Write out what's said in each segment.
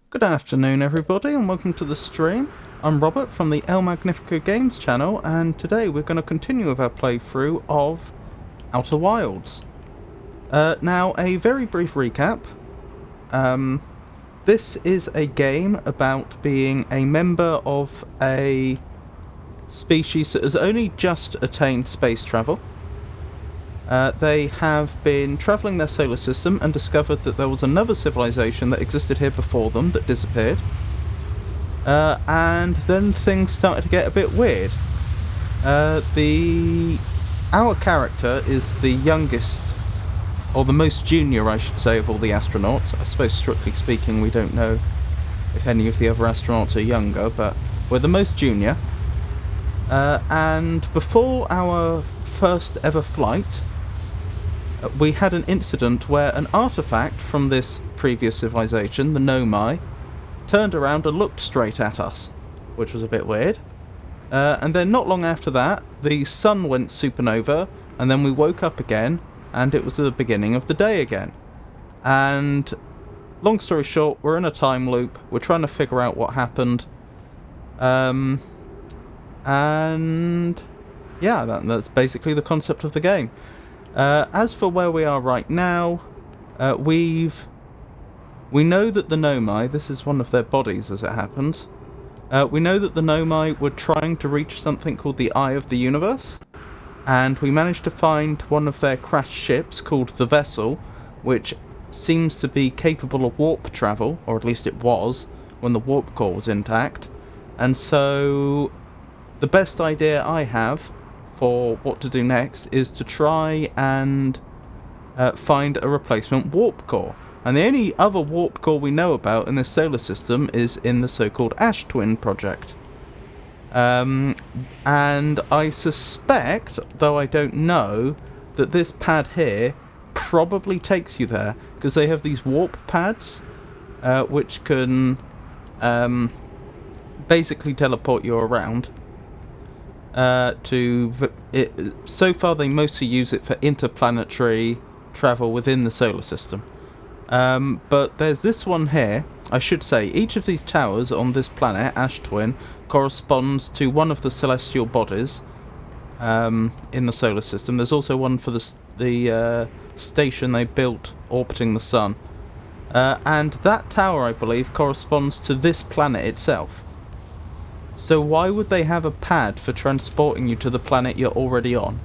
Good afternoon everybody and welcome to the stream. I'm Robert from the El Magnifico Games channel, and today we're going to continue with our playthrough of Outer Wilds. Now, a very brief recap. This is a game about being a member of a species that has only just attained space travel. They have been travelling their solar system and discovered that there was another civilization that existed here before them that disappeared. And then things started to get a bit weird. Our character is the youngest, or the most junior I should say, of all the astronauts. I suppose strictly speaking we don't know if any of the other astronauts are younger, but we're the most junior. And before our first ever flight, we had an incident where an artifact from this previous civilization, the Nomai, turned around and looked straight at us, which was a bit weird. And then not long after that, the sun went supernova, and then we woke up again, and it was the beginning of the day again. And long story short, we're in a time loop, we're trying to figure out what happened. And yeah, that's basically the concept of the game. As for where we are right now, we know that the Nomai, this is one of their bodies as it happens, We know that the Nomai were trying to reach something called the Eye of the Universe, and we managed to find one of their crashed ships called the Vessel, which seems to be capable of warp travel, or at least it was, when the warp core was intact. And so the best idea I have for what to do next is to try and find a replacement warp core. And the only other warp core we know about in this solar system is in the so-called Ash Twin project. And I suspect, though I don't know, that this pad here probably takes you there, because they have these warp pads which can basically teleport you around. So far they mostly use it for interplanetary travel within the solar system. But there's this one here. I should say, each of these towers on this planet, Ash Twin, corresponds to one of the celestial bodies in the solar system. There's also one for the station they built orbiting the sun. And that tower, I believe, corresponds to this planet itself. So why would they have a pad for transporting you to the planet you're already on?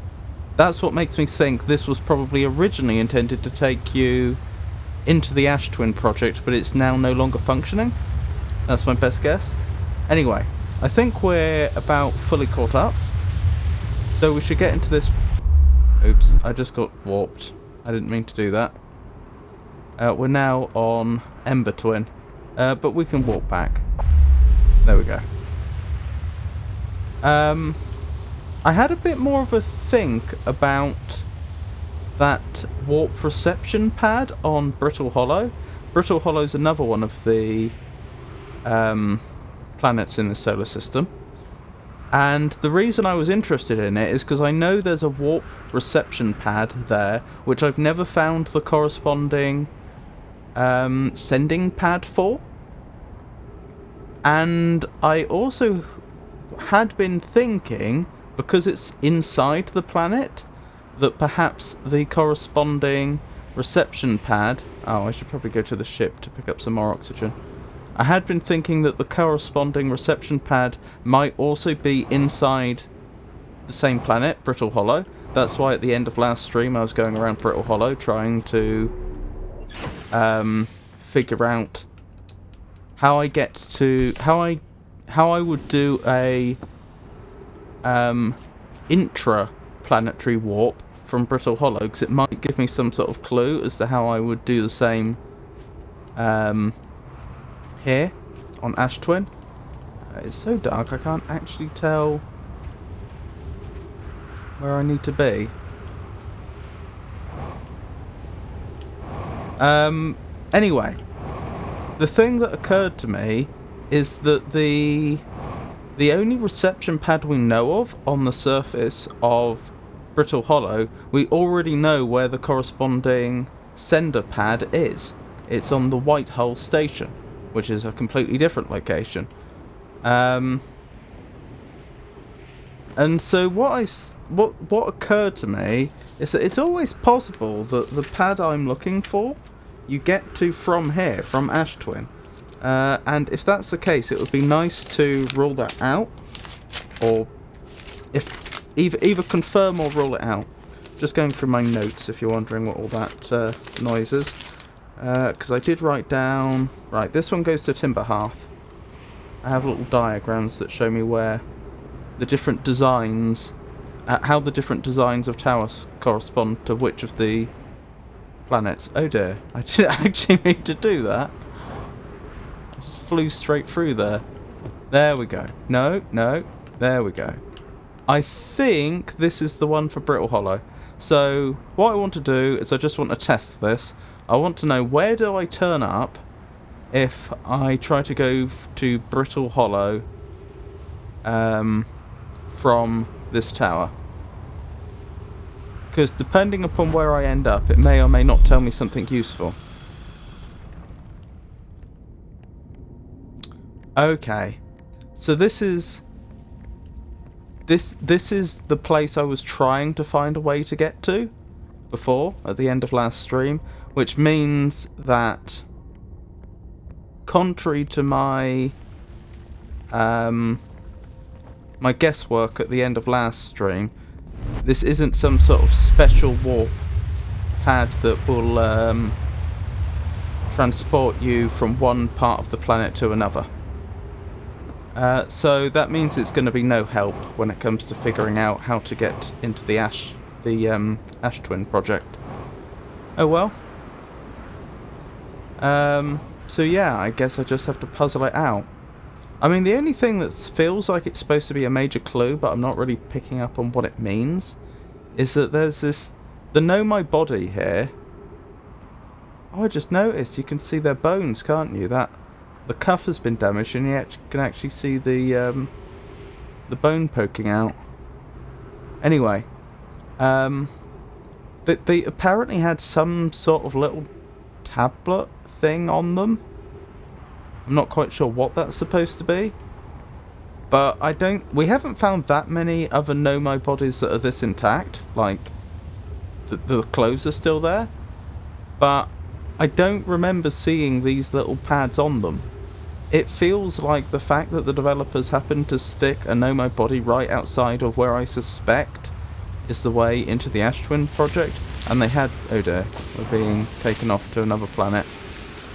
That's what makes me think this was probably originally intended to take you into the Ash Twin project, but it's now no longer functioning. That's my best guess. Anyway, I think we're about fully caught up. So we should get into this... Oops, I just got warped. I didn't mean to do that. We're now on Ember Twin, but we can walk back. There we go. I had a bit more of a think about that warp reception pad on Brittle Hollow. Brittle Hollow's another one of the planets in the solar system. And the reason I was interested in it is because I know there's a warp reception pad there, which I've never found the corresponding sending pad for. And I also had been thinking, because it's inside the planet, that perhaps the corresponding reception pad... Oh, I should probably go to the ship to pick up some more oxygen. I had been thinking that the corresponding reception pad might also be inside the same planet, Brittle Hollow. That's why at the end of last stream I was going around Brittle Hollow trying to figure out how I get to... How I would do a intra-planetary warp from Brittle Hollow, because it might give me some sort of clue as to how I would do the same here on Ash Twin. It's so dark I can't actually tell where I need to be. Anyway, the thing that occurred to me is that the only reception pad we know of on the surface of Brittle Hollow, we already know where the corresponding sender pad is. It's on the Whitehole station, which is a completely different location. And so what occurred to me is that it's always possible that the pad I'm looking for, you get to from here, from Ash Twin. And if that's the case, it would be nice to rule that out, or if either confirm or rule it out. Just going through my notes if you're wondering what all that noise is, because I did write down... Right, this one goes to Timber Hearth. I have little diagrams that show me where the different designs, how the different designs of towers correspond to which of the planets. Oh dear, I didn't actually mean to do that. I just flew straight through there. There we go. No, there we go. I think this is the one for Brittle Hollow. So what I want to do is I just want to test this. I want to know, where do I turn up if I try to go to Brittle Hollow from this tower? Because depending upon where I end up, it may or may not tell me something useful. Okay, so this is the place I was trying to find a way to get to before, at the end of last stream, which means that, contrary to my my guesswork at the end of last stream, this isn't some sort of special warp pad that will transport you from one part of the planet to another. So that means it's going to be no help when it comes to figuring out how to get into the Ash Twin project. Oh well. So yeah, I guess I just have to puzzle it out. I mean, the only thing that feels like it's supposed to be a major clue, but I'm not really picking up on what it means, is that there's the Know My Body here. Oh, I just noticed, you can see their bones, can't you? That the cuff has been damaged, and you can actually see the bone poking out. Anyway, they apparently had some sort of little tablet thing on them. I'm not quite sure what that's supposed to be, but we haven't found that many other Know My Bodies that are this intact. Like, the clothes are still there, but I don't remember seeing these little pads on them. It feels like the fact that the developers happened to stick a Know My Body right outside of where I suspect is the way into the Ash Twin project, and they had... Oh dear, we're being taken off to another planet.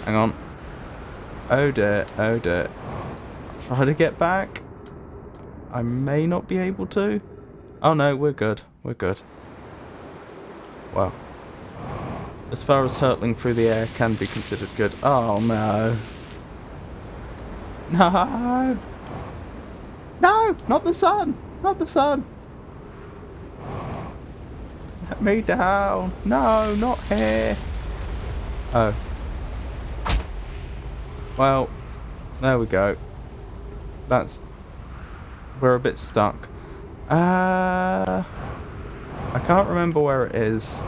Hang on. Oh dear, oh dear. Try to get back. I may not be able to. Oh no, we're good. We're good. Well, as far as hurtling through the air can be considered good. Oh no. No! No! Not the sun! Not the sun! Let me down! No, not here! Oh. Well, there we go. We're a bit stuck. I can't remember where it is.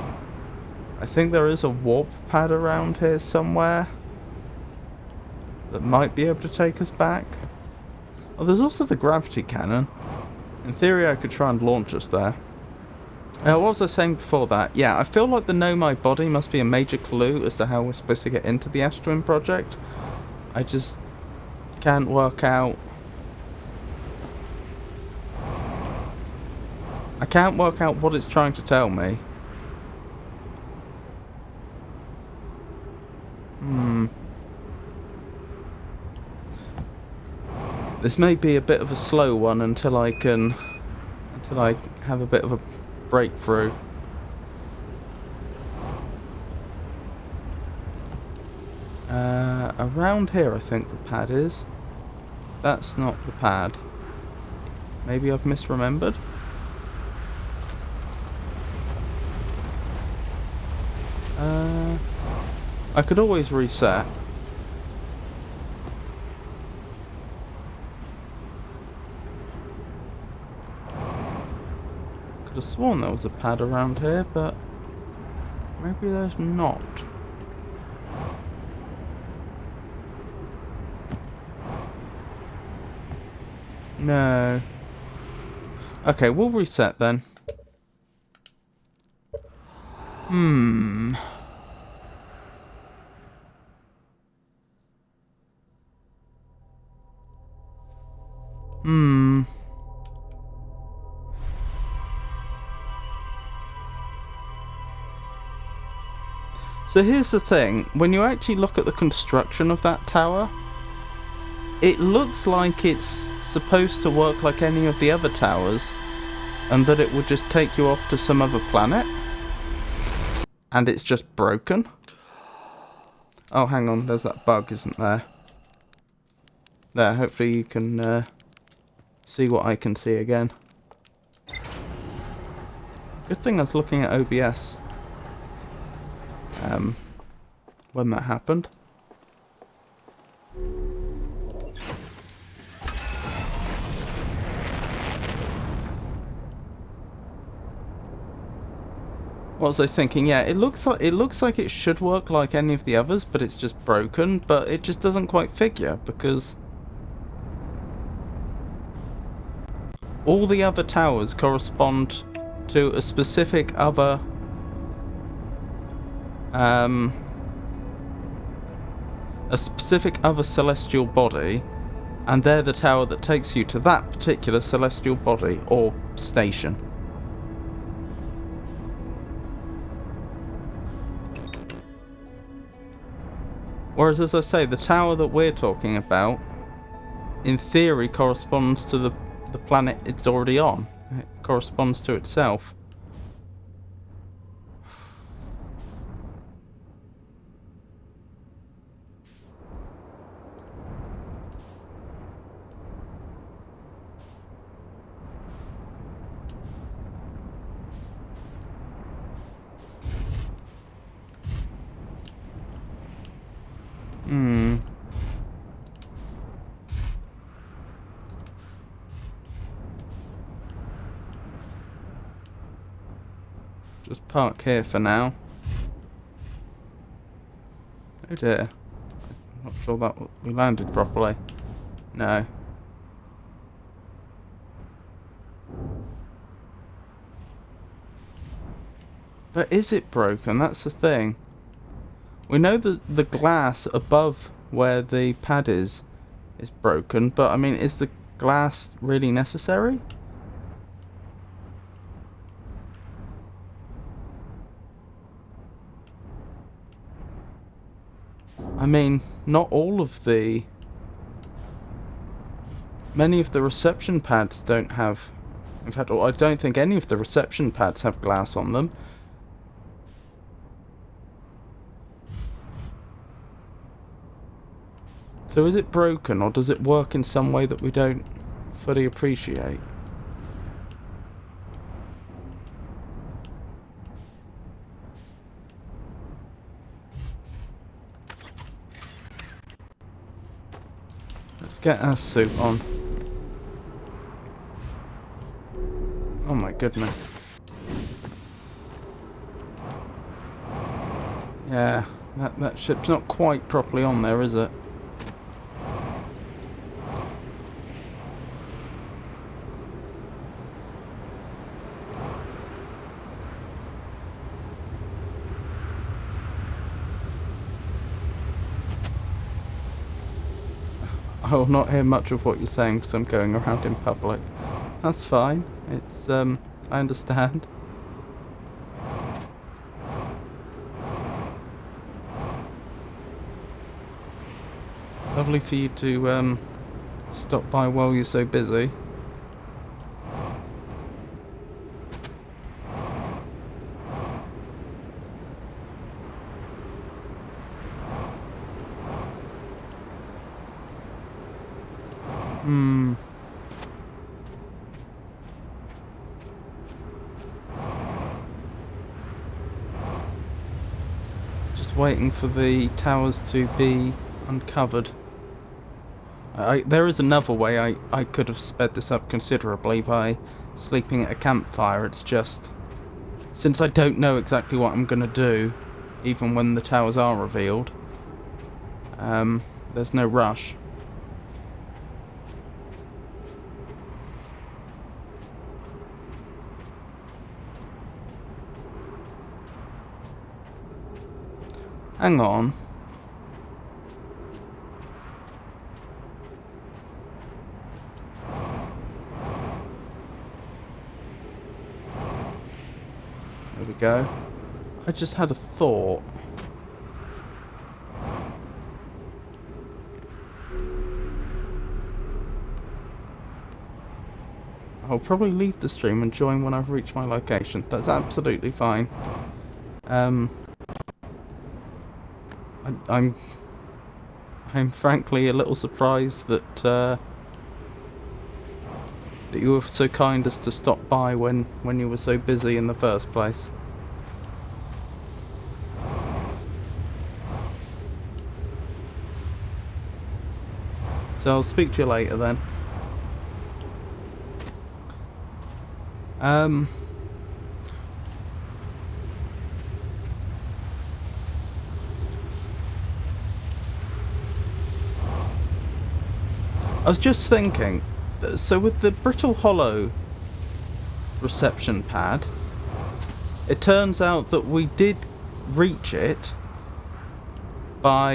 I think there is a warp pad around here somewhere that might be able to take us back. Oh, there's also the gravity cannon. In theory, I could try and launch us there. What was I saying before that? Yeah, I feel like the Know My Body must be a major clue as to how we're supposed to get into the Ash Twin project. I just can't work out... I can't work out what it's trying to tell me. This may be a bit of a slow one until I have a bit of a breakthrough. Around here I think the pad is. That's not the pad. Maybe I've misremembered. I could always reset. Could have sworn there was a pad around here, but maybe there's not. No. Okay, we'll reset then. So here's the thing, when you actually look at the construction of that tower, it looks like it's supposed to work like any of the other towers, and that it would just take you off to some other planet, and it's just broken. Oh, hang on, there's that bug, isn't there? There, hopefully you can see what I can see again. Good thing I was looking at OBS when that happened. What was I thinking? Yeah, it looks like it should work like any of the others, but it's just broken. But it just doesn't quite figure because all the other towers correspond to a specific other celestial body, And they're the tower that takes you to that particular celestial body, or station. Whereas, as I say, the tower that we're talking about, in theory, corresponds to the planet it's already on. It corresponds to itself. Just park here for now. Oh dear. I'm not sure that we landed properly. No. But is it broken? That's the thing. We know that the glass above where the pad is broken, but I mean, is the glass really necessary? I mean, not all of the... Many of the reception pads don't have... In fact, I don't think any of the reception pads have glass on them. So is it broken, or does it work in some way that we don't fully appreciate? Let's get our suit on. Oh my goodness. Yeah, that ship's not quite properly on there, is it? I will not hear much of what you're saying because I'm going around in public. That's fine. It's, I understand. Lovely for you to, stop by while you're so busy. Just waiting for the towers to be uncovered. There is another way I could have sped this up considerably by sleeping at a campfire. It's just, since I don't know exactly what I'm going to do, even when the towers are revealed, there's no rush. Hang on. There we go. I just had a thought. I'll probably leave the stream and join when I've reached my location. That's absolutely fine. I'm frankly a little surprised that that you were so kind as to stop by when you were so busy in the first place. So I'll speak to you later then. I was just thinking, so with the brittle hollow reception pad, it turns out that we did reach it by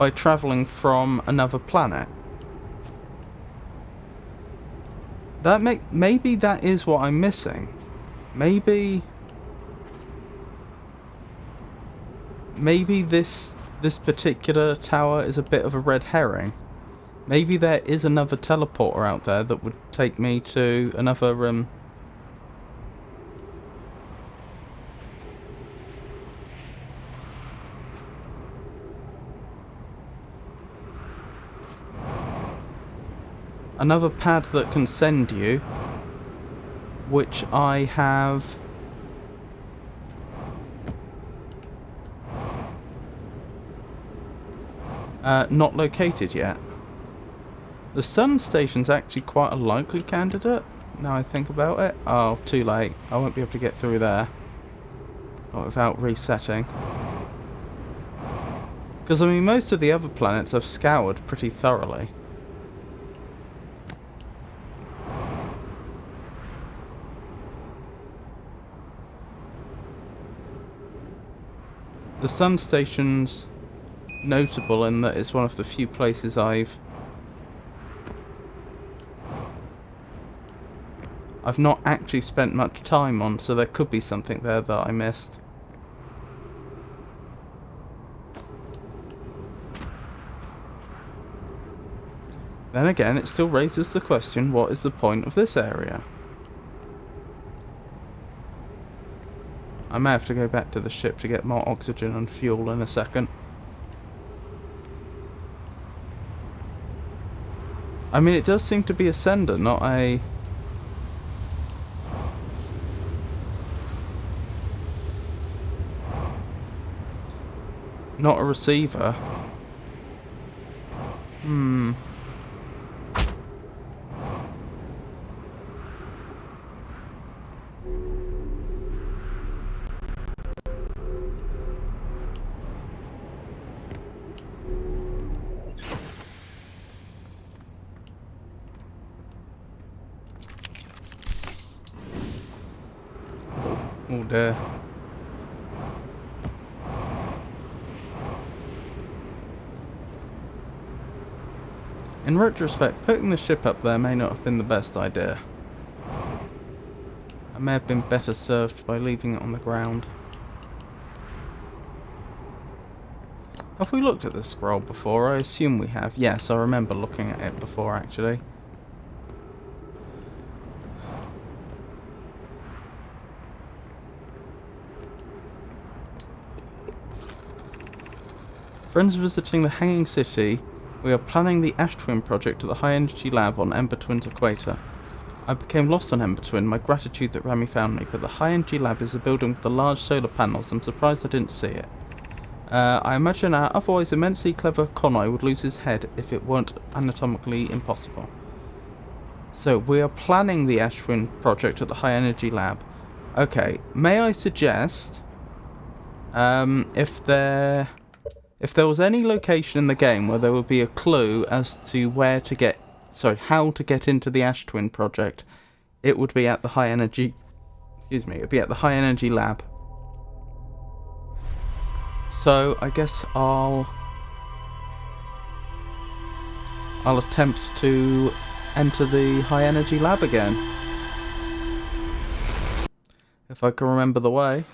by travelling from another planet. Maybe that is what I'm missing. Maybe this particular tower is a bit of a red herring. Maybe there is another teleporter out there that would take me to another another pad that can send you, which I have not located yet. The sun station's actually quite a likely candidate, now I think about it. Oh, too late. I won't be able to get through there. Not without resetting. Because, I mean, most of the other planets I've scoured pretty thoroughly. The sun station's notable in that it's one of the few places I've not actually spent much time on, so there could be something there that I missed. Then again, it still raises the question, what is the point of this area? I may have to go back to the ship to get more oxygen and fuel in a second. I mean, it does seem to be a sender, not a... not a receiver. Oh dear. In retrospect, putting the ship up there may not have been the best idea. I may have been better served by leaving it on the ground. Have we looked at this scroll before? I assume we have. Yes, I remember looking at it before, actually. Friends visiting the Hanging City, we are planning the Ash Twin project at the High Energy Lab on Ember Twin's equator. I became lost on Ember Twin, my gratitude that Rami found me, but the High Energy Lab is a building with the large solar panels. I'm surprised I didn't see it. I imagine our otherwise immensely clever Connoy would lose his head if it weren't anatomically impossible. So, we are planning the Ash Twin project at the High Energy Lab. Okay, may I suggest, if there was any location in the game where there would be a clue as to how to get into the Ash Twin project, it would be at the High Energy, it would be at the High Energy Lab. So, I guess I'll attempt to enter the High Energy Lab again. If I can remember the way.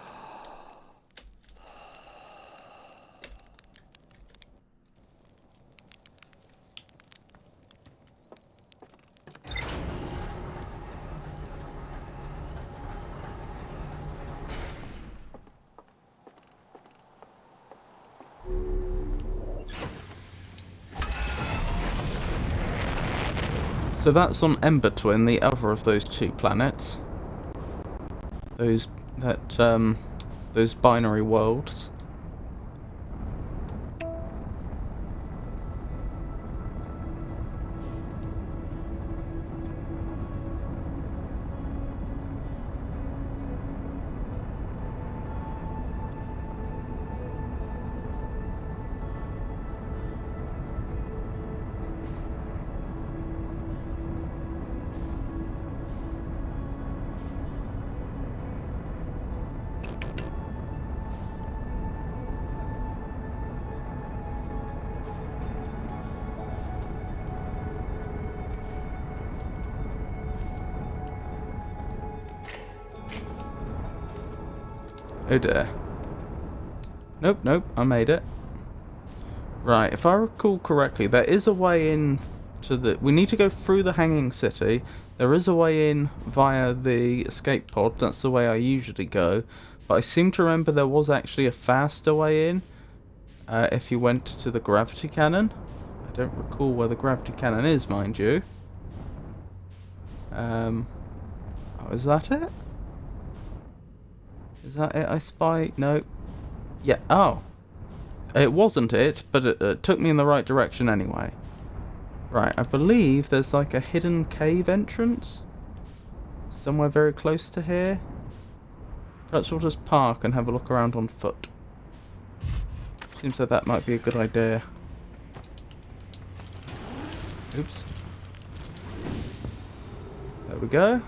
So that's on Ember Twin, the other of those two planets. Those binary worlds. Oh dear. Nope, nope, I made it. Right, if I recall correctly, there is a way in to the... We need to go through the Hanging City. There is a way in via the escape pod. That's the way I usually go. But I seem to remember there was actually a faster way in. If you went to the gravity cannon. I don't recall where the gravity cannon is, mind you. Oh, is that it? Is that it I spy? No. Yeah, oh. It wasn't it, but it took me in the right direction anyway. Right, I believe there's like a hidden cave entrance. Somewhere very close to here. Perhaps we'll just park and have a look around on foot. Seems like that might be a good idea. Oops. There we go.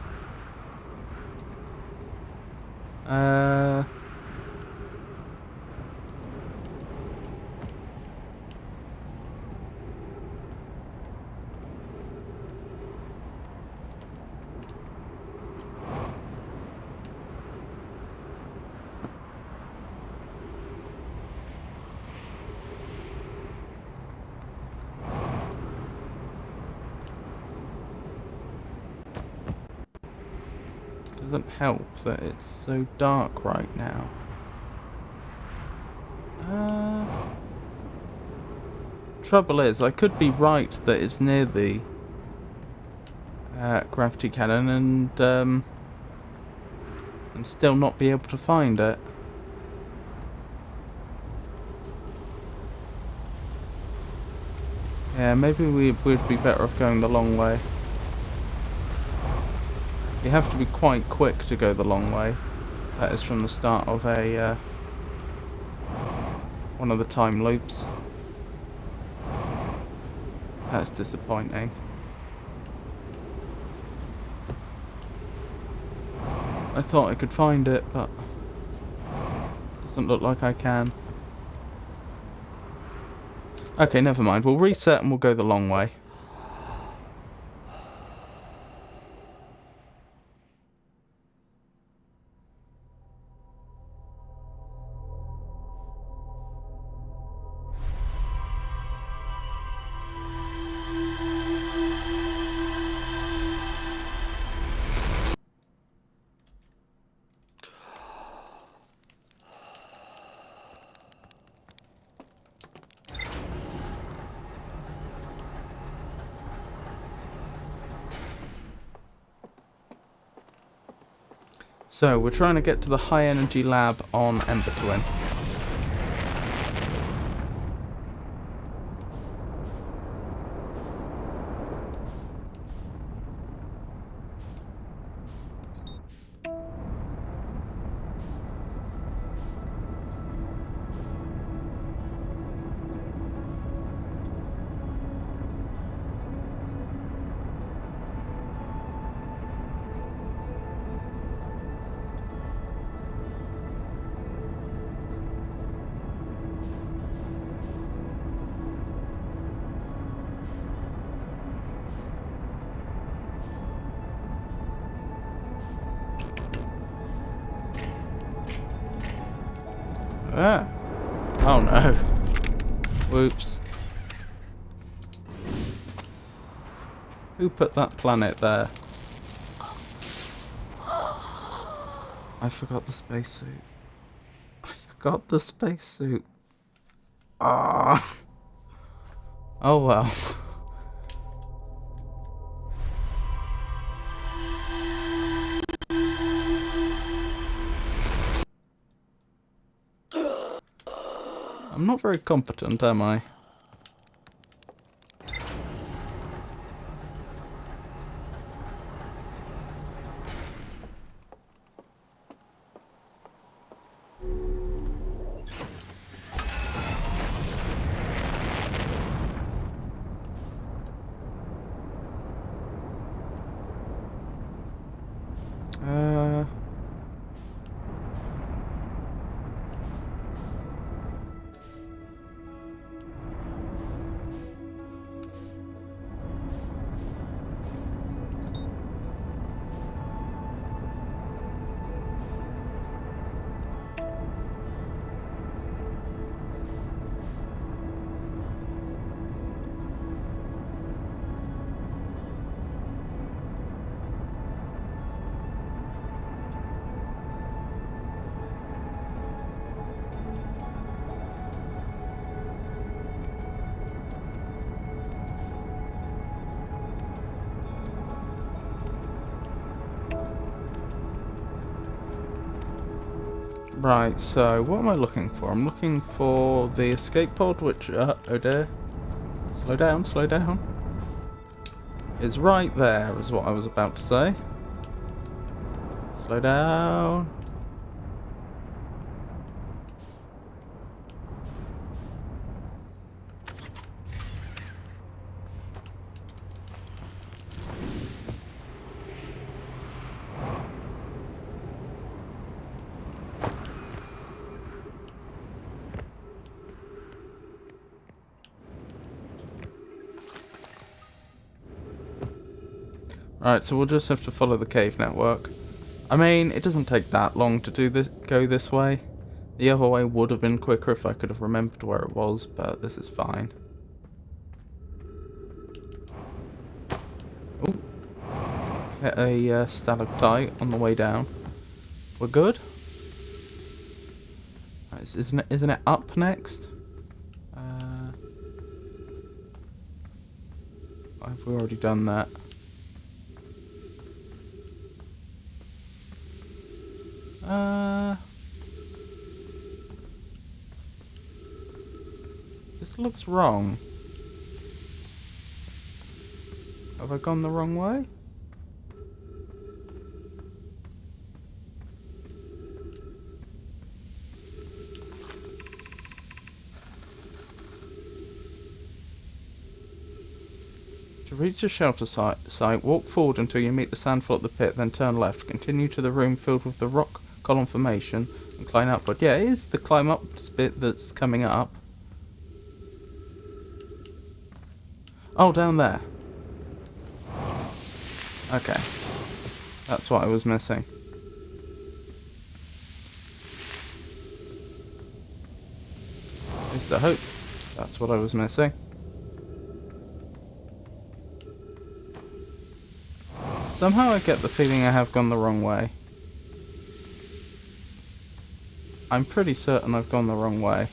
Doesn't help that it's so dark right now. Trouble is, I could be right that it's near the gravity cannon and still not be able to find it. Yeah, maybe we would be better off going the long way. You have to be quite quick to go the long way. That is from the start of a one of the time loops. That's disappointing. I thought I could find it, but doesn't look like I can. Okay, never mind. We'll reset and we'll go the long way. So, we're trying to get to the high energy lab on Ember Twin. Ah. Oh no. Whoops. Who put that planet there? I forgot the spacesuit. I forgot the spacesuit. Ah. Oh well. I'm not very competent, am I? Right, so what am I looking for? I'm looking for the escape pod, which, oh dear. Slow down, slow down. Is right there, is what I was about to say. Slow down. Alright, so we'll just have to follow the cave network. I mean, it doesn't take that long to do this. Go this way. The other way would have been quicker if I could have remembered where it was, but this is fine. Ooh. Hit a stalactite on the way down. We're good? Right, isn't it up next? Have we already done that? This looks wrong. Have I gone the wrong way? To reach the shelter site, walk forward until you meet the sandfall at the pit, then turn left. Continue to the room filled with the rock column formation and climb upward. Yeah, it is the climb up bit that's coming up. Oh, down there. Okay. That's what I was missing. Is the hope. That's what I was missing. Somehow I get the feeling I have gone the wrong way. I'm pretty certain I've gone the wrong way.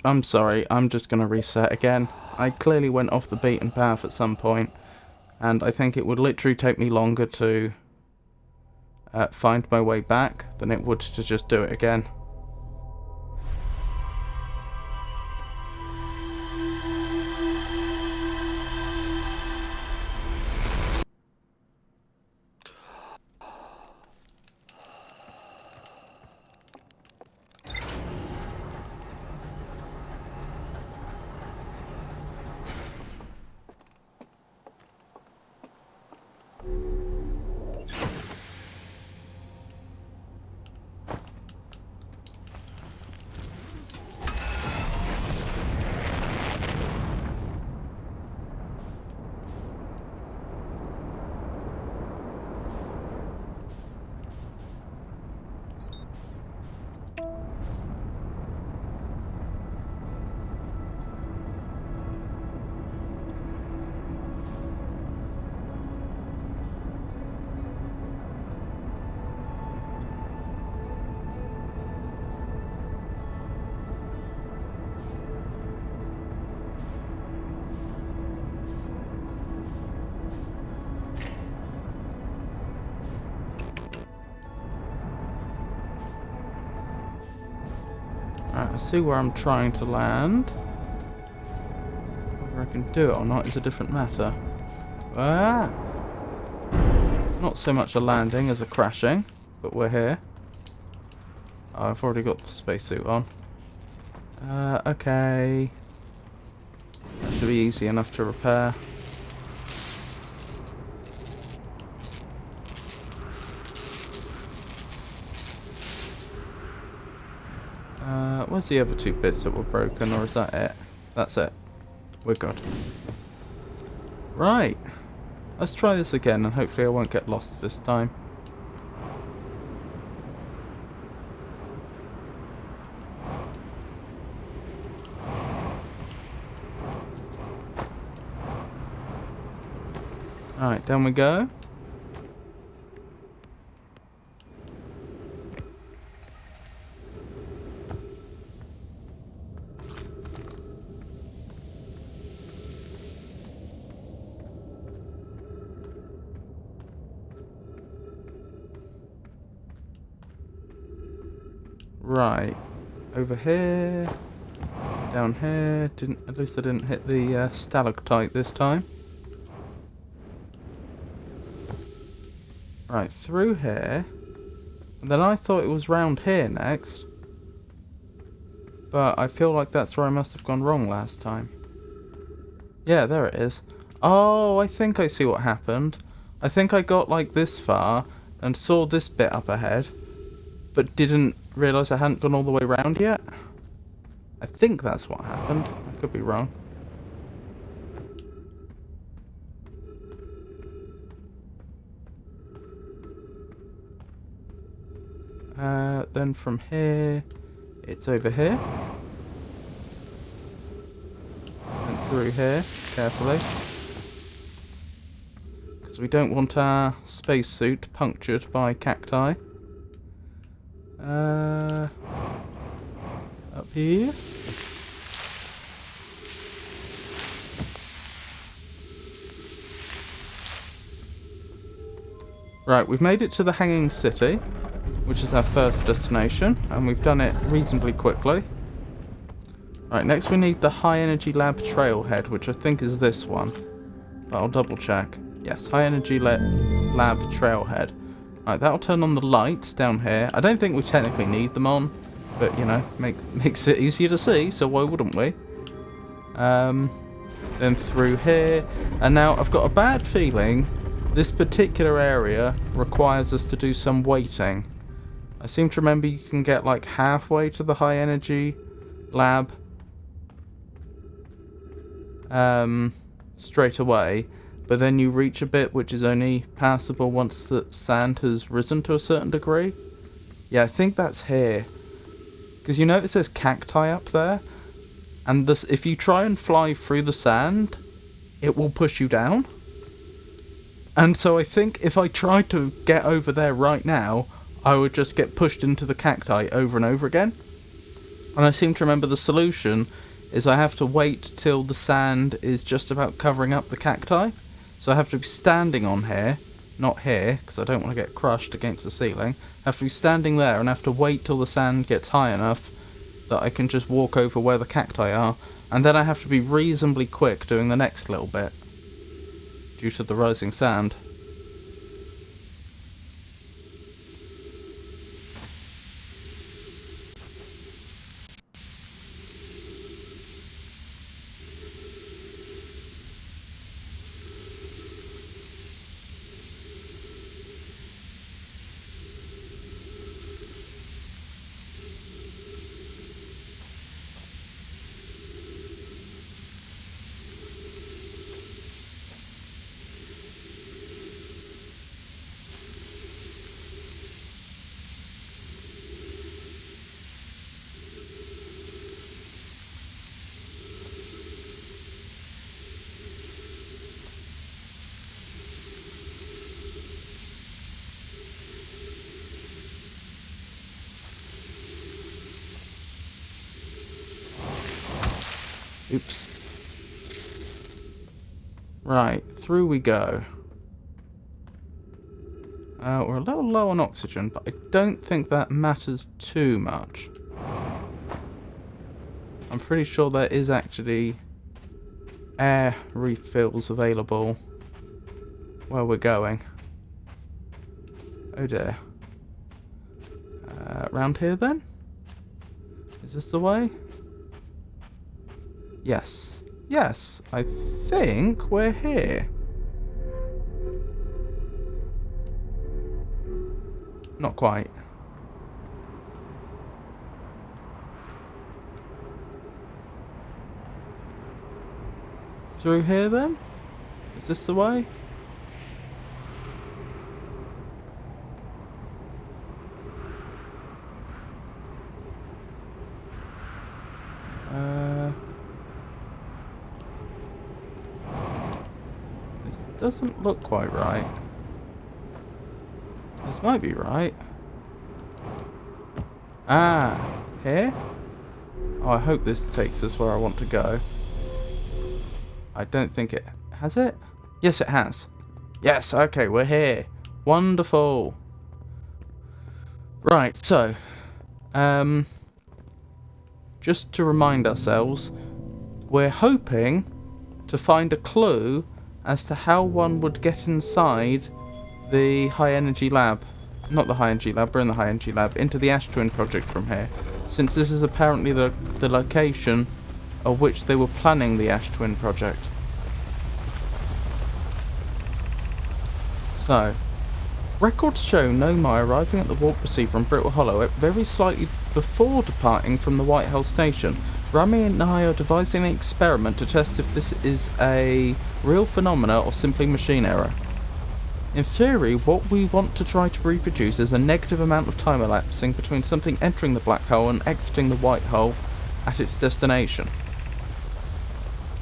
I'm sorry, I'm just gonna reset again. I clearly went off the beaten path at some point, and I think it would literally take me longer to find my way back than it would to just do it again. Right, I see where I'm trying to land. Whether I can do it or not is a different matter. Ah! Not so much a landing as a crashing, but we're here. Oh, I've already got the spacesuit on. Okay. That should be easy enough to repair. Where's the other two bits that were broken, or is that it? That's it. We're good. Right. Let's try this again, and hopefully I won't get lost this time. Alright, down we go. Right, over here, down here. At least I didn't hit the stalactite this time. Right, through here. And then I thought it was round here next. But I feel like that's where I must have gone wrong last time. Yeah, there it is. Oh, I think I see what happened. I think I got like this far and saw this bit up ahead, but didn't realise I hadn't gone all the way round yet. I think that's what happened. I could be wrong. Then from here, it's over here. And through here, carefully. Because we don't want our spacesuit punctured by cacti. Up here. Right, we've made it to the Hanging City, which is our first destination, and we've done it reasonably quickly. Right, next we need the High Energy Lab Trailhead, which I think is this one. But I'll double check. Yes, High Energy Lab Trailhead. Right, that'll turn on the lights down here. I don't think we technically need them on, but, you know, makes it easier to see, so why wouldn't we? Then through here. And now I've got a bad feeling this particular area requires us to do some waiting. I seem to remember you can get like halfway to the High Energy Lab straight away, but then you reach a bit which is only passable once the sand has risen to a certain degree. Yeah, I think that's here. Because you know it says cacti up there, and this, if you try and fly through the sand, it will push you down. And so I think if I tried to get over there right now, I would just get pushed into the cacti over and over again. And I seem to remember the solution is I have to wait till the sand is just about covering up the cacti. So I have to be standing on here, not here, because I don't want to get crushed against the ceiling. I have to be standing there and have to wait till the sand gets high enough that I can just walk over where the cacti are. And then I have to be reasonably quick doing the next little bit, due to the rising sand. Oops. Right, through we go. We're a little low on oxygen, but I don't think that matters too much. I'm pretty sure there is actually air refills available where we're going. Oh dear. Round here then? Is this the way? Yes. Yes, I think we're here. Not quite. Through here then? Is this the way? doesn't look quite right. This might be right. Ah, here? Oh, I hope this takes us where I want to go. I don't think it... Has it? Yes, it has. Yes, okay, we're here. Wonderful. Right, so... just to remind ourselves, we're hoping to find a clue as to how one would get inside the high energy lab. Not the high energy lab, we're in the high energy lab, into the Ash Twin project from here. Since this is apparently the location of which they were planning the Ash Twin project. So, records show Nomai arriving at the warp receiver on Brittle Hollow very slightly before departing from the White Hole station. Rami and I are devising an experiment to test if this is a real phenomena or simply machine error. In theory, what we want to try to reproduce is a negative amount of time elapsing between something entering the black hole and exiting the white hole at its destination.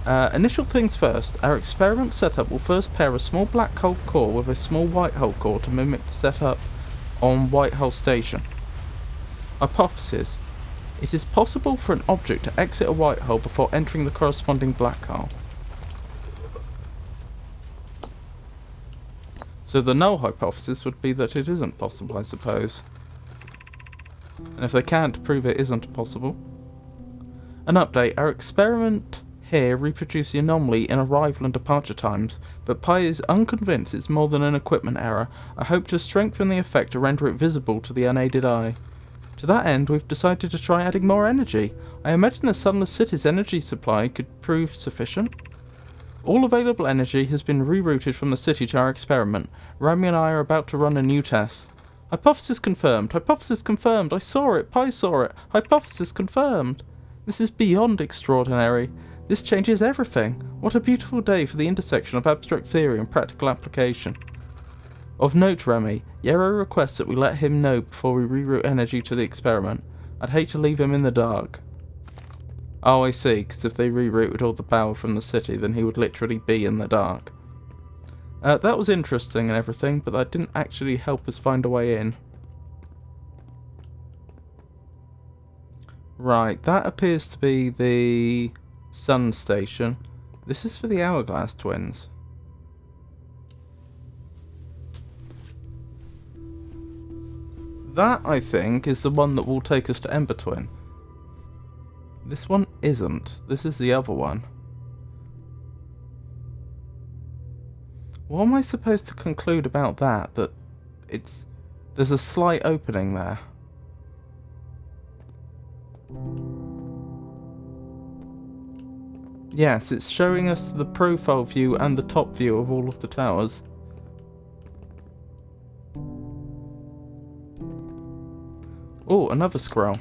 Initial things first, our experiment setup will first pair a small black hole core with a small white hole core to mimic the setup on White Hole Station. Hypothesis: it is possible for an object to exit a white hole before entering the corresponding black hole. So the null hypothesis would be that it isn't possible, I suppose. And if they can't prove it isn't possible... An update, our experiment here reproduced the anomaly in arrival and departure times, but Pi is unconvinced it's more than an equipment error. I hope to strengthen the effect to render it visible to the unaided eye. To that end, we've decided to try adding more energy. I imagine the Sunless City's energy supply could prove sufficient. All available energy has been rerouted from the city to our experiment. Rami and I are about to run a new test. Hypothesis confirmed. Hypothesis confirmed. I saw it. Pi saw it. Hypothesis confirmed. This is beyond extraordinary. This changes everything. What a beautiful day for the intersection of abstract theory and practical application. Of note, Rami, Yarrow requests that we let him know before we reroute energy to the experiment. I'd hate to leave him in the dark. Oh, I see, because if they rerouted all the power from the city, then he would literally be in the dark. That was interesting and everything, but that didn't actually help us find a way in. Right, that appears to be the Sun Station. This is for the Hourglass Twins. That, I think, is the one that will take us to Ember Twin. This one isn't. This is the other one. What am I supposed to conclude about that? That there's a slight opening there. Yes, it's showing us the profile view and the top view of all of the towers. Oh, another scroll.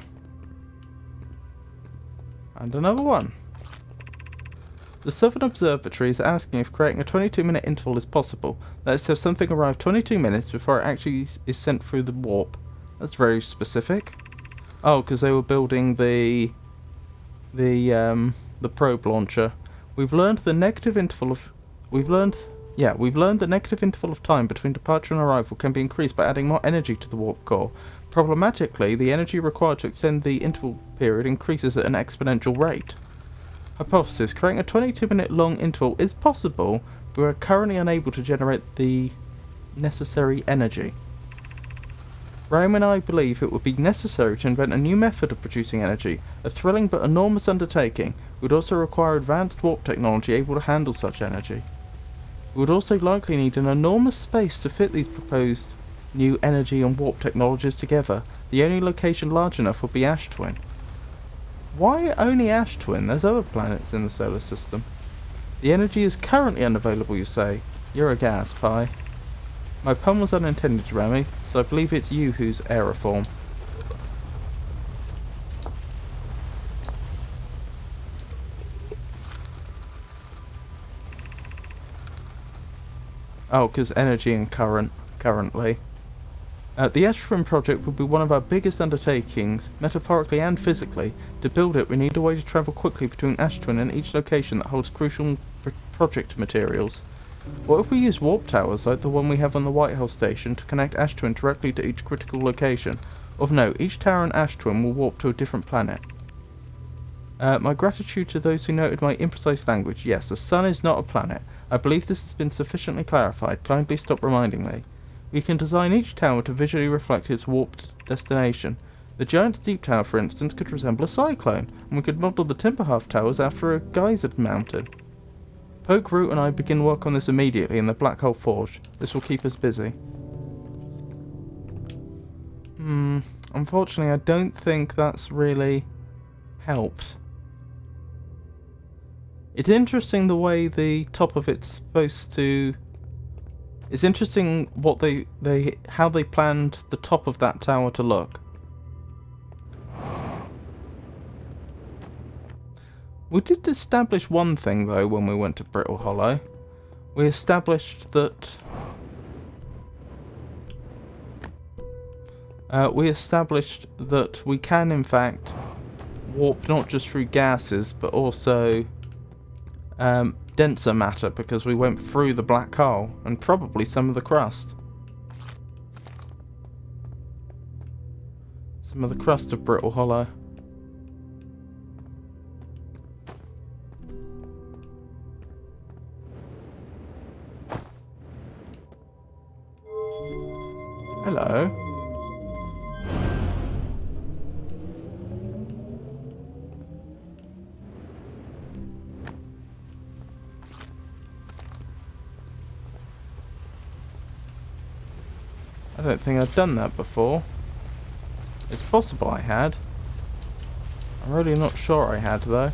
And another one. The Southern Observatory is asking if creating a 22-minute interval is possible. That is to have something arrive 22 minutes before it actually is sent through the warp. That's very specific. Oh, because they were building the probe launcher. We've learned the negative interval of the negative interval of time between departure and arrival can be increased by adding more energy to the warp core. Problematically, the energy required to extend the interval period increases at an exponential rate. Hypothesis: creating a 22-minute long interval is possible, but we are currently unable to generate the necessary energy. Rome and I believe it would be necessary to invent a new method of producing energy, a thrilling but enormous undertaking. It would also require advanced warp technology able to handle such energy. We would also likely need an enormous space to fit these proposed new energy and warp technologies together. The only location large enough would be Ash Twin. Why only Ash Twin? There's other planets in the solar system. The energy is currently unavailable, you say. You're a gas, Pi. My pun was unintended, Rami, so I believe it's you who's error form. Oh, because energy and currently. The Ash Twin project will be one of our biggest undertakings, metaphorically and physically. To build it, we need a way to travel quickly between Ash Twin and each location that holds crucial project materials. What if we use warp towers like the one we have on the White House station to connect Ash Twin directly to each critical location? Of note, each tower in Ash Twin will warp to a different planet. My gratitude to those who noted my imprecise language. Yes, the sun is not a planet. I believe this has been sufficiently clarified. Kindly stop reminding me. We can design each tower to visually reflect its warped destination. The Giant's Deep Tower, for instance, could resemble a cyclone, and we could model the Timberhalf Towers after a geyser mountain. Poke, Root and I begin work on this immediately in the Black Hole Forge. This will keep us busy. Unfortunately, I don't think that's really helped. It's interesting the way the top of it's supposed to... It's interesting what how they planned the top of that tower to look. We did establish one thing though when we went to Brittle Hollow. We established that we can in fact warp not just through gases but also denser matter, because we went through the black hole and probably some of the crust. Some of the crust of Brittle Hollow. Hello. I don't think I've done that before. It's possible I had. I'm really not sure I had though.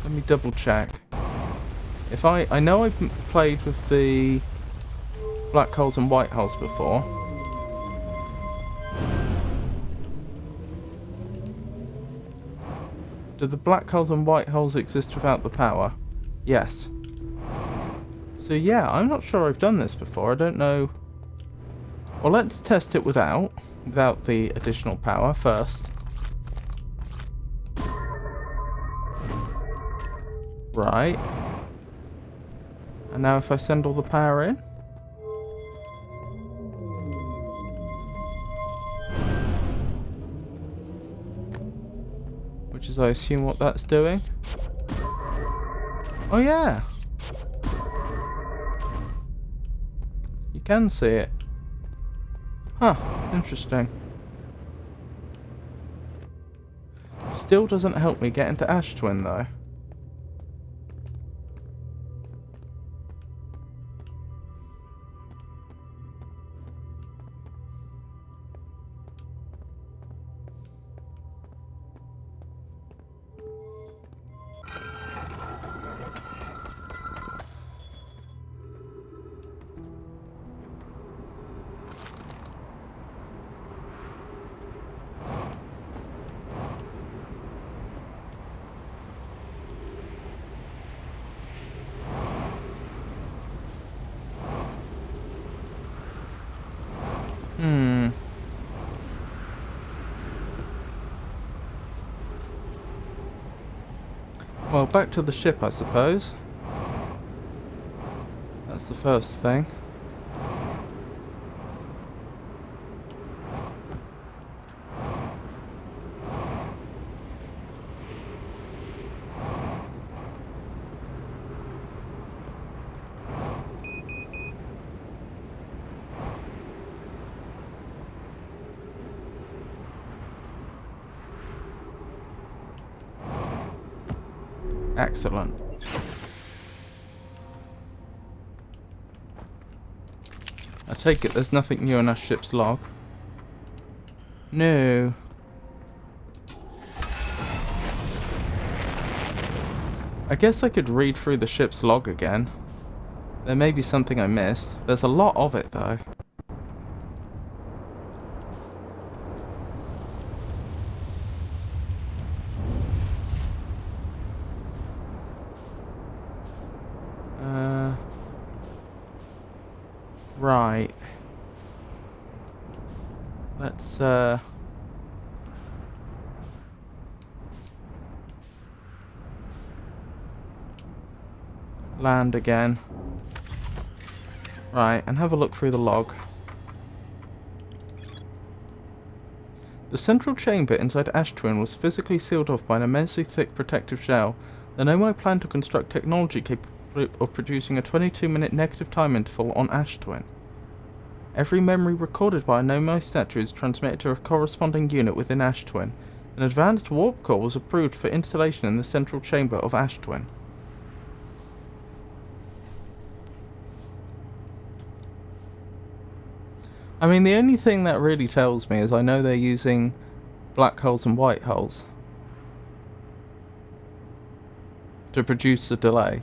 Let me double check. If I know I've played with the black holes and white holes before. Do the black holes and white holes exist without the power? Yes. So yeah, I'm not sure I've done this before. I don't know. Well, let's test it without the additional power first. Right. And now if I send all the power in. Which is, I assume, what that's doing. Oh yeah. You can see it. Huh, interesting. Still doesn't help me get into Ash Twin though. Well, back to the ship, I suppose. That's the first thing. Excellent. I take it there's nothing new in our ship's log. No. I guess I could read through the ship's log again. There may be something I missed. There's a lot of it though. Right. Let's Land again. Right, and have a look through the log. The central chamber inside Ash Twin was physically sealed off by an immensely thick protective shell. The Nomai planned to construct technology capable of producing a 22-minute negative time interval on Ash Twin. Every memory recorded by a Nomai statue is transmitted to a corresponding unit within Ash Twin. An advanced warp core was approved for installation in the central chamber of Ash Twin. I mean, the only thing that really tells me is I know they're using black holes and white holes to produce a delay.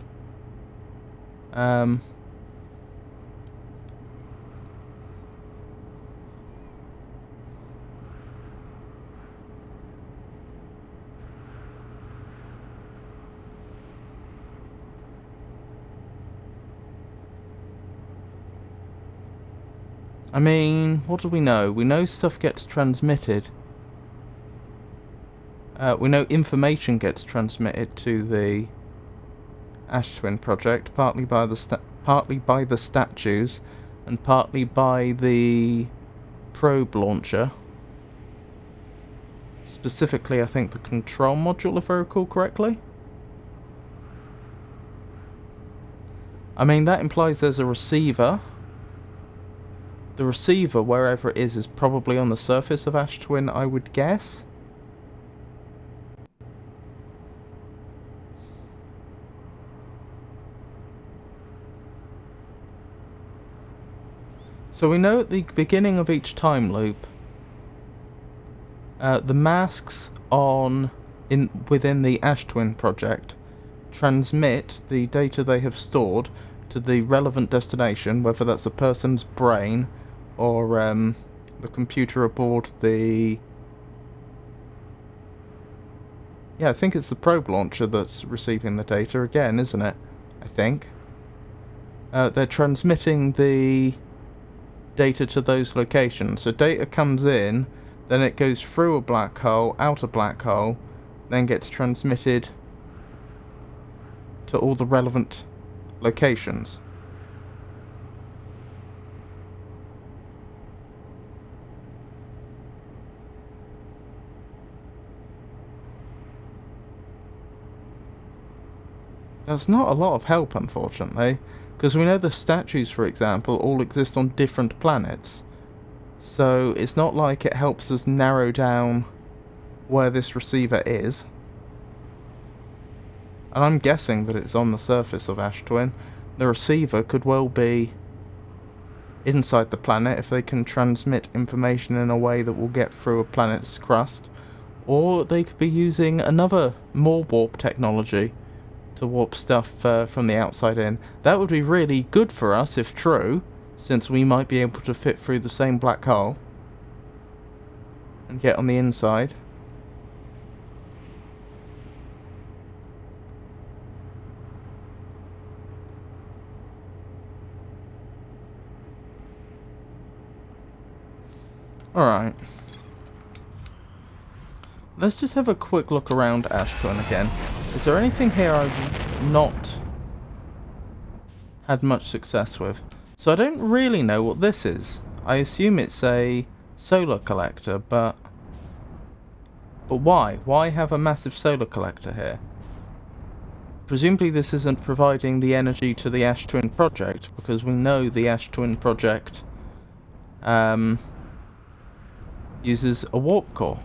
I mean, what do we know? We know stuff gets transmitted. We know information gets transmitted to the Ash Twin project, partly by the statues, and partly by the probe launcher. Specifically, I think the control module, if I recall correctly. I mean, that implies there's a receiver. The receiver, wherever it is probably on the surface of Ash Twin, I would guess. So we know at the beginning of each time loop, the masks within the Ash Twin project transmit the data they have stored to the relevant destination, whether that's a person's brain or the computer aboard the... Yeah, I think it's the probe launcher that's receiving the data again, isn't it? I think. They're transmitting the data to those locations. So data comes in, then it goes through a black hole, out a black hole, then gets transmitted to all the relevant locations. That's not a lot of help, unfortunately, because we know the statues, for example, all exist on different planets. So it's not like it helps us narrow down where this receiver is. And I'm guessing that it's on the surface of Ash Twin. The receiver could well be inside the planet if they can transmit information in a way that will get through a planet's crust. Or they could be using another more warp technology to warp stuff from the outside in. That would be really good for us if true, since we might be able to fit through the same black hole and get on the inside. Alright. Let's just have a quick look around Ash Twin again. Is there anything here I've not had much success with? So I don't really know what this is. I assume it's a solar collector, but why? Why have a massive solar collector here? Presumably this isn't providing the energy to the Ash Twin project, because we know the Ash Twin project uses a warp core.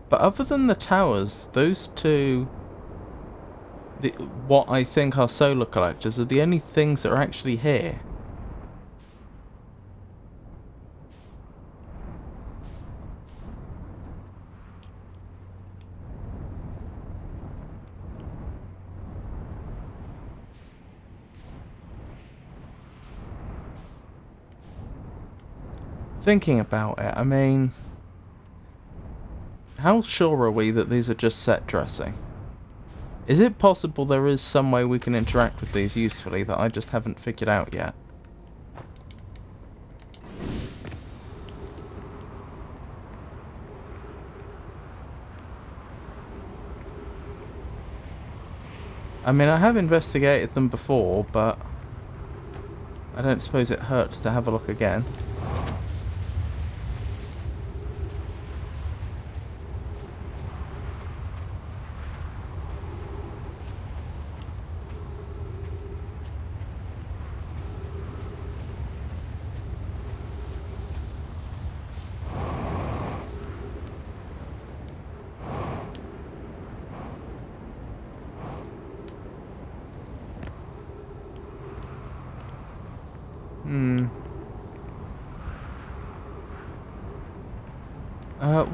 But other than the towers, those two, what I think are solar collectors, are the only things that are actually here. Thinking about it, I mean, how sure are we that these are just set dressing? Is it possible there is some way we can interact with these usefully that I just haven't figured out yet? I mean, I have investigated them before, but I don't suppose it hurts to have a look again.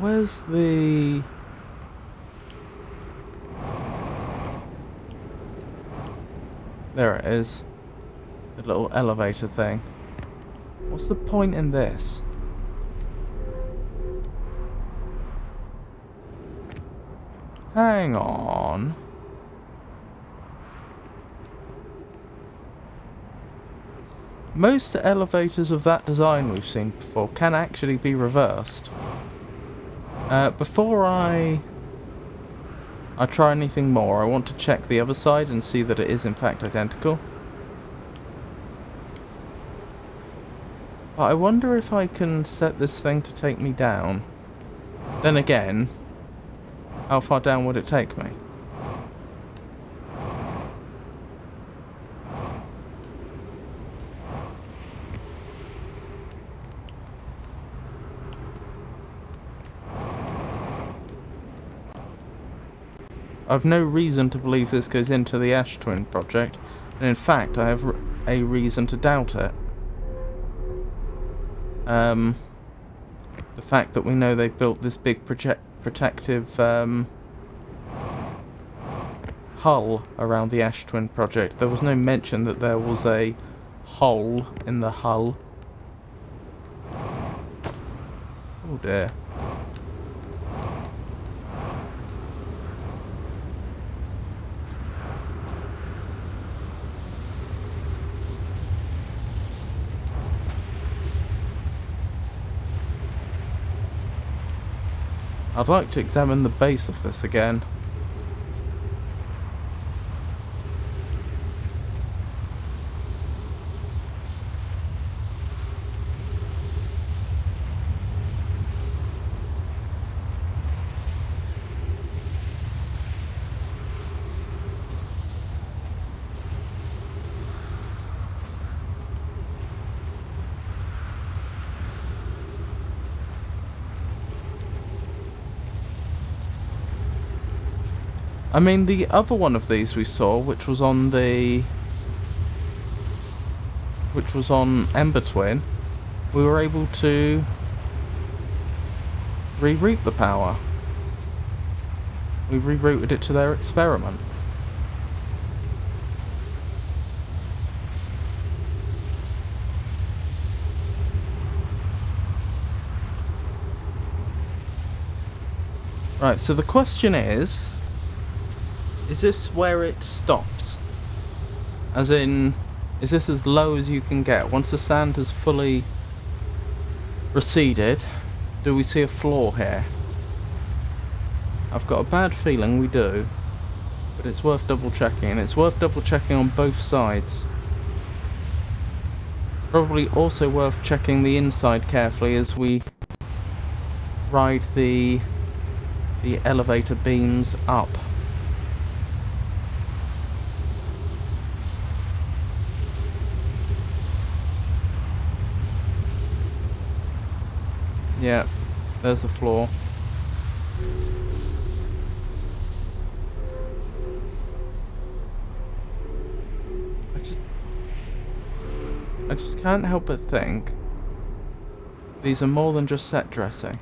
Where's the... There it is. The little elevator thing. What's the point in this? Hang on. Most elevators of that design we've seen before can actually be reversed. Before I try anything more, I want to check the other side and see that it is in fact identical. But I wonder if I can set this thing to take me down. Then again, how far down would it take me? I've no reason to believe this goes into the Ash Twin project, and in fact I have a reason to doubt it. The fact that we know they built this big protective hull around the Ash Twin project. There was no mention that there was a hole in the hull. Oh dear. I'd like to examine the base of this again. I mean, the other one of these we saw, which was on Ember Twin, we were able to reroute the power. We rerouted it to their experiment. Right, so the question is this where it stops? As in, is this as low as you can get? Once the sand has fully receded, do we see a floor here? I've got a bad feeling we do, but it's worth double checking, and it's worth double checking on both sides. Probably also worth checking the inside carefully as we ride the elevator beams up. Yeah, there's the floor. I just can't help but think these are more than just set dressing.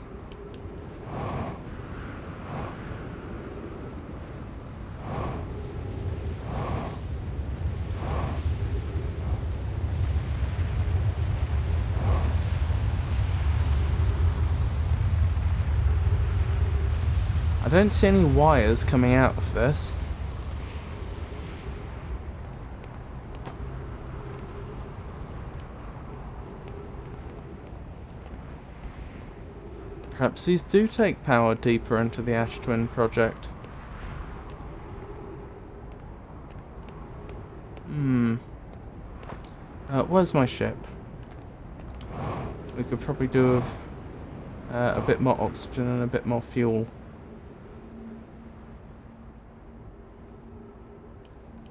I don't see any wires coming out of this. Perhaps these do take power deeper into the Ash Twin project. Where's my ship? We could probably do with a bit more oxygen and a bit more fuel.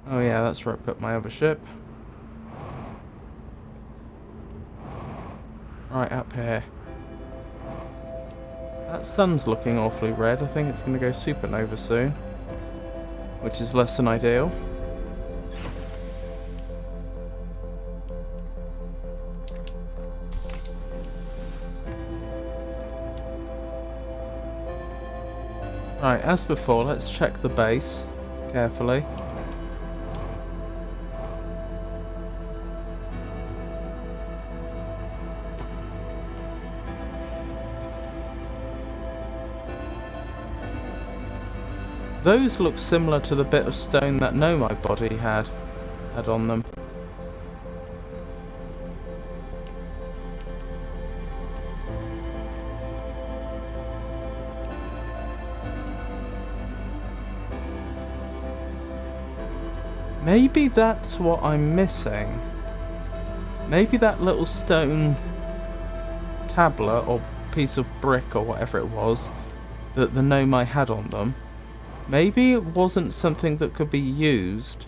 Oh yeah, that's where I put my other ship. Right up here. That sun's looking awfully red. I think it's going to go supernova soon, which is less than ideal. Right, as before, let's check the base carefully. Those look similar to the bit of stone that Nomai body had on them. Maybe that's what I'm missing. Maybe that little stone tablet or piece of brick or whatever it was that the Nomai had on them. Maybe it wasn't something that could be used.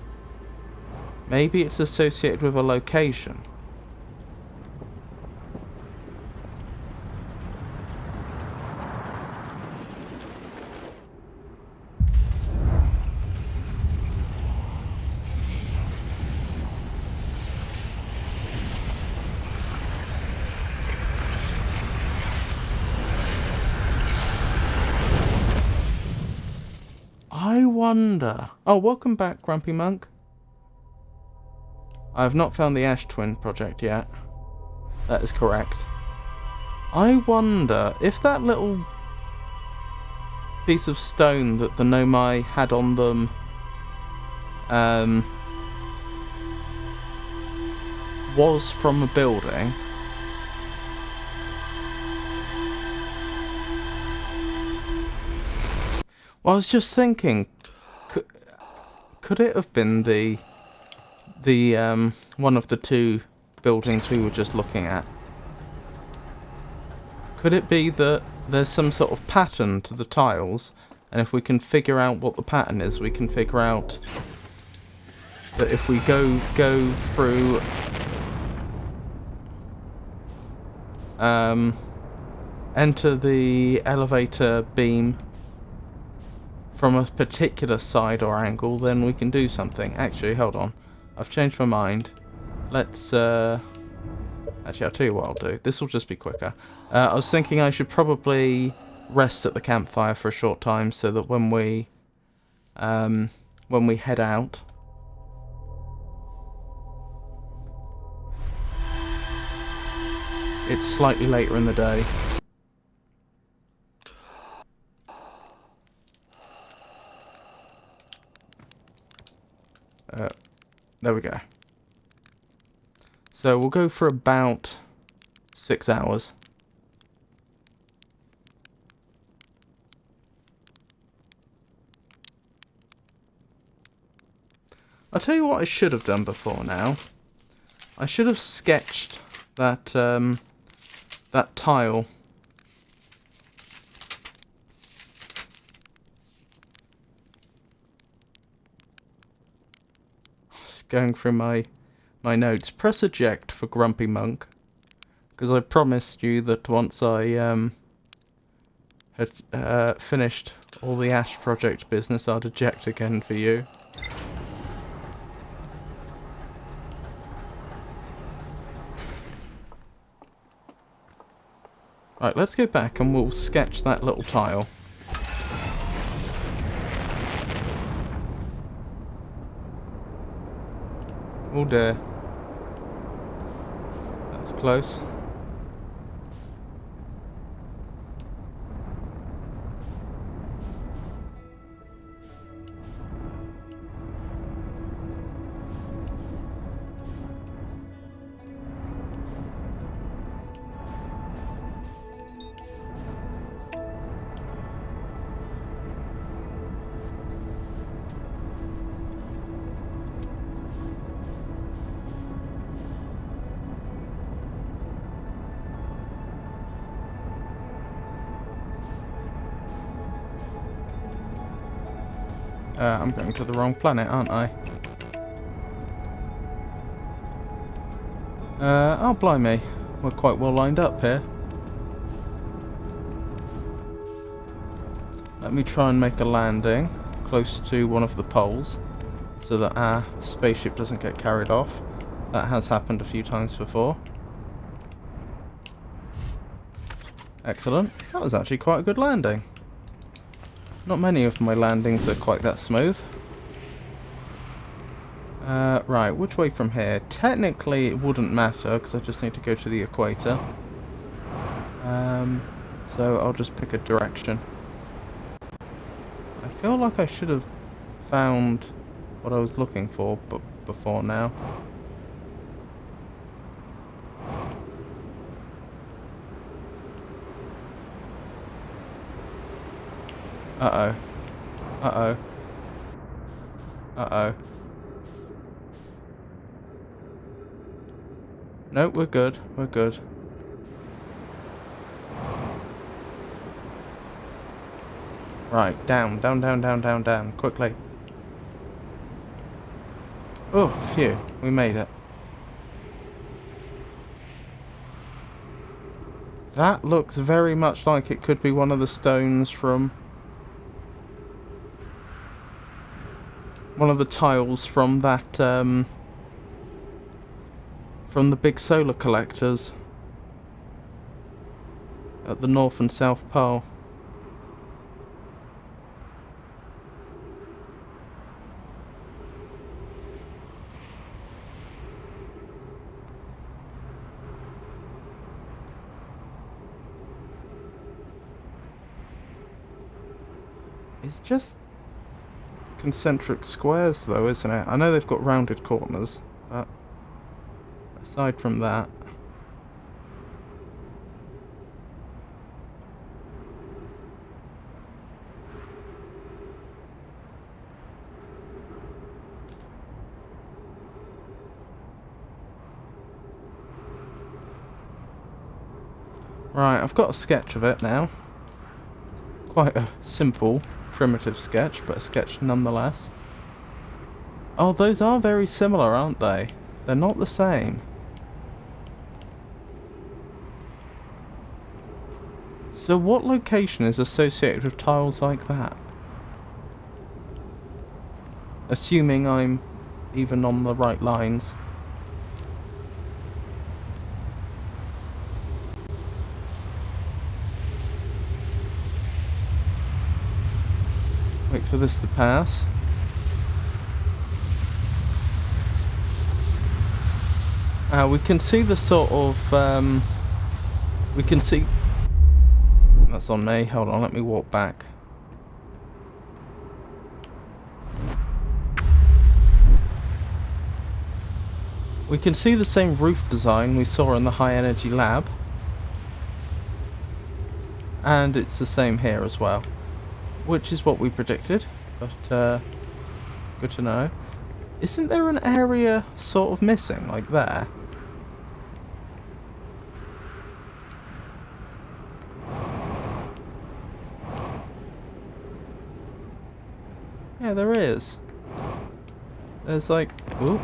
Maybe it's associated with a location. I wonder... Oh, welcome back, Grumpy Monk. I have not found the Ash Twin project yet. That is correct. I wonder if that little piece of stone that the Nomai had on them was from a building. Well, I was just thinking, could it have been the one of the two buildings we were just looking at? Could it be that there's some sort of pattern to the tiles, and if we can figure out what the pattern is, we can figure out that if we go through enter the elevator beam from a particular side or angle, then we can do something. Actually, hold on. I've changed my mind. Let's, actually, I'll tell you what I'll do. This will just be quicker. I was thinking I should probably rest at the campfire for a short time so that when we head out, it's slightly later in the day. There we go. So we'll go for about 6 hours. I'll tell you what I should have done before now. I should have sketched that that tile. Going through my notes. Press eject for Grumpy Monk, because I promised you that once I had finished all the Ash project business, I'd eject again for you. Right, let's go back and we'll sketch that little tile. Oh dear. That's close. I'm going to the wrong planet, aren't I? Oh blimey. We're quite well lined up here. Let me try and make a landing close to one of the poles so that our spaceship doesn't get carried off. That has happened a few times before. Excellent. That was actually quite a good landing. Not many of my landings are quite that smooth. Right, which way from here? Technically it wouldn't matter because I just need to go to the equator. So I'll just pick a direction. I feel like I should have found what I was looking for before now. Uh-oh. Uh-oh. Uh-oh. No, we're good. We're good. Right, down, down, down, down, down, down. Quickly. Oh, phew. We made it. That looks very much like it could be one of the stones from... one of the tiles from that, from the big solar collectors at the North and South Pole. It's just concentric squares though, isn't it? I know they've got rounded corners, but aside from that... Right, I've got a sketch of it now. Quite a simple, primitive sketch, but a sketch nonetheless. Oh, those are very similar, aren't they? They're not the same. So what location is associated with tiles like that? Assuming I'm even on the right lines. Wait for this to pass. We can see the sort of, we can see... That's on me. Hold on, let me walk back. We can see the same roof design we saw in the high energy lab. And it's the same here as well. Which is what we predicted, but good to know. Isn't there an area sort of missing, like there? Yeah, there is. There's like... Ooh.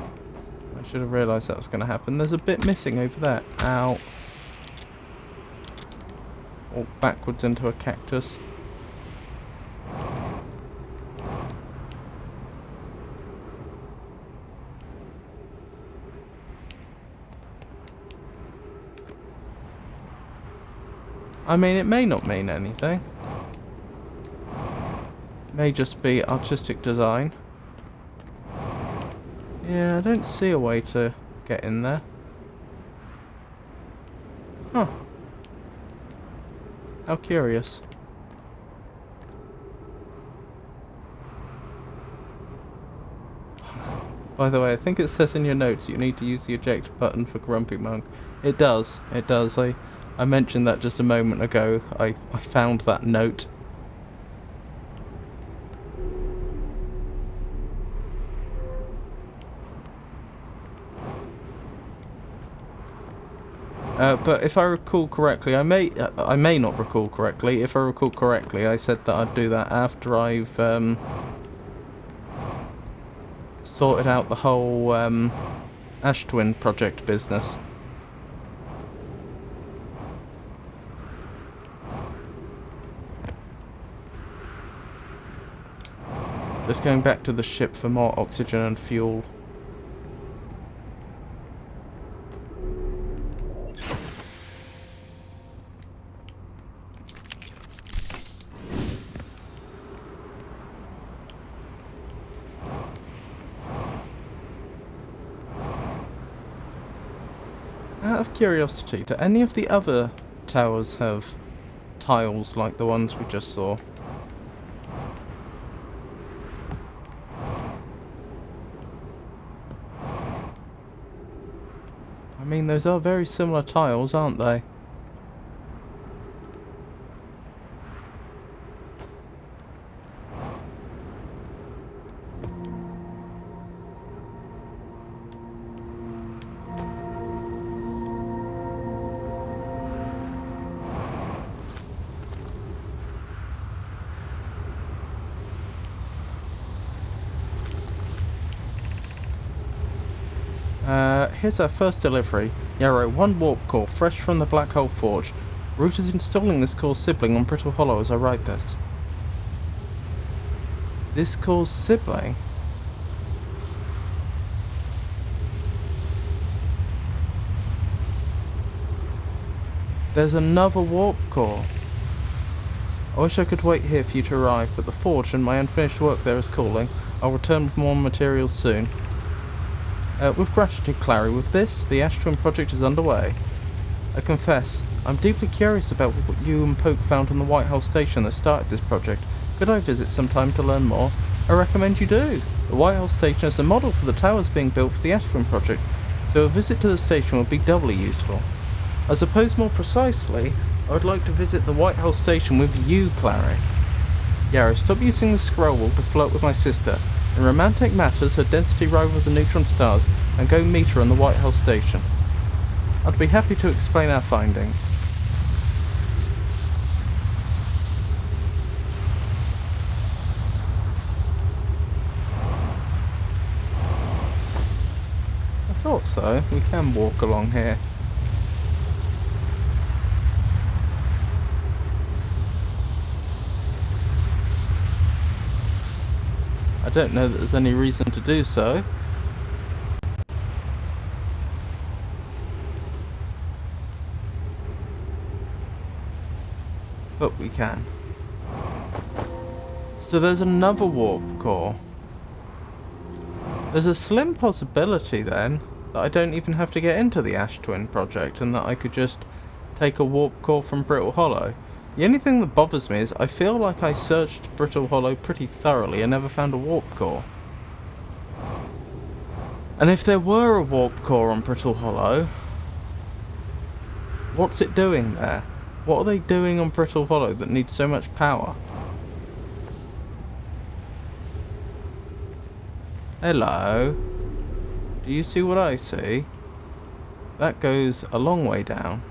I should have realised that was going to happen. There's a bit missing over there. Ow. Walk backwards into a cactus. I mean, it may not mean anything. It may just be artistic design. Yeah, I don't see a way to get in there. Huh. How curious. By the way, I think it says in your notes you need to use the eject button for Grumpy Monk. It does. It does. I mentioned that just a moment ago. I found that note. But if I recall correctly, I may not recall correctly. If I recall correctly, I said that I'd do that after I've sorted out the whole Ash Twin project business. Just going back to the ship for more oxygen and fuel. Out of curiosity, do any of the other towers have tiles like the ones we just saw? I mean, those are very similar tiles, aren't they? Here's our first delivery. Yarrow, 1 warp core, fresh from the Black Hole Forge. Root is installing this core's sibling on Brittle Hollow as I write this. This core's sibling? There's another warp core. I wish I could wait here for you to arrive, but the forge and my unfinished work there is calling. I'll return with more materials soon. With gratitude, Clary, with this, the Ash Twin project is underway. I confess, I'm deeply curious about what you and Poke found on the White House station that started this project. Could I visit sometime to learn more? I recommend you do. The White House station is a model for the towers being built for the Ash Twin project, so a visit to the station would be doubly useful. I suppose more precisely, I would like to visit the White House station with you, Clary. Yarrow, stop using the scroll wall to flirt with my sister. In romantic matters, her density rivals the neutron stars, and go meet her on the White House station. I'd be happy to explain our findings. I thought so. We can walk along here. I don't know that there's any reason to do so. But we can. So there's another warp core. There's a slim possibility then that I don't even have to get into the Ash Twin project and that I could just take a warp core from Brittle Hollow. The only thing that bothers me is I feel like I searched Brittle Hollow pretty thoroughly and never found a warp core. And if there were a warp core on Brittle Hollow, what's it doing there? What are they doing on Brittle Hollow that needs so much power? Hello? Do you see what I see? That goes a long way down.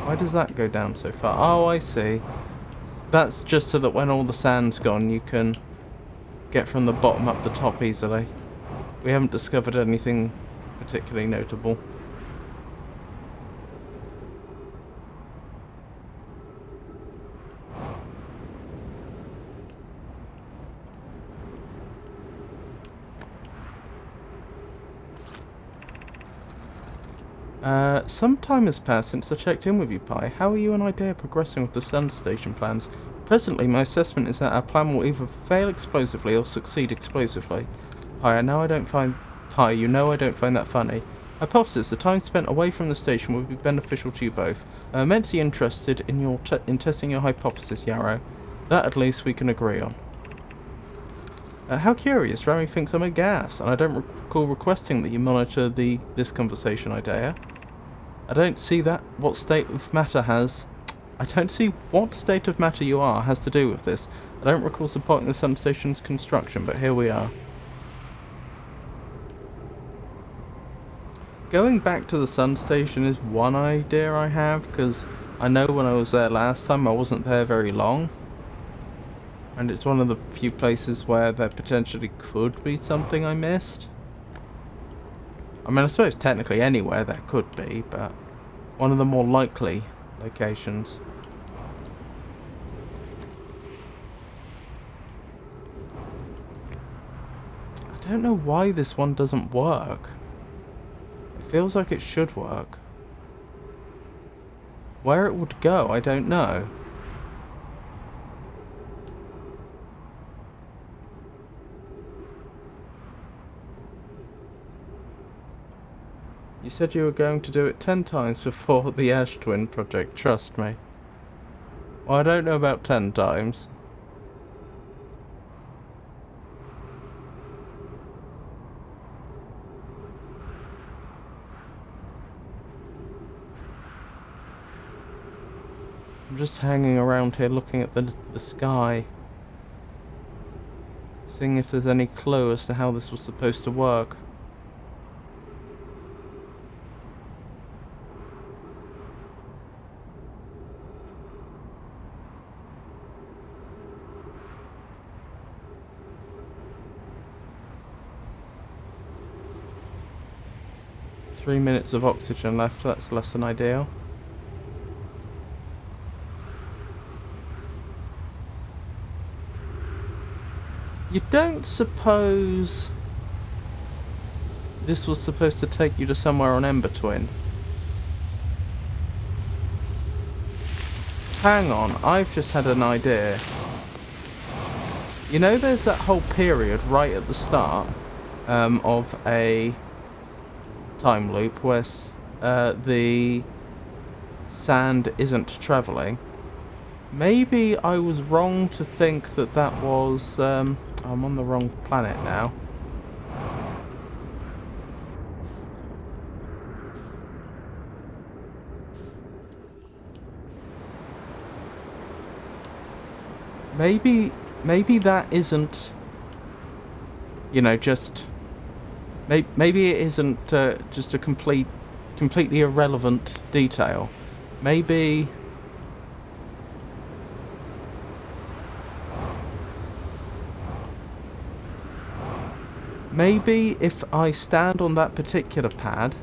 Why does that go down so far? Oh, I see. That's just so that when all the sand's gone, you can get from the bottom up the top easily. We haven't discovered anything particularly notable. Some time has passed since I checked in with you, Pi. How are you and Idea progressing with the Sun Station plans? Presently, my assessment is that our plan will either fail explosively or succeed explosively. Pi, you know I don't find that funny. Hypothesis, the time spent away from the station will be beneficial to you both. I'm immensely interested in testing your hypothesis, Yarrow. That at least we can agree on. How curious, Rami thinks I'm a gas, and I don't recall requesting that you monitor this conversation, Idea. I don't see what state of matter you are has to do with this. I don't recall supporting the Sun Station's construction, but here we are. Going back to the Sun Station is one idea I have, because I know when I was there last time I wasn't there very long. And it's one of the few places where there potentially could be something I missed. I mean, I suppose technically anywhere there could be, but one of the more likely locations. I don't know why this one doesn't work. It feels like it should work. Where it would go, I don't know. You said you were going to do it 10 times before the Ash Twin project, trust me. Well, I don't know about 10 times. I'm just hanging around here looking at the sky. Seeing if there's any clue as to how this was supposed to work. Three minutes of oxygen left, that's less than ideal. You don't suppose this was supposed to take you to somewhere on Ember Twin? Hang on, I've just had an idea. You know there's that whole period right at the start of a time loop where the sand isn't travelling? Maybe I was wrong to think that that was... I'm on the wrong planet now. Maybe that isn't, you know, just... Maybe it isn't just a completely irrelevant detail. Maybe... Maybe if I stand on that particular pad,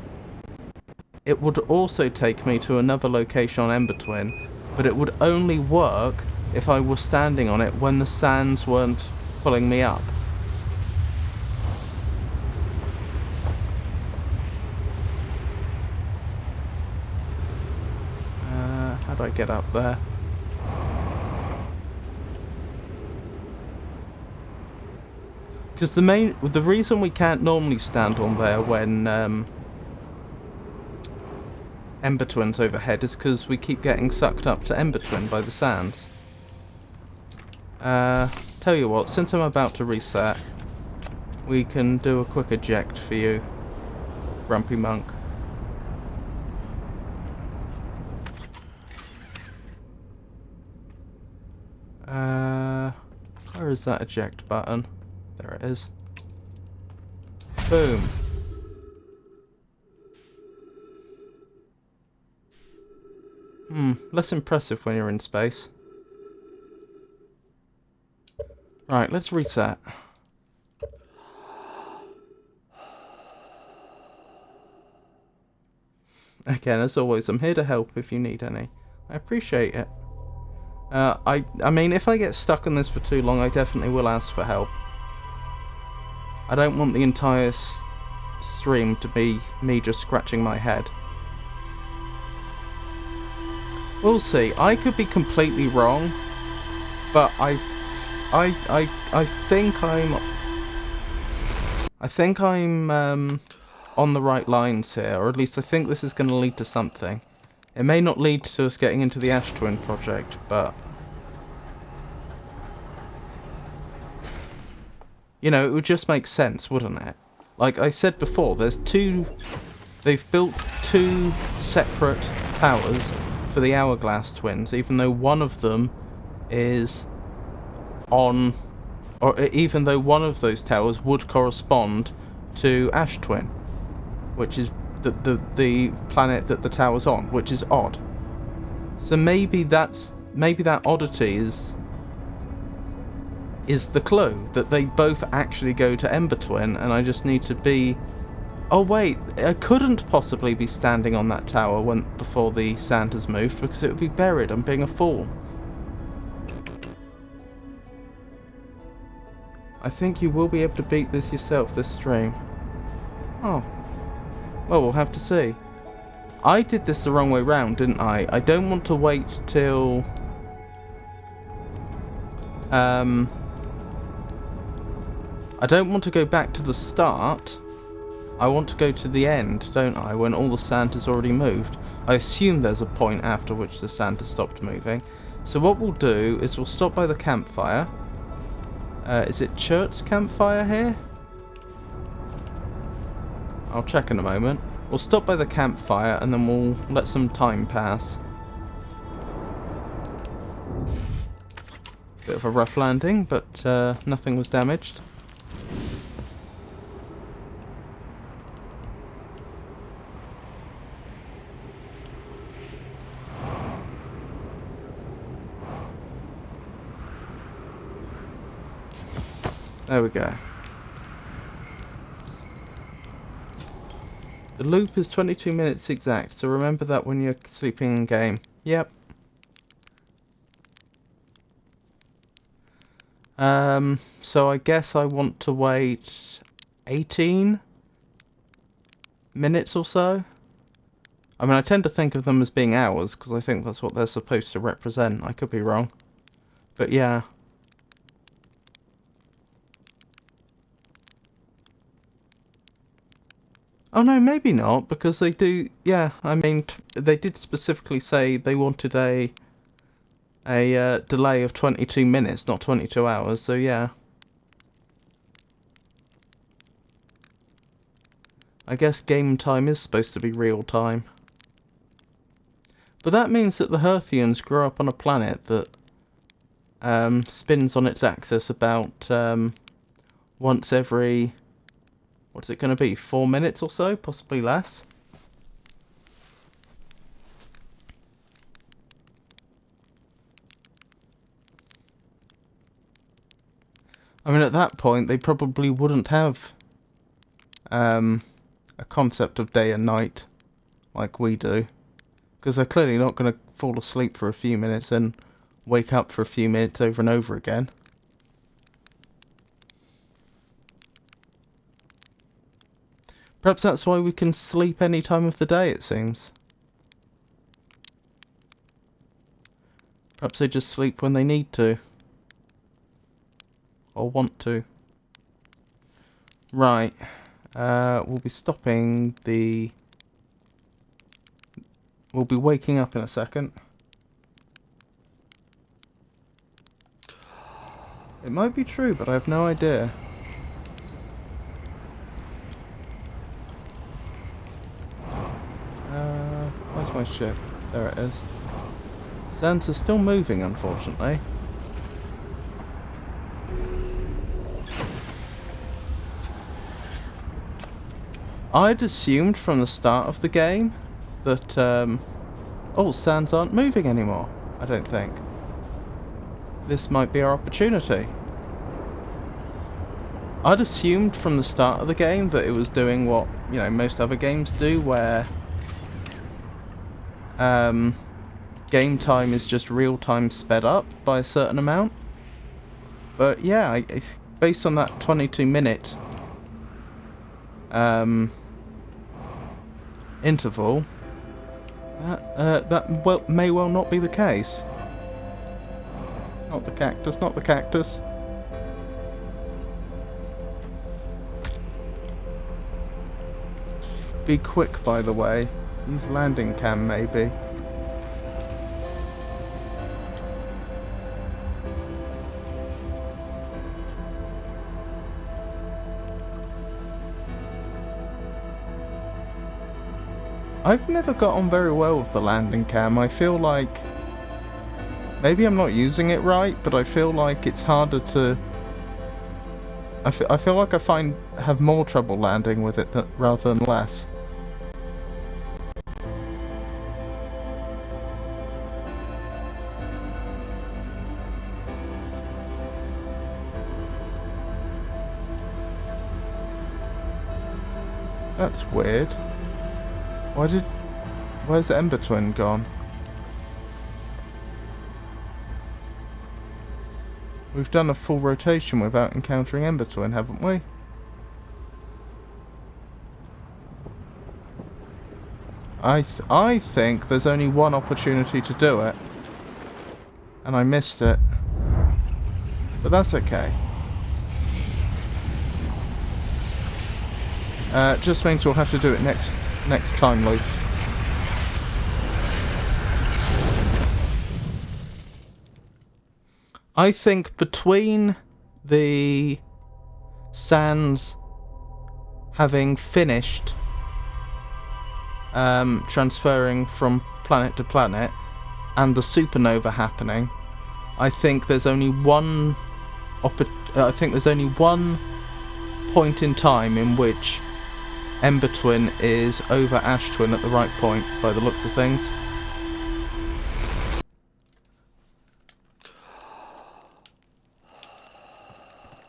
it would also take me to another location on Ember Twin, but it would only work if I was standing on it when the sands weren't pulling me up. How do I get up there? Because the reason we can't normally stand on there when Ember Twin's overhead is because we keep getting sucked up to Ember Twin by the sands. Tell you what, since I'm about to reset, we can do a quick eject for you, Grumpy Monk. Where is that eject button? There it is. Boom. Less impressive when you're in space. Right, let's reset. Again, as always, I'm here to help if you need any. I appreciate it. I mean, if I get stuck on this for too long, I definitely will ask for help. I don't want the entire stream to be me just scratching my head. We'll see. I could be completely wrong, but I think I'm on the right lines here, or at least I think this is going to lead to something. It may not lead to us getting into the Ash Twin project, but you know, it would just make sense, wouldn't it? Like I said before, they've built two separate towers for the Hourglass Twins, even though one of them is on, or even though one of those towers would correspond to Ash Twin, which is the planet that the tower's on, which is odd. So maybe that oddity is is the clue, that they both actually go to Ember Twin, and I just need to be... Oh wait, I couldn't possibly be standing on that tower before the sand has moved, because it would be buried. I'm being a fool. I think you will be able to beat this yourself this stream. Oh. Well, we'll have to see. I did this the wrong way round, didn't I? I don't want to wait till... I don't want to go back to the start. I want to go to the end, don't I? When all the sand has already moved. I assume there's a point after which the sand has stopped moving. So what we'll do is we'll stop by the campfire. Is it Chert's campfire here? I'll check in a moment. We'll stop by the campfire and then we'll let some time pass. Bit of a rough landing, but nothing was damaged. There we go. The loop is 22 minutes exact, so remember that when you're sleeping in game. Yep. So I guess I want to wait 18 minutes or so. I mean, I tend to think of them as being hours, because I think that's what they're supposed to represent. I could be wrong. But yeah. Oh no, maybe not, because they do, yeah, I mean, they did specifically say they wanted a delay of 22 minutes, not 22 hours, so yeah. I guess game time is supposed to be real time. But that means that the Hearthians grew up on a planet that spins on its axis about once every... What's it going to be? 4 minutes or so? Possibly less? I mean, at that point, they probably wouldn't have a concept of day and night like we do. Because they're clearly not going to fall asleep for a few minutes and wake up for a few minutes over and over again. Perhaps that's why we can sleep any time of the day, it seems. Perhaps they just sleep when they need to. Or want to. Right. We'll be stopping the... We'll be waking up in a second. It might be true, but I have no idea. Where's my ship? There it is. Sands are still moving, unfortunately. I'd assumed from the start of the game that, oh, sands aren't moving anymore, I don't think. This might be our opportunity. I'd assumed from the start of the game that it was doing what, you know, most other games do, where game time is just real time sped up by a certain amount. But yeah, based on that 22-minute interval, that may well not be the case. Not the cactus, not the cactus. Be quick, by the way. Use landing cam, maybe. I've never got on very well with the landing cam. I feel like... Maybe I'm not using it right, but I feel like it's harder to... I feel like I have more trouble landing with it rather than less. That's weird. Where's the Ember Twin gone? We've done a full rotation without encountering Ember Twin, haven't we? I think there's only one opportunity to do it. And I missed it. But that's okay. Just means we'll have to do it next time loop. I think between the sands having finished transferring from planet to planet and the supernova happening, I think there's only one point in time in which Ember Twin is over Ash Twin at the right point, by the looks of things.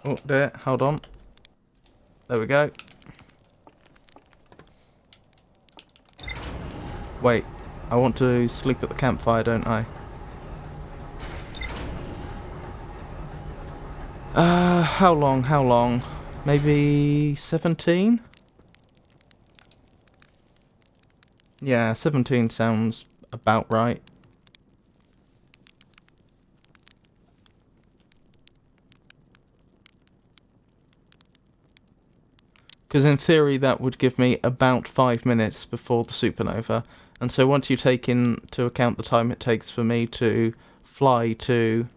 Oh dear, hold on. There we go. Wait, I want to sleep at the campfire, don't I? How long? Maybe 17? Yeah, 17 sounds about right. Because in theory that would give me about 5 minutes before the supernova. And so once you take into account the time it takes for me to fly to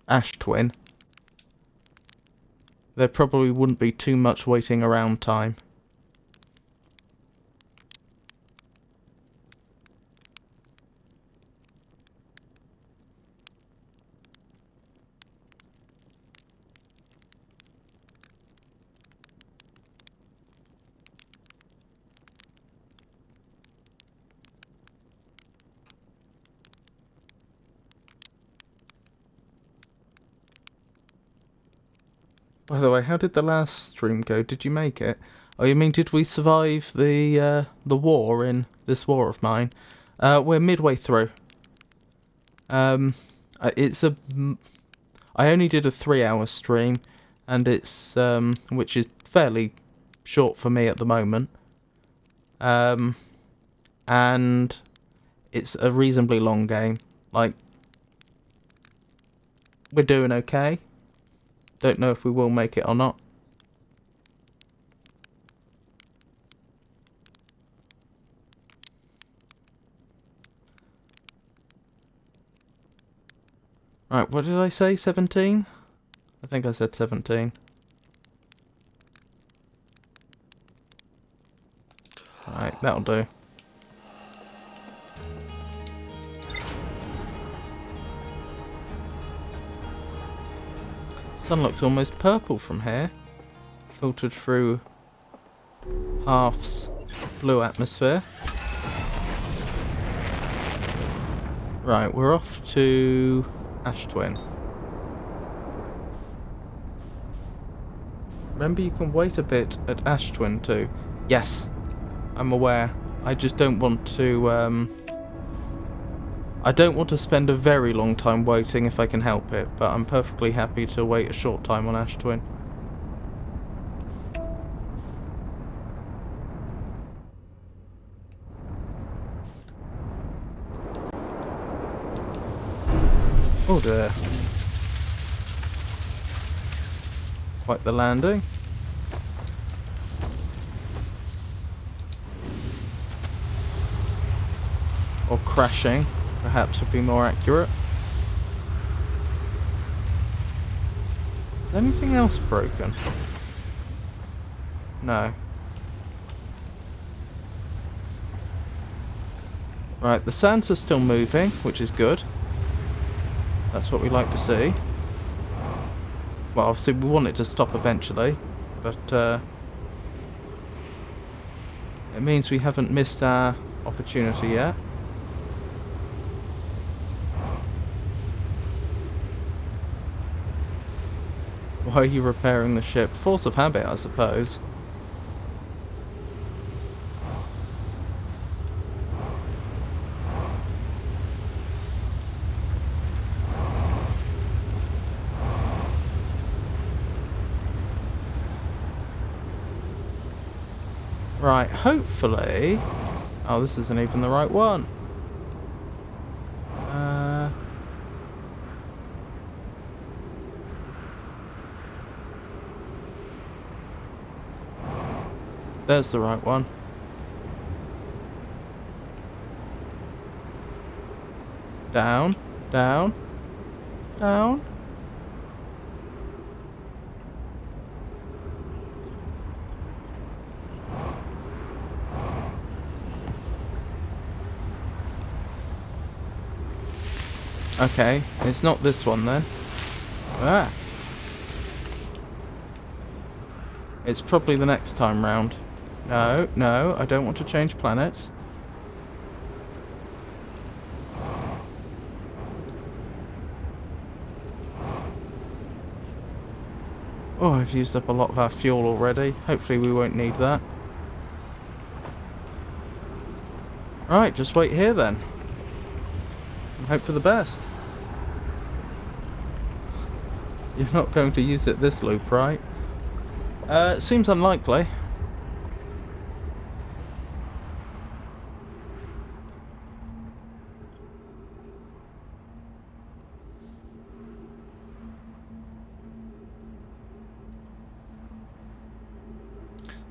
Ash Twin, there probably wouldn't be too much waiting around time. By the way, how did the last stream go? Did you make it? Oh, you mean did we survive the war in this war of mine? We're midway through. I only did a 3-hour stream, and it's which is fairly short for me at the moment. And it's a reasonably long game. Like, we're doing okay. Don't know if we will make it or not. Right, what did I say? 17? I think I said 17. Right, that'll do. Sun looks almost purple from here, filtered through Half's blue atmosphere. Right, we're off to Ash Twin. Remember, you can wait a bit at Ash Twin too. Yes, I'm aware. I just don't want to I don't want to spend a very long time waiting if I can help it, but I'm perfectly happy to wait a short time on Ash Twin. Oh dear. Quite the landing. Or crashing, perhaps would be more accurate. Is anything else broken? No. Right, the sands are still moving, which is good. That's what we like to see. Well, obviously we want it to stop eventually, but it means we haven't missed our opportunity yet. Why are you repairing the ship? Force of habit, I suppose. Right, hopefully... Oh, this isn't even the right one. There's the right one. Down, down, down. Okay, it's not this one then. Ah. It's probably the next time round. No, no, I don't want to change planets. Oh, I've used up a lot of our fuel already. Hopefully we won't need that. Right, just wait here then. And hope for the best. You're not going to use it this loop, right? Seems unlikely.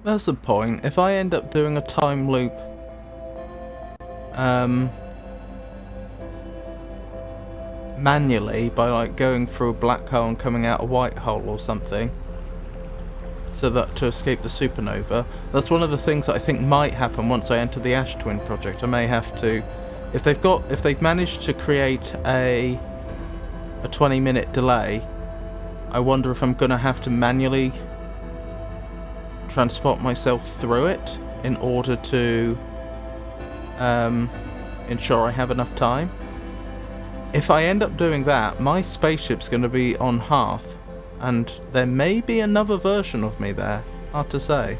That's the point. If I end up doing a time loop, manually by like going through a black hole and coming out a white hole or something, so that to escape the supernova, that's one of the things that I think might happen once I enter the Ash Twin project. I may have to, if they've managed to create a 20-minute delay, I wonder if I'm gonna have to manually transport myself through it in order to ensure I have enough time. If I end up doing that, my spaceship's going to be on Hearth, and there may be another version of me there. Hard to say.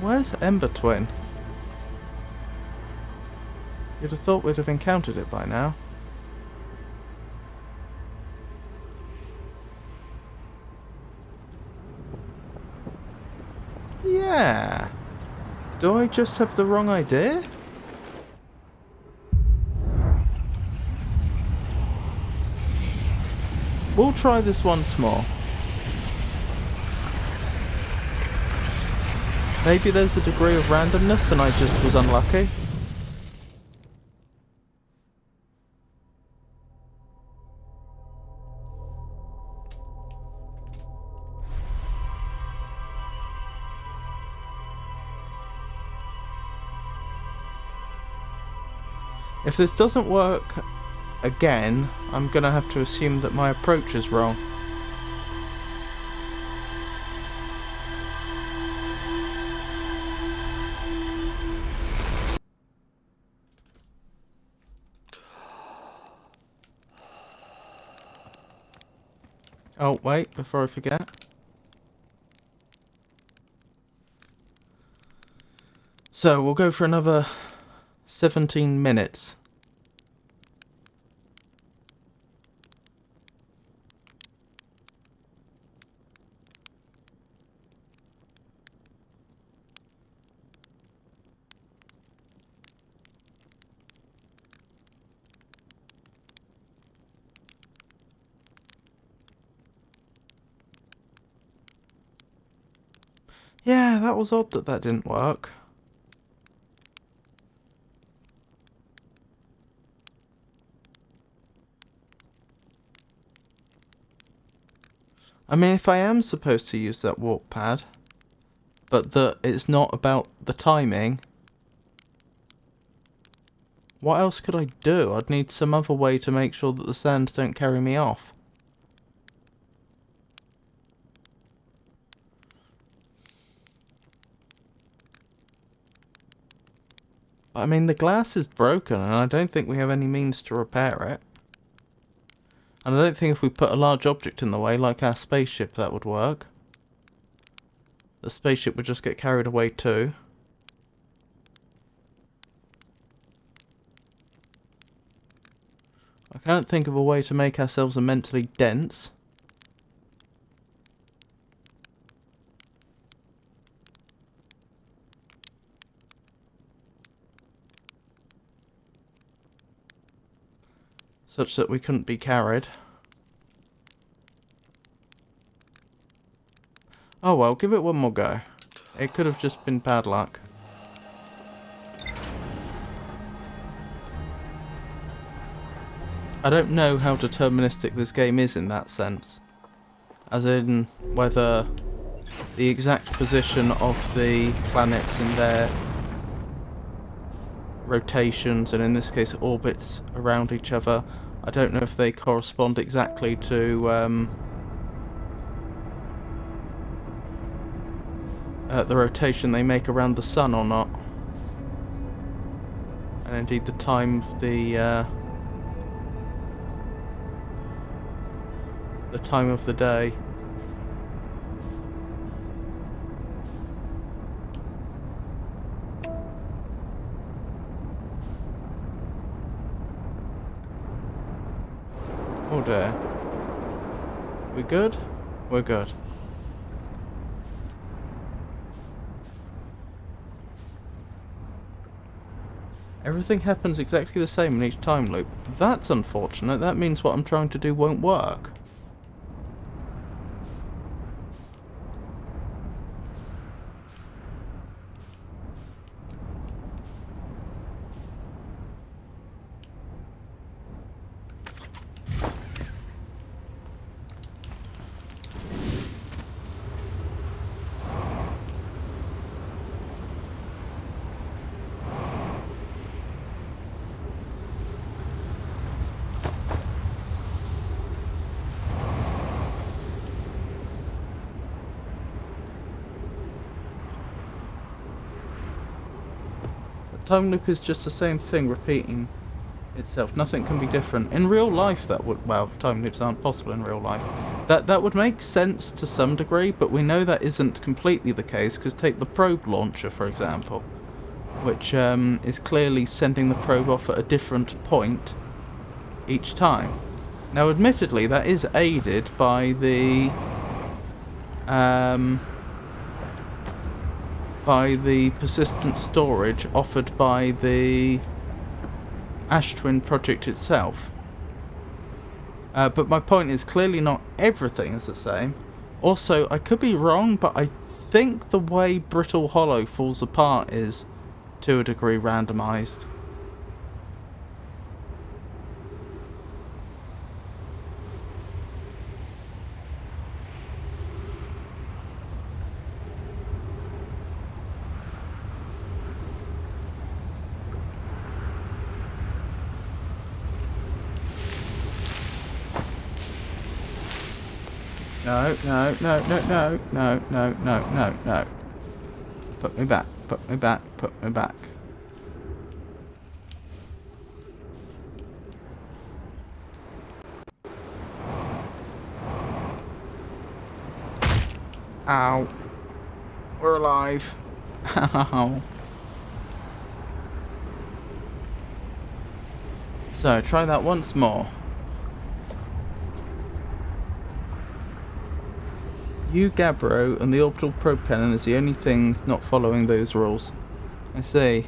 Where's Ember Twin? You'd have thought we'd have encountered it by now. Yeah. Do I just have the wrong idea? We'll try this once more. Maybe there's a degree of randomness and I just was unlucky. If this doesn't work again, I'm gonna have to assume that my approach is wrong. Oh, wait, before I forget. So, we'll go for another 17 minutes. Yeah, that was odd that that didn't work. I mean, if I am supposed to use that warp pad, but that it's not about the timing, what else could I do? I'd need some other way to make sure that the sands don't carry me off. I mean, the glass is broken, and I don't think we have any means to repair it. And I don't think if we put a large object in the way, like our spaceship, that would work. The spaceship would just get carried away too. I can't think of a way to make ourselves immensely dense. Such that we couldn't be carried. Oh well, give it one more go. It could have just been bad luck. I don't know how deterministic this game is in that sense. As in, whether the exact position of the planets in their rotations, and in this case orbits around each other, I don't know if they correspond exactly to the rotation they make around the sun or not. And indeed the time of the time of the day. Oh dear. We good? We're good. Everything happens exactly the same in each time loop. That's unfortunate. That means what I'm trying to do won't work. Time loop is just the same thing repeating itself. Nothing can be different. In real life that would... well, time loops aren't possible in real life. That would make sense to some degree, but we know that isn't completely the case, because take the probe launcher, for example, which is clearly sending the probe off at a different point each time. Now, admittedly, that is aided by the... by the persistent storage offered by the Ash Twin project itself. But my point is, clearly not everything is the same. Also, I could be wrong, but I think the way Brittle Hollow falls apart is, to a degree, randomized. No, no, no, no, no, no, no, no, no, no. Put me back, put me back, put me back. Ow. We're alive. Ow. So, try that once more. You, Gabbro, and the orbital probe cannon is the only things not following those rules. I see.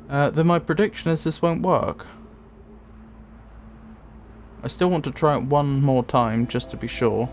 Then my prediction is this won't work. I still want to try it one more time, just to be sure.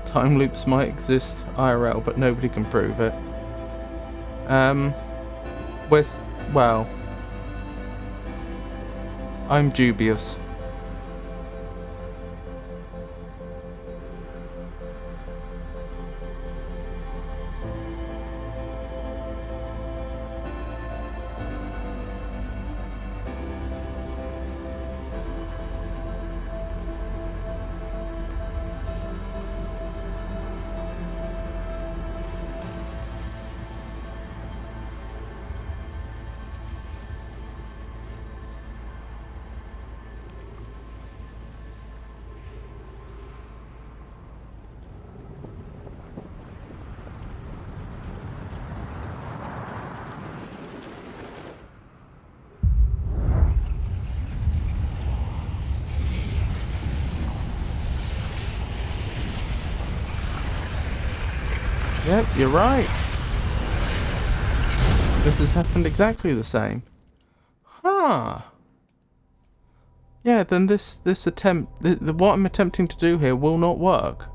Time loops might exist IRL, but nobody can prove it. Well, I'm dubious. Yep, you're right. This has happened exactly the same. Huh. Yeah, then this attempt, what I'm attempting to do here will not work.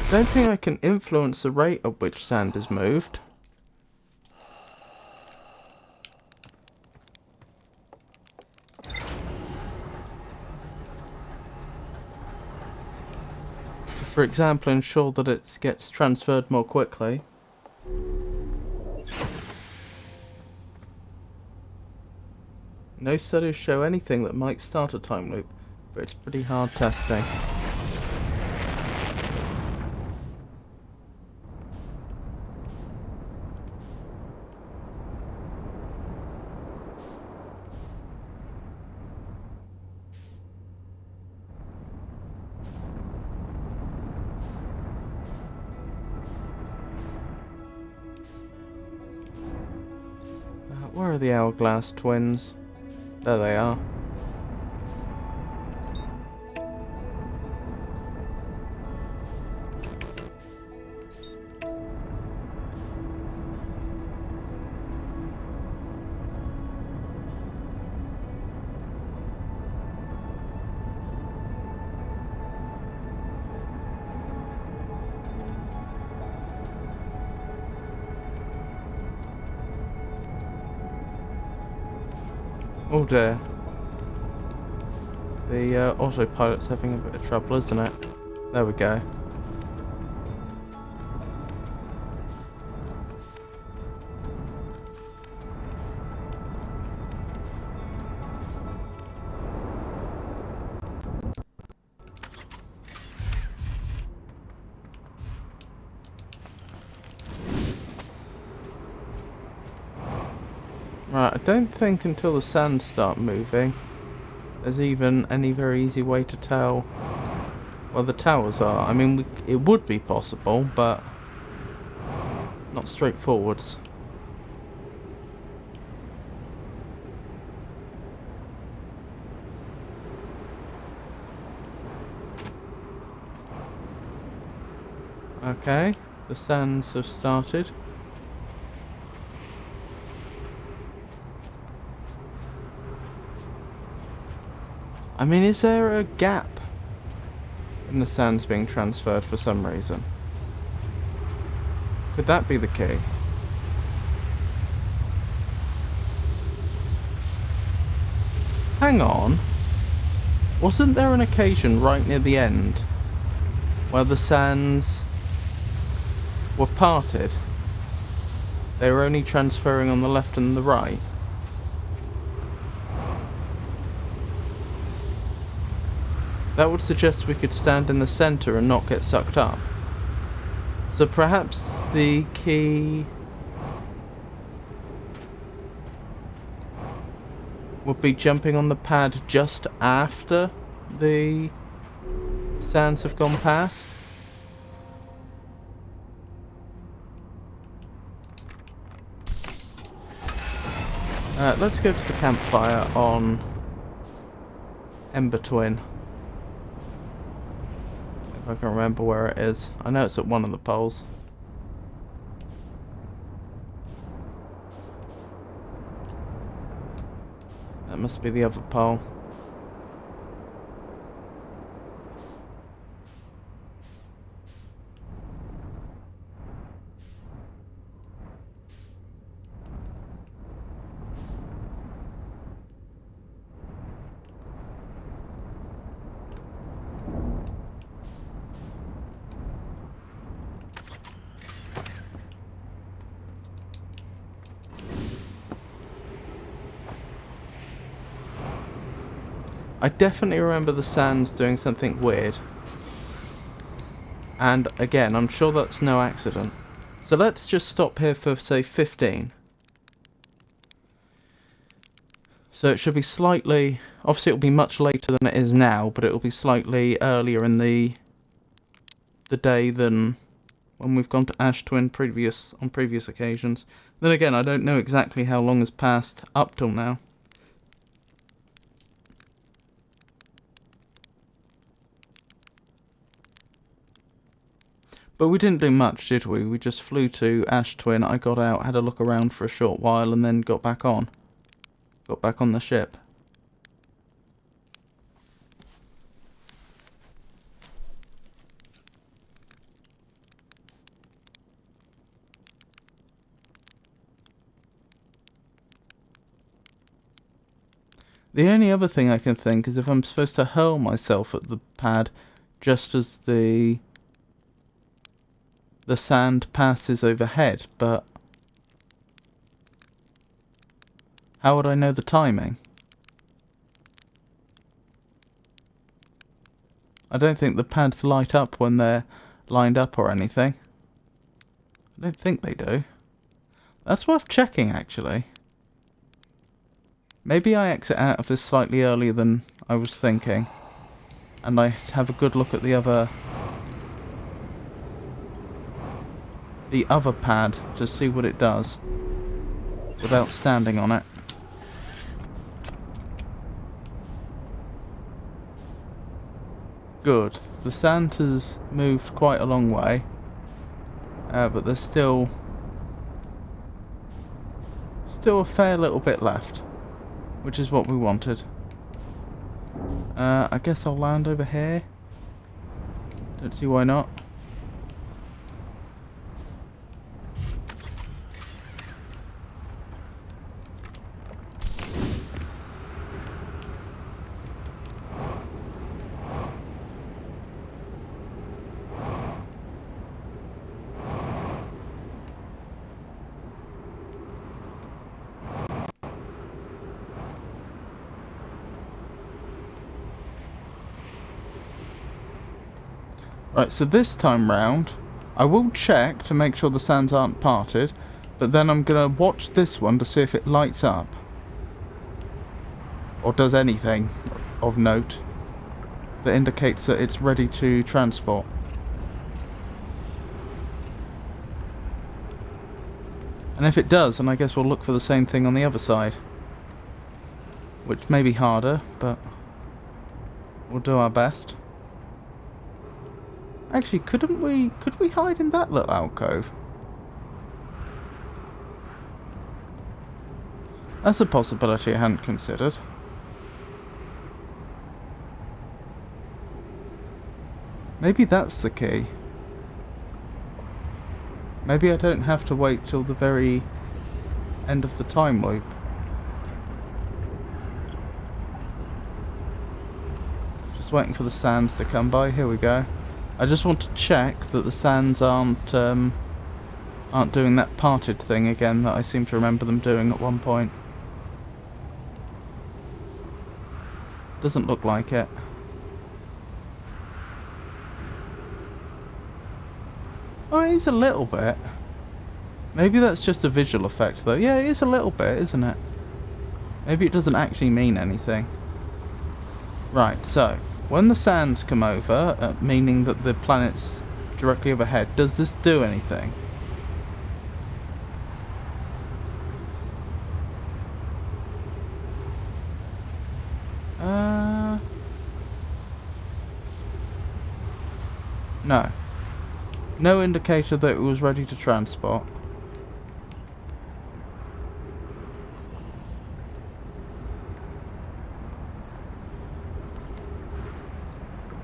I don't think I can influence the rate at which sand is moved. To, for example, ensure that it gets transferred more quickly. No studies show anything that might start a time loop, but it's pretty hard testing. Where are the hourglass twins? There they are. Oh dear. The autopilot's having a bit of trouble, isn't it? There we go. Right, I don't think until the sands start moving there's even any very easy way to tell where the towers are. I mean, it would be possible, but not straightforwards. Okay, the sands have started. I mean, is there a gap in the sands being transferred for some reason? Could that be the key? Hang on. Wasn't there an occasion right near the end where the sands were parted? They were only transferring on the left and the right. That would suggest we could stand in the center and not get sucked up. So perhaps the key would be jumping on the pad just after the sands have gone past. Let's go to the campfire on Ember Twin. If I can remember where it is. I know it's at one of the poles. That must be the other pole. I definitely remember the sands doing something weird. And again, I'm sure that's no accident. So let's just stop here for, say, 15. So it should be slightly... Obviously it'll be much later than it is now, but it'll be slightly earlier in the day than when we've gone to Ash Twin on previous occasions. Then again, I don't know exactly how long has passed up till now. But we didn't do much, did we? We just flew to Ash Twin, I got out, had a look around for a short while, and then got back on. Got back on the ship. The only other thing I can think is if I'm supposed to hurl myself at the pad just as the sand passes overhead, but how would I know the timing? I don't think the pads light up when they're lined up or anything. I don't think they do. That's worth checking, actually. Maybe I exit out of this slightly earlier than I was thinking, and I have a good look at the other pad to see what it does without standing on it. Good. The sand has moved quite a long way, but there's still a fair little bit left, which is what we wanted. I guess I'll land over here. Don't see why not. Right, so this time round, I will check to make sure the sands aren't parted, but then I'm going to watch this one to see if it lights up. Or does anything of note that indicates that it's ready to transport. And if it does, then I guess we'll look for the same thing on the other side. Which may be harder, but we'll do our best. Actually, could we hide in that little alcove? That's a possibility I hadn't considered. Maybe that's the key. Maybe I don't have to wait till the very end of the time loop. Just waiting for the sands to come by. Here we go. I just want to check that the sands aren't doing that parted thing again that I seem to remember them doing at one point. Doesn't look like it. Oh, it is a little bit. Maybe that's just a visual effect though. Yeah, it is a little bit, isn't it? Maybe it doesn't actually mean anything. Right, so when the sands come over, meaning that the planet's directly overhead, does this do anything? No. No indicator that it was ready to transport.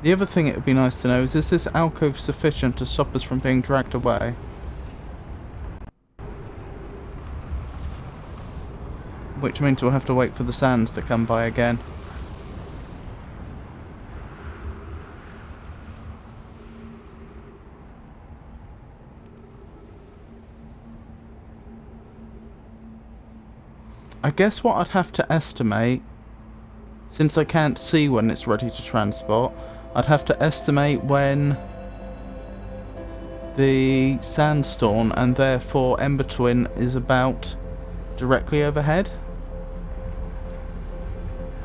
The other thing it would be nice to know is this alcove sufficient to stop us from being dragged away? Which means we'll have to wait for the sands to come by again. I guess what I'd have to estimate, since I can't see when it's ready to transport, I'd have to estimate when the sandstorm and therefore Ember Twin is about directly overhead.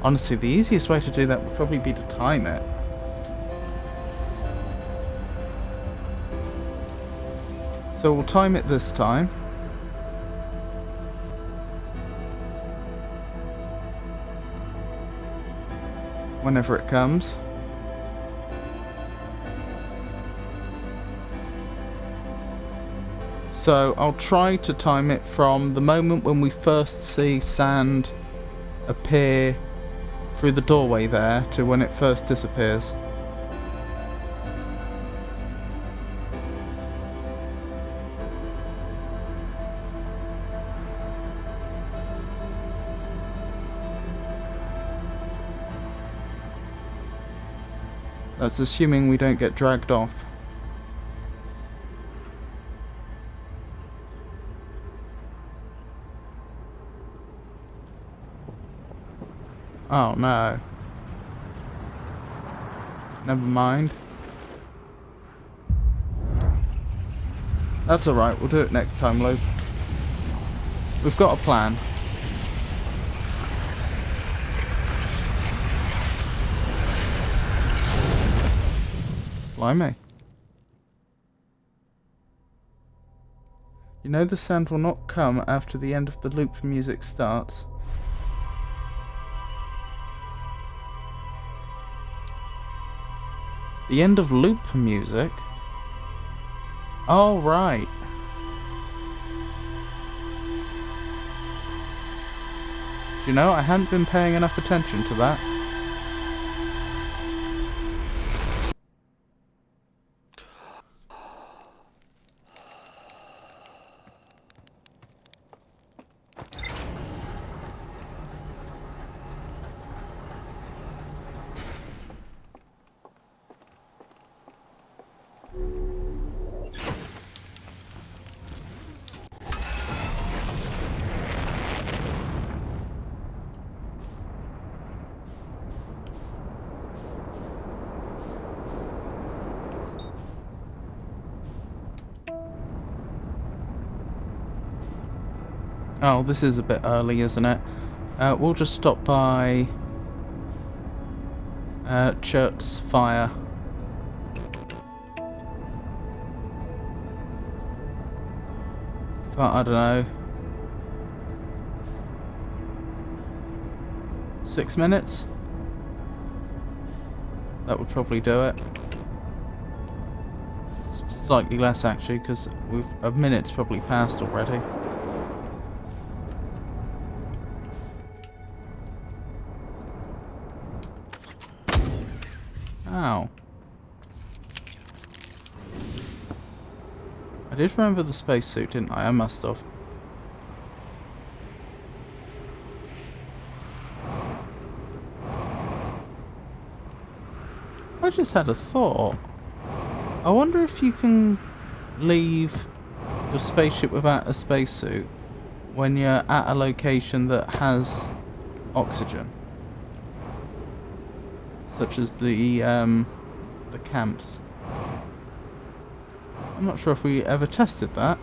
Honestly, the easiest way to do that would probably be to time it. So we'll time it this time. Whenever it comes. So I'll try to time it from the moment when we first see sand appear through the doorway there to when it first disappears. That's assuming we don't get dragged off. Oh no. Never mind. That's alright, we'll do it next time, Luke. We've got a plan. Blimey. You know the sand will not come after the end of the loop music starts. The end of loop music? Oh, right. Do you know, I hadn't been paying enough attention to that. Oh, this is a bit early, isn't it? We'll just stop by Church's Fire. For, I don't know, 6 minutes? That would probably do it. Slightly less actually, because a minute's probably passed already. Ow. I did remember the spacesuit, didn't I? I must have. I just had a thought. I wonder if you can leave your spaceship without a spacesuit when you're at a location that has oxygen. Such as the camps. I'm not sure if we ever tested that.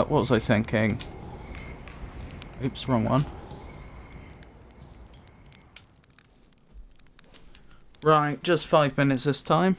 What was I thinking? Oops, wrong one. Right, just 5 minutes this time.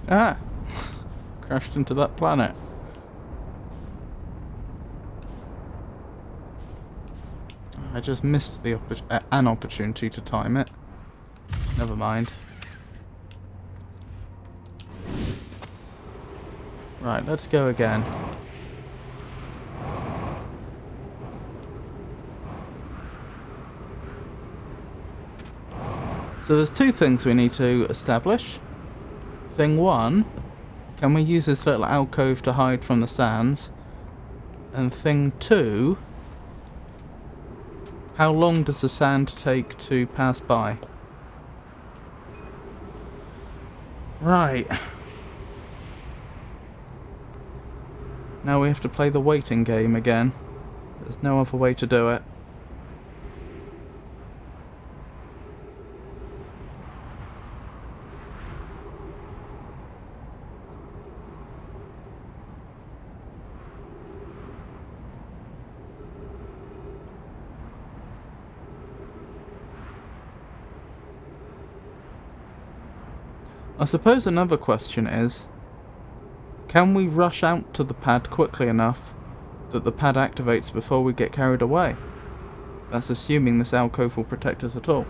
Ah! Crashed into that planet. I just missed the an opportunity to time it. Never mind. Right, let's go again. So there's two things we need to establish. Thing one, can we use this little alcove to hide from the sands? And thing two, how long does the sand take to pass by? Right. Now we have to play the waiting game again. There's no other way to do it. I suppose another question is, can we rush out to the pad quickly enough that the pad activates before we get carried away? That's assuming this alcove will protect us at all.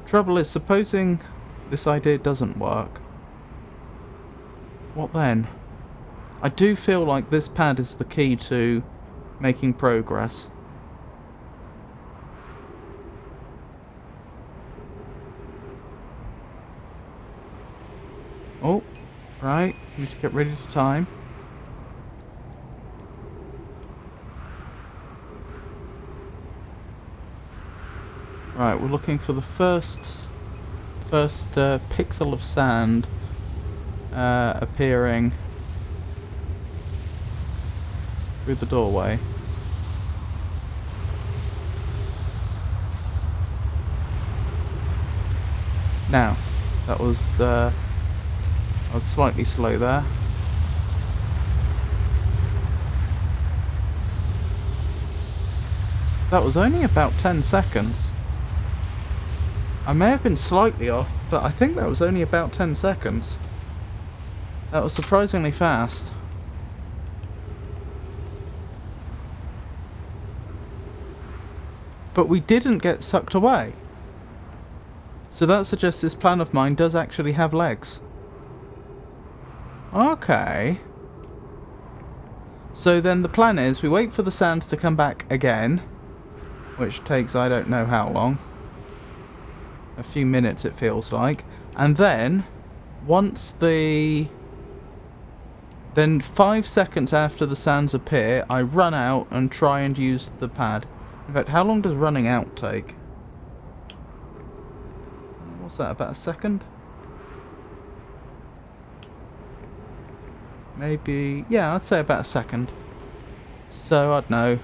Trouble is, supposing this idea doesn't work, what then? I do feel like this pad is the key to making progress. Oh, right, need to get ready to time. Right, we're looking for the first pixel of sand appearing through the doorway. Now, that was I was slightly slow there. That was only about 10 seconds. I may have been slightly off, but I think that was only about 10 seconds. That was surprisingly fast. But we didn't get sucked away. So that suggests this plan of mine does actually have legs. Okay. So then the plan is we wait for the sands to come back again, which takes I don't know how long. A few minutes it feels like. And then, once then 5 seconds after the sands appear, I run out and try and use the pad. In fact, how long does running out take? What's that, about a second? Maybe, yeah, I'd say about a second. So, I don't know,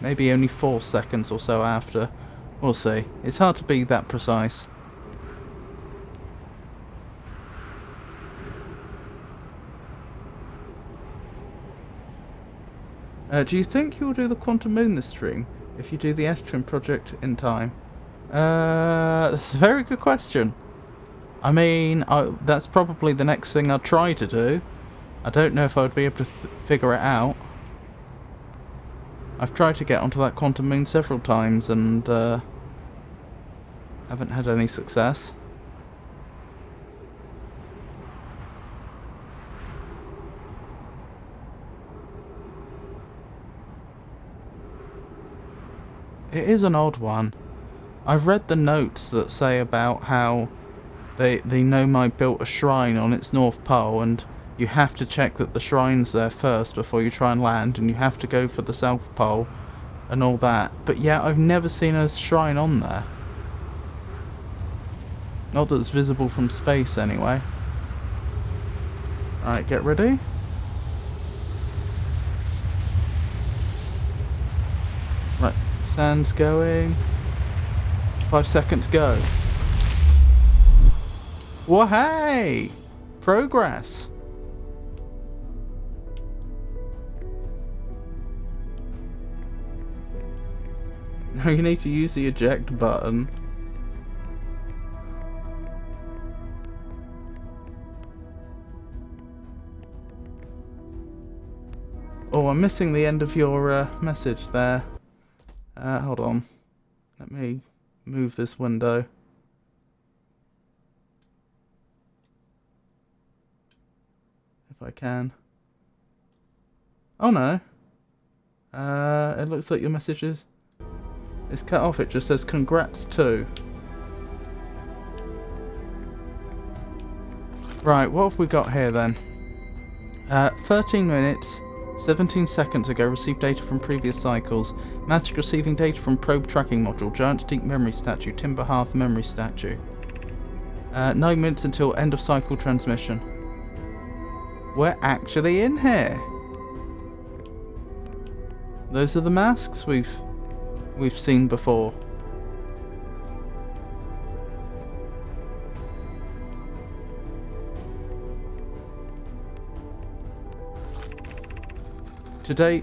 maybe only 4 seconds or so after. We'll see. It's hard to be that precise. Do you think you'll do the Quantum Moon this stream if you do the Estrin project in time? That's a very good question. I mean, that's probably the next thing I'll try to do. I don't know if I would be able to figure it out. I've tried to get onto that Quantum Moon several times and haven't had any success. It is an odd one. I've read the notes that say about how the Nomai built a shrine on its North Pole, and you have to check that the shrine's there first before you try and land, and you have to go for the South Pole and all that. But yeah, I've never seen a shrine on there. Not that's visible from space anyway. Alright, get ready. Right, sand's going. 5 seconds, go. Well, hey! Progress. Now you need to use the eject button. Oh, I'm missing the end of your message there. Hold on. Let me move this window. If I can. Oh no. It looks like your message is cut off. It just says congrats to. Right, what have we got here then? 13 minutes, 17 seconds ago received data from previous cycles. Matic receiving data from probe tracking module. Giant Deep memory statue. Timber Hearth memory statue. 9 minutes until end of cycle transmission. We're actually in here. Those are the masks we've seen before. Today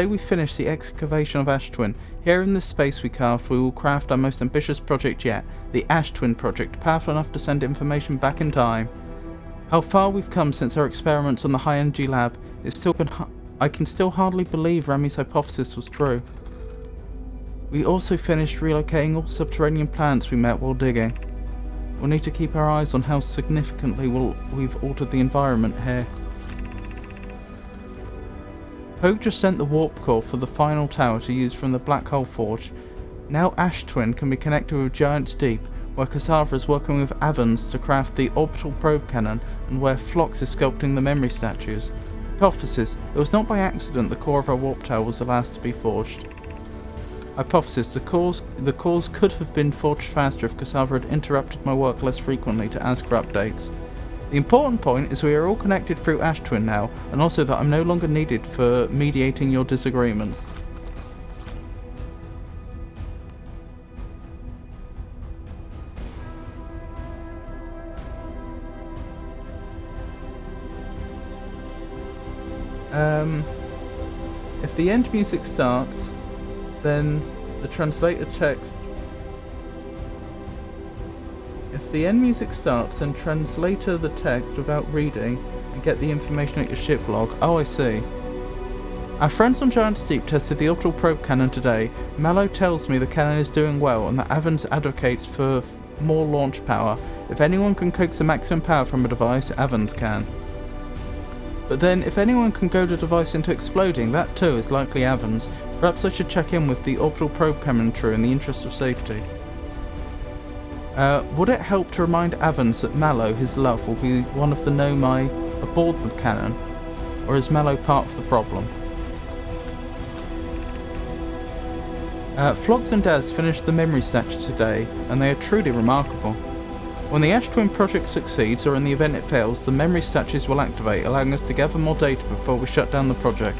we finish the excavation of Ash Twin. Here in this space we carved, we will craft our most ambitious project yet, the Ash Twin project, powerful enough to send information back in time. How far we've come since our experiments on the high energy lab, I can still hardly believe Rami's hypothesis was true. We also finished relocating all subterranean plants we met while digging. We'll need to keep our eyes on how significantly we've altered the environment here. Pogue just sent the warp core for the final tower to use from the Black Hole Forge. Now Ash Twin can be connected with Giant's Deep, where Cassava is working with Avans to craft the orbital probe cannon, and where Phlox is sculpting the memory statues. Hypothesis: it was not by accident the core of our warp tower was the last to be forged. Hypothesis: the cores could have been forged faster if Cassava had interrupted my work less frequently to ask for updates. The important point is we are all connected through Ash Twin now, and also that I'm no longer needed for mediating your disagreements. If the end music starts, then the translator text. If the end music starts, then translator the text without reading and get the information at your ship log. Oh, I see. Our friends on Giant's Deep tested the orbital probe cannon today. Mallow tells me the cannon is doing well and that Avans advocates for more launch power. If anyone can coax the maximum power from a device, Avans can. But then, if anyone can goad a device into exploding, that too is likely Avans. Perhaps I should check in with the orbital probe cannon crew in the interest of safety. Would it help to remind Avans that Mallow, his love, will be one of the Nomai aboard the cannon? Or is Mallow part of the problem? Phlox and Daz finished the memory statue today, and they are truly remarkable. When the Ash Twin project succeeds, or in the event it fails, the memory statues will activate, allowing us to gather more data before we shut down the project.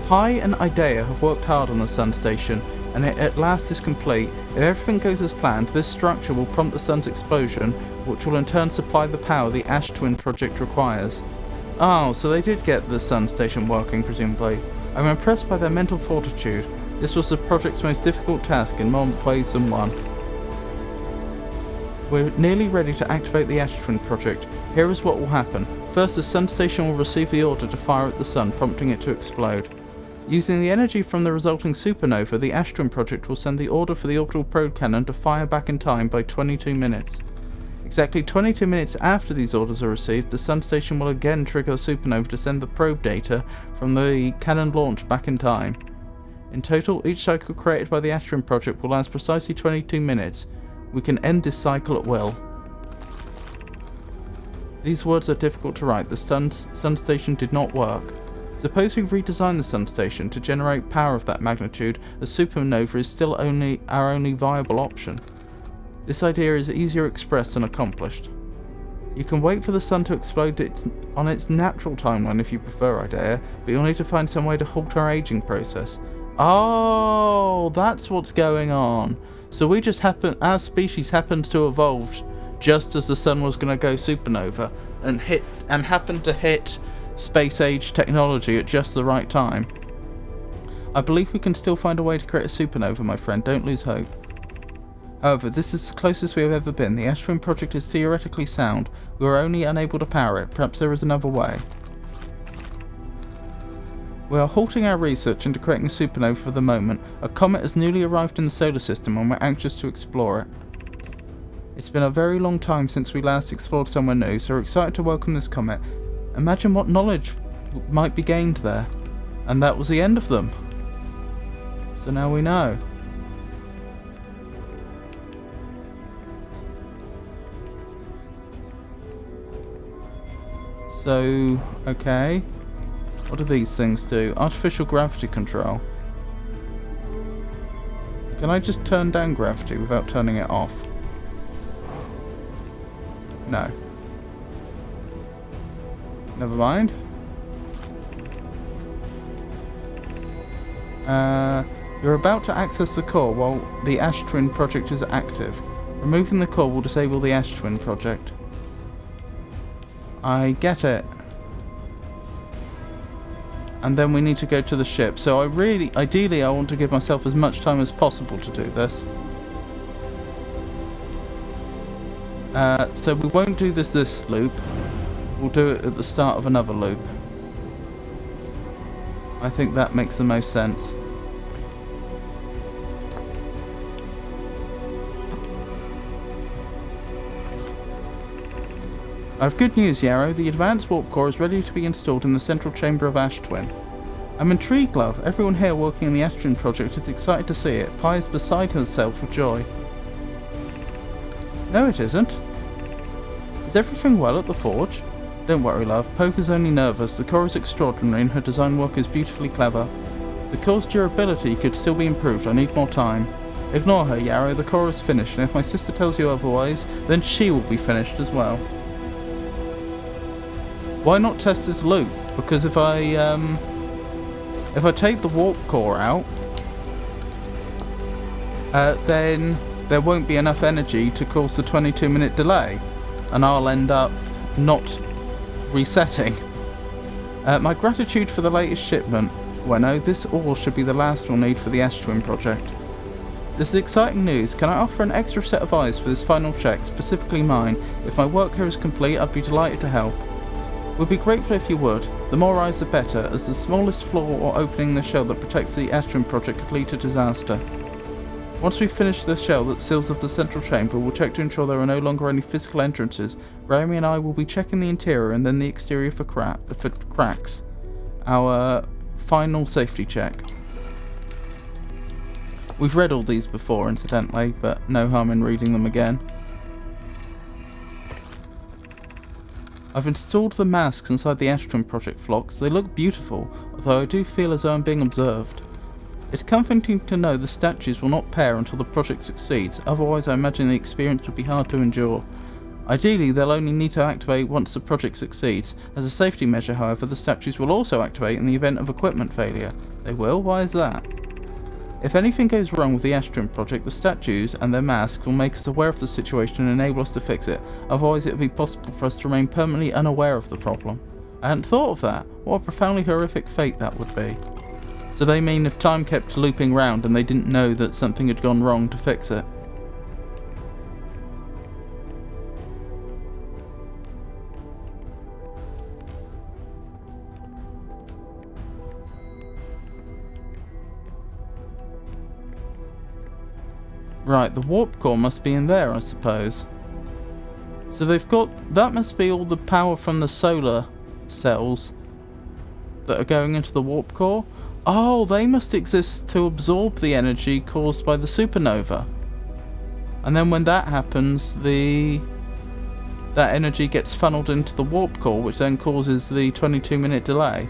Pi and Idea have worked hard on the Sun Station, and it at last is complete. If everything goes as planned, this structure will prompt the Sun's explosion, which will in turn supply the power the Ash Twin project requires. Oh, so they did get the Sun Station working, presumably. I'm impressed by their mental fortitude. This was the project's most difficult task in more ways than one. We're nearly ready to activate the Ash Twin project. Here is what will happen. First, the Sun Station will receive the order to fire at the Sun, prompting it to explode. Using the energy from the resulting supernova, the Ash Twin project will send the order for the orbital probe cannon to fire back in time by 22 minutes. Exactly 22 minutes after these orders are received, the Sun Station will again trigger the supernova to send the probe data from the cannon launch back in time. In total, each cycle created by the Ash Twin project will last precisely 22 minutes. We can end this cycle at will. These words are difficult to write. The Sun Station did not work. Suppose we redesign the Sun Station to generate power of that magnitude, a supernova is still our only viable option. This idea is easier expressed than accomplished. You can wait for the Sun to explode on its natural timeline if you prefer, Idea, but you'll need to find some way to halt our aging process. Oh, that's what's going on. So we just our species happens to evolve just as the Sun was going to go supernova and happened to hit space age technology at just the right time. I believe we can still find a way to create a supernova, my friend. Don't lose hope. However, this is the closest we have ever been. The Ash Twin project is theoretically sound. We are only unable to power it. Perhaps there is another way. We are halting our research into creating a supernova for the moment. A comet has newly arrived in the solar system and we're anxious to explore it. It's been a very long time since we last explored somewhere new, so we're excited to welcome this comet. Imagine what knowledge might be gained there. And that was the end of them. So now we know. So, okay. What do these things do? Artificial gravity control. Can I just turn down gravity without turning it off? No. Never mind. You're about to access the core while the Ash Twin project is active. Removing the core will disable the Ash Twin project. I get it. And then we need to go to the ship. So ideally I want to give myself as much time as possible to do this. So we won't do this loop. We'll do it at the start of another loop. I think that makes the most sense. I have good news, Yarrow. The advanced warp core is ready to be installed in the central chamber of Ash Twin. I'm intrigued, love. Everyone here working on the Ash Twin project is excited to see it. Pi is beside herself with joy. No, it isn't. Is everything well at the forge? Don't worry, love. Poker's only nervous. The core is extraordinary and her design work is beautifully clever. The core's durability could still be improved. I need more time. Ignore her, Yarrow. The core is finished, and if my sister tells you otherwise, then she will be finished as well. Why not test this loop? Because if I take the warp core out, then there won't be enough energy to cause the 22-minute delay, and I'll end up not resetting. My gratitude for the latest shipment. Bueno, this ore should be the last we'll need for the Ash Twin project. This is exciting news. Can I offer an extra set of eyes for this final check, specifically mine? If my work here is complete, I'd be delighted to help. We'd be grateful if you would. The more eyes the better, as the smallest flaw or opening in the shell that protects the Ash Twin project could lead to disaster. Once we finish the shell that seals off the central chamber, we'll check to ensure there are no longer any physical entrances. Rami and I will be checking the interior and then the exterior for cracks. Our final safety check. We've read all these before, incidentally, but no harm in reading them again. I've installed the masks inside the Ash Twin project flocks. They look beautiful, although I do feel as though I'm being observed. It's comforting to know the statues will not pair until the project succeeds, otherwise I imagine the experience would be hard to endure. Ideally, they'll only need to activate once the project succeeds. As a safety measure, however, the statues will also activate in the event of equipment failure. They will? Why is that? If anything goes wrong with the Ash Twin project, the statues and their masks will make us aware of the situation and enable us to fix it. Otherwise, it would be possible for us to remain permanently unaware of the problem. I hadn't thought of that. What a profoundly horrific fate that would be. So they mean if time kept looping round and they didn't know that something had gone wrong to fix it. Right, the warp core must be in there, I suppose. So they've got... that must be all the power from the solar cells that are going into the warp core. Oh, they must exist to absorb the energy caused by the supernova. And then when that happens, that energy gets funneled into the warp core, which then causes the 22-minute delay.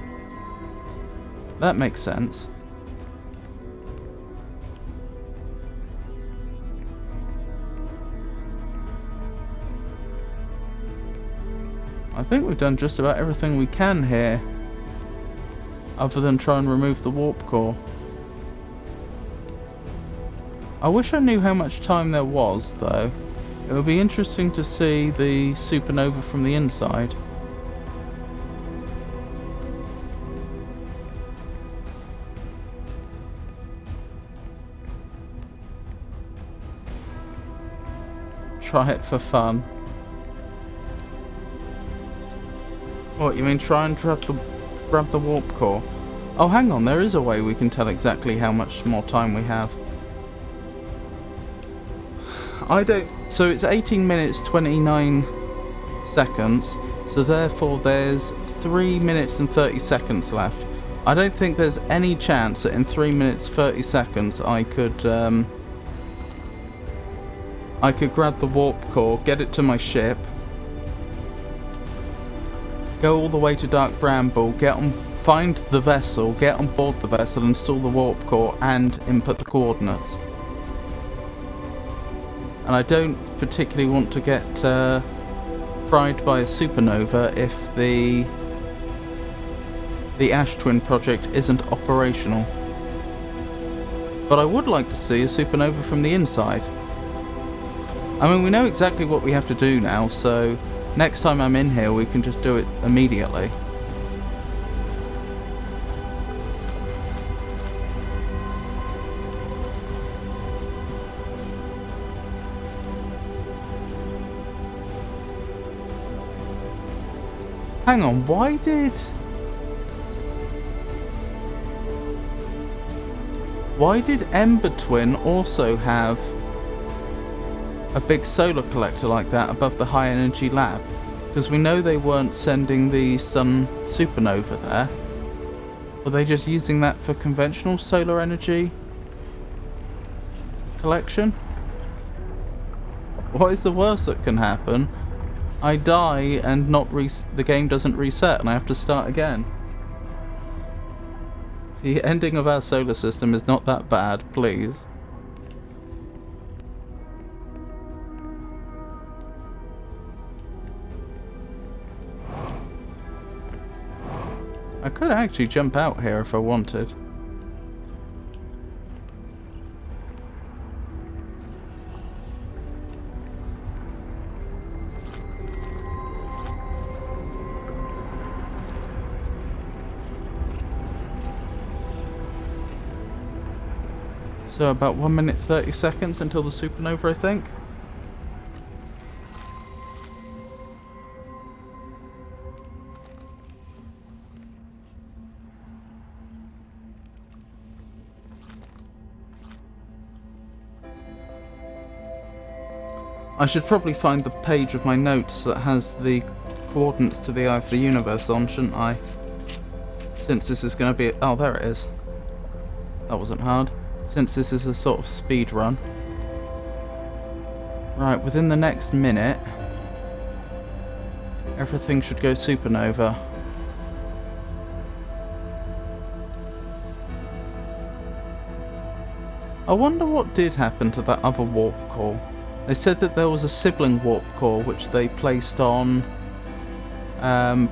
That makes sense. I think we've done just about everything we can here, other than try and remove the warp core. I wish I knew how much time there was, though. It would be interesting to see the supernova from the inside. try it for fun. What, you mean try and grab the warp core? Oh, hang on, there is a way we can tell exactly how much more time we have. So it's 18 minutes 29 seconds, so therefore there's 3 minutes and 30 seconds left. I don't think there's any chance that in 3 minutes 30 seconds I could grab the warp core, get it to my ship, go all the way to Dark Bramble, find the vessel, get on board the vessel, install the warp core, and input the coordinates. And I don't particularly want to get fried by a supernova if the Ash Twin project isn't operational. But I would like to see a supernova from the inside. I mean, we know exactly what we have to do now, so next time I'm in here we can just do it immediately. Hang on, why did Ember Twin also have a big solar collector like that above the high energy lab? Because we know they weren't sending the sun supernova there. Were they just using that for conventional solar energy collection? What is the worst that can happen? I die and the game doesn't reset and I have to start again. The ending of our solar system is not that bad, please. I could actually jump out here if I wanted. So about 1 minute 30 seconds until the supernova, I think. I should probably find the page of my notes that has the coordinates to the Eye of the Universe on, shouldn't I? Since this is going to be... Oh, there it is. That wasn't hard. Since this is a sort of speed run. Right, within the next minute, everything should go supernova. I wonder what did happen to that other warp core. They said that there was a sibling warp core which they placed on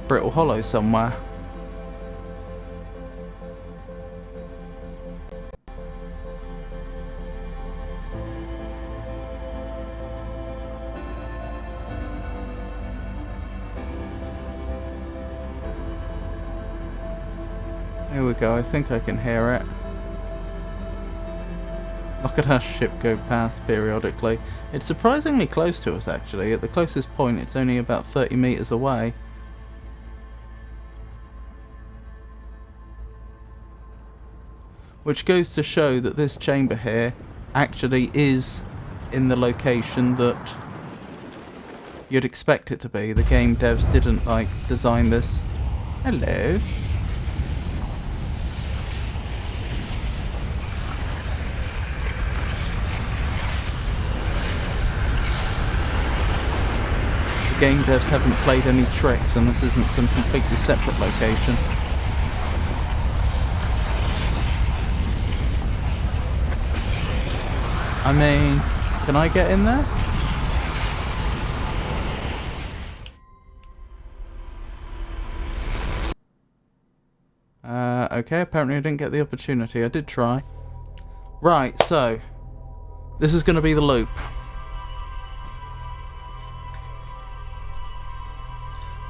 Brittle Hollow somewhere. Here we go, I think I can hear it. Look at our ship go past periodically. It's surprisingly close to us actually. At the closest point it's only about 30 meters away. Which goes to show that this chamber here actually is in the location that you'd expect it to be. The game devs didn't like design this. Hello. Game devs haven't played any tricks and this isn't some completely separate location. I mean, can I get in there? Okay, apparently I didn't get the opportunity. I did try. Right, so this is going to be the loop.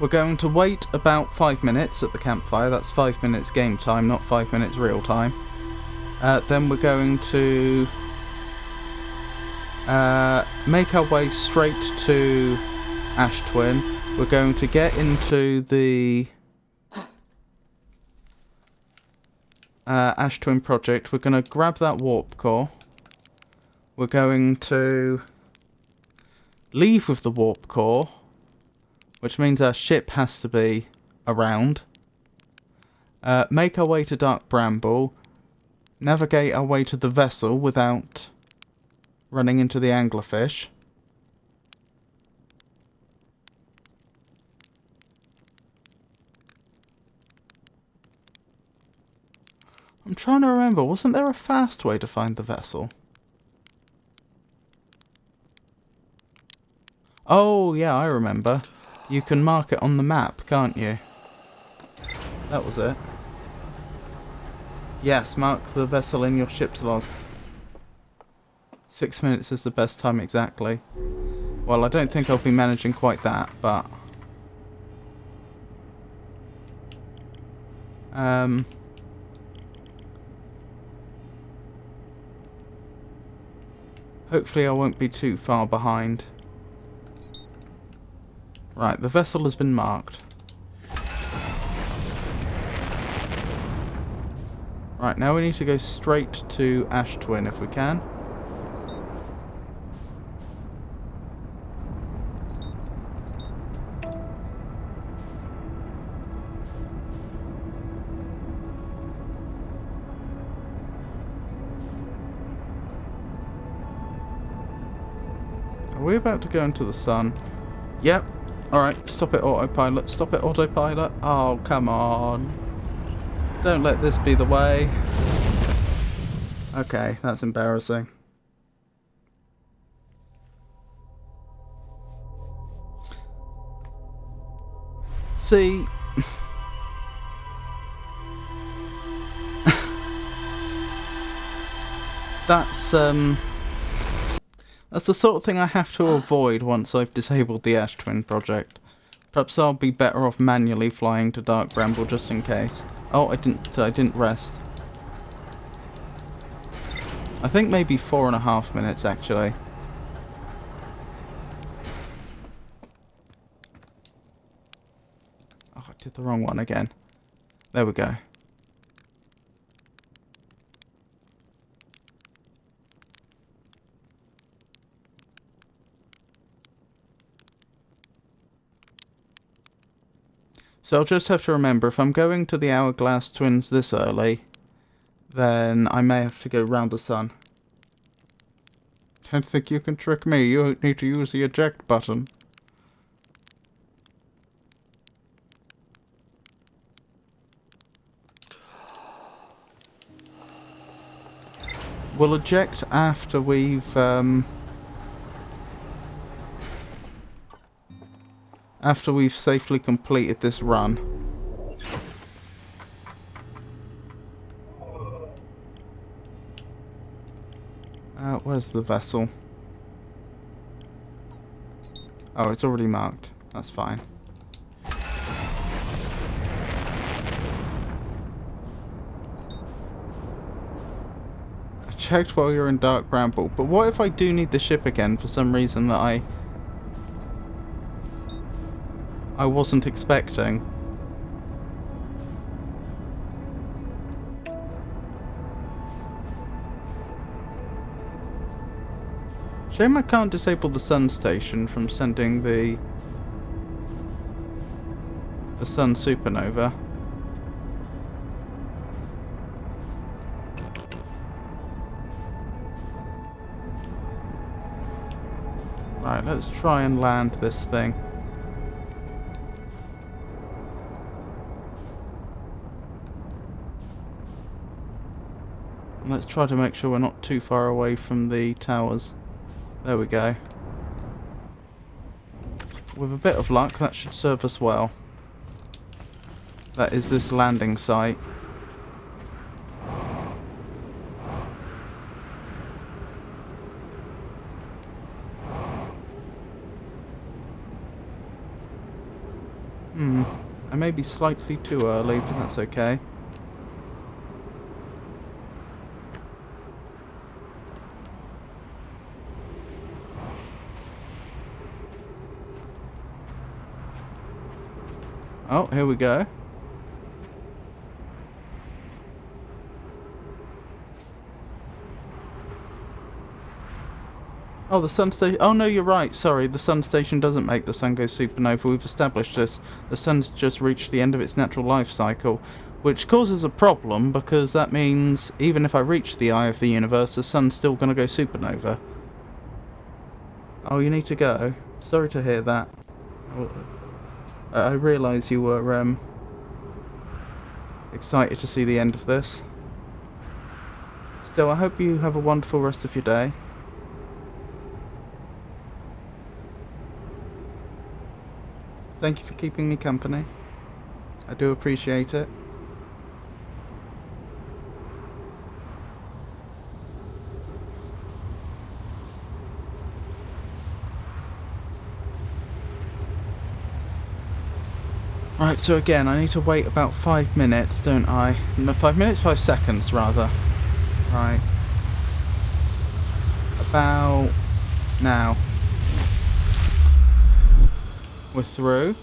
We're going to wait about 5 minutes at the campfire. That's 5 minutes game time, not 5 minutes real time. Then we're going to make our way straight to Ash Twin. We're going to get into the Ash Twin project. We're going to grab that warp core. We're going to leave with the warp core, which means our ship has to be around. Make our way to Dark Bramble. Navigate our way to the vessel without running into the anglerfish. I'm trying to remember, wasn't there a fast way to find the vessel? Oh, yeah, I remember. You can mark it on the map, can't you? That was it. Yes, mark the vessel in your ship's log. 6 minutes is the best time exactly. Well, I don't think I'll be managing quite that, but... hopefully I won't be too far behind. Right, the vessel has been marked. Right, now we need to go straight to Ash Twin if we can. Are we about to go into the sun? Yep. Alright, stop it autopilot. Stop it autopilot. Oh, come on. Don't let this be the way. Okay, that's embarrassing. See... That's the sort of thing I have to avoid once I've disabled the Ash Twin project. Perhaps I'll be better off manually flying to Dark Bramble just in case. Oh, I didn't rest. I think maybe 4.5 minutes actually. Oh, I did the wrong one again. There we go. So I'll just have to remember, if I'm going to the Hourglass Twins this early, then I may have to go round the sun. Don't think you can trick me. You need to use the eject button. We'll eject after we've safely completed this run. Where's the vessel? Oh, it's already marked. That's fine. I checked while you're in Dark Bramble, but what if I do need the ship again for some reason that I wasn't expecting? Shame I can't disable the sun station from sending the sun supernova. Right, let's try and land this thing. Let's try to make sure we're not too far away from the towers. There we go. With a bit of luck, that should serve us well. That is this landing site. I may be slightly too early, but that's okay. Oh, here we go. Oh, the sun station. Oh, no, you're right. Sorry, the sun station doesn't make the sun go supernova. We've established this. The sun's just reached the end of its natural life cycle, which causes a problem because that means even if I reach the eye of the universe, the sun's still going to go supernova. Oh, you need to go. Sorry to hear that. I realise you were excited to see the end of this. Still, I hope you have a wonderful rest of your day. Thank you for keeping me company. I do appreciate it. Right, so again, I need to wait about 5 minutes, don't I? No, 5 minutes? 5 seconds, rather. Right. About now. We're through.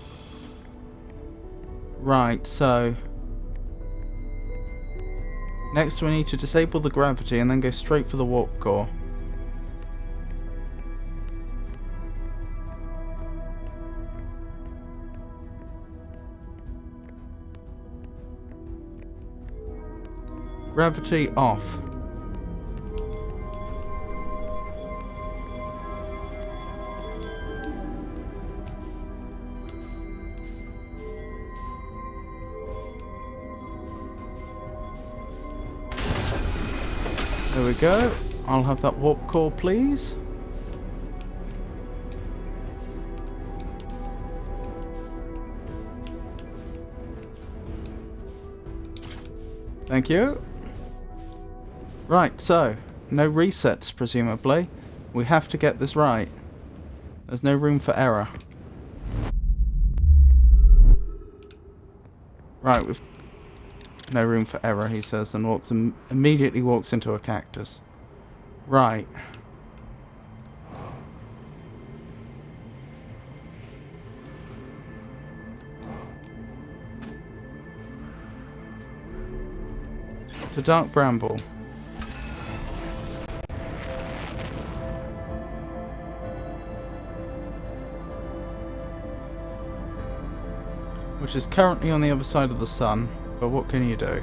Right, so next we need to disable the gravity and then go straight for the warp core. Gravity off. There we go. I'll have that warp core, please. Thank you. Right, so, no resets, presumably. We have to get this right. There's no room for error. Right, we've no room for error, he says, and immediately walks into a cactus. Right. To Dark Bramble. Which is currently on the other side of the sun, but what can you do?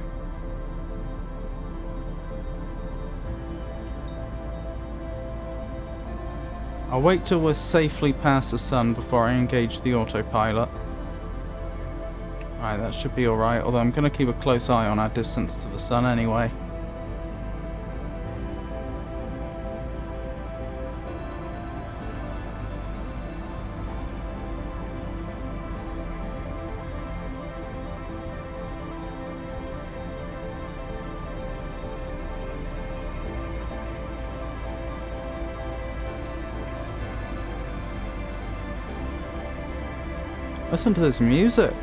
I'll wait till we're safely past the sun before I engage the autopilot. Alright, that should be alright, although I'm going to keep a close eye on our distance to the sun anyway. Listen to this music.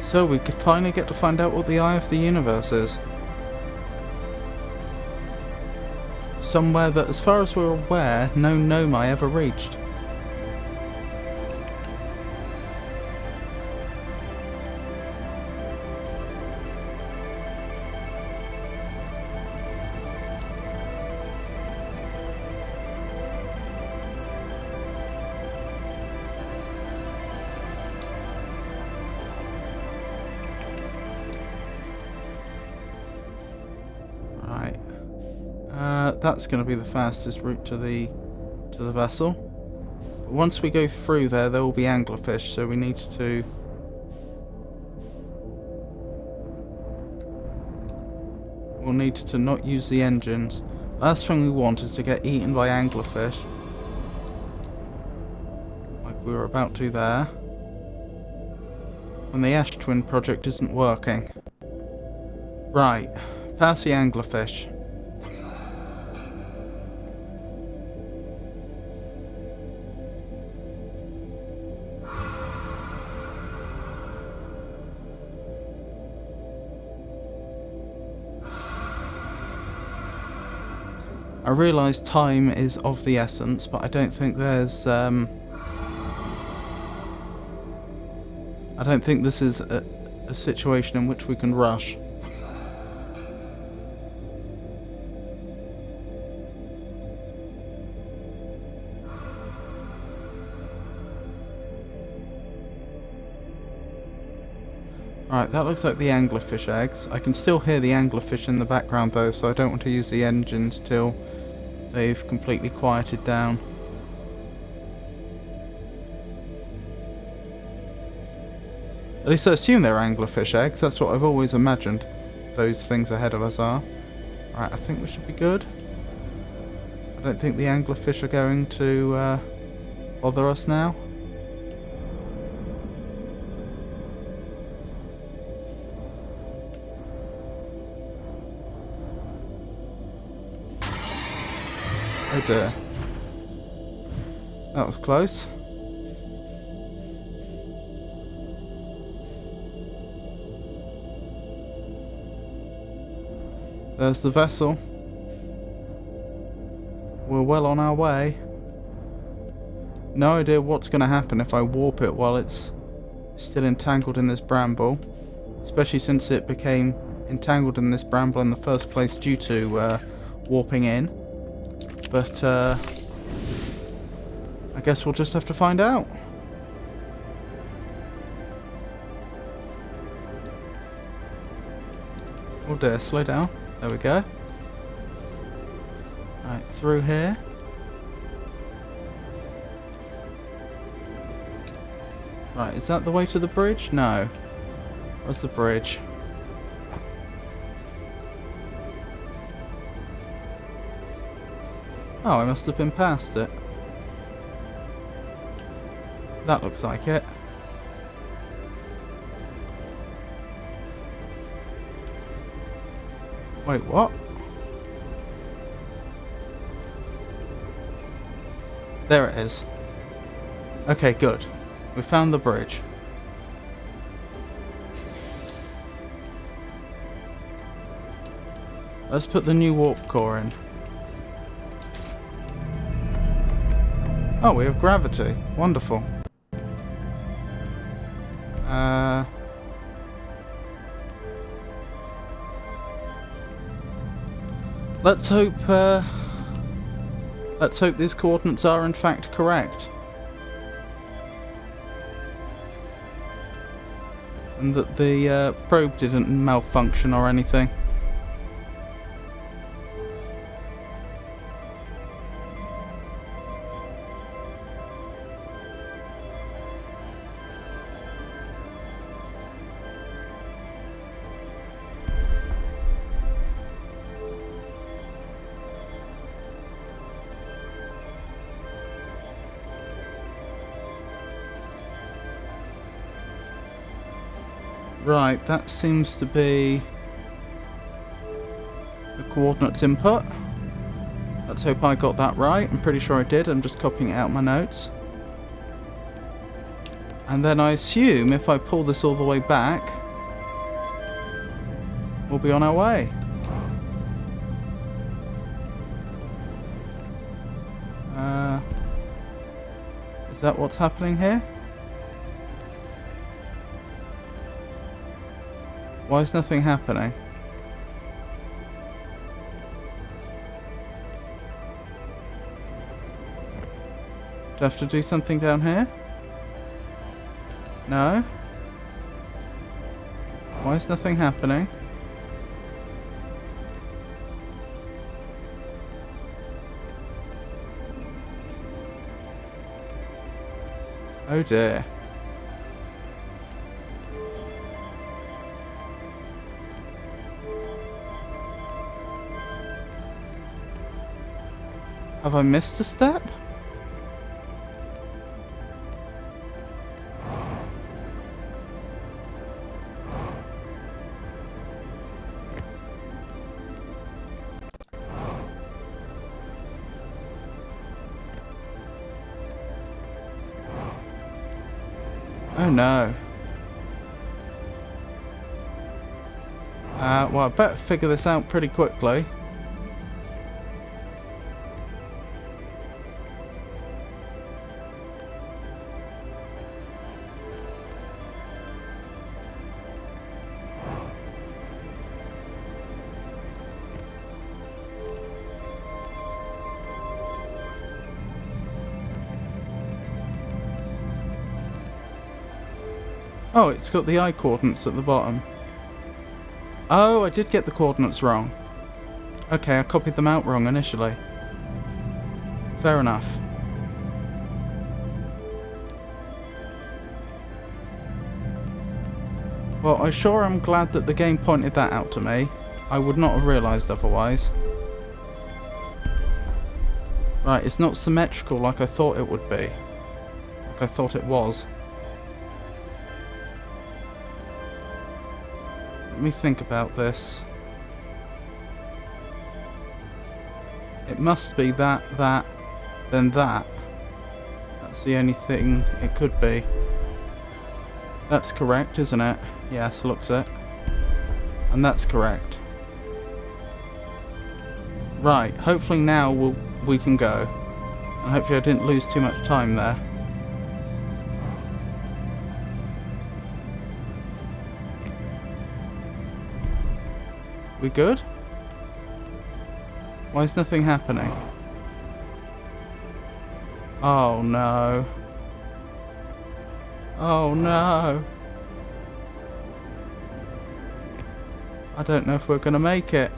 So we could finally get to find out what the eye of the universe is. Somewhere that, as far as we're aware, no Nomai ever reached. That's going to be the fastest route to the vessel. But once we go through there will be anglerfish, so we need to we'll need to not use the engines. Last thing we want is to get eaten by anglerfish, like we were about to there, when the Ash Twin project isn't working. Right, pass the anglerfish. realise time is of the essence, but I don't think there's... I don't think this is a situation in which we can rush. Right, that looks like the anglerfish eggs. I can still hear the anglerfish in the background though, so I don't want to use the engines till they've completely quieted down. At least I assume they're anglerfish eggs. That's what I've always imagined those things ahead of us are. Right, I think we should be good. I don't think the anglerfish are going to bother us now. Oh dear. That was close. There's the vessel. We're well on our way. No idea what's going to happen if I warp it while it's still entangled in this bramble. Especially since it became entangled in this bramble in the first place due to warping in. But I guess we'll just have to find out. Oh dear, slow down. There we go. Right, through here. Right, is that the way to the bridge? No. Where's the bridge? Oh, I must have been past it. That looks like it. Wait, what? There it is. Okay, good. We found the bridge. Let's put the new warp core in. Oh, we have gravity. Wonderful. Let's hope these coordinates are in fact correct. And that the probe didn't malfunction or anything. Right, that seems to be the coordinates input. Let's hope I got that right. I'm pretty sure I did. I'm just copying it out my notes. And then I assume if I pull this all the way back, we'll be on our way. Is that what's happening here? Why is nothing happening? Do I have to do something down here? No? Why is nothing happening? Oh dear. Have I missed a step? Oh no. Well, I better figure this out pretty quickly. Oh, it's got the eye coordinates at the bottom. Oh, I did get the coordinates wrong. Okay, I copied them out wrong initially. Fair enough. Well, I sure am glad that the game pointed that out to me. I would not have realised otherwise. Right, it's not symmetrical like I thought it would be. Like I thought it was. Let me think about this. It must be that, then that. That's the only thing it could be. That's correct, isn't it? Yes, looks it. And that's correct. Right, hopefully now we can go. And hopefully I didn't lose too much time there. We good? Why is nothing happening? Oh no. Oh no. I don't know if we're gonna make it.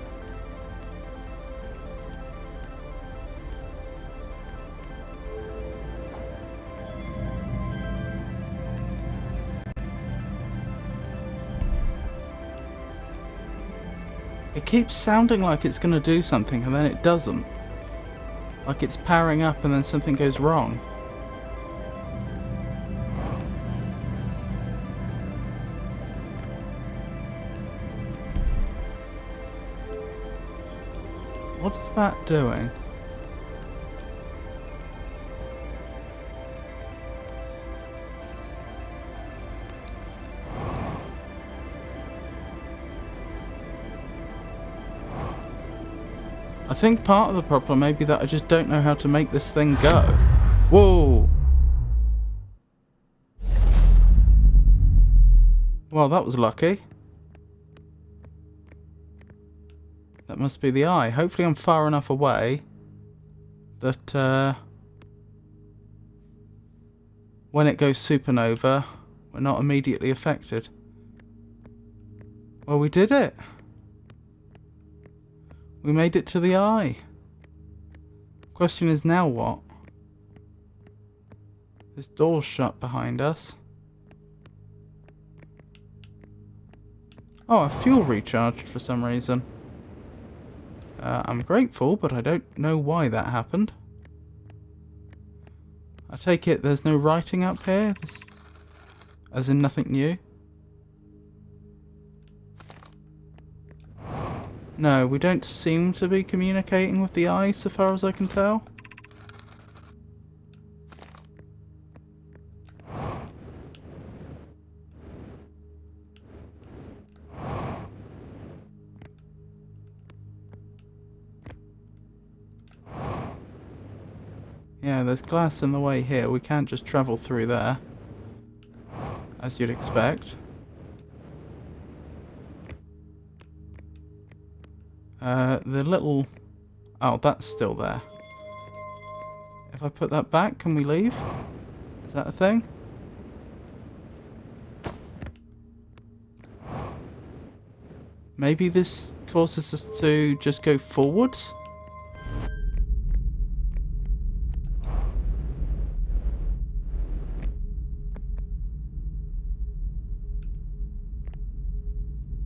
It keeps sounding like it's gonna do something and then it doesn't. Like it's powering up and then something goes wrong. What's that doing? I think part of the problem may be that I just don't know how to make this thing go. Whoa! Well, that was lucky. That must be the eye. Hopefully I'm far enough away that when it goes supernova, we're not immediately affected. Well, we did it. We made it to the eye. Question is now what? This door's shut behind us. Oh, our fuel recharged for some reason. I'm grateful, but I don't know why that happened. I take it there's no writing up here? As in nothing new? No, we don't seem to be communicating with the eye so far as I can tell. Yeah, there's glass in the way here. We can't just travel through there, as you'd expect. The little... Oh, that's still there. If I put that back, can we leave? Is that a thing? Maybe this causes us to just go forwards?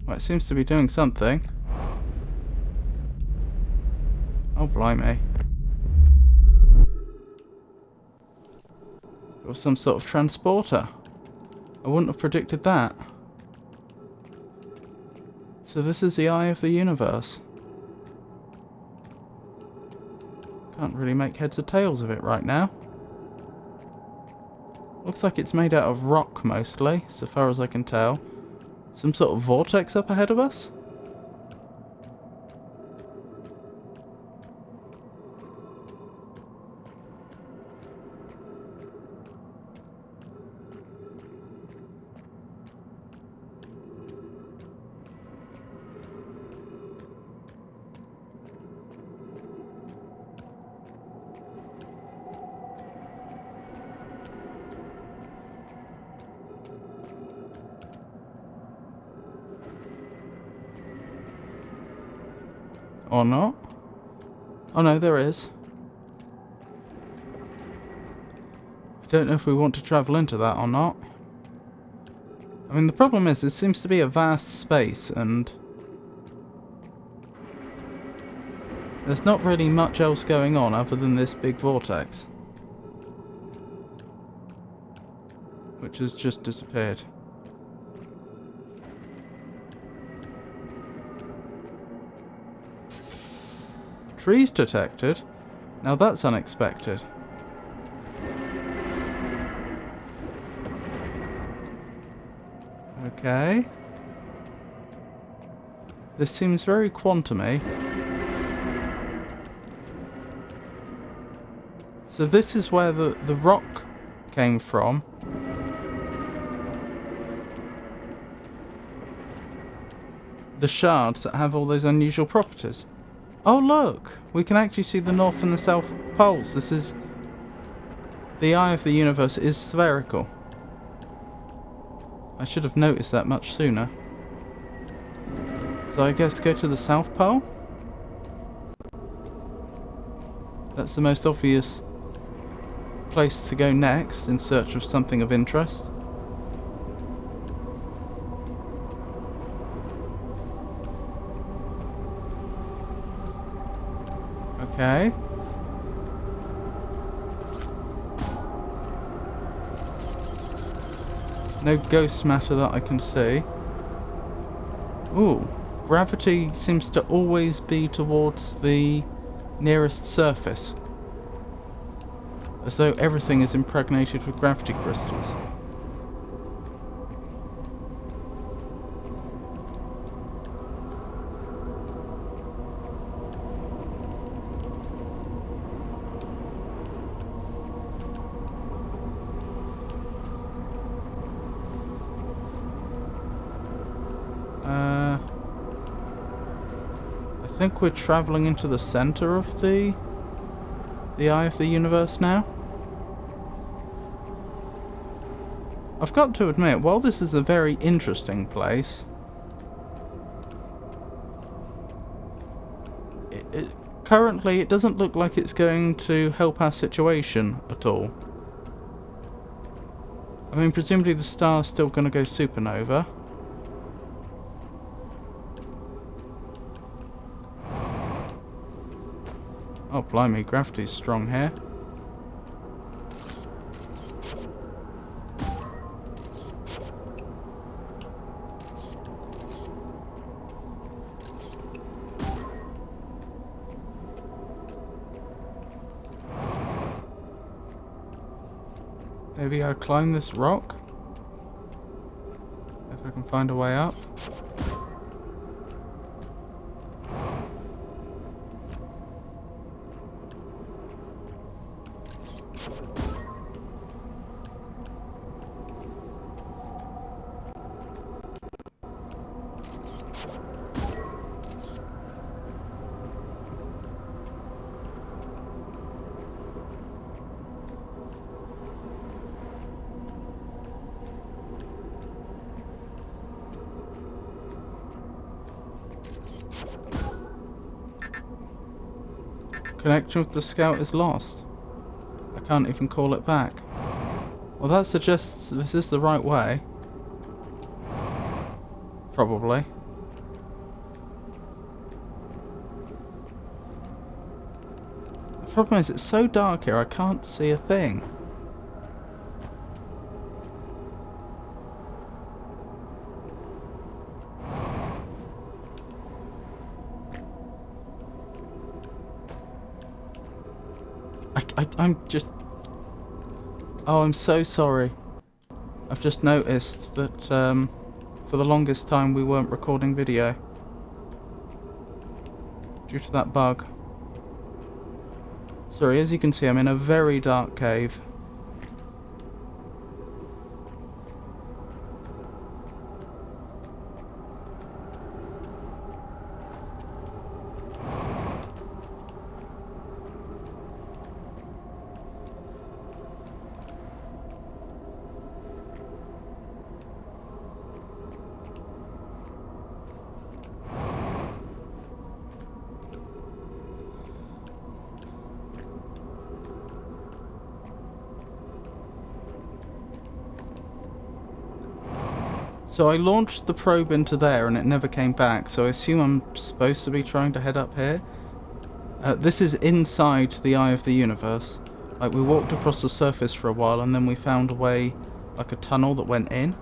Well, it seems to be doing something. Oh, blimey. It was some sort of transporter. I wouldn't have predicted that. So this is the eye of the universe. Can't really make heads or tails of it right now. Looks like it's made out of rock mostly, so far as I can tell. Some sort of vortex up ahead of us? Or not? Oh no, there is. I don't know if we want to travel into that or not. I mean, the problem is, it seems to be a vast space, and there's not really much else going on other than this big vortex, which has just disappeared. Trees detected? Now that's unexpected. Okay. This seems very quantum-y. So this is where the rock came from. The shards that have all those unusual properties. Oh look! We can actually see the north and the south poles. This is... The eye of the universe is spherical. I should have noticed that much sooner. So I guess go to the South Pole? That's the most obvious place to go next in search of something of interest. Okay. No ghost matter that I can see. Ooh, gravity seems to always be towards the nearest surface. As though everything is impregnated with gravity crystals. I think we're travelling into the centre of the eye of the universe now. I've got to admit, while this is a very interesting place, currently it doesn't look like it's going to help our situation at all. I mean, presumably the star's still going to go supernova. Oh, blimey, gravity's strong here. Maybe I'll climb this rock? If I can find a way up. Connection with the scout is lost. I can't even call it back. Well, that suggests this is the right way. Probably. The problem is, it's so dark here, I can't see a thing. I'm just... Oh, I'm so sorry. I've just noticed that for the longest time we weren't recording video. Due to that bug. Sorry, as you can see, I'm in a very dark cave. So I launched the probe into there and it never came back, so I assume I'm supposed to be trying to head up here. This is inside the eye of the universe. Like, we walked across the surface for a while and then we found a way, like a tunnel that went in.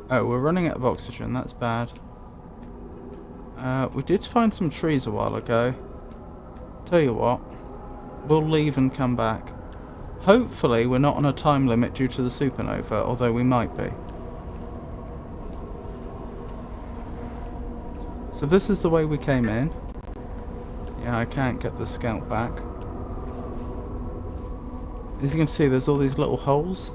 Oh, we're running out of oxygen, that's bad. We did find some trees a while ago. Tell you what, we'll leave and come back. Hopefully we're not on a time limit due to the supernova, although we might be. So this is the way we came in. Yeah, I can't get the scout back. As you can see, there's all these little holes.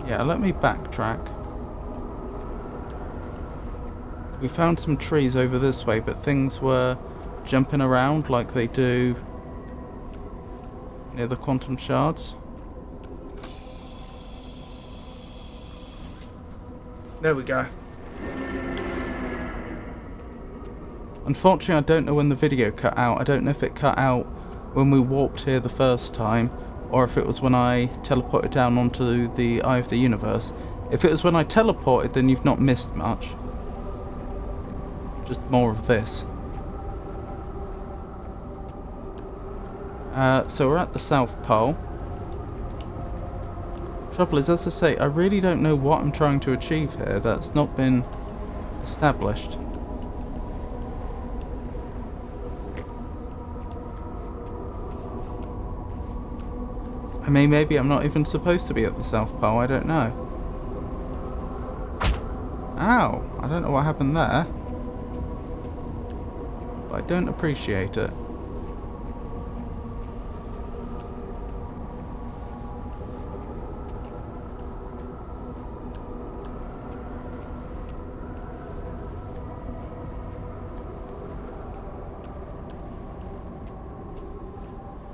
Yeah, let me backtrack. We found some trees over this way, but things were jumping around like they do near the quantum shards. There we go. Unfortunately, I don't know when the video cut out. I don't know if it cut out when we warped here the first time, or if it was when I teleported down onto the Eye of the Universe. If it was when I teleported, then you've not missed much. Just more of this. So we're at the South Pole. Trouble is, as I say, I really don't know what I'm trying to achieve here. That's not been established. I mean, maybe I'm not even supposed to be at the South Pole, I don't know. Ow! I don't know what happened there. But I don't appreciate it.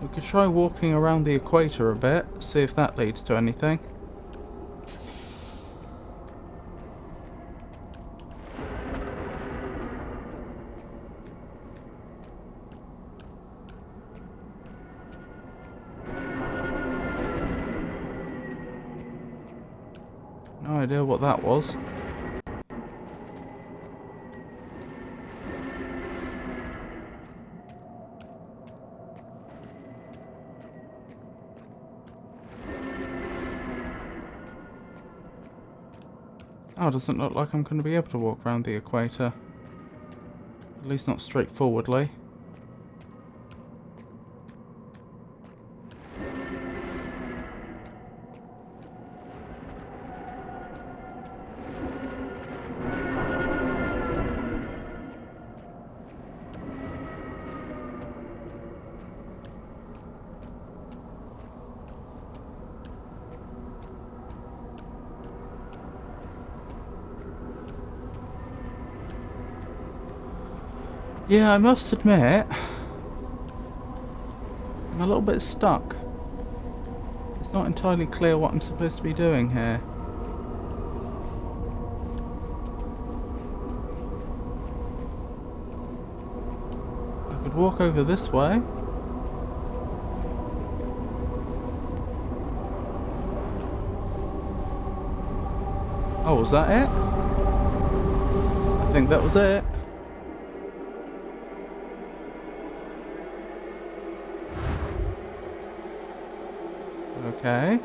We could try walking around the equator a bit, see if that leads to anything. No idea what that was. Oh, it doesn't look like I'm going to be able to walk around the equator. At least not straightforwardly. Yeah, I must admit, I'm a little bit stuck. It's not entirely clear what I'm supposed to be doing here. I could walk over this way. Oh, was that it? I think that was it. Okay.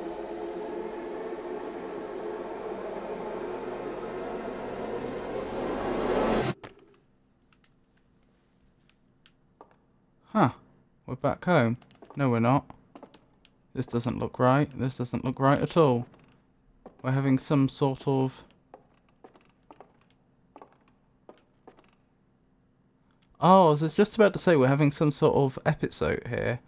Huh. We're back home. No, we're not. This doesn't look right. This doesn't look right at all. We're having some sort of... Oh, I was just about to say we're having some sort of episode here.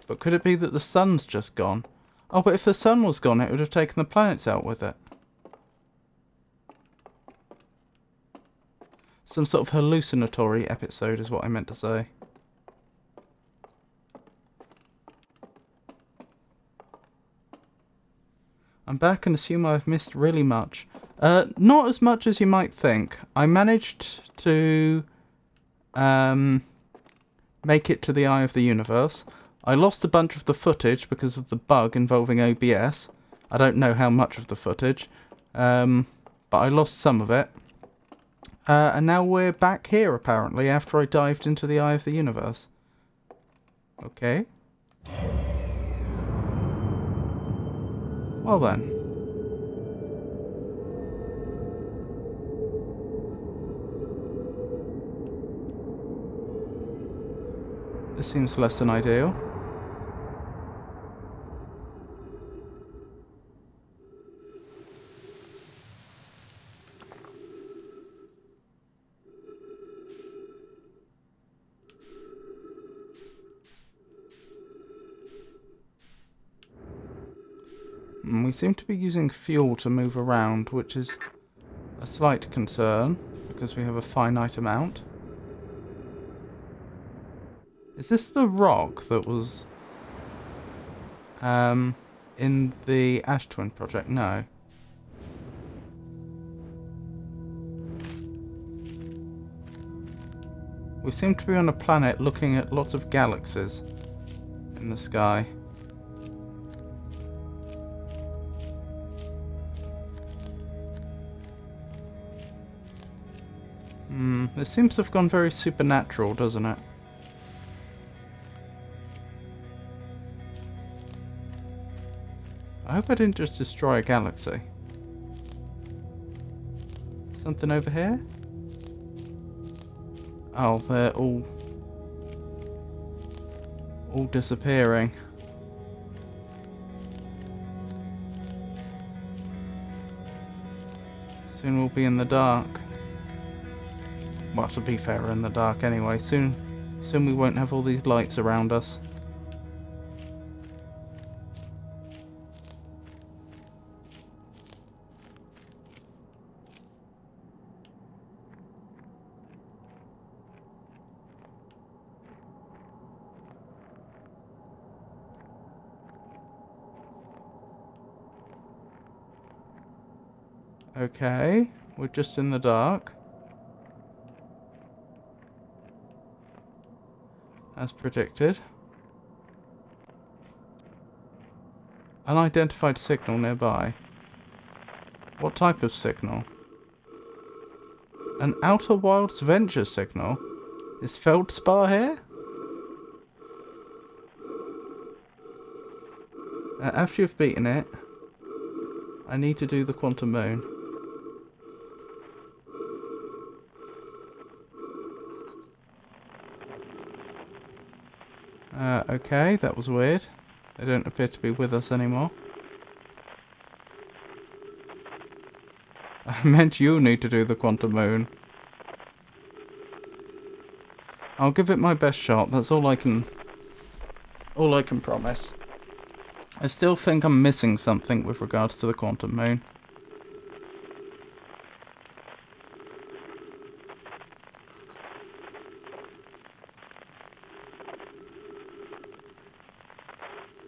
But could it be that the sun's just gone? Oh, but if the sun was gone, it would have taken the planets out with it. Some sort of hallucinatory episode is what I meant to say. I'm back and assume I've missed really much. Not as much as you might think. I managed to make it to the Eye of the Universe. I lost a bunch of the footage because of the bug involving OBS. I don't know how much of the footage, but I lost some of it. And now we're back here, apparently, after I dived into the Eye of the Universe. Okay. Well then. This seems less than ideal. We seem to be using fuel to move around, which is a slight concern, because we have a finite amount. Is this the rock that was in the Ash Twin project? No. We seem to be on a planet looking at lots of galaxies in the sky. This seems to have gone very supernatural, doesn't it? I hope I didn't just destroy a galaxy. Something over here? Oh, they're all disappearing. Soon we'll be in the dark. Well, to be fair, we're in the dark anyway. Soon we won't have all these lights around us. Okay, we're just in the dark. As predicted. Unidentified signal nearby. What type of signal? An Outer Wilds Venture signal? Is Feldspar here? After you've beaten it, I need to do the quantum moon. Okay, that was weird. They don't appear to be with us anymore. I meant you need to do the quantum moon. I'll give it my best shot. That's all I can promise. I still think I'm missing something with regards to the quantum moon.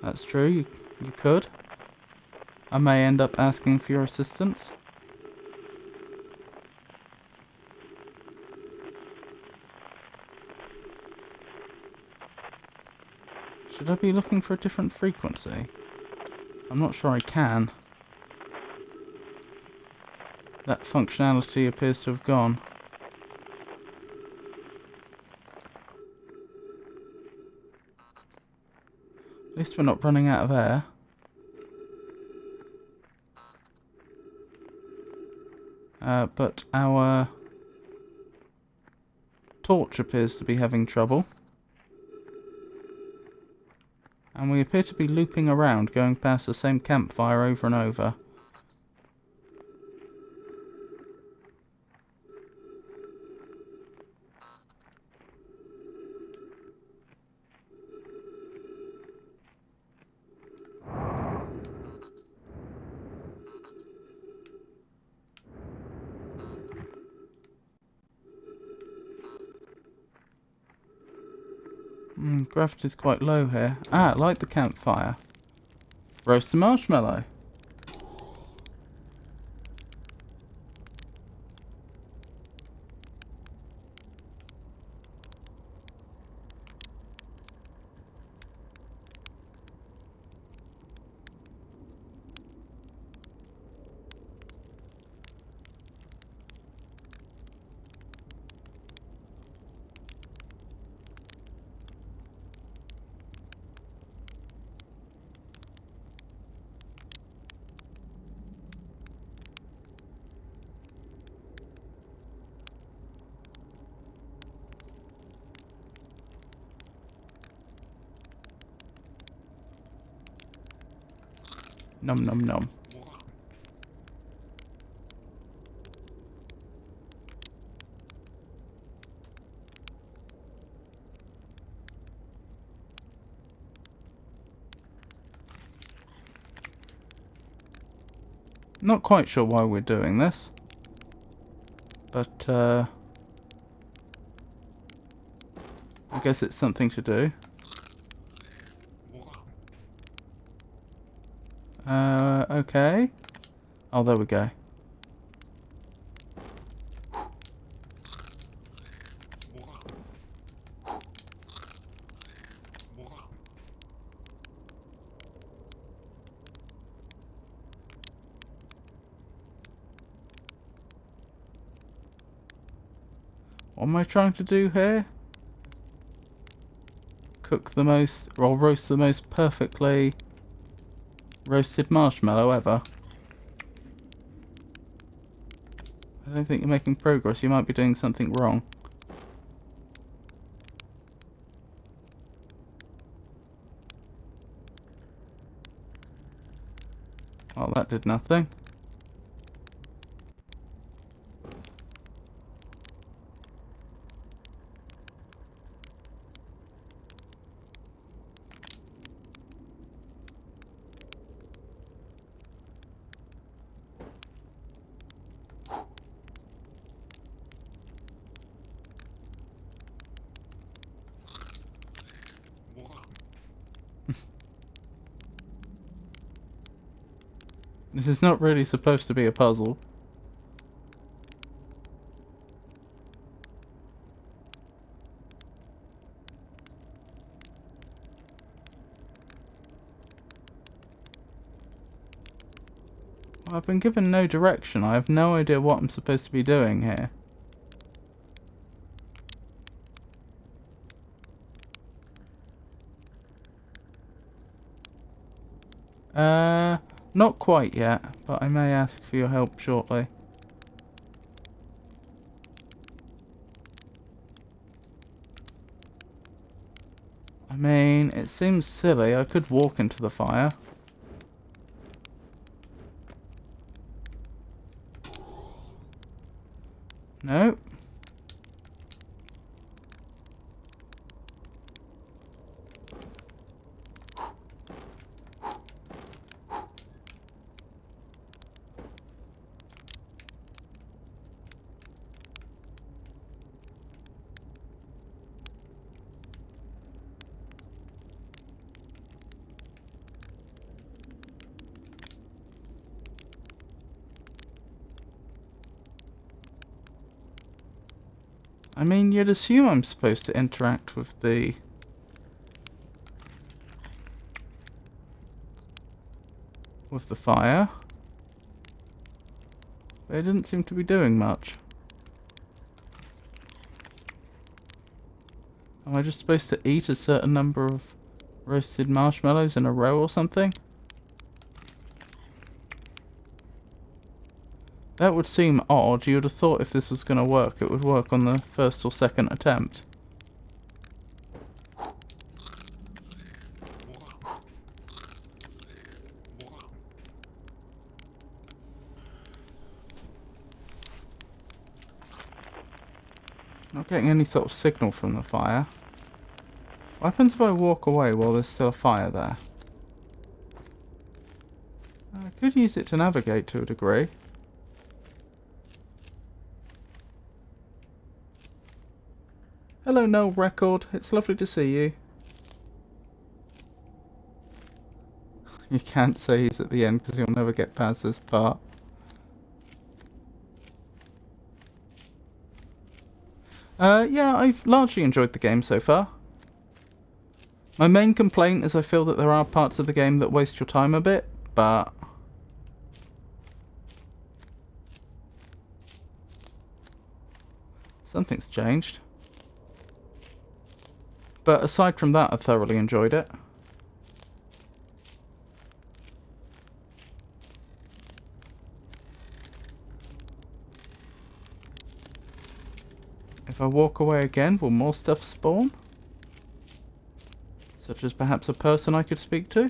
That's true, you could. I may end up asking for your assistance. Should I be looking for a different frequency? I'm not sure I can. That functionality appears to have gone. At least we're not running out of air. But our torch appears to be having trouble. And we appear to be looping around, going past the same campfire over and over. Gravity's quite low here. Ah, light the campfire. Roast a marshmallow. Nom nom nom. Not quite sure why we're doing this, but I guess it's something to do. Okay. Oh, there we go. What am I trying to do here? Cook the most, or roast the most perfectly roasted marshmallow ever. I don't think you're making progress. You might be doing something wrong. Well, that did nothing. This is not really supposed to be a puzzle. Well, I've been given no direction. I have no idea what I'm supposed to be doing here. Not quite yet, but I may ask for your help shortly. I mean, it seems silly. I could walk into the fire. Nope. I mean, you'd assume I'm supposed to interact with the fire. But it didn't seem to be doing much. Am I just supposed to eat a certain number of roasted marshmallows in a row or something? That would seem odd. You would have thought if this was going to work, it would work on the first or second attempt. Not getting any sort of signal from the fire. What happens if I walk away while there's still a fire there? I could use it to navigate to a degree. Hello, Null Record. It's lovely to see you. You can't say he's at the end because you'll never get past this part. Yeah, I've largely enjoyed the game so far. My main complaint is I feel that there are parts of the game that waste your time a bit, but... something's changed. But aside from that, I thoroughly enjoyed it. If I walk away again, will more stuff spawn? Such as perhaps a person I could speak to?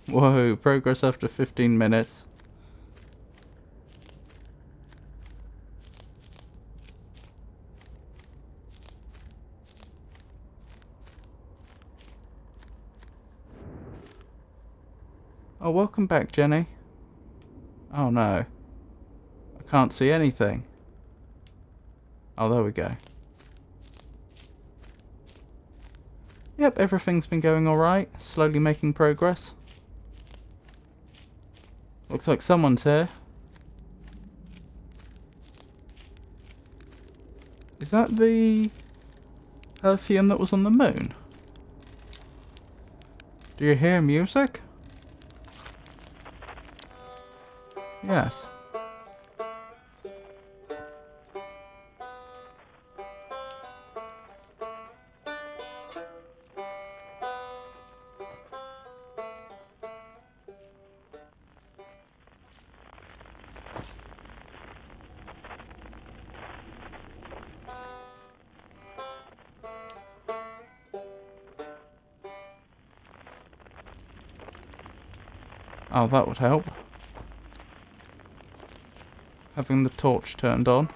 Whoa, progress after 15 minutes. Oh, welcome back, Jenny. Oh no. I can't see anything. Oh, there we go. Yep, everything's been going alright. Slowly making progress. Looks like someone's here. Is that the perfume that was on the moon? Do you hear music? Yes. Oh, that would help. Having the torch turned on.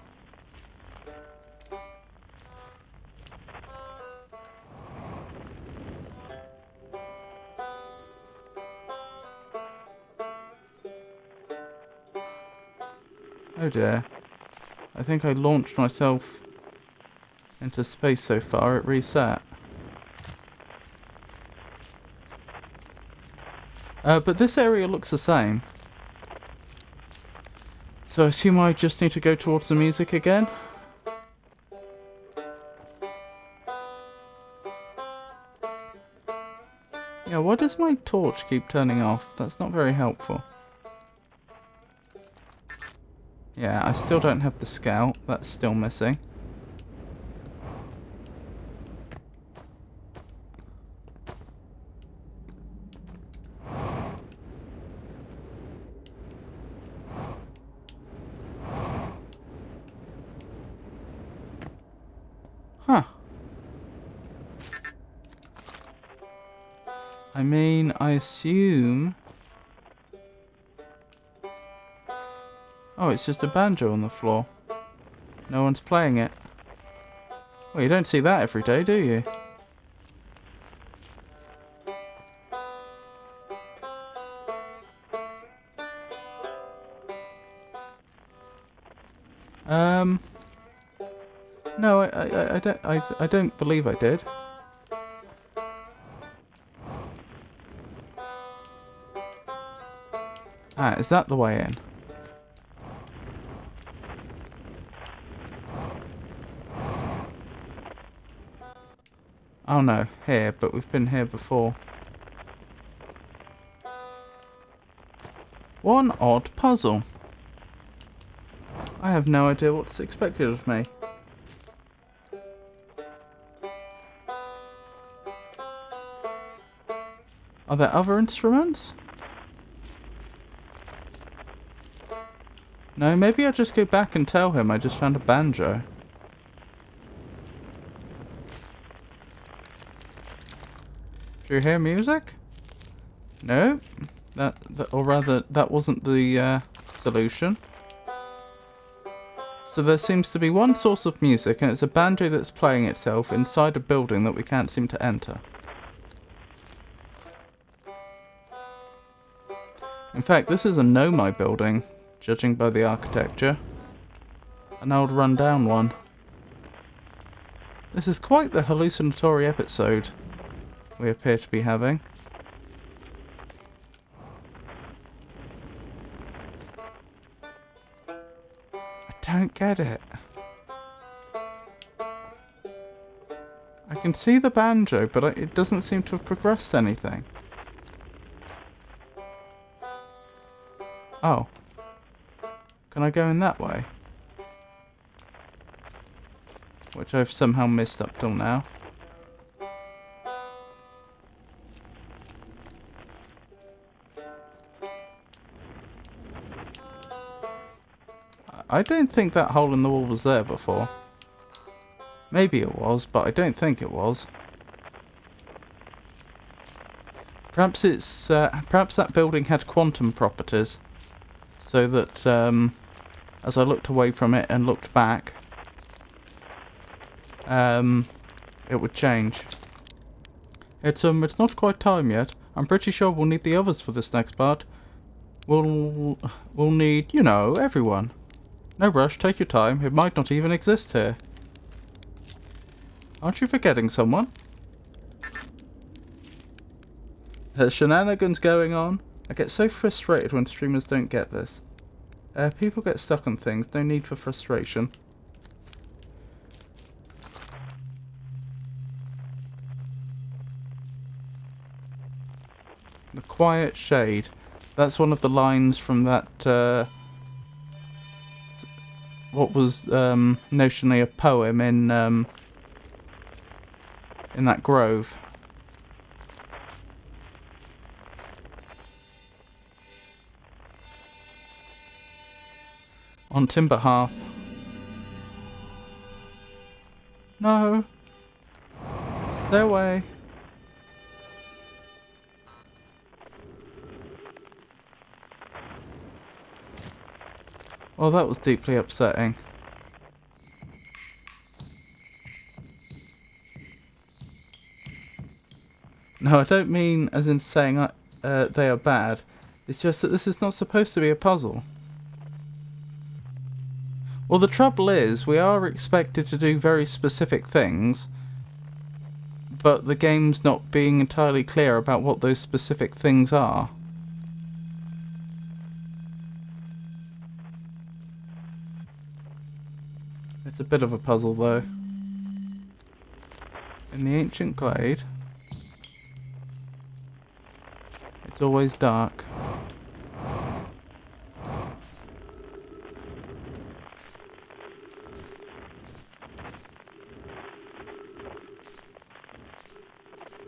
Oh dear. I think I launched myself into space so far, it reset. But this area looks the same. So I assume I just need to go towards the music again. Yeah, why does my torch keep turning off? That's not very helpful. Yeah, I still don't have the scout. That's still missing. Huh. I mean, I assume... oh, it's just a banjo on the floor. No one's playing it. Well, you don't see that every day, do you? No, I don't believe I did. Ah, is that the way in? Oh no, here, but we've been here before. One odd puzzle. I have no idea what's expected of me. Are there other instruments? No, maybe I'll just go back and tell him I just found a banjo. Do you hear music? No? Or rather, that wasn't the solution. So there seems to be one source of music, and it's a banjo that's playing itself inside a building that we can't seem to enter. In fact, this is a Nomai building, judging by the architecture. An old run-down one. This is quite the hallucinatory episode we appear to be having. I don't get it. I can see the banjo, but it doesn't seem to have progressed anything. Oh. Can I go in that way? Which I've somehow missed up till now. I don't think that hole in the wall was there before. Maybe it was, but I don't think it was. Perhaps it's perhaps that building had quantum properties, so that as I looked away from it and looked back, it would change. It's not quite time yet. I'm pretty sure we'll need the others for this next part. We'll need, you know, everyone. No rush, take your time. It might not even exist here. Aren't you forgetting someone? There's shenanigans going on. I get so frustrated when streamers don't get this. People get stuck on things. No need for frustration. The Quiet Shade. That's one of the lines from that, what was notionally a poem in that grove. On Timber Hearth. No. Stay away. Well, that was deeply upsetting. No, I don't mean as in saying they are bad. It's just that this is not supposed to be a puzzle. Well, the trouble is, we are expected to do very specific things, but the game's not being entirely clear about what those specific things are. It's a bit of a puzzle, though. In the ancient glade, it's always dark.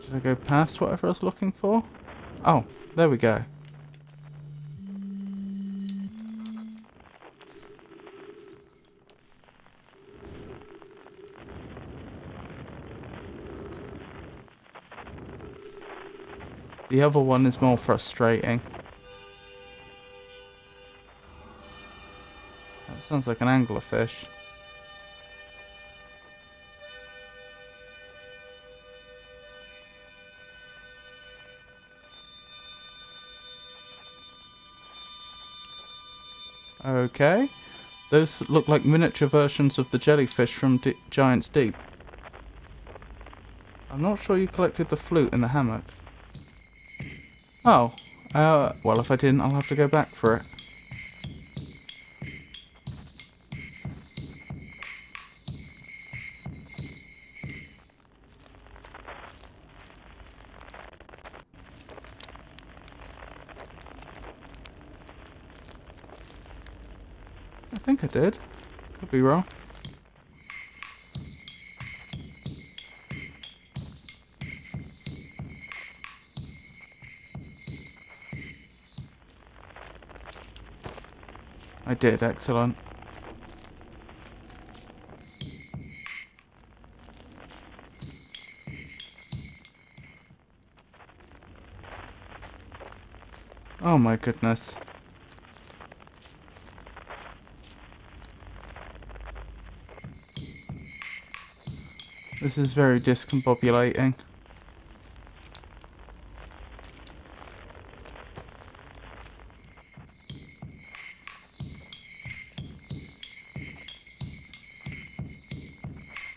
Did I go past whatever I was looking for? Oh, there we go. The other one is more frustrating. That sounds like an anglerfish. Okay. Those look like miniature versions of the jellyfish from Giant's Deep. I'm not sure you collected the flute in the hammock. Oh. Well, if I didn't, I'll have to go back for it. I think I did. Could be wrong. I did, excellent. Oh my goodness. This is very discombobulating.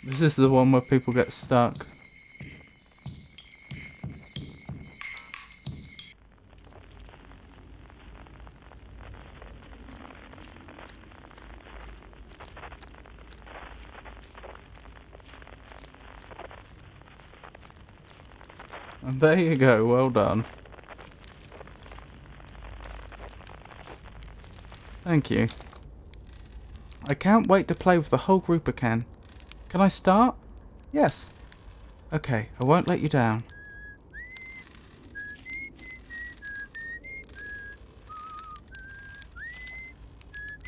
This is the one where people get stuck. And there you go, well done. Thank you. I can't wait to play with the whole group again. Can I start? Yes. Okay, I won't let you down.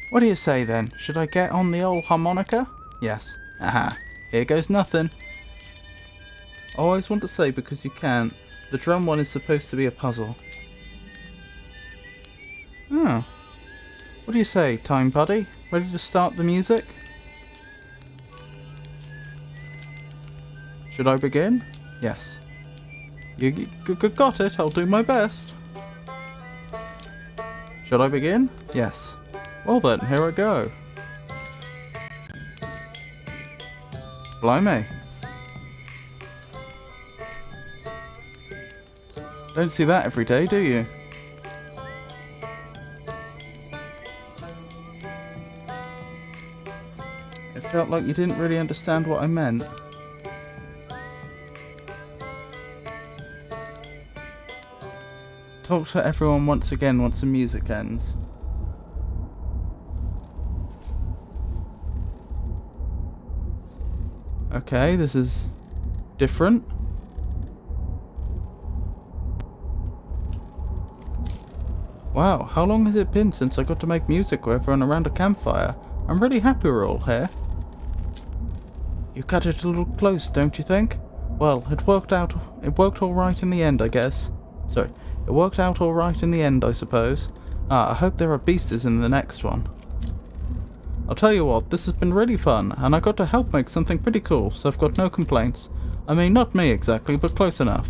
What do you say then? Should I get on the old harmonica? Yes. Aha. Here goes nothing. I always want to say, because you can't, the drum one is supposed to be a puzzle. Oh. What do you say, time buddy? Ready to start the music? Should I begin? Yes. You got it, I'll do my best. Should I begin? Yes. Well then, here I go. Blimey. Don't see that every day, do you? It felt like you didn't really understand what I meant. Talk to everyone once again once the music ends. Okay, this is different. Wow, how long has it been since I got to make music with everyone around a campfire? I'm really happy we're all here. You cut it a little close, don't you think? Well, it worked all right in the end, I guess. Sorry, it worked out all right in the end, I suppose. I hope there are beasties in the next one. I'll tell you what, this has been really fun, and I got to help make something pretty cool, so I've got no complaints. I mean, not me exactly, but close enough.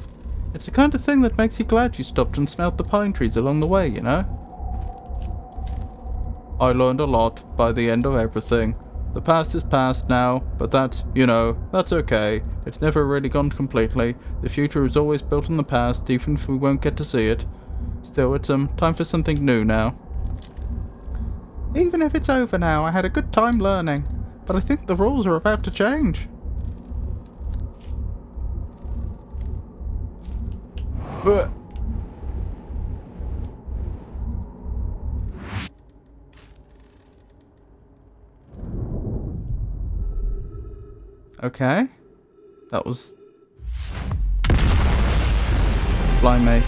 It's the kind of thing that makes you glad you stopped and smelled the pine trees along the way, you know? I learned a lot by the end of everything. The past is past now, but that's, you know, that's okay. It's never really gone completely. The future is always built on the past, even if we won't get to see it. Still, it's time for something new now. Even if it's over now, I had a good time learning. But I think the rules are about to change. Okay. That was... Blimey.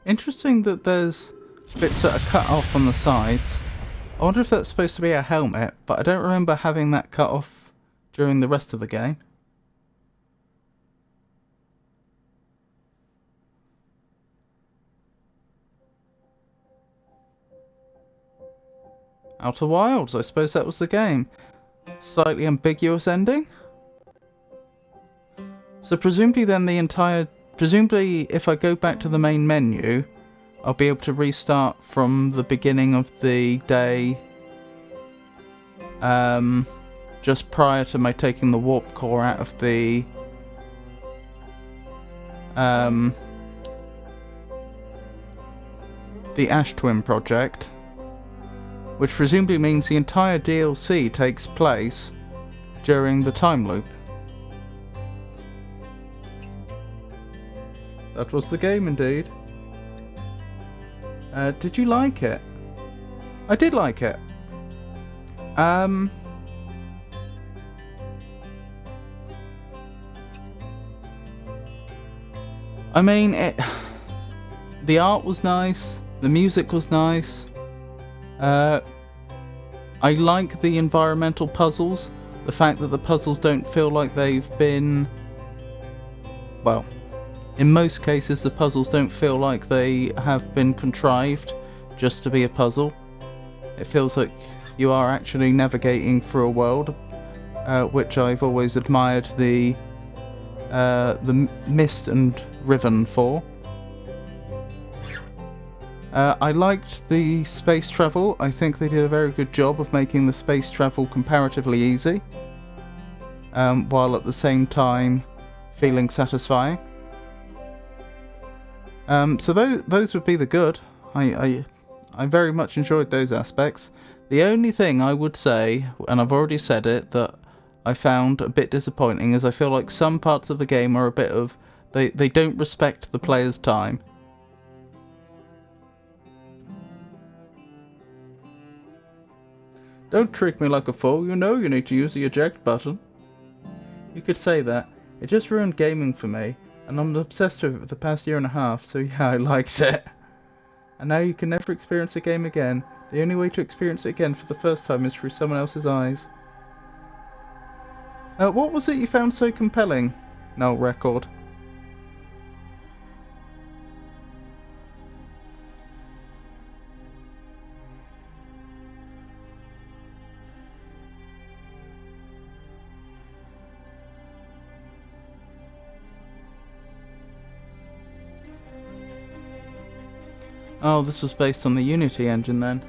Interesting that there's bits that are cut off on the sides. I wonder if that's supposed to be a helmet, but I don't remember having that cut off during the rest of the game. Outer Wilds, I suppose that was the game. Slightly ambiguous ending? So presumably then Presumably, if I go back to the main menu, I'll be able to restart from the beginning of the day, just prior to my taking the warp core out of the, Ash Twin project, which presumably means the entire DLC takes place during the time loop. That was the game indeed. Did you like it? I did like it. I mean, the art was nice, the music was nice. I like the environmental puzzles. The fact that the puzzles don't feel like they've been, well, In most cases, the puzzles don't feel like they have been contrived just to be a puzzle. It feels like you are actually navigating through a world, which I've always admired the mist and riven for. I liked the space travel. I think they did a very good job of making the space travel comparatively easy, while at the same time feeling satisfying. So those would be the good. I very much enjoyed those aspects. The only thing I would say, and I've already said it, that I found a bit disappointing is I feel like some parts of the game are a bit of... They don't respect the player's time. Don't treat me like a fool, you know you need to use the eject button. You could say that. It just ruined gaming for me, and I'm obsessed with it for the past year and a half, so yeah, I liked it. And now you can never experience a game again. The only way to experience it again for the first time is through someone else's eyes. What was it you found so compelling? Null record. Oh, this was based on the Unity engine then.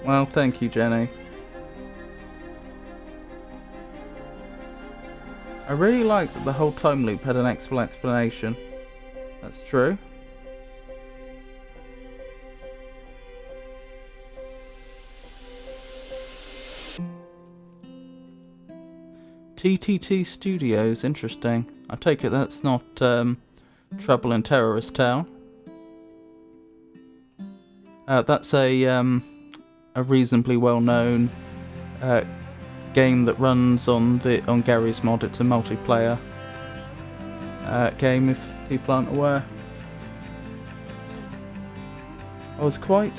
Well, thank you, Jenny. I really liked that the whole time loop had an explanation. That's true. TTT Studios, interesting. I take it that's not Trouble in Terrorist Town. That's a reasonably well-known game that runs on Gary's mod. It's a multiplayer game, if people aren't aware. I was quite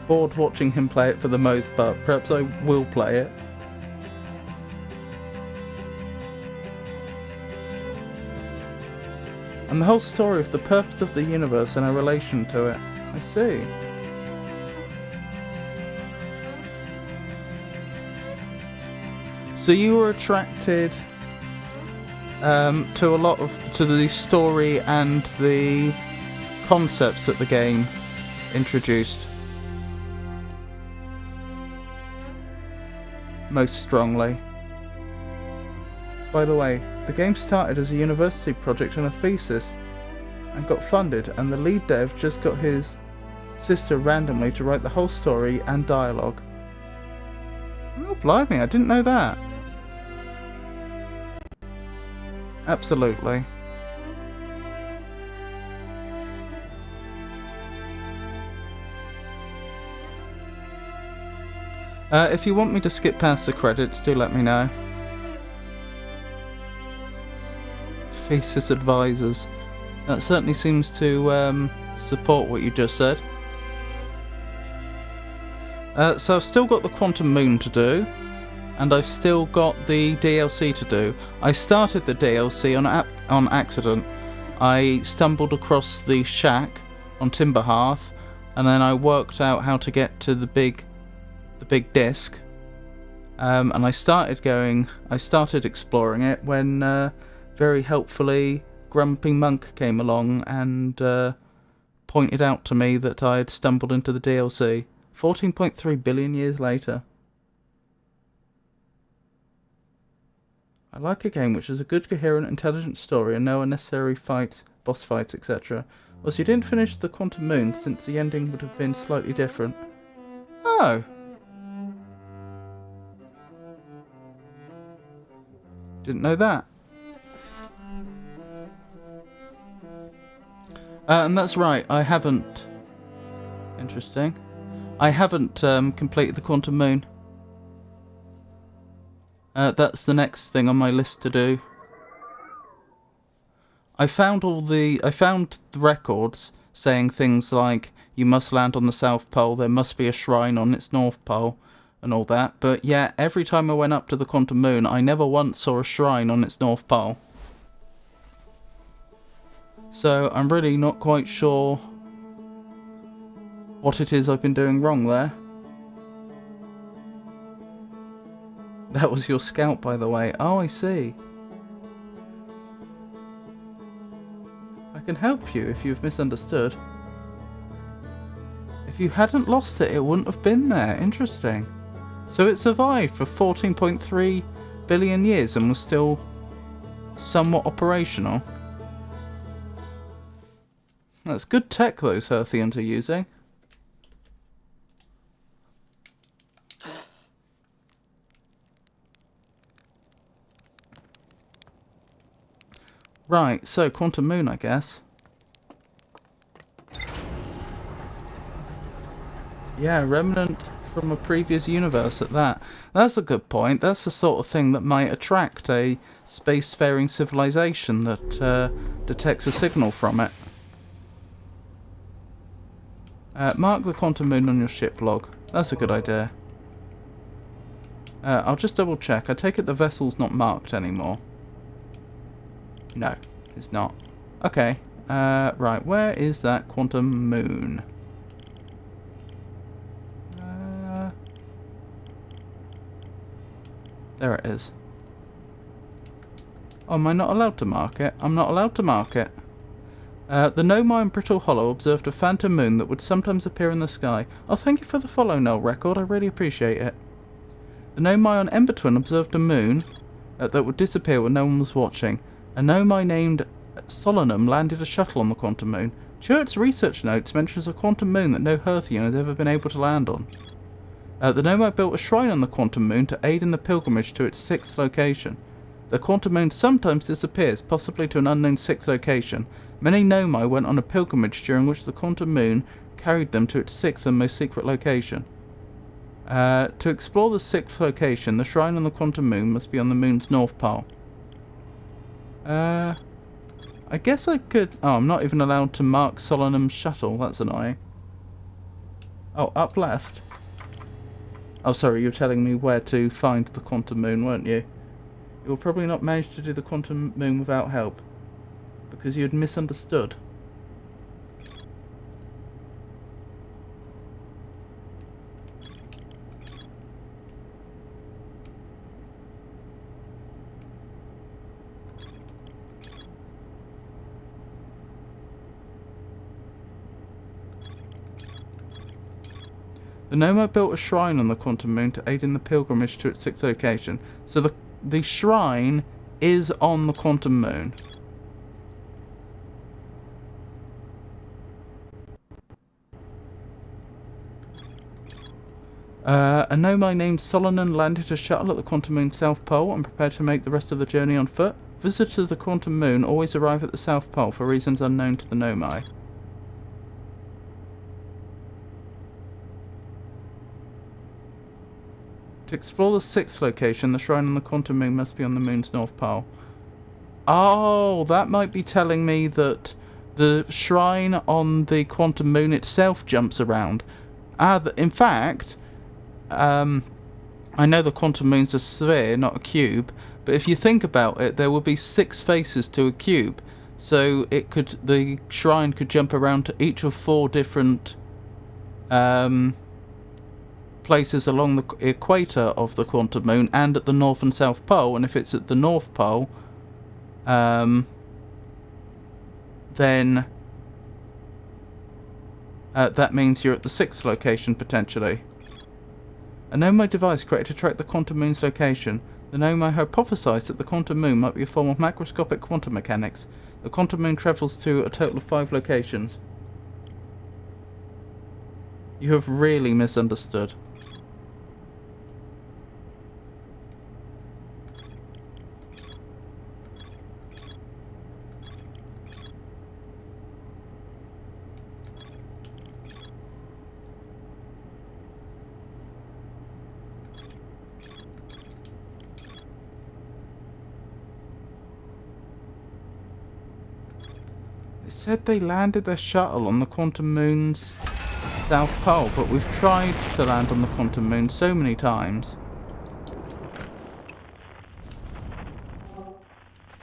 bored watching him play it for the most part. Perhaps I will play it. And the whole story of the purpose of the universe and our relation to it. I see. So you were attracted to the story and the concepts that the game introduced most strongly. By the way, the game started as a university project and a thesis and got funded, and the lead dev just got his sister randomly to write the whole story and dialogue. Oh, blimey, I didn't know that. Absolutely. If you want me to skip past the credits, do let me know. Thesis advisors. That certainly seems to support what you just said. So I've still got the Quantum Moon to do, and I've still got the DLC to do. I started the DLC on accident. I stumbled across the shack on Timberhearth, and then I worked out how to get to the big disc. And I started exploring it when very helpfully Grumpy Monk came along and pointed out to me that I had stumbled into the DLC 14.3 billion years later. I like a game which has a good, coherent, intelligent story and no unnecessary fights, boss fights, etc. Also, you didn't finish the Quantum Moon since the ending would have been slightly different. Oh! Didn't know that. And that's right, I haven't... Interesting. I haven't completed the Quantum Moon. That's the next thing on my list to do. I found the records saying things like, you must land on the South Pole, there must be a shrine on its North Pole, and all that. But yeah, every time I went up to the quantum moon, I never once saw a shrine on its north pole. So I'm really not quite sure what it is I've been doing wrong there. That was your scout, by the way. Oh, I see. I can help you if you've misunderstood. If you hadn't lost it, it wouldn't have been there. Interesting. So it survived for 14.3 billion years and was still somewhat operational. That's good tech those Hearthians are using. Right, so quantum moon, I guess. Yeah, remnant from a previous universe at that. That's a good point. That's the sort of thing that might attract a spacefaring civilization that detects a signal from it. Mark the quantum moon on your ship log. That's a good idea. I'll just double check. I take it the vessel's not marked anymore. No, it's not. Okay. Right, where is that quantum moon? There it is. Oh, am I not allowed to mark it? I'm not allowed to mark it. The Nomai in Brittle Hollow observed a phantom moon that would sometimes appear in the sky. Oh, thank you for the follow, Null Record. I really appreciate it. The Nomai on Embertwin observed a moon that would disappear when no one was watching. A Nomai named Solanum landed a shuttle on the quantum moon. Churt's research notes mentions a quantum moon that no Hearthian has ever been able to land on. The Nomai built a shrine on the quantum moon to aid in the pilgrimage to its 6th location. The quantum moon sometimes disappears, possibly to an unknown 6th location. Many Nomai went on a pilgrimage during which the quantum moon carried them to its 6th and most secret location. To explore the 6th location, the shrine on the quantum moon must be on the moon's north pole. I guess I could... Oh, I'm not even allowed to mark Solanum's shuttle. That's annoying. Oh, up left. Oh, sorry, you were telling me where to find the quantum moon, weren't you? You will probably not manage to do the quantum moon without help, because you had misunderstood. The Nomai built a shrine on the quantum moon to aid in the pilgrimage to its 6th location. So the shrine is on the quantum moon. A Nomai named Solonon landed a shuttle at the quantum moon's south pole and prepared to make the rest of the journey on foot. Visitors to the quantum moon always arrive at the south pole for reasons unknown to the Nomai. To explore the 6th location, the shrine on the quantum moon must be on the moon's north pole. Oh, that might be telling me that the shrine on the quantum moon itself jumps around. In fact, I know the quantum moon's a sphere, not a cube, but if you think about it, there would be 6 faces to a cube. So the shrine could jump around to each of 4 different places along the equator of the quantum moon and at the north and south pole, and if it's at the north pole, then that means you're at the 6th location potentially. A Nomai device created to track the quantum moon's location. The Nomai hypothesized that the quantum moon might be a form of macroscopic quantum mechanics. The quantum moon travels to a total of 5 locations. You have really misunderstood. It said they landed their shuttle on the quantum moon's South Pole, but we've tried to land on the quantum moon so many times.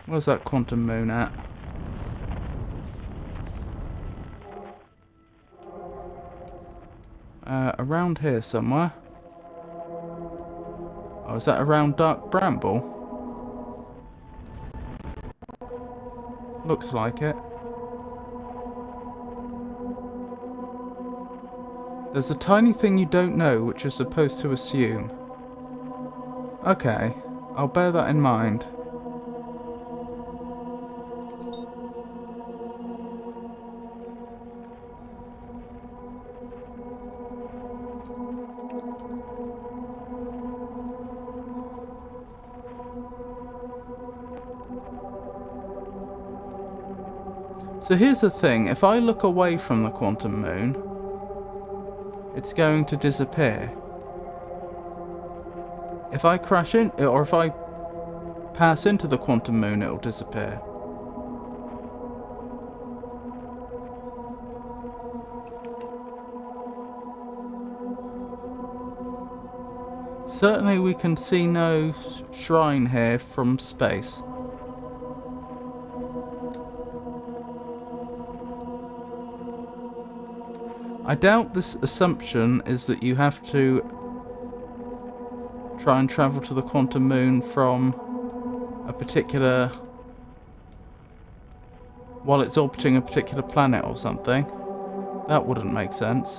Where's that quantum moon at? Around here somewhere. Oh, is that around Dark Bramble? Looks like it. There's a tiny thing you don't know, which you're supposed to assume. Okay, I'll bear that in mind. So here's the thing, if I look away from the quantum moon, it's going to disappear. If I crash in, or if I pass into the quantum moon, it'll disappear. Certainly we can see no shrine here from space. I doubt this assumption is that you have to try and travel to the quantum moon from a particular... while it's orbiting a particular planet or something. That wouldn't make sense.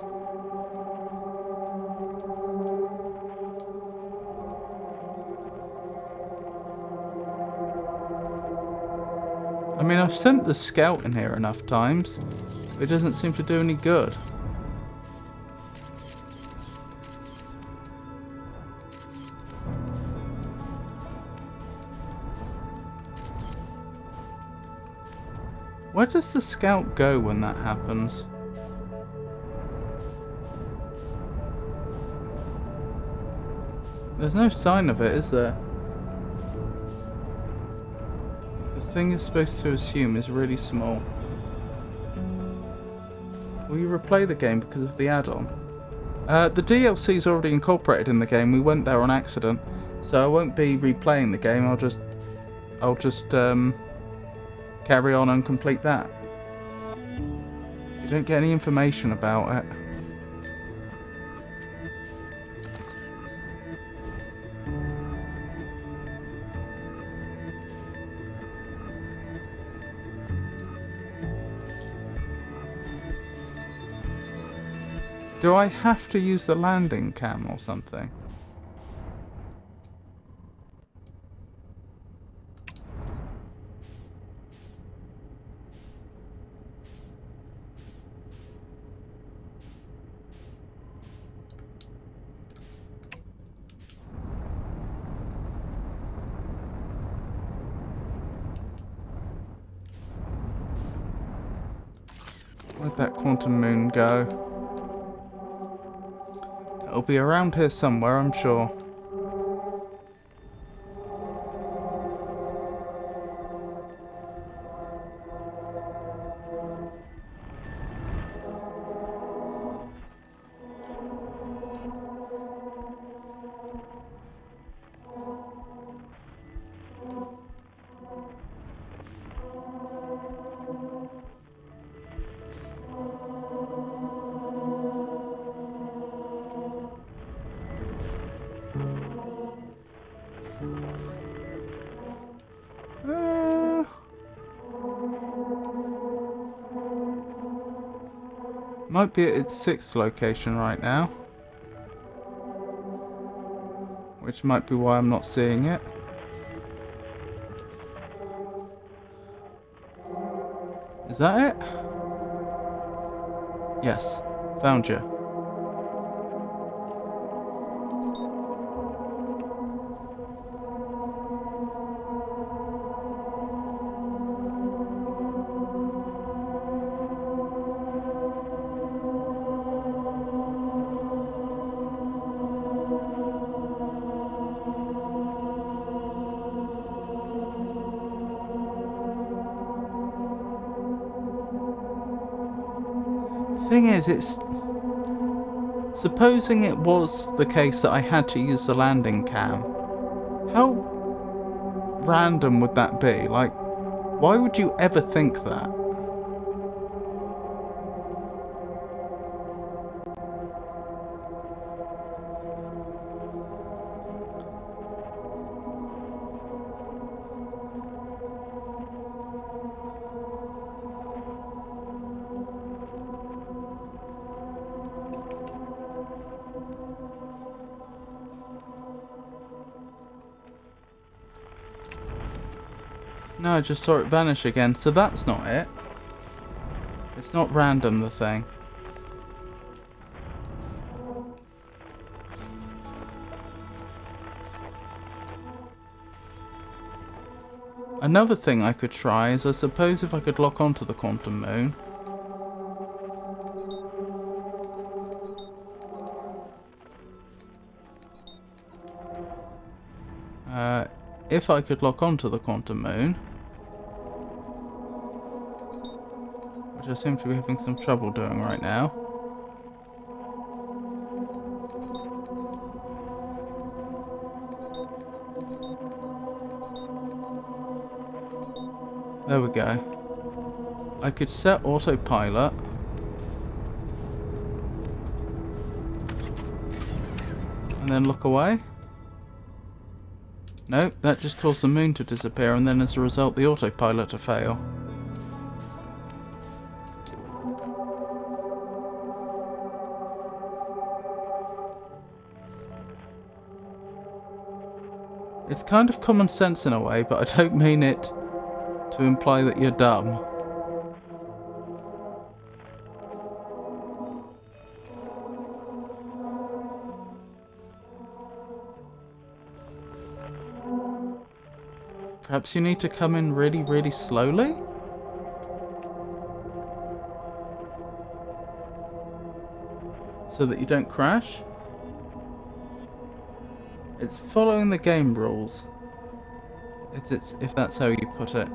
I mean, I've sent the scout in here enough times, but it doesn't seem to do any good. Where does the scout go when that happens? There's no sign of it, is there? The thing is supposed to assume is really small. Will you replay the game because of the add-on? The DLC is already incorporated in the game. We went there on accident, so I won't be replaying the game. I'll just carry on and complete that. You don't get any information about it. Do I have to use the landing cam or something? Where'd that quantum moon go? It'll be around here somewhere, I'm sure. Might be at its 6th location right now. Which might be why I'm not seeing it. Is that it? Yes, found you. Thing is, Supposing it was the case that I had to use the landing cam, how random would that be? Like, why would you ever think that? No, I just saw it vanish again, so that's not it. It's not random, the thing. Another thing I could try is, I suppose, if I could lock onto the quantum moon. If I could lock onto the quantum moon, which I seem to be having some trouble doing right now. There we go. I could set autopilot. And then look away. Nope, that just caused the moon to disappear, and then as a result the autopilot to fail. It's kind of common sense in a way, but I don't mean it to imply that you're dumb. Perhaps you need to come in really, really slowly? So that you don't crash? It's following the game rules. It's if that's how you put it.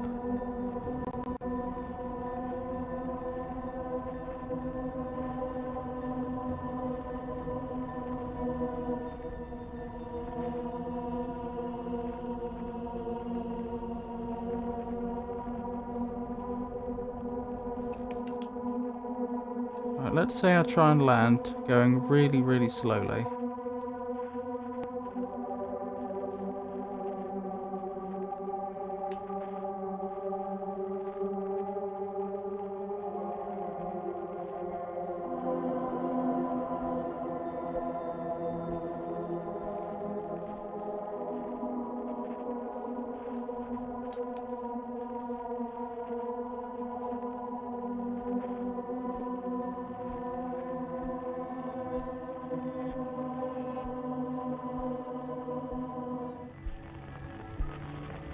Right, let's say I try and land going really, really slowly.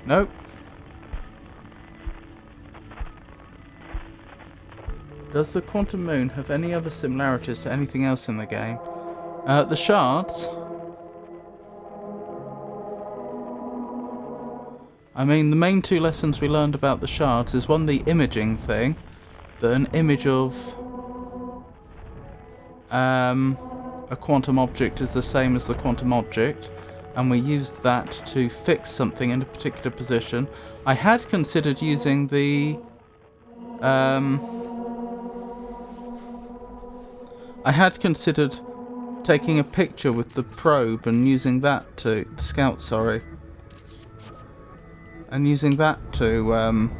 Nope. Does the quantum moon have any other similarities to anything else in the game? The shards. I mean, the main two lessons we learned about the shards is one, the imaging thing, that an image of a quantum object is the same as the quantum object, and we used that to fix something in a particular position. I had considered using the I had considered taking a picture with the probe and using that to the scout, sorry, and using that to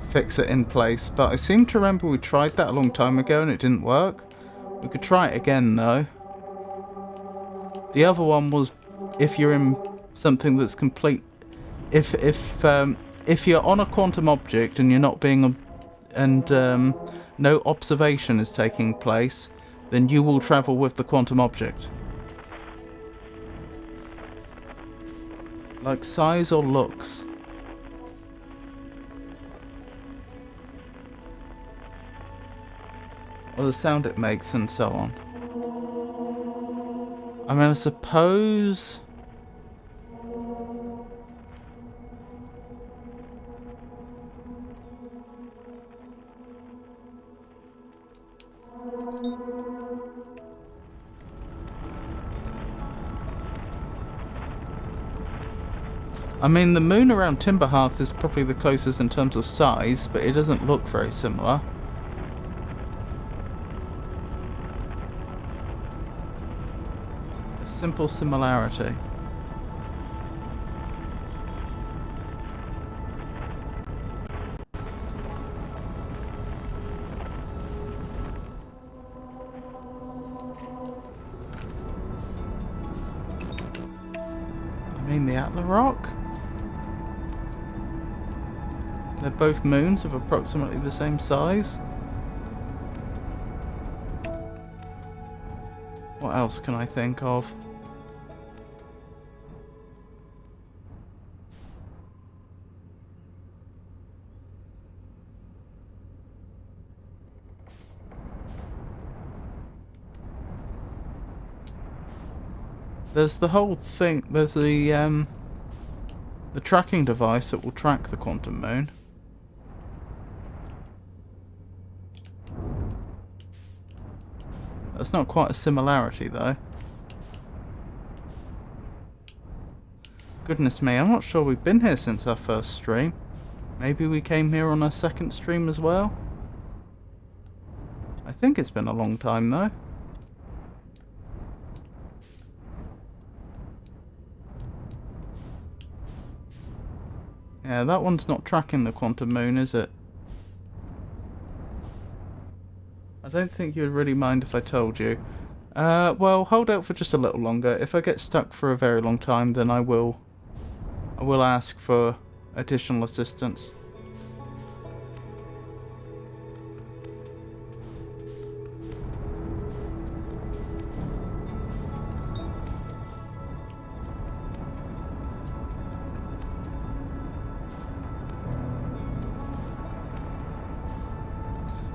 fix it in place, but I seem to remember we tried that a long time ago and it didn't work. We could try it again though. The other one was if you're in something that's complete, if you're on a quantum object and you're not being no observation is taking place, then you will travel with the quantum object. Like size or looks? Or the sound it makes and so on. I mean, I suppose... I mean, the moon around Timberhearth is probably the closest in terms of size, but it doesn't look very similar. A simple similarity. I mean, the Atla Rock? They're both moons of approximately the same size. What else can I think of? There's the whole thing, there's the tracking device that will track the quantum moon. That's not quite a similarity, though. Goodness me, I'm not sure we've been here since our first stream. Maybe we came here on our second stream as well? I think it's been a long time, though. Yeah, that one's not tracking the quantum moon, is it? I don't think you would really mind if I told you. Well, hold out for just a little longer. If I get stuck for a very long time, then I will ask for additional assistance.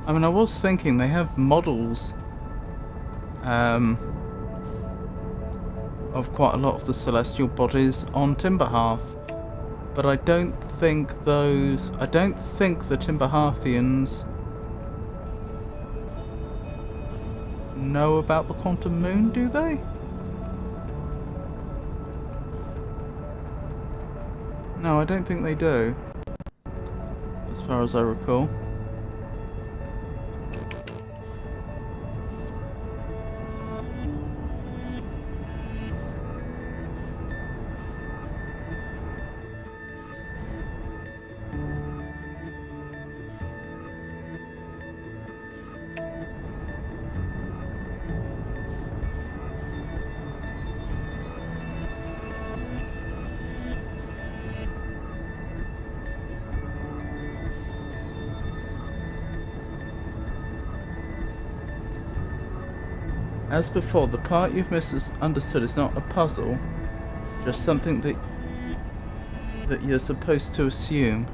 I mean, I was thinking they have models of quite a lot of the celestial bodies on Timberhearth, but I don't think the Timberhearthians know about the quantum moon, do they? No, I don't think they do, as far as I recall. As before, the part you've misunderstood is not a puzzle, just something that you're supposed to assume.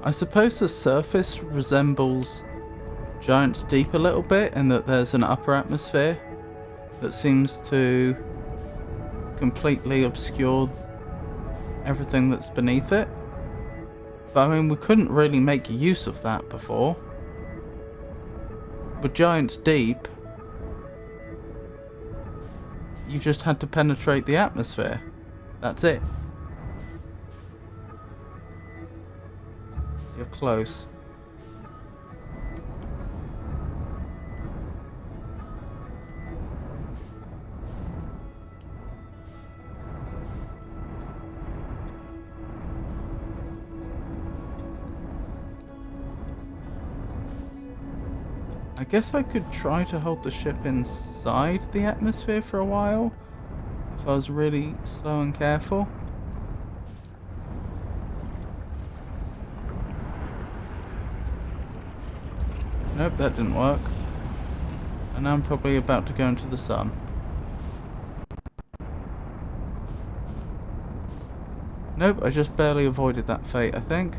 I suppose the surface resembles Giant's Deep a little bit, in that there's an upper atmosphere that seems to completely obscure everything that's beneath it. But I mean, we couldn't really make use of that before. With Giant's Deep, you just had to penetrate the atmosphere. That's it. You're close. I guess I could try to hold the ship inside the atmosphere for a while, if I was really slow and careful. Nope, that didn't work. And now I'm probably about to go into the sun. Nope, I just barely avoided that fate, I think.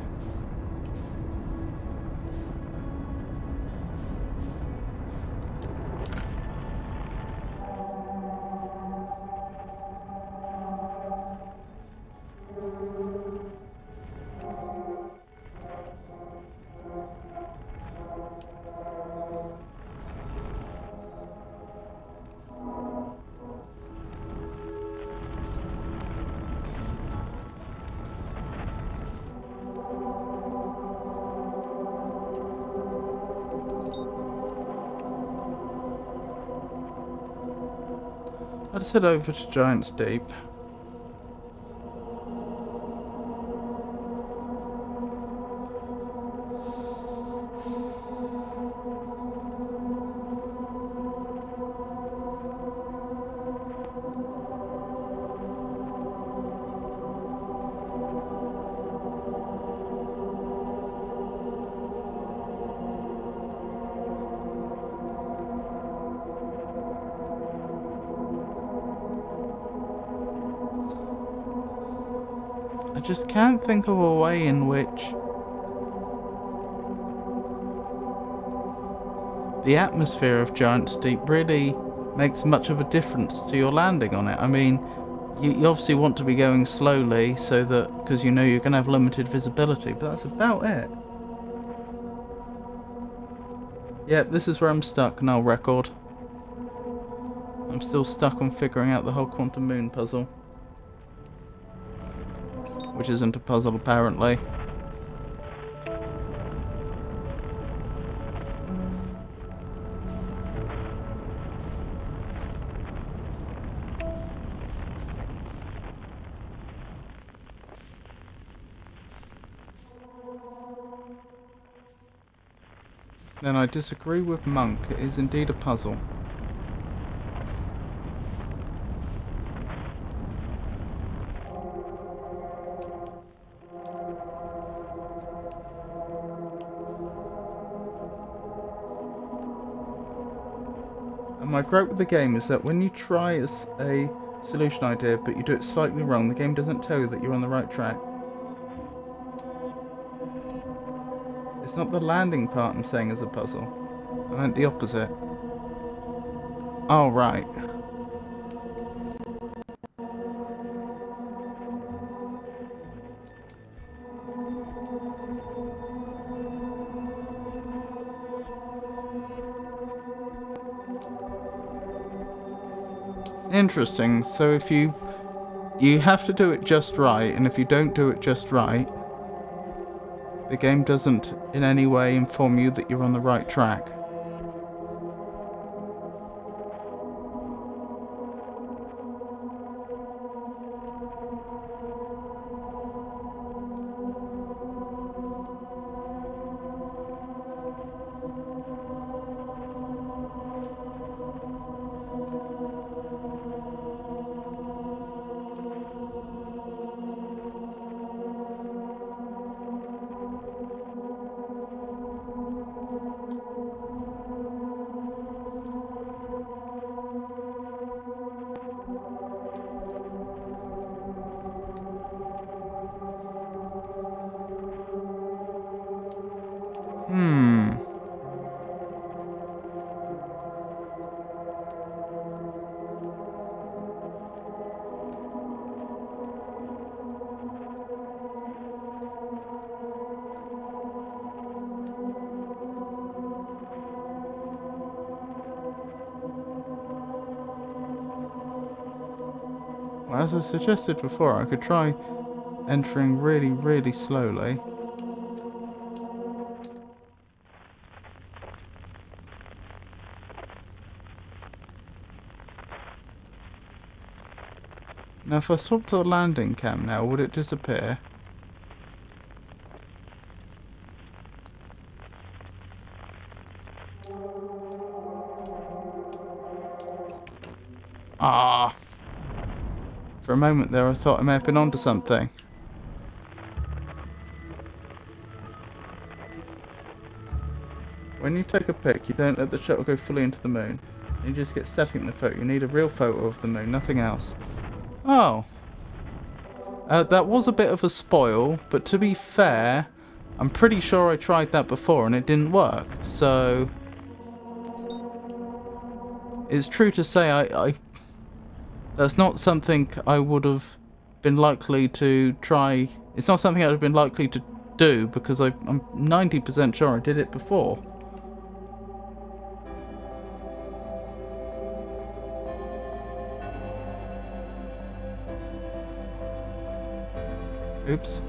Let's head over to Giant's Deep. I just can't think of a way in which the atmosphere of Giant's Deep really makes much of a difference to your landing on it. I mean, you obviously want to be going slowly so that, because you know you're going to have limited visibility, but that's about it. Yep, this is where I'm stuck, null record. I'm still stuck on figuring out the whole quantum moon puzzle. Which isn't a puzzle, apparently. Then I disagree with Monk. It is indeed a puzzle. And my gripe with the game is that when you try as a solution idea but you do it slightly wrong, the game doesn't tell you that you're on the right track. It's not the landing part I'm saying is a puzzle. I meant the opposite. Oh, right. Interesting. So if you have to do it just right, and if you don't do it just right, the game doesn't in any way inform you that you're on the right track. Well, as I suggested before, I could try entering really, really slowly. Now, if I swap to the landing cam now, would it disappear? Ah! For a moment there, I thought I may have been onto something. When you take a pic, you don't let the shuttle go fully into the moon. You just get static in the photo. You need a real photo of the moon, nothing else. Oh. That was a bit of a spoil, but to be fair, I'm pretty sure I tried that before and it didn't work. So it's true to say I that's not something I would have been likely to try. It's not something I would have been likely to do because I'm 90% sure I did it before. Oops.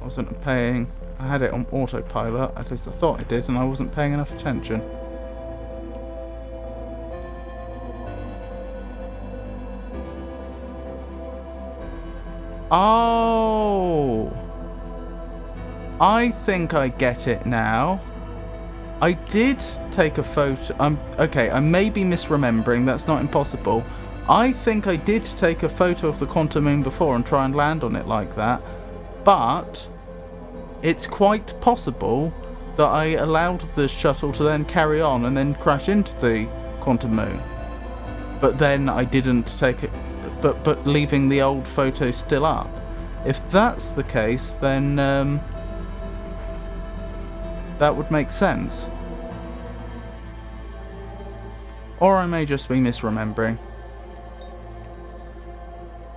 I wasn't paying. I had it on autopilot, at least I thought I did, and I wasn't paying enough attention. Oh! I think I get it now. I did take a photo. Okay, I may be misremembering. That's not impossible. I think I did take a photo of the quantum moon before and try and land on it like that. But it's quite possible that I allowed the shuttle to then carry on and then crash into the quantum moon. But then I didn't take it, but leaving the old photo still up. If that's the case, then that would make sense. Or I may just be misremembering.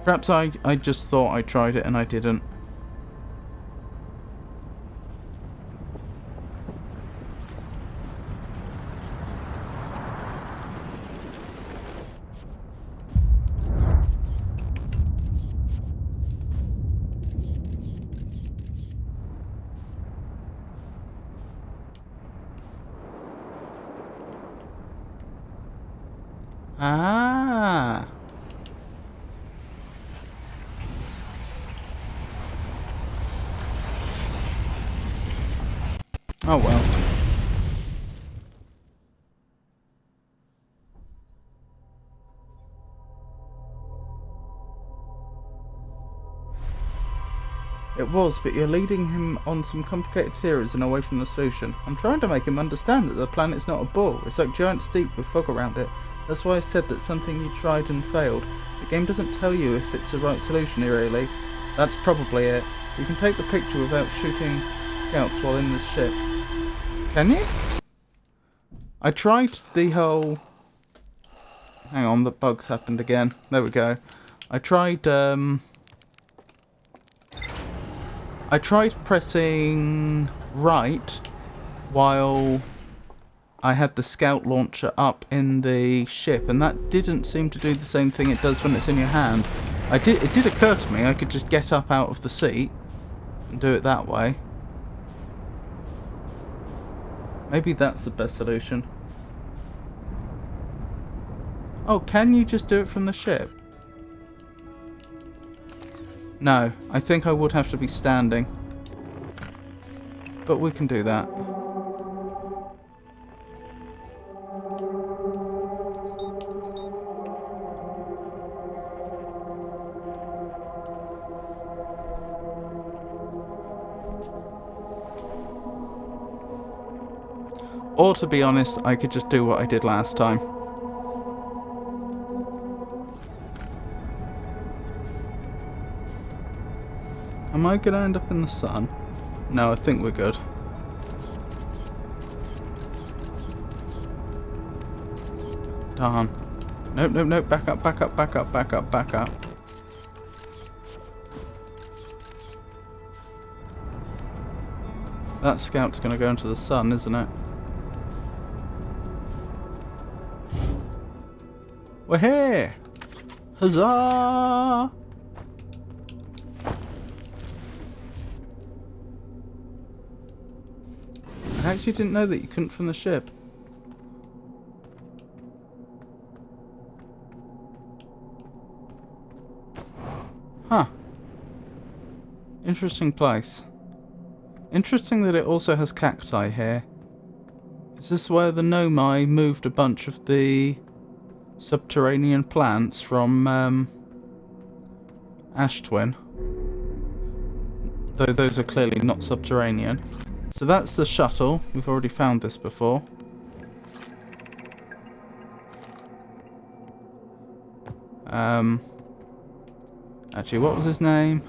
Perhaps I just thought I tried it and I didn't. Ah. Oh well. It was, but you're leading him on some complicated theories and away from the solution. I'm trying to make him understand that the planet's not a ball. It's like giant steep with fog around it. That's why I said that's something you tried and failed. The game doesn't tell you if it's the right solution, really. That's probably it. You can take the picture without shooting scouts while in the ship. Can you? I tried the whole... Hang on, the bugs happened again. There we go. I tried pressing right while I had the scout launcher up in the ship, and that didn't seem to do the same thing it does when it's in your hand. It did occur to me I could just get up out of the seat and do it that way. Maybe that's the best solution. Oh, can you just do it from the ship? No, I think I would have to be standing. But we can do that. Or, to be honest, I could just do what I did last time. Am I going to end up in the sun? No, I think we're good. Darn. Nope, nope, nope. Back up, back up, back up, back up, back up. That scout's going to go into the sun, isn't it? We're here! Huzzah! I actually didn't know that you couldn't from the ship. Huh. Interesting place. Interesting that it also has cacti here. Is this where the Nomai moved a bunch of the subterranean plants from Ash Twin? Though those are clearly not subterranean. So that's the shuttle. We've already found this before. Actually, what was his name?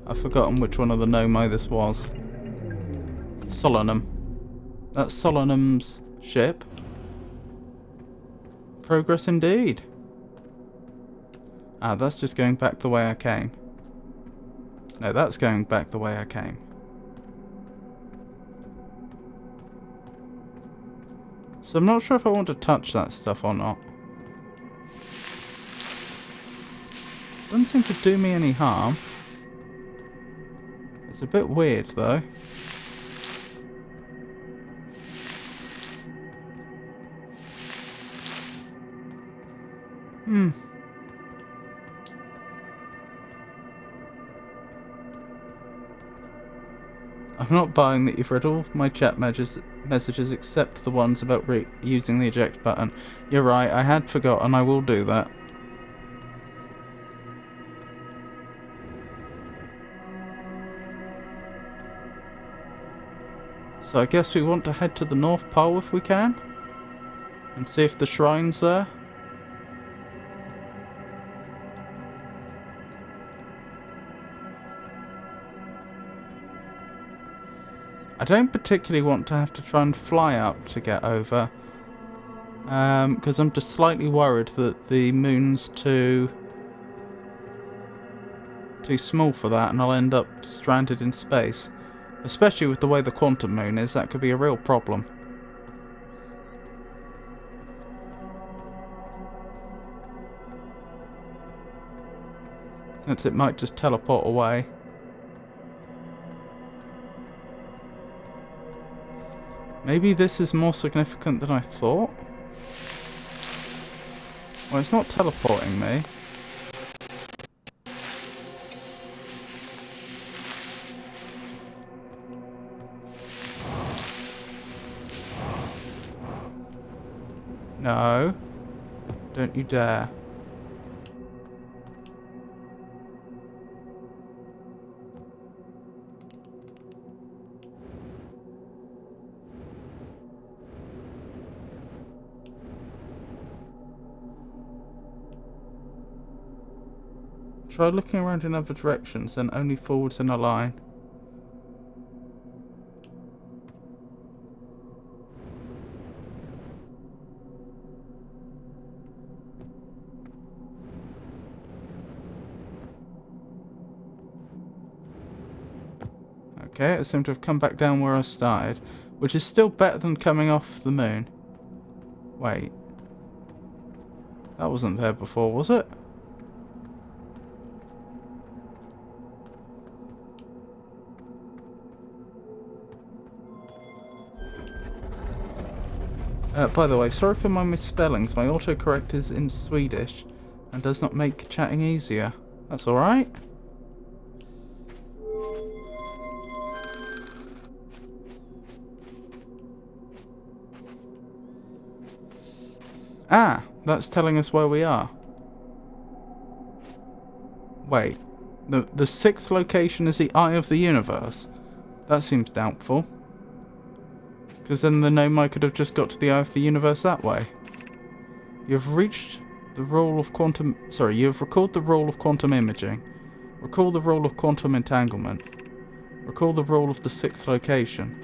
I've forgotten which one of the Nomai this was. Solanum. That's Solanum's ship. Progress indeed. Ah, that's just going back the way I came. No, that's going back the way I came. So I'm not sure if I want to touch that stuff or not. Doesn't seem to do me any harm. It's a bit weird though. I'm not buying that you've read all of my chat messages except the ones about using the eject button. You're right, I had forgotten, I will do that. So I guess we want to head to the North Pole if we can? And see if the shrine's there? I don't particularly want to have to try and fly up to get over. Because I'm just slightly worried that the moon's too small for that and I'll end up stranded in space. Especially with the way the quantum moon is, that could be a real problem. Since it might just teleport away. Maybe this is more significant than I thought? Well, it's not teleporting me. No. Don't you dare. Try looking around in other directions, then only forwards in a line. Okay, I seem to have come back down where I started, which is still better than coming off the moon. Wait. That wasn't there before, was it? By the way, sorry for my misspellings. My autocorrect is in Swedish and does not make chatting easier. That's alright. Ah, that's telling us where we are. Wait, the sixth location is the Eye of the Universe? That seems doubtful. Because then the Nomai could have just got to the Eye of the Universe that way. You have reached the rule of quantum... Sorry, you have recalled the rule of quantum imaging. Recall the rule of quantum entanglement. Recall the rule of the sixth location.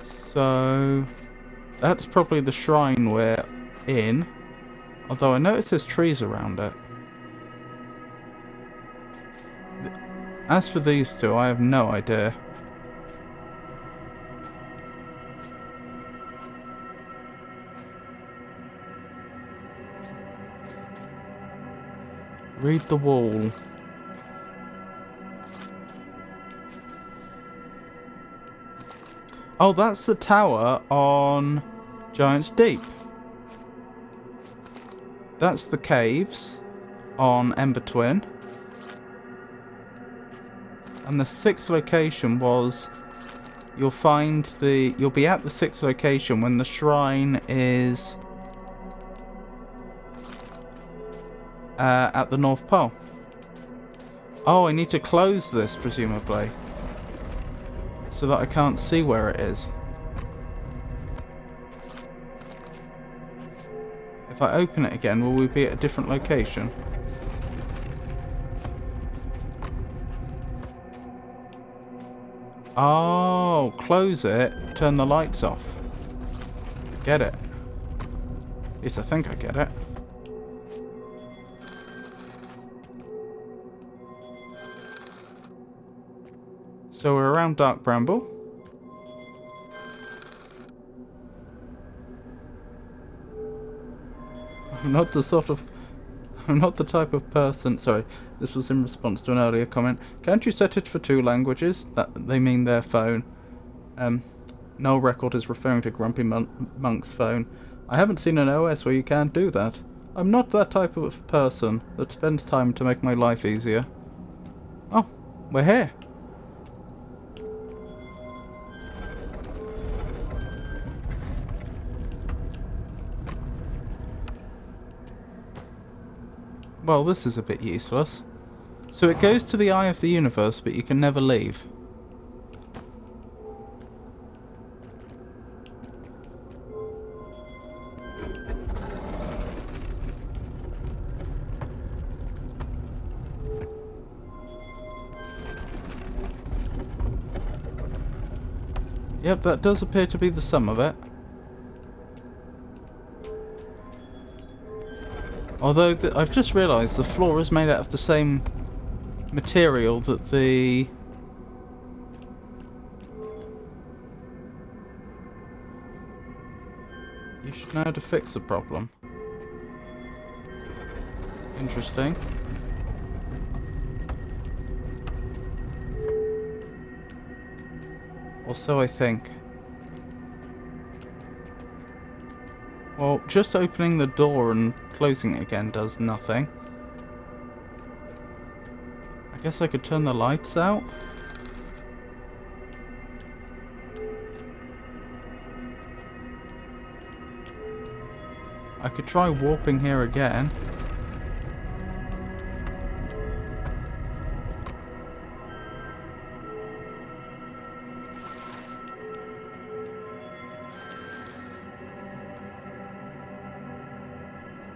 So... that's probably the shrine we're in. Although I notice there's trees around it. As for these two, I have no idea. Read the wall. Oh, that's the tower on Giant's Deep. That's the caves on Ember Twin. And the sixth location was... you'll be at the sixth location when the shrine is... at the North Pole. Oh, I need to close this, presumably. So that I can't see where it is. If I open it again, will we be at a different location? Oh, close it, turn the lights off. Get it. At least I think I get it. So we're around Dark Bramble. I'm not the type of person... Sorry, this was in response to an earlier comment. Can't you set it for 2 languages? That they mean their phone. No record is referring to Grumpy Monk's phone. I haven't seen an OS where you can't do that. I'm not that type of person that spends time to make my life easier. Oh, we're here. Well, this is a bit useless. So it goes to the eye of the universe, but you can never leave. Yep, that does appear to be the sum of it. Although, I've just realised the floor is made out of the same material that the... You should know how to fix the problem. Interesting. Or so I think. Well, just opening the door and closing it again does nothing. I guess I could turn the lights out. I could try warping here again.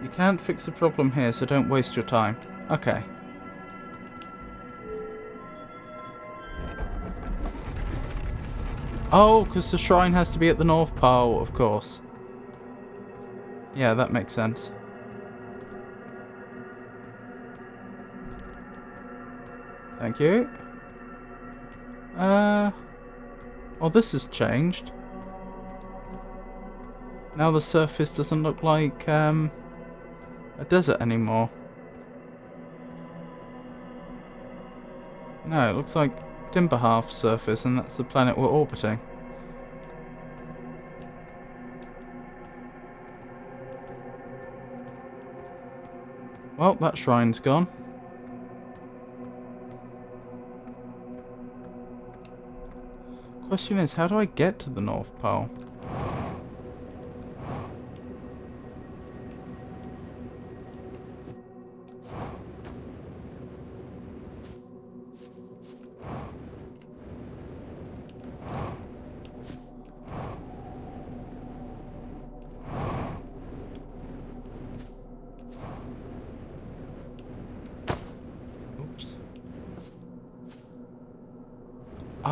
You can't fix the problem here, so don't waste your time. Okay. Oh, because the shrine has to be at the North Pole, of course. Yeah, that makes sense. Thank you. Well, this has changed. Now the surface doesn't look like, a desert anymore. No, it looks like Timberhalf surface, and that's the planet we're orbiting. Well, that shrine's gone. Question is, how do I get to the North Pole?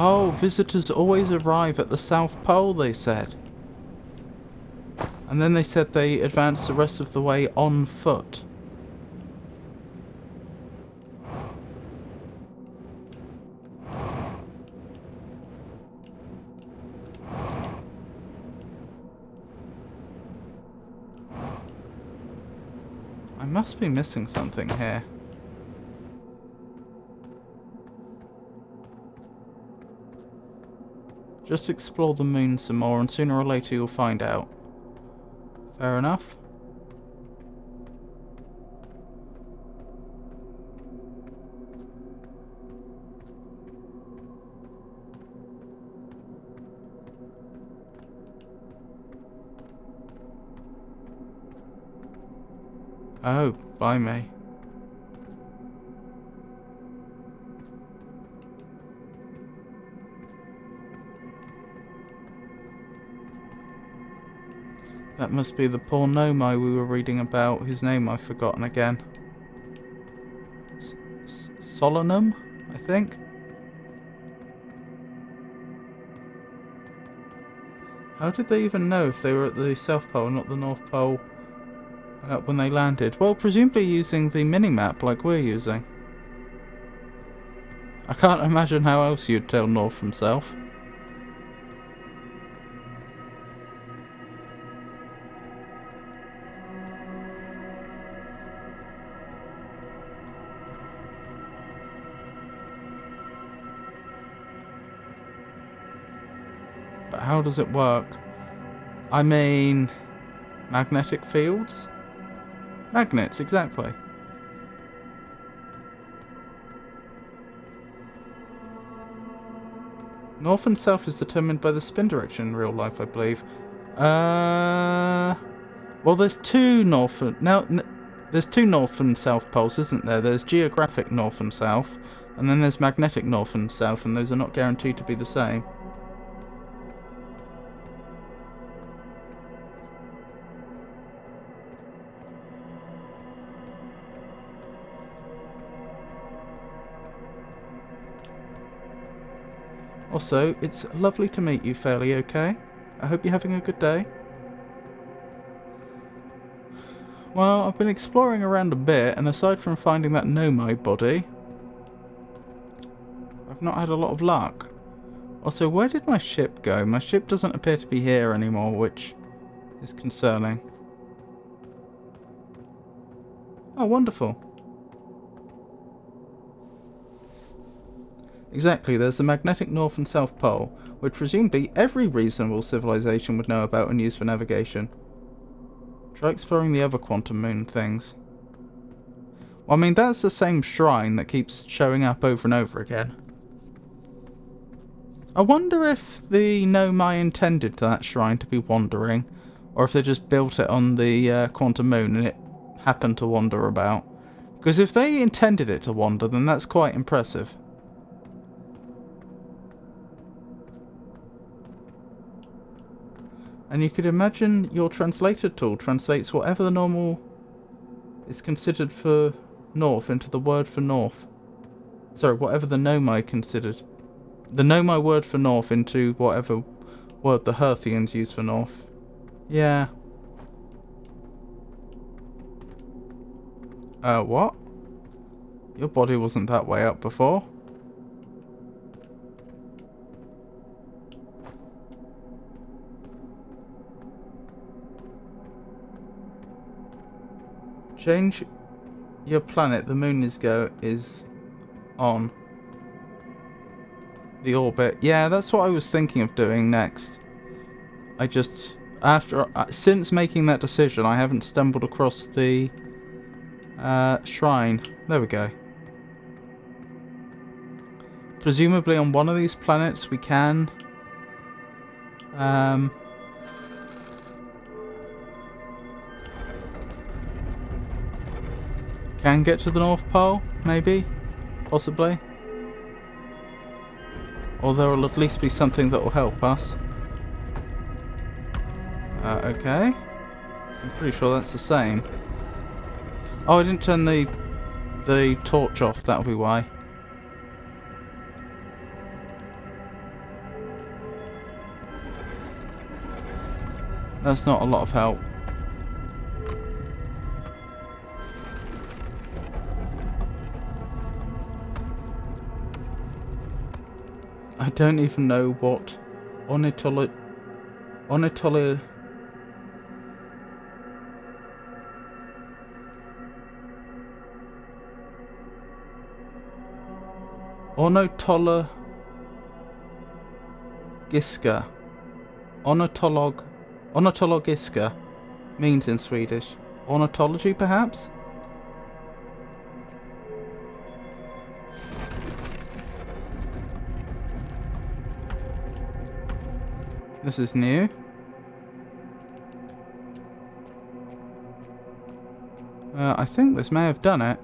Oh, visitors always arrive at the South Pole, they said. And then they said they advanced the rest of the way on foot. I must be missing something here. Just explore the moon some more, and sooner or later you'll find out. Fair enough. Oh, blimey. That must be the poor Nomai we were reading about, whose name I've forgotten again. Solanum, I think? How did they even know if they were at the South Pole, not the North Pole, when they landed? Well, presumably using the mini-map like we're using. I can't imagine how else you'd tell North from South. But how does it work? I mean, magnetic fields? Magnets, exactly. North and south is determined by the spin direction in real life, I believe. Well, there's two north and there's two north and south poles, isn't there? There's geographic north and south, and then there's magnetic north and south, and those are not guaranteed to be the same. Also, it's lovely to meet you, Fairly Okay. I hope you're having a good day. Well, I've been exploring around a bit, and aside from finding that Nomai body, I've not had a lot of luck. Also, where did my ship go? My ship doesn't appear to be here anymore, which is concerning. Oh, wonderful. Exactly, there's the magnetic north and south pole, which presumably every reasonable civilization would know about and use for navigation. Try exploring the other quantum moon things. Well, I mean, that's the same shrine that keeps showing up over and over again. I wonder if the Nomai intended that shrine to be wandering, or if they just built it on the quantum moon and it happened to wander about. Because if they intended it to wander, then that's quite impressive. And you could imagine your translator tool translates whatever the normal is considered for north into the word for north. Sorry, whatever the Nomai considered. The Nomai word for north into whatever word the Herthians use for north. Yeah. What? Your body wasn't that way up before. Change your planet, the moon is on the orbit. Yeah, that's what I was thinking of doing next. I just, since making that decision, I haven't stumbled across the shrine. There we go. Presumably on one of these planets we can get to the North Pole, maybe, possibly. Or there will at least be something that will help us. Okay. I'm pretty sure that's the same. Oh, I didn't turn the torch off, that'll be why. That's not a lot of help. I don't even know what ornithology ornithologiska means in Swedish. Ornithology, perhaps? This is new. I think this may have done it.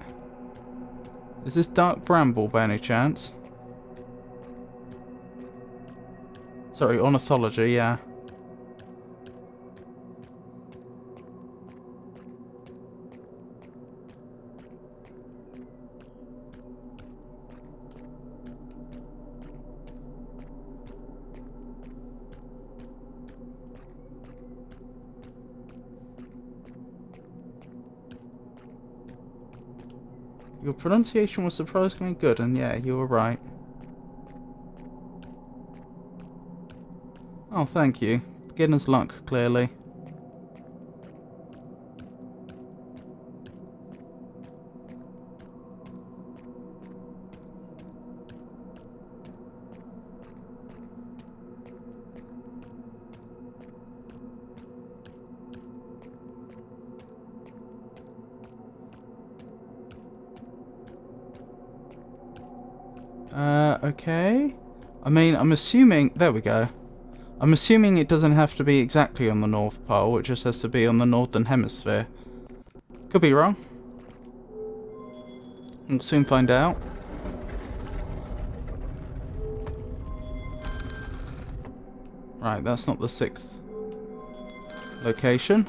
Is this dark bramble by any chance? Sorry, ornithology, yeah. Your pronunciation was surprisingly good, and yeah, you were right. Oh, thank you. Beginner's luck, clearly. Okay. I mean, I'm assuming... There we go. I'm assuming it doesn't have to be exactly on the North Pole. It just has to be on the Northern Hemisphere. Could be wrong. We'll soon find out. Right, that's not the 6th location.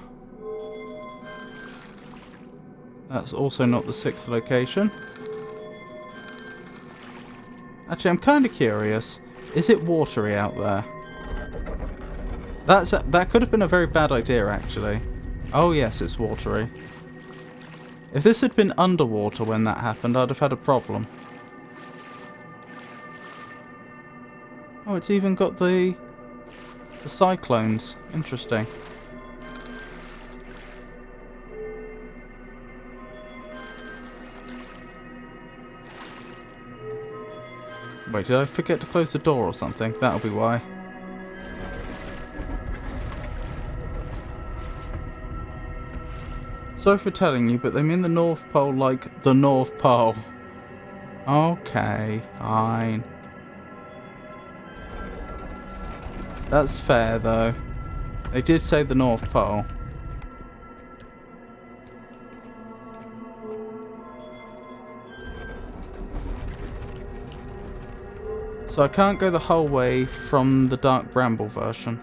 That's also not the 6th location. Actually, I'm kind of curious. Is it watery out there? That could have been a very bad idea, actually. Oh yes, it's watery. If this had been underwater when that happened, I'd have had a problem. Oh, it's even got the cyclones. Interesting. Wait, did I forget to close the door or something? That'll be why. Sorry for telling you, but they mean the North Pole like the North Pole. Okay, fine. That's fair, though. They did say the North Pole. So I can't go the whole way from the Dark Bramble version.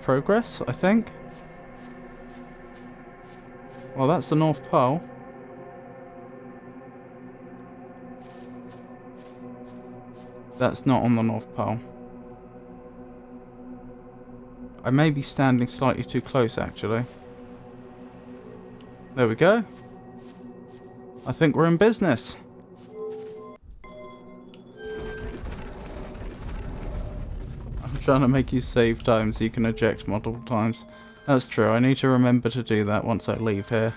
Progress, I think. Well, that's the North Pole. That's not on the North Pole. I may be standing slightly too close, actually. There we go. I think we're in business. I'm trying to make you save time so you can eject multiple times. That's true. I need to remember to do that once I leave here.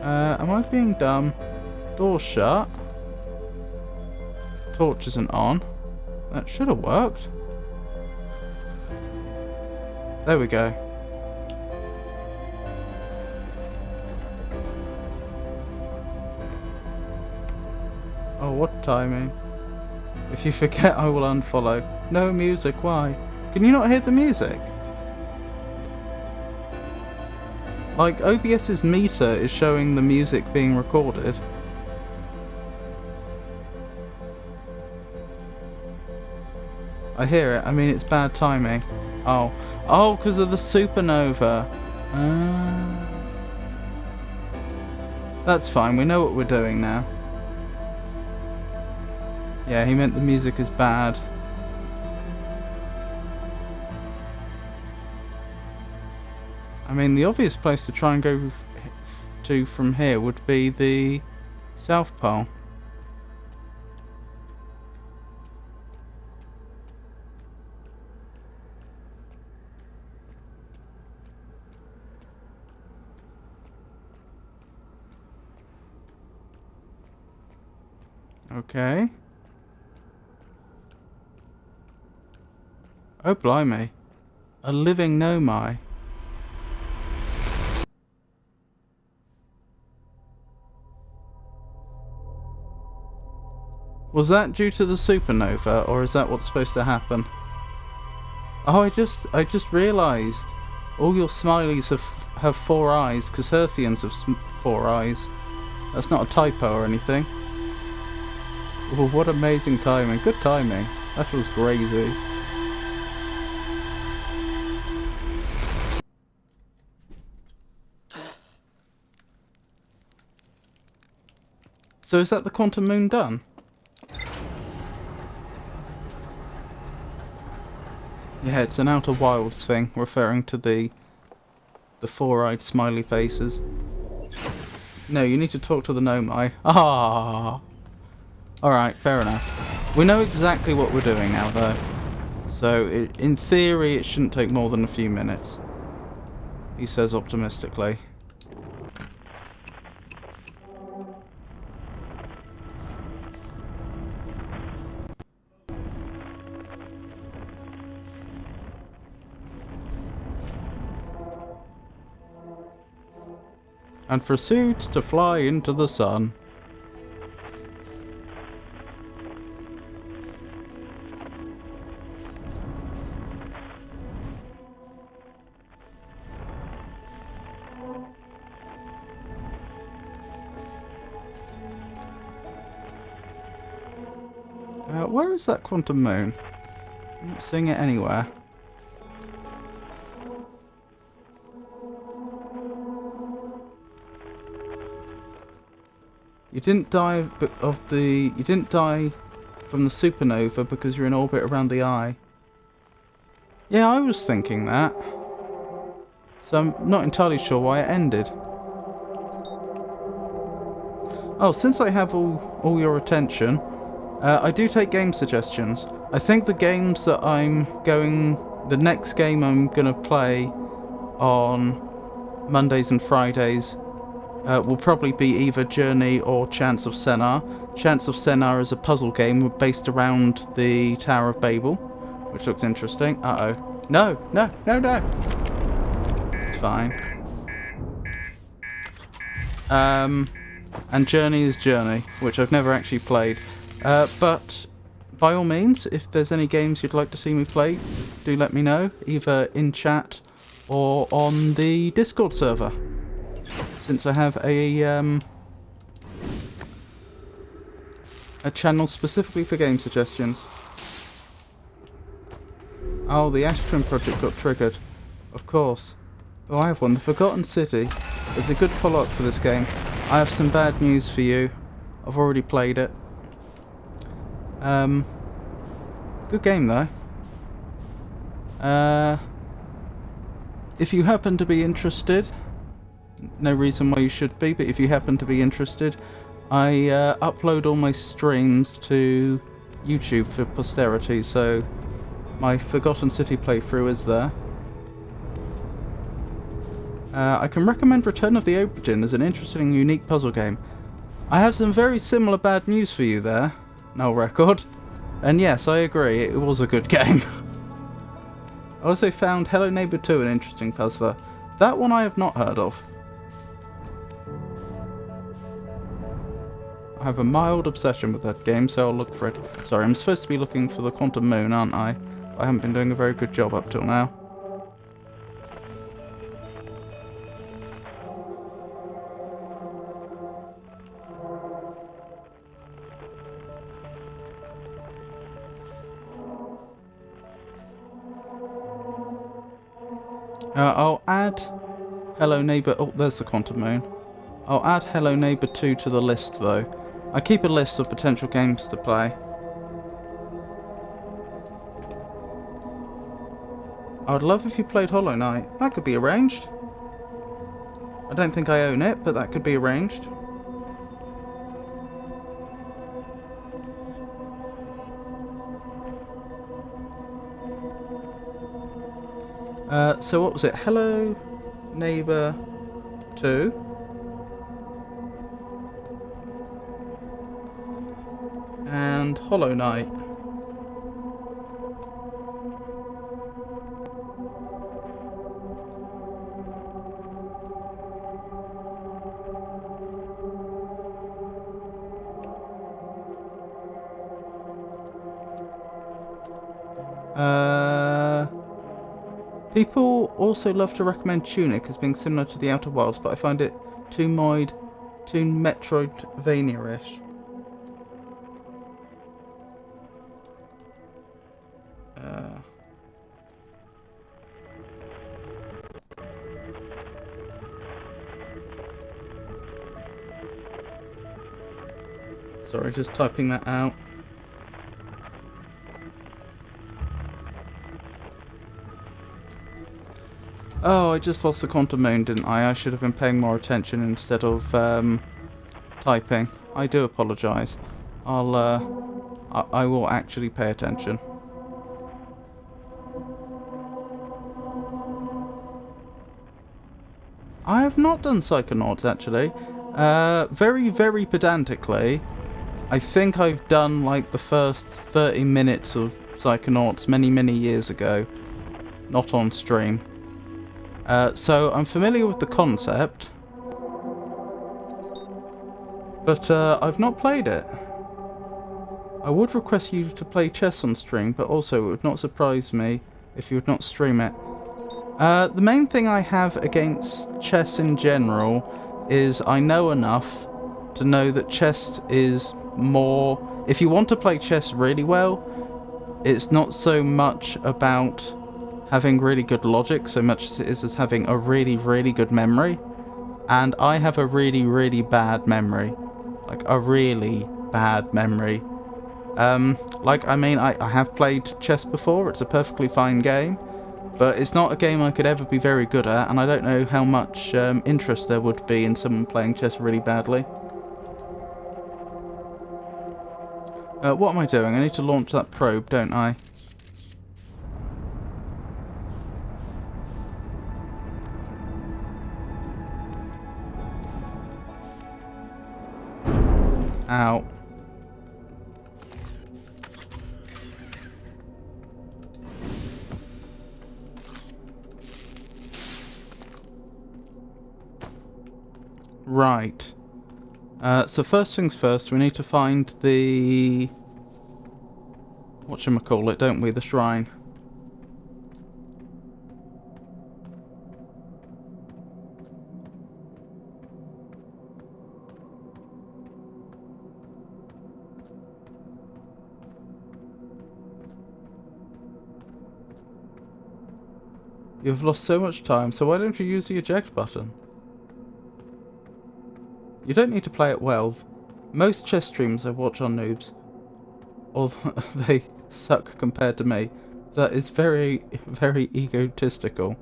Am I being dumb? Door's shut. Torch isn't on. That should have worked. There we go. Oh, what timing. If you forget, I will unfollow. No music, why? Can you not hear the music? Like, OBS's meter is showing the music being recorded. I hear it. I mean, it's bad timing. Oh. Oh, because of the supernova. That's fine. We know what we're doing now. Yeah, he meant the music is bad. I mean, the obvious place to try and go to from here would be the South Pole. Okay. Oh, blimey. A living Nomai. Was that due to the supernova, or is that what's supposed to happen? Oh, I just realised. All your smileys have 4 eyes, because Herthians have 4 eyes. That's not a typo or anything. Oh, what amazing timing. Good timing. That was crazy. So is that the quantum moon done? Yeah, it's an Outer Wilds thing, referring to the 4-eyed smiley faces. No, you need to talk to the Nomai. Ah. Alright, fair enough. We know exactly what we're doing now, though. So, in theory, it shouldn't take more than a few minutes. He says optimistically. And proceeds to fly into the sun. Where is that quantum moon? I'm not seeing it anywhere. You didn't die you didn't die from the supernova because you're in orbit around the eye. Yeah, I was thinking that. So I'm not entirely sure why it ended. Oh, since I have all your attention, I do take game suggestions. I think the games that the next game I'm gonna play on Mondays and Fridays will probably be either Journey or Chance of Sennar. Chance of Sennar is a puzzle game based around the Tower of Babel, which looks interesting. Uh-oh. No, no, no, no! It's fine. And Journey is Journey, which I've never actually played. But by all means, if there's any games you'd like to see me play, do let me know, either in chat or on the Discord server. Since I have a channel specifically for game suggestions. Oh, the Ash Twin project got triggered. Of course. Oh, I have one. The Forgotten City is a good follow-up for this game. I have some bad news for you. I've already played it. Good game, though. If you happen to be interested... No reason why you should be, but if you happen to be interested, I upload all my streams to YouTube for posterity, so my Forgotten City playthrough is there. I can recommend Return of the Obra as an interesting and unique puzzle game. I have some very similar bad news for you there, Null Record. And yes, I agree, it was a good game. I also found Hello Neighbor 2 an interesting puzzler. That one I have not heard of. I have a mild obsession with that game, so I'll look for it. Sorry, I'm supposed to be looking for the Quantum Moon, aren't I? I haven't been doing a very good job up till now. I'll add Hello Neighbor... Oh, there's the Quantum Moon. I'll add Hello Neighbor 2 to the list, though. I keep a list of potential games to play. I'd love if you played Hollow Knight. That could be arranged. I don't think I own it, but that could be arranged. So what was it? Hello Neighbor 2. And Hollow Knight. People also love to recommend Tunic as being similar to the Outer Wilds, but I find it too Metroidvania-ish. Sorry, just typing that out. Oh, I just lost the quantum moon, didn't I? I should have been paying more attention instead of typing. I do apologise. I will actually pay attention. I have not done Psychonauts, actually. Very, very pedantically, I think I've done, like, the first 30 minutes of Psychonauts many, many years ago. Not on stream. So I'm familiar with the concept. But I've not played it. I would request you to play chess on stream, but also it would not surprise me if you would not stream it. The main thing I have against chess in general is I know enough to know that chess is more... If you want to play chess really well, it's not so much about having really good logic so much as it is as having a really, really good memory. And I have a really, really bad memory. Like, a really bad memory. I have played chess before. It's a perfectly fine game. But it's not a game I could ever be very good at, and I don't know how much interest there would be in someone playing chess really badly. What am I doing? I need to launch that probe, don't I? Ow. Right. So first things first, we need to find the... whatchamacallit, don't we? The shrine. You've lost so much time, so why don't you use the eject button? You don't need to play it well. Most chess streams I watch on noobs, although they suck compared to me. That is very, very egotistical.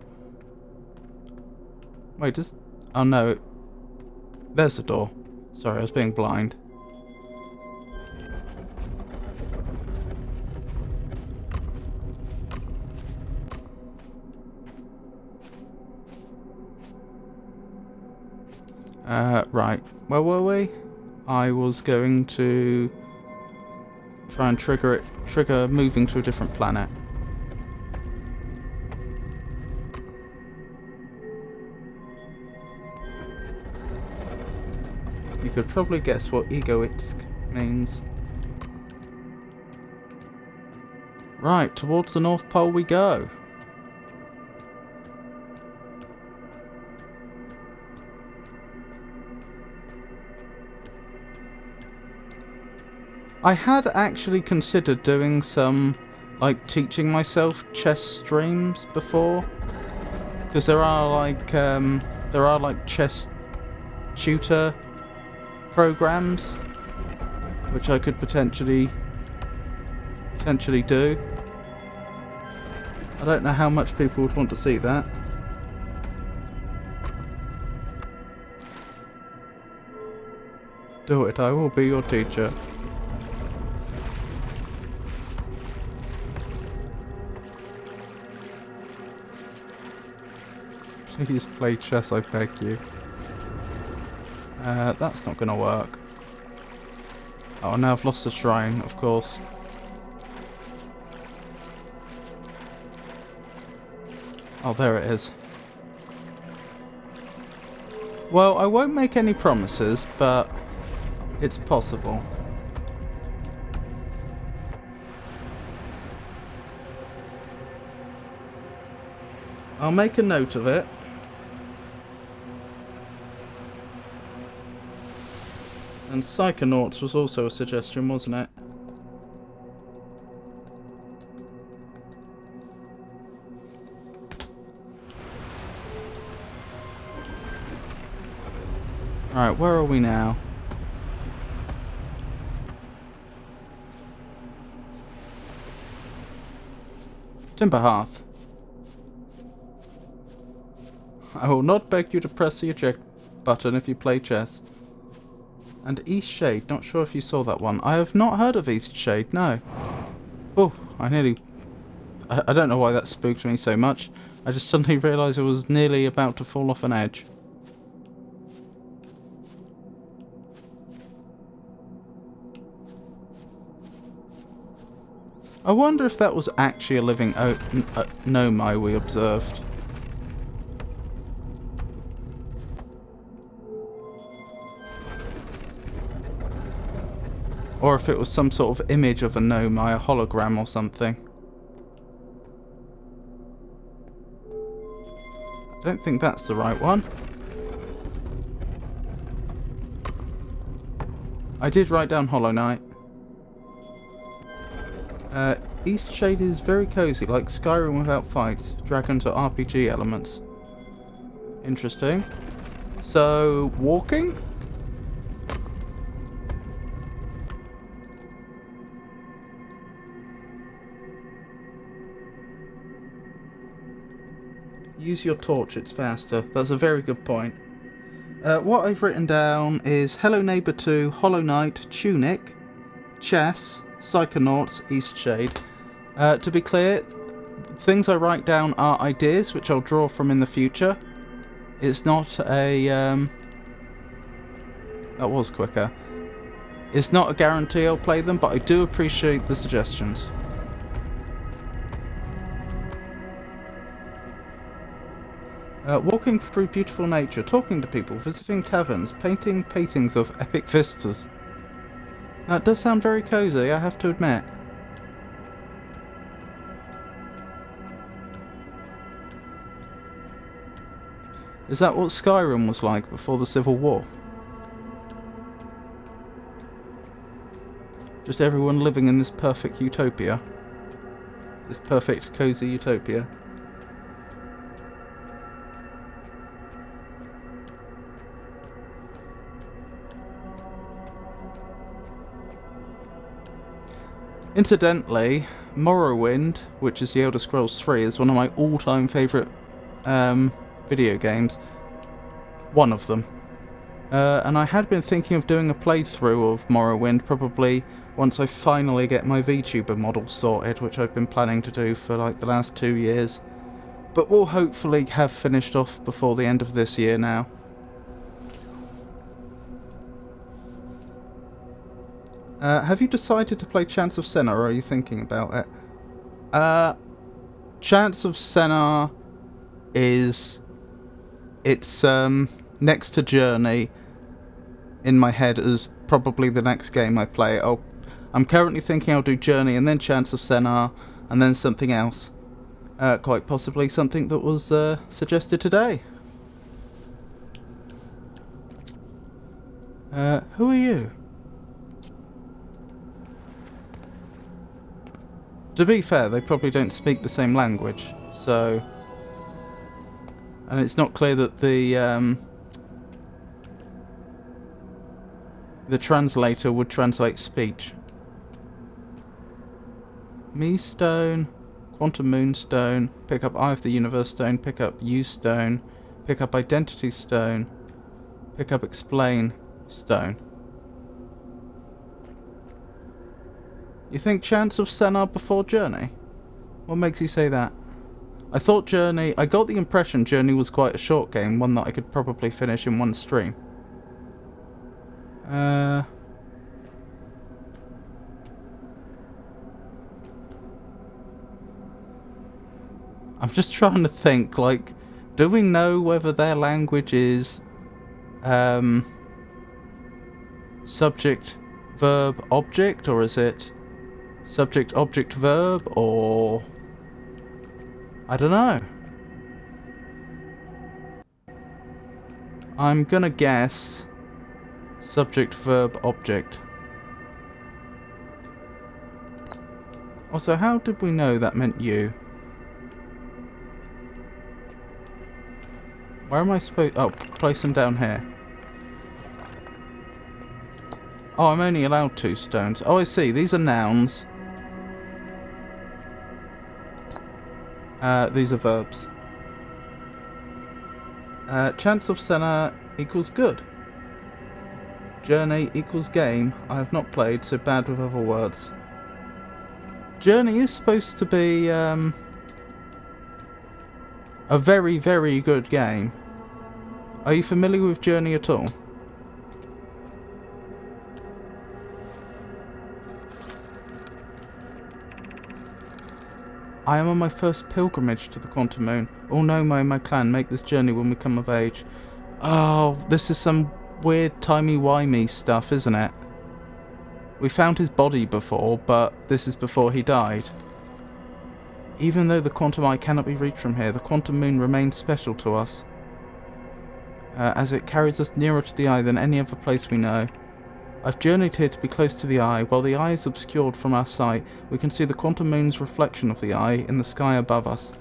Wait, does... oh no. There's the door. Sorry, I was being blind. Right. Where were we? I was going to try and trigger moving to a different planet. You could probably guess what egoist means. Right, towards the North Pole we go. I had actually considered doing some, like, teaching myself chess streams before, because there are like chess tutor programs which I could potentially do. I don't know how much people would want to see that. Do it, I will be your teacher. Please play chess, I beg you. That's not gonna work. Oh, now I've lost the shrine, of course. Oh, there it is. Well, I won't make any promises, but it's possible. I'll make a note of it. And Psychonauts was also a suggestion, wasn't it? Alright, where are we now? Timber Hearth. I will not beg you to press the eject button if you play chess. And East Shade, not sure if you saw that one. I have not heard of East Shade, no. Oh, I don't know why that spooked me so much. I just suddenly realised I was nearly about to fall off an edge. I wonder if that was actually a living Nomai we observed. Or if it was some sort of image of a Nomai, a hologram or something. I don't think that's the right one. I did write down Hollow Knight. East Shade is very cozy, like Skyrim without fights. Dragons are RPG elements. Interesting. So, walking? Use your torch, it's faster. That's a very good point. What I've written down is Hello Neighbor 2, Hollow Knight, Tunic, Chess, Psychonauts, East Shade. To be clear, things I write down are ideas which I'll draw from in the future. It's not a... that was quicker. It's not a guarantee I'll play them, but I do appreciate the suggestions. Walking through beautiful nature, talking to people, visiting taverns, painting paintings of epic vistas. That does sound very cozy, I have to admit. Is that what Skyrim was like before the Civil War? Just everyone living in this perfect utopia? This perfect cozy utopia? Incidentally, Morrowind, which is the Elder Scrolls 3, is one of my all-time favourite video games. One of them. And I had been thinking of doing a playthrough of Morrowind, probably once I finally get my VTuber model sorted, which I've been planning to do for like the last 2 years. But we'll hopefully have finished off before the end of this year now. Have you decided to play Chance of Senna, or are you thinking about it? Chance of Senna is... It's next to Journey in my head as probably the next game I play. I'm currently thinking I'll do Journey and then Chance of Senna and then something else. Quite possibly something that was suggested today. Who are you? To be fair, they probably don't speak the same language, so... And it's not clear that the translator would translate speech. Me Stone, Quantum Moonstone, pick up Eye of the Universe Stone, pick up U Stone, pick up Identity Stone, pick up Explain Stone. You think Chance of Senna before Journey? What makes you say that? I thought Journey... I got the impression Journey was quite a short game, one that I could probably finish in one stream. I'm just trying to think, like, do we know whether their language is subject, verb, object, or is it subject, object, verb, or... I don't know. I'm gonna guess subject, verb, object. Also, how did we know that meant you? Where am I supposed... Oh, place them down here. Oh, I'm only allowed 2 stones. Oh, I see. These are nouns. These are verbs. Chance of Senna equals good. Journey equals game. I have not played, so bad with other words. Journey is supposed to be a very, very good game. Are you familiar with Journey at all? I am on my first pilgrimage to the Quantum Moon. All Nomai in my clan make this journey when we come of age. Oh, this is some weird timey-wimey stuff, isn't it? We found his body before, but this is before he died. Even though the Quantum Eye cannot be reached from here, the Quantum Moon remains special to us, as it carries us nearer to the Eye than any other place we know. I've journeyed here to be close to the Eye. While the Eye is obscured from our sight, we can see the Quantum Moon's reflection of the Eye in the sky above us.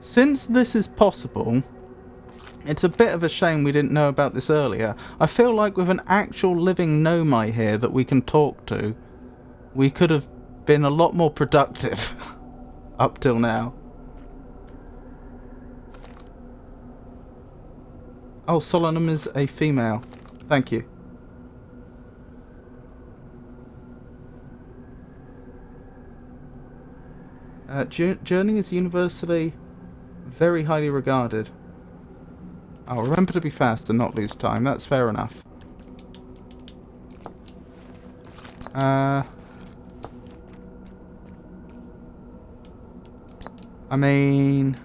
Since this is possible, it's a bit of a shame we didn't know about this earlier. I feel like with an actual living Nomai here that we can talk to, we could have been a lot more productive up till now. Oh, Solanum is a female. Thank you. Journey is universally very highly regarded. I'll remember to be fast and not lose time. That's fair enough. I mean...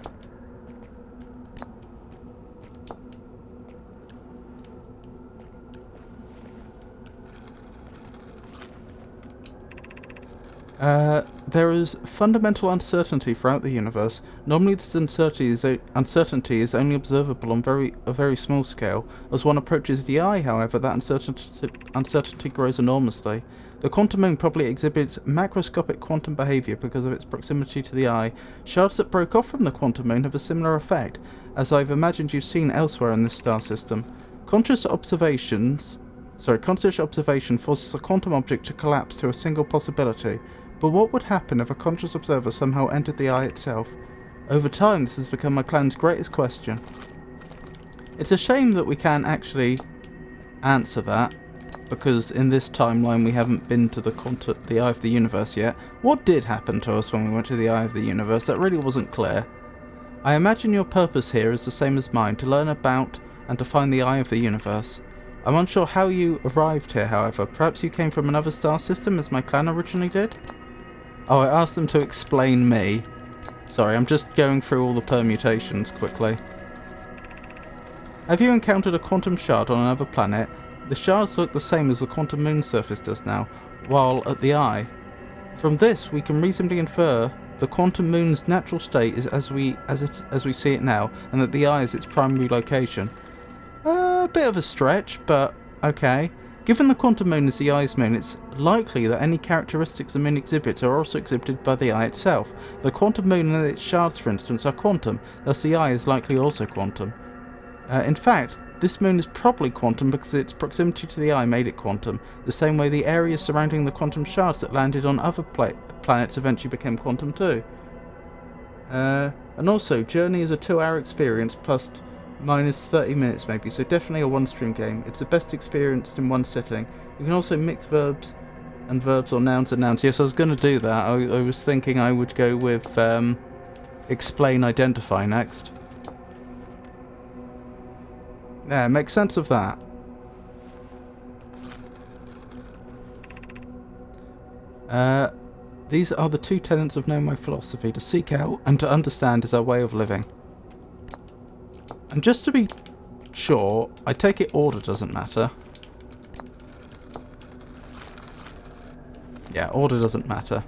there is fundamental uncertainty throughout the universe. Normally this uncertainty is only observable on a very small scale. As one approaches the Eye, however, that uncertainty grows enormously. The Quantum Moon probably exhibits macroscopic quantum behavior because of its proximity to the Eye. Shards that broke off from the Quantum Moon have a similar effect, as I've imagined you've seen elsewhere in this star system. Conscious observation forces a quantum object to collapse to a single possibility. But what would happen if a conscious observer somehow entered the Eye itself? Over time, this has become my clan's greatest question. It's a shame that we can't actually answer that, because in this timeline we haven't been to the Eye of the Universe yet. What did happen to us when we went to the Eye of the Universe? That really wasn't clear. I imagine your purpose here is the same as mine, to learn about and to find the Eye of the Universe. I'm unsure how you arrived here, however. Perhaps you came from another star system, as my clan originally did? Oh, I asked them to explain me. Sorry, I'm just going through all the permutations quickly. Have you encountered a quantum shard on another planet? The shards look the same as the Quantum Moon's surface does now, while at the Eye. From this, we can reasonably infer the Quantum Moon's natural state is as we see it now, and that the Eye is its primary location. A bit of a stretch, but okay. Given the Quantum Moon is the Eye's moon, it's likely that any characteristics the moon exhibits are also exhibited by the Eye itself. The Quantum Moon and its shards, for instance, are quantum, thus the Eye is likely also quantum. In fact, this moon is probably quantum because its proximity to the Eye made it quantum, the same way the area surrounding the quantum shards that landed on other planets eventually became quantum too. And also, Journey is a 2-hour experience plus minus 30 minutes maybe, so definitely a one-stream game. It's the best experienced in one sitting. You can also mix verbs and verbs or nouns and nouns. Yes, I was going to do that. I was thinking I would go with explain, identify next. Yeah, make sense of that. These are the 2 tenets of Nomai philosophy. To seek out and to understand is our way of living. And just to be sure, I take it order doesn't matter. Yeah, order doesn't matter.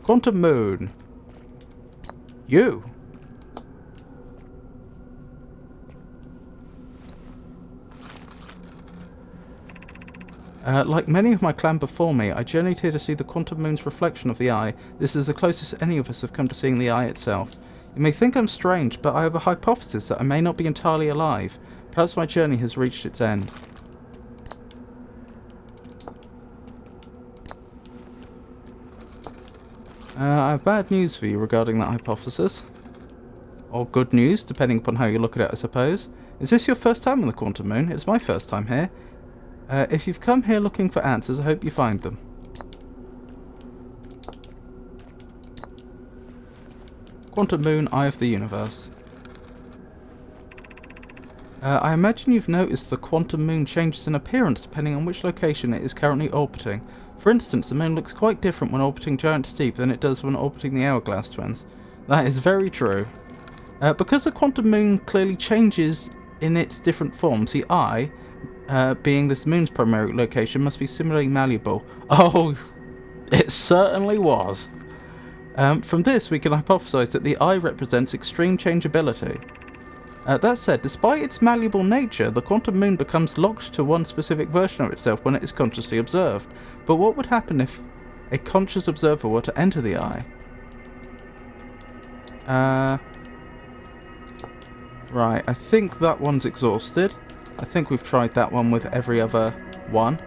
Quantum Moon. You. Like many of my clan before me, I journeyed here to see the Quantum Moon's reflection of the Eye. This is the closest any of us have come to seeing the Eye itself. You may think I'm strange, but I have a hypothesis that I may not be entirely alive. Perhaps my journey has reached its end. I have bad news for you regarding that hypothesis. Or good news, depending upon how you look at it, I suppose. Is this your first time on the Quantum Moon? It's my first time here. If you've come here looking for answers, I hope you find them. Quantum Moon, Eye of the Universe. I imagine you've noticed the Quantum Moon changes in appearance depending on which location it is currently orbiting. For instance, the Moon looks quite different when orbiting Giant Steep than it does when orbiting the Hourglass Twins. That is very true. Because the Quantum Moon clearly changes in its different forms, the Eye, being this Moon's primary location, must be similarly malleable. Oh, it certainly was. From this, we can hypothesize that the Eye represents extreme changeability. That said, despite its malleable nature, the Quantum Moon becomes locked to one specific version of itself when it is consciously observed. But what would happen if a conscious observer were to enter the Eye? Right, I think that one's exhausted. I think we've tried that one with every other one.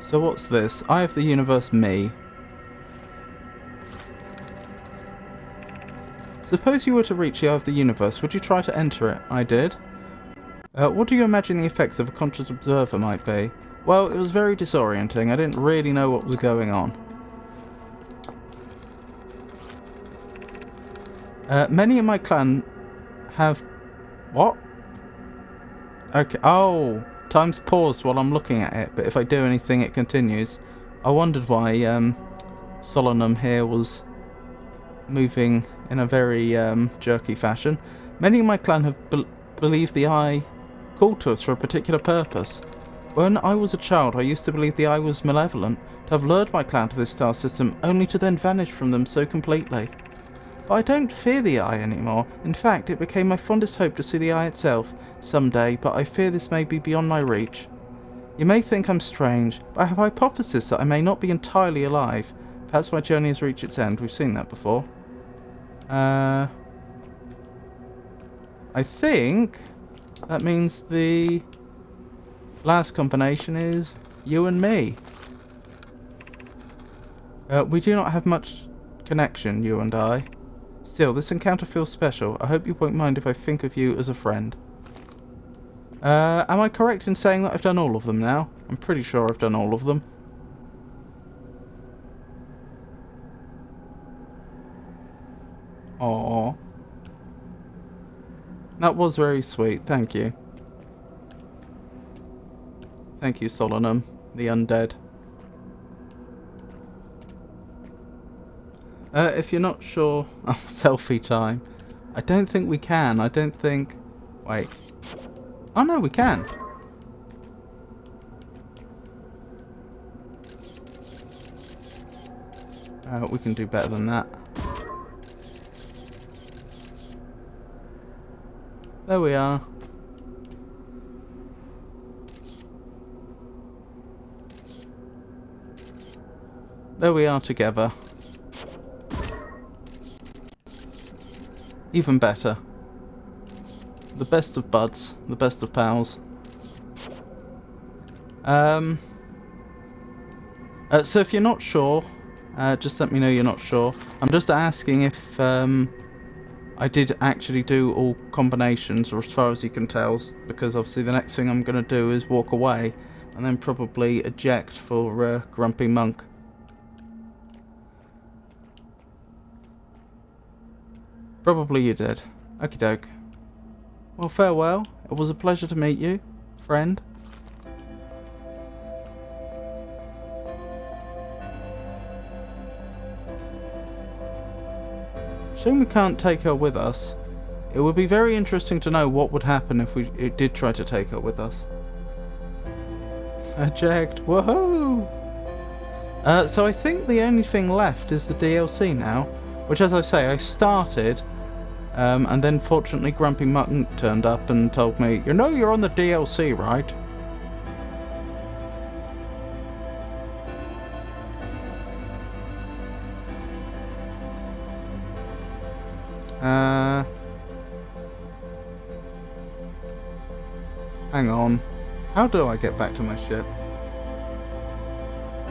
So what's this? Eye of the Universe, me. Suppose you were to reach the Eye of the Universe, would you try to enter it? I did. What do you imagine the effects of a conscious observer might be? Well, it was very disorienting. I didn't really know what was going on. Many in my clan have... What? Okay. Oh, time's paused while I'm looking at it, but if I do anything, it continues. I wondered why Solanum here was moving in a very jerky fashion. Many in my clan have believed the Eye called to us for a particular purpose. When I was a child, I used to believe the Eye was malevolent, to have lured my clan to this star system, only to then vanish from them so completely. But I don't fear the Eye anymore. In fact, it became my fondest hope to see the Eye itself someday, but I fear this may be beyond my reach. You may think I'm strange, but I have a hypothesis that I may not be entirely alive. Perhaps my journey has reached its end. We've seen that before. I think that means the last combination is you and me. We do not have much connection, you and I. Still, this encounter feels special. I hope you won't mind if I think of you as a friend. Am I correct in saying that I've done all of them now? I'm pretty sure I've done all of them. Aww. That was very sweet, thank you. Thank you, Solanum, the undead. If you're not sure... Oh, selfie time. I don't think we can. I don't think... Wait. Oh no, we can. We can do better than that. There we are. There we are together. Even better. The best of buds, the best of pals. So if you're not sure, just let me know you're not sure. I'm just asking if I did actually do all combinations, or as far as you can tell, because obviously the next thing I'm going to do is walk away, and then probably eject for Grumpy Monk. Probably you did. Okie doke. Well, farewell. It was a pleasure to meet you, friend. Shame we can't take her with us. It would be very interesting to know what would happen if we did try to take her with us. Eject. Woohoo! So I think the only thing left is the DLC now, which, as I say, I started. And then fortunately Grumpy Mutton turned up and told me, you know you're on the DLC, right? Hang on. How do I get back to my ship?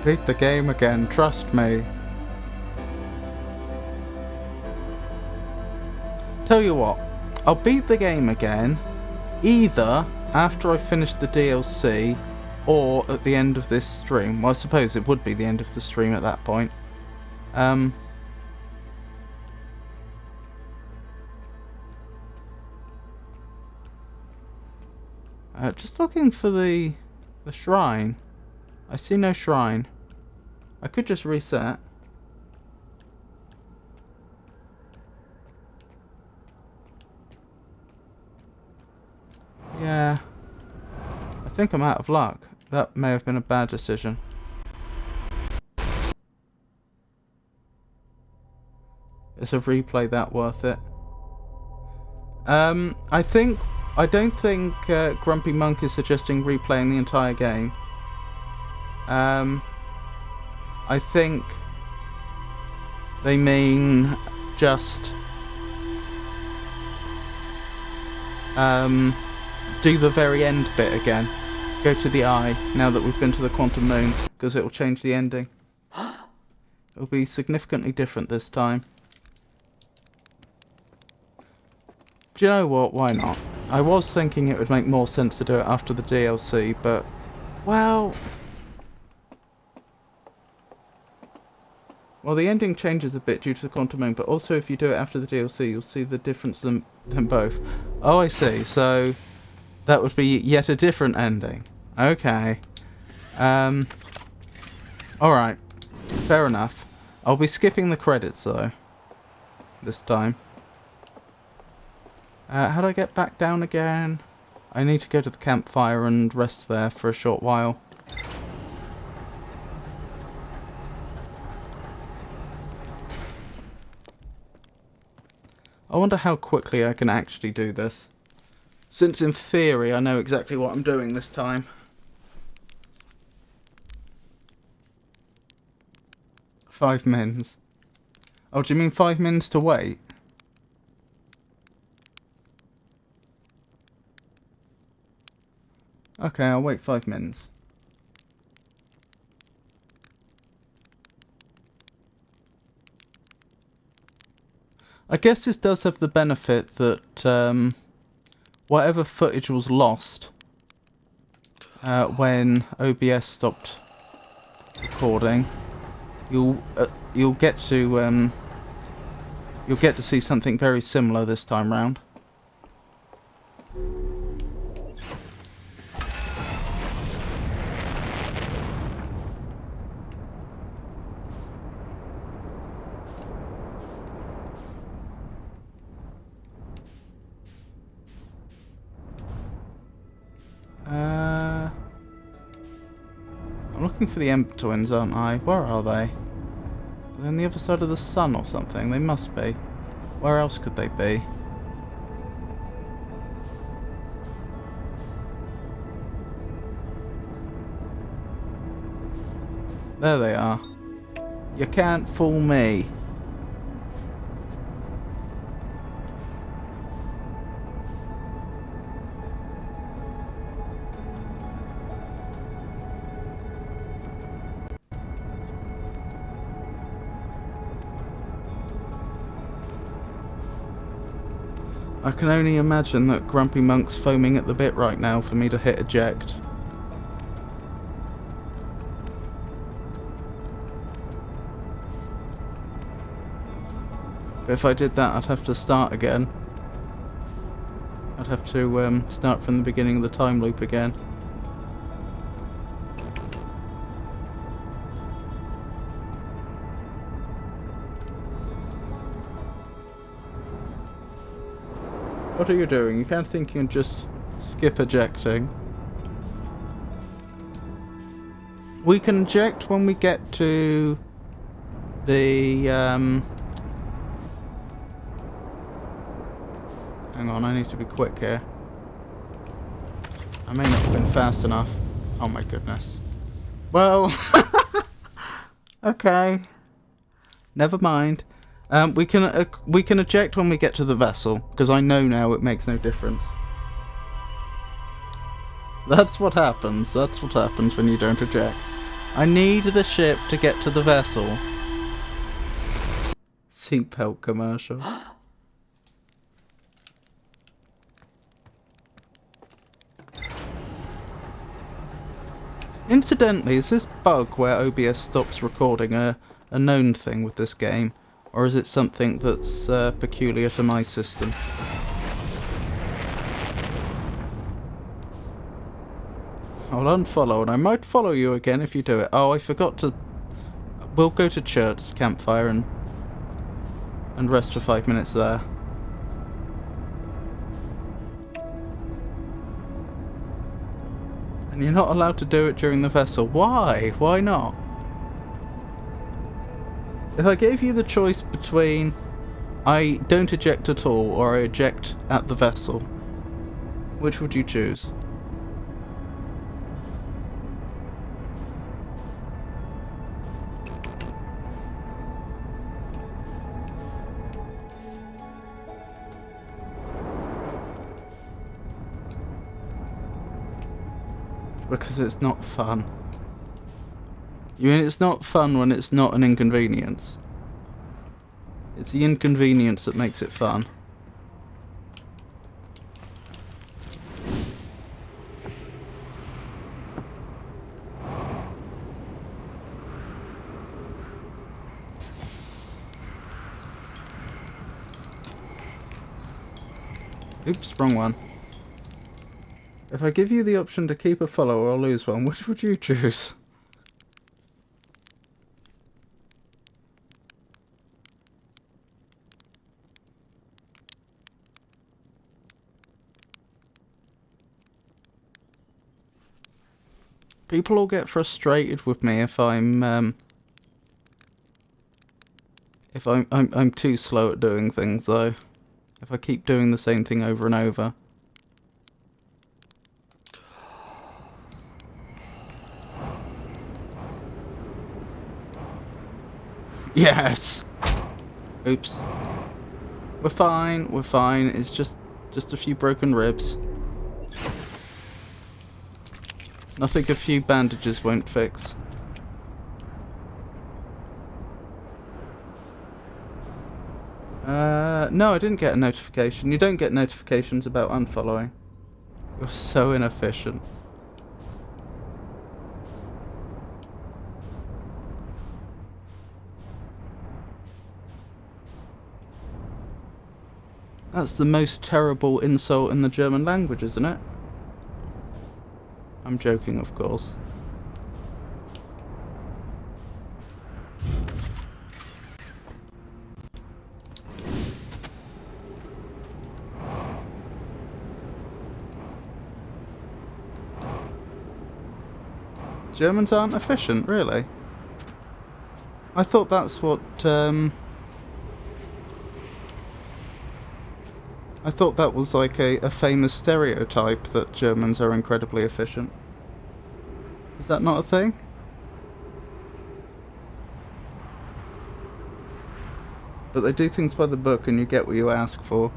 Beat the game again, trust me. Tell you what, I'll beat the game again, either after I finish the DLC, or at the end of this stream. Well, I suppose it would be the end of the stream at that point. Just looking for the shrine. I see no shrine. I could just reset. Yeah. I think I'm out of luck. That may have been a bad decision. Is a replay that worth it? I don't think Grumpy Monk is suggesting replaying the entire game. I think they mean just do the very end bit again. Go to the eye now that we've been to the quantum moon, because it will change the ending. It'll be significantly different this time. Do you know what? Why not? I was thinking it would make more sense to do it after the DLC, but, well, the ending changes a bit due to the quantum moon, but also if you do it after the DLC, you'll see the difference in them both. Oh, I see. So that would be yet a different ending. Okay. Alright. Fair enough. I'll be skipping the credits, though, this time. How do I get back down again? I need to go to the campfire and rest there for a short while. I wonder how quickly I can actually do this. Since in theory I know exactly what I'm doing this time. Five mins. Oh, do you mean 5 mins to wait? Okay, I'll wait 5 mins. I guess this does have the benefit that whatever footage was lost when OBS stopped recording, you'll get to see something very similar this time round. I'm looking for the Ember Twins, aren't I? Where are they? Are they on the other side of the sun or something? They must be. Where else could they be? There they are. You can't fool me. I can only imagine that Grumpy Monk's foaming at the bit right now for me to hit eject. But if I did that, I'd have to start again. I'd have to start from the beginning of the time loop again. What are you doing? You can't think you can just skip ejecting. We can eject when we get to the hang on, I need to be quick here. I may not have been fast enough. Oh my goodness. Well, okay. Never mind. We can eject when we get to the vessel, because I know now it makes no difference. That's what happens. That's what happens when you don't eject. I need the ship to get to the vessel. Seatbelt commercial. Incidentally, is this bug where OBS stops recording a known thing with this game? Or is it something that's peculiar to my system? I'll unfollow, and I might follow you again if you do it. Oh, I forgot to... We'll go to church, campfire, and rest for 5 minutes there. And you're not allowed to do it during the vessel. Why? Why not? If I gave you the choice between I don't eject at all or I eject at the vessel, which would you choose? Because it's not fun. You mean it's not fun when it's not an inconvenience? It's the inconvenience that makes it fun. Oops, wrong one. If I give you the option to keep a follower or lose one, which would you choose? People all get frustrated with me if I'm too slow at doing things, though. If I keep doing the same thing over and over. Yes. Oops. We're fine. We're fine. It's just a few broken ribs. Nothing a few bandages won't fix. No, I didn't get a notification. You don't get notifications about unfollowing. You're so inefficient. That's the most terrible insult in the German language, isn't it? I'm joking, of course. Germans aren't efficient, really? I thought that's what, I thought that was like a famous stereotype that Germans are incredibly efficient. Is that not a thing? But they do things by the book and you get what you ask for.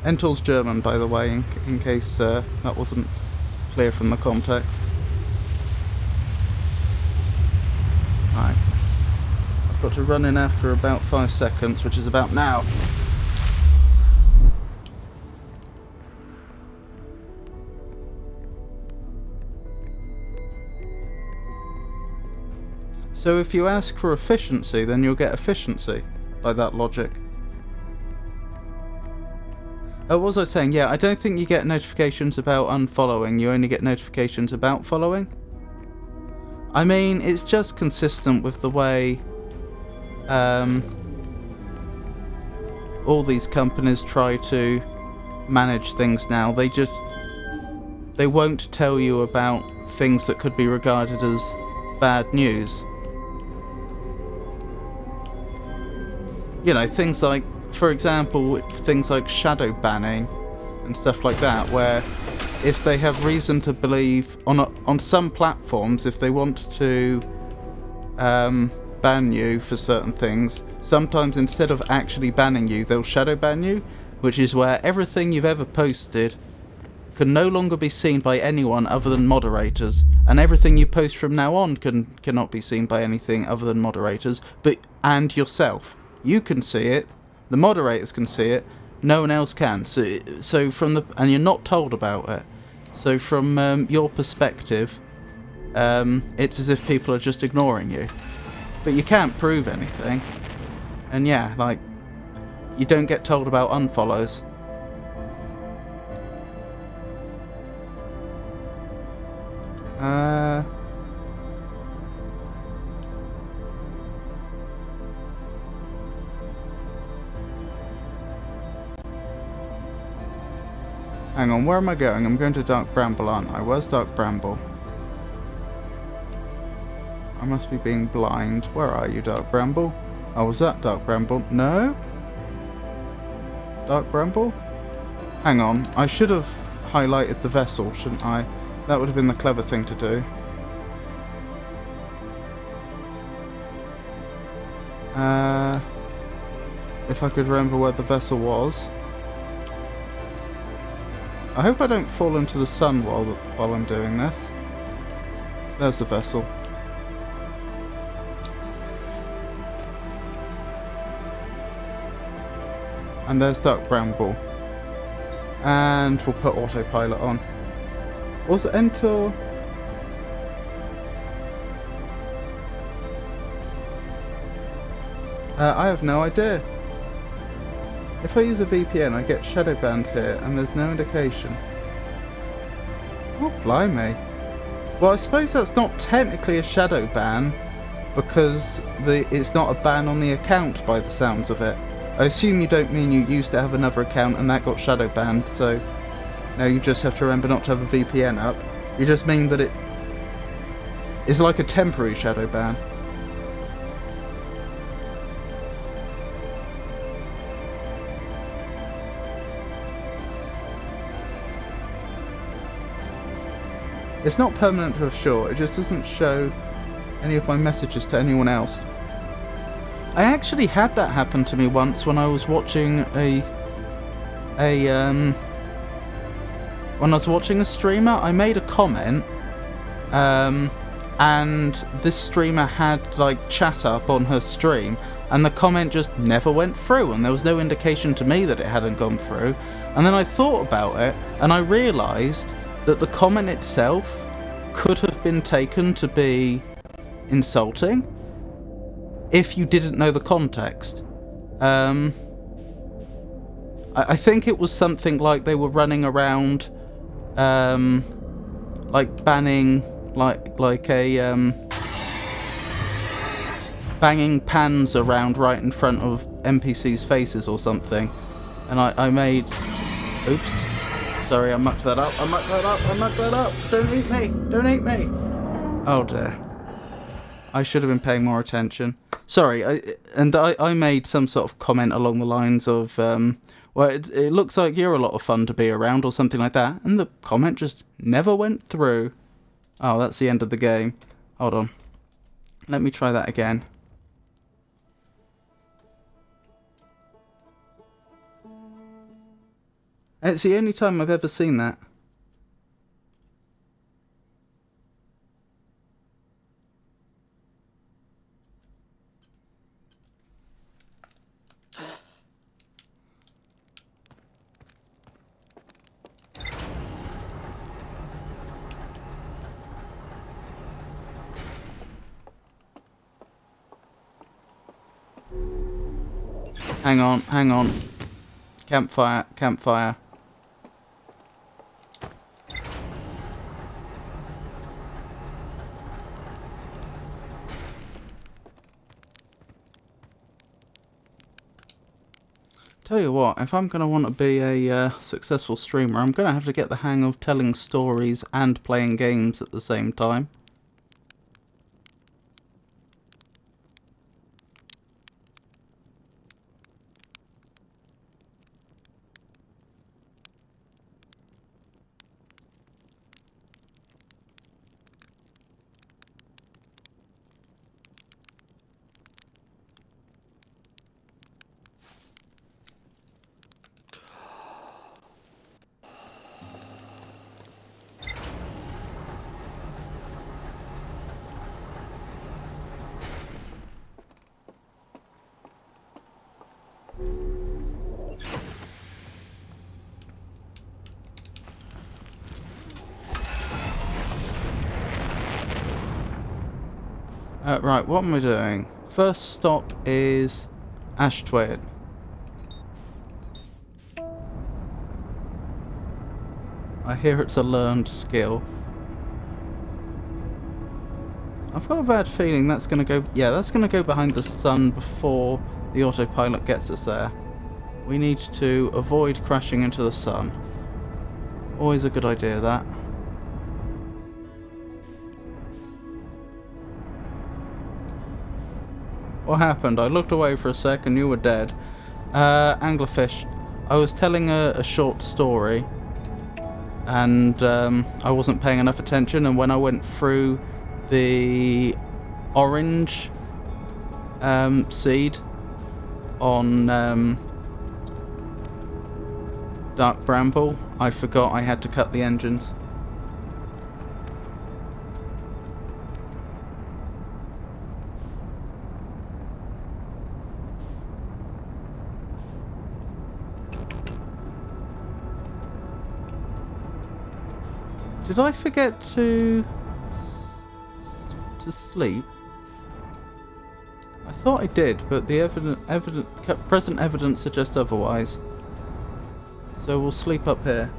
Entel's German, by the way, in case that wasn't clear from the context. Right. I've got to run in after about 5 seconds, which is about now. So if you ask for efficiency, then you'll get efficiency, by that logic. Oh, what was I saying? Yeah, I don't think you get notifications about unfollowing, you only get notifications about following. I mean, it's just consistent with the way all these companies try to manage things now. They won't tell you about things that could be regarded as bad news. You know, things like, for example, things like shadow banning and stuff like that, where if they have reason to believe on some platforms, if they want to ban you for certain things, sometimes instead of actually banning you, they'll shadow ban you, which is where everything you've ever posted can no longer be seen by anyone other than moderators, and everything you post from now on cannot be seen by anything other than moderators, and yourself. You can see it, the moderators can see it, no one else can. So and you're not told about it. So from your perspective, it's as if people are just ignoring you, but you can't prove anything. And yeah, like, you don't get told about unfollows. Hang on, where am I going? I'm going to Dark Bramble, aren't I? Where's Dark Bramble? I must be being blind. Where are you, Dark Bramble? Oh, was that Dark Bramble? No? Dark Bramble? Hang on, I should have highlighted the vessel, shouldn't I? That would have been the clever thing to do. If I could remember where the vessel was. I hope I don't fall into the sun while I'm doing this. There's the vessel. And there's Dark Bramble. And we'll put autopilot on. Was it enter? I have no idea. If I use a VPN, I get shadow banned here, and there's no indication. Oh, blimey. Well, I suppose that's not technically a shadow ban, because it's not a ban on the account by the sounds of it. I assume you don't mean you used to have another account and that got shadow banned, so now you just have to remember not to have a VPN up. You just mean that it's like a temporary shadow ban. It's not permanent for sure, it just doesn't show any of my messages to anyone else. I actually had that happen to me once when I was watching when I was watching a streamer. I made a comment, and this streamer had like chat up on her stream, and the comment just never went through, and there was no indication to me that it hadn't gone through. And then I thought about it, and I realised that the comment itself could have been taken to be insulting if you didn't know the context. I think it was something like they were running around like banning banging pans around right in front of NPCs' faces or something. And I made... Oops. Sorry, I mucked that up. I mucked that up. Don't eat me. Don't eat me. Oh dear. I should have been paying more attention. Sorry, I made some sort of comment along the lines of, well, it looks like you're a lot of fun to be around or something like that. And the comment just never went through. Oh, that's the end of the game. Hold on. Let me try that again. It's the only time I've ever seen that. Hang on. Campfire. Tell you what, if I'm going to want to be a successful streamer, I'm going to have to get the hang of telling stories and playing games at the same time. Right, what am I doing? First stop is Ashtwin. I hear it's a learned skill. I've got a bad feeling that's going to go... Yeah, that's going to go behind the sun before the autopilot gets us there. We need to avoid crashing into the sun. Always a good idea, that. What happened? I looked away for a sec and you were dead. Anglerfish. I was telling a short story and I wasn't paying enough attention, and when I went through the orange seed on Dark Bramble, I forgot I had to cut the engines. Did I forget to sleep? I thought I did, but the present evidence suggests otherwise. So we'll sleep up here.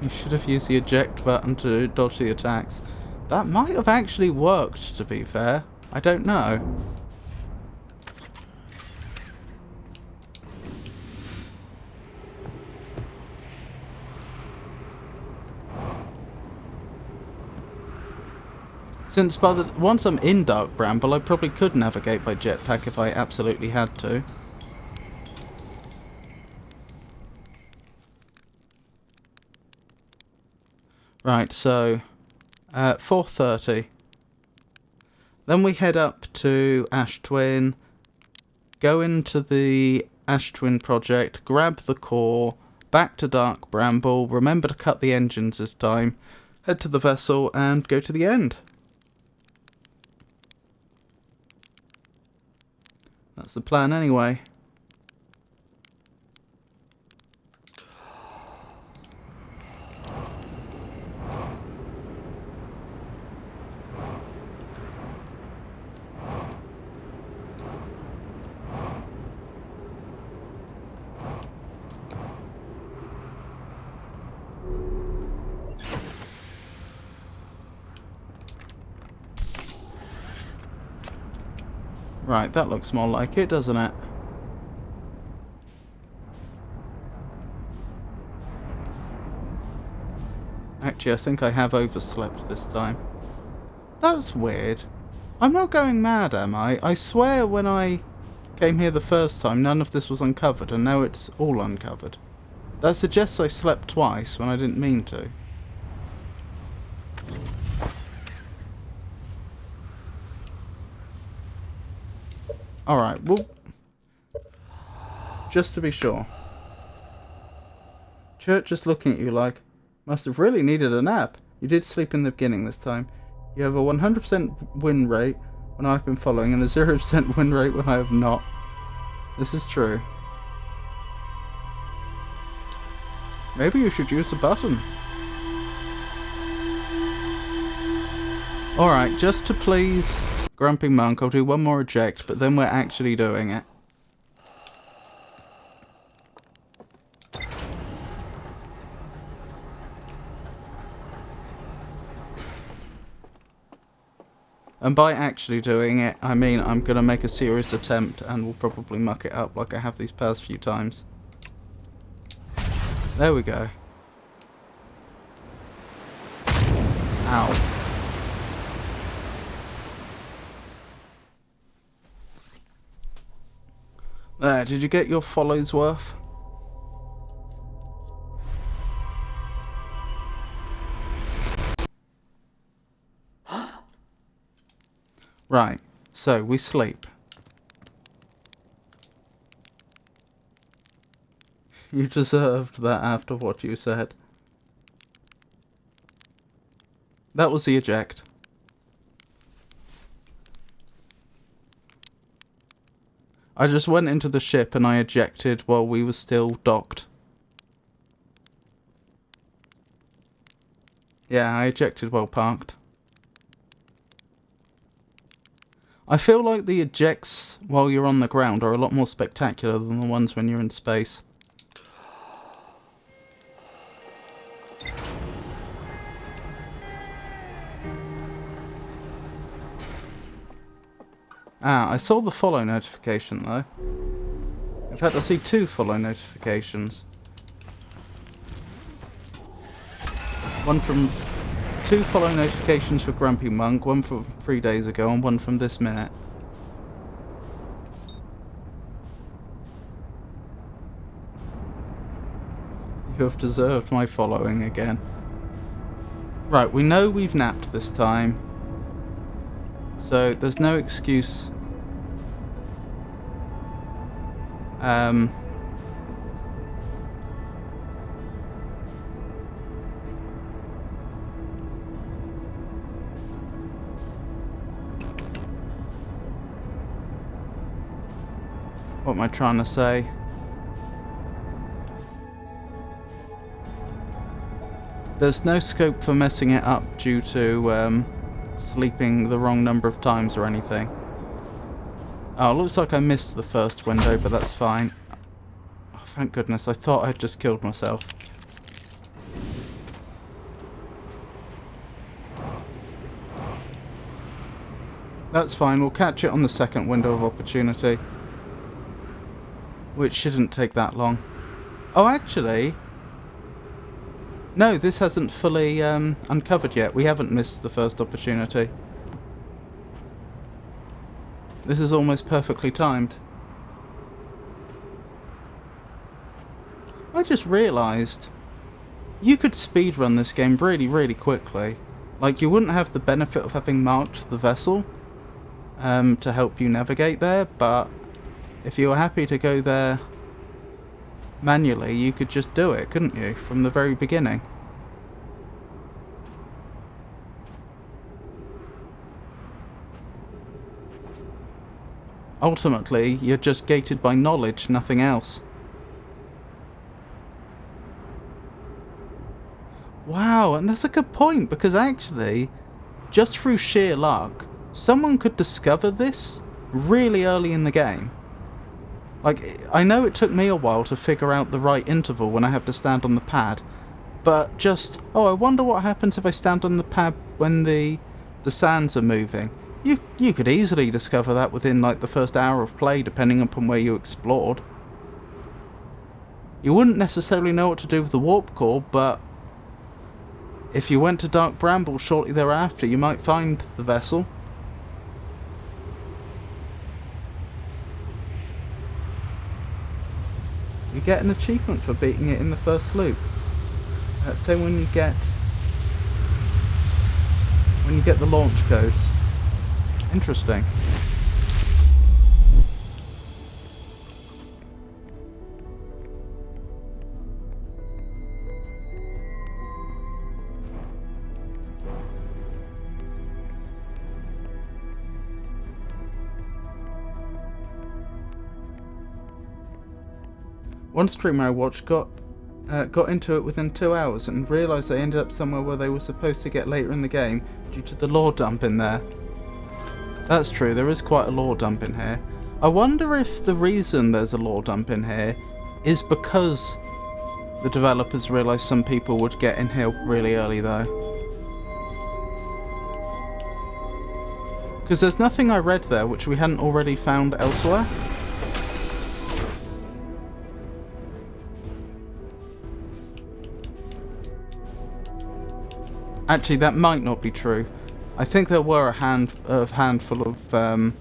You should have used the eject button to dodge the attacks. That might have actually worked, to be fair. I don't know. Since once I'm in Dark Bramble, I probably could navigate by jetpack if I absolutely had to. Right, so 4:30. Then we head up to Ashtwin, go into the Ashtwin project, grab the core, back to Dark Bramble, remember to cut the engines this time, head to the vessel and go to the end. That's the plan anyway. Right, that looks more like it, doesn't it? Actually, I think I have overslept this time. That's weird. I'm not going mad, am I? I swear when I came here the first time, none of this was uncovered, and now it's all uncovered. That suggests I slept twice when I didn't mean to. Alright, well, just to be sure. Church is looking at you like, must have really needed a nap. You did sleep in the beginning this time. You have a 100% win rate when I've been following and a 0% win rate when I have not. This is true. Maybe you should use the button. Alright, just to please Grumpy Monk, I'll do one more eject, but then we're actually doing it. And by actually doing it, I mean I'm going to make a serious attempt and will probably muck it up like I have these past few times. There we go. Ow. There, did you get your follows worth? Right, so we sleep. You deserved that after what you said. That was the eject. I just went into the ship and I ejected while we were still docked. Yeah, I ejected while parked. I feel like the ejects while you're on the ground are a lot more spectacular than the ones when you're in space. Ah, I saw the follow notification though. In fact, I see 2 follow notifications. One from 2 follow notifications for Grumpy Monk, one from 3 days ago and one from this minute. You have deserved my following again. Right, we know we've napped this time. So there's no excuse. What am I trying to say? There's no scope for messing it up due to sleeping the wrong number of times or anything. Oh, looks like I missed the first window, but that's fine. Oh, thank goodness, I thought I'd just killed myself. That's fine, we'll catch it on the second window of opportunity. Which shouldn't take that long. Oh, actually... No, this hasn't fully uncovered yet. We haven't missed the first opportunity. This is almost perfectly timed. I just realised you could speedrun this game really, really quickly. Like, you wouldn't have the benefit of having marked the vessel to help you navigate there, but if you were happy to go there manually, you could just do it, couldn't you, from the very beginning? Ultimately, you're just gated by knowledge, nothing else. Wow, and that's a good point, because actually, just through sheer luck, someone could discover this really early in the game. Like, I know it took me a while to figure out the right interval when I have to stand on the pad, but just, oh, I wonder what happens if I stand on the pad when the sands are moving. You could easily discover that within, like, the first hour of play, depending upon where you explored. You wouldn't necessarily know what to do with the warp core, but if you went to Dark Bramble shortly thereafter, you might find the vessel. You get an achievement for beating it in the first loop. Say when you get the launch codes. Interesting. One streamer I watched got into it within 2 hours and realised they ended up somewhere where they were supposed to get later in the game due to the lore dump in there. That's true, there is quite a lore dump in here. I wonder if the reason there's a lore dump in here is because the developers realised some people would get in here really early though. Because there's nothing I read there which we hadn't already found elsewhere. Actually, that might not be true. I think there were a handful of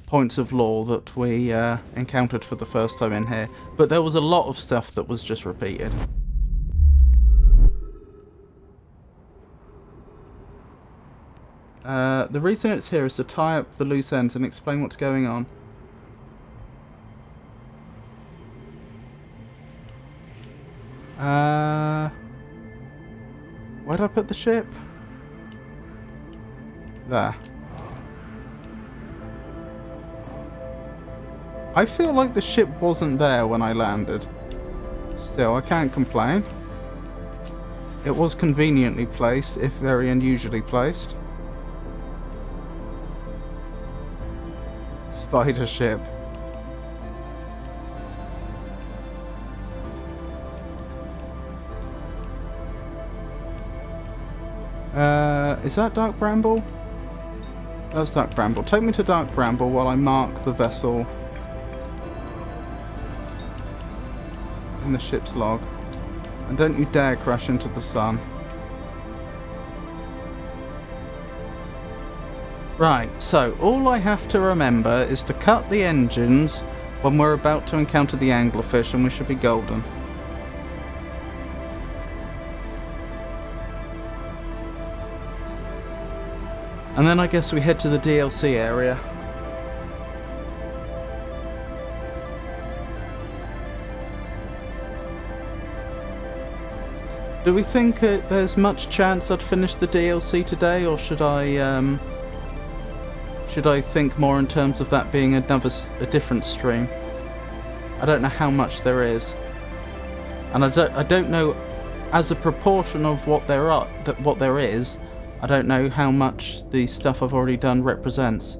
points of lore that we encountered for the first time in here, but there was a lot of stuff that was just repeated. The reason it's here is to tie up the loose ends and explain what's going on. Where'd I put the ship? There. I feel like the ship wasn't there when I landed. Still, I can't complain. It was conveniently placed, if very unusually placed. Spider ship. Is that Dark Bramble? That's Dark Bramble. Take me to Dark Bramble while I mark the vessel in the ship's log. And don't you dare crash into the sun. Right, so all I have to remember is to cut the engines when we're about to encounter the anglerfish, and we should be golden. And then I guess we head to the DLC area. Do we think there's much chance I'd finish the DLC today, or should I think more in terms of that being a different stream? I don't know how much there is, and I don't know, as a proportion of what there is. I don't know how much the stuff I've already done represents.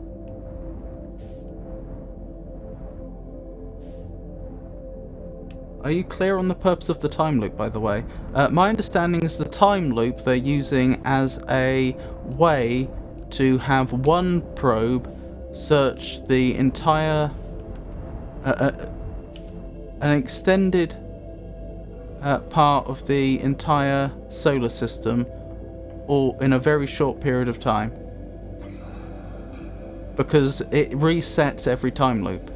Are you clear on the purpose of the time loop, by the way? My understanding is the time loop they're using as a way to have one probe search the entire... an extended part of the entire solar system, all in a very short period of time, because it resets every time loop.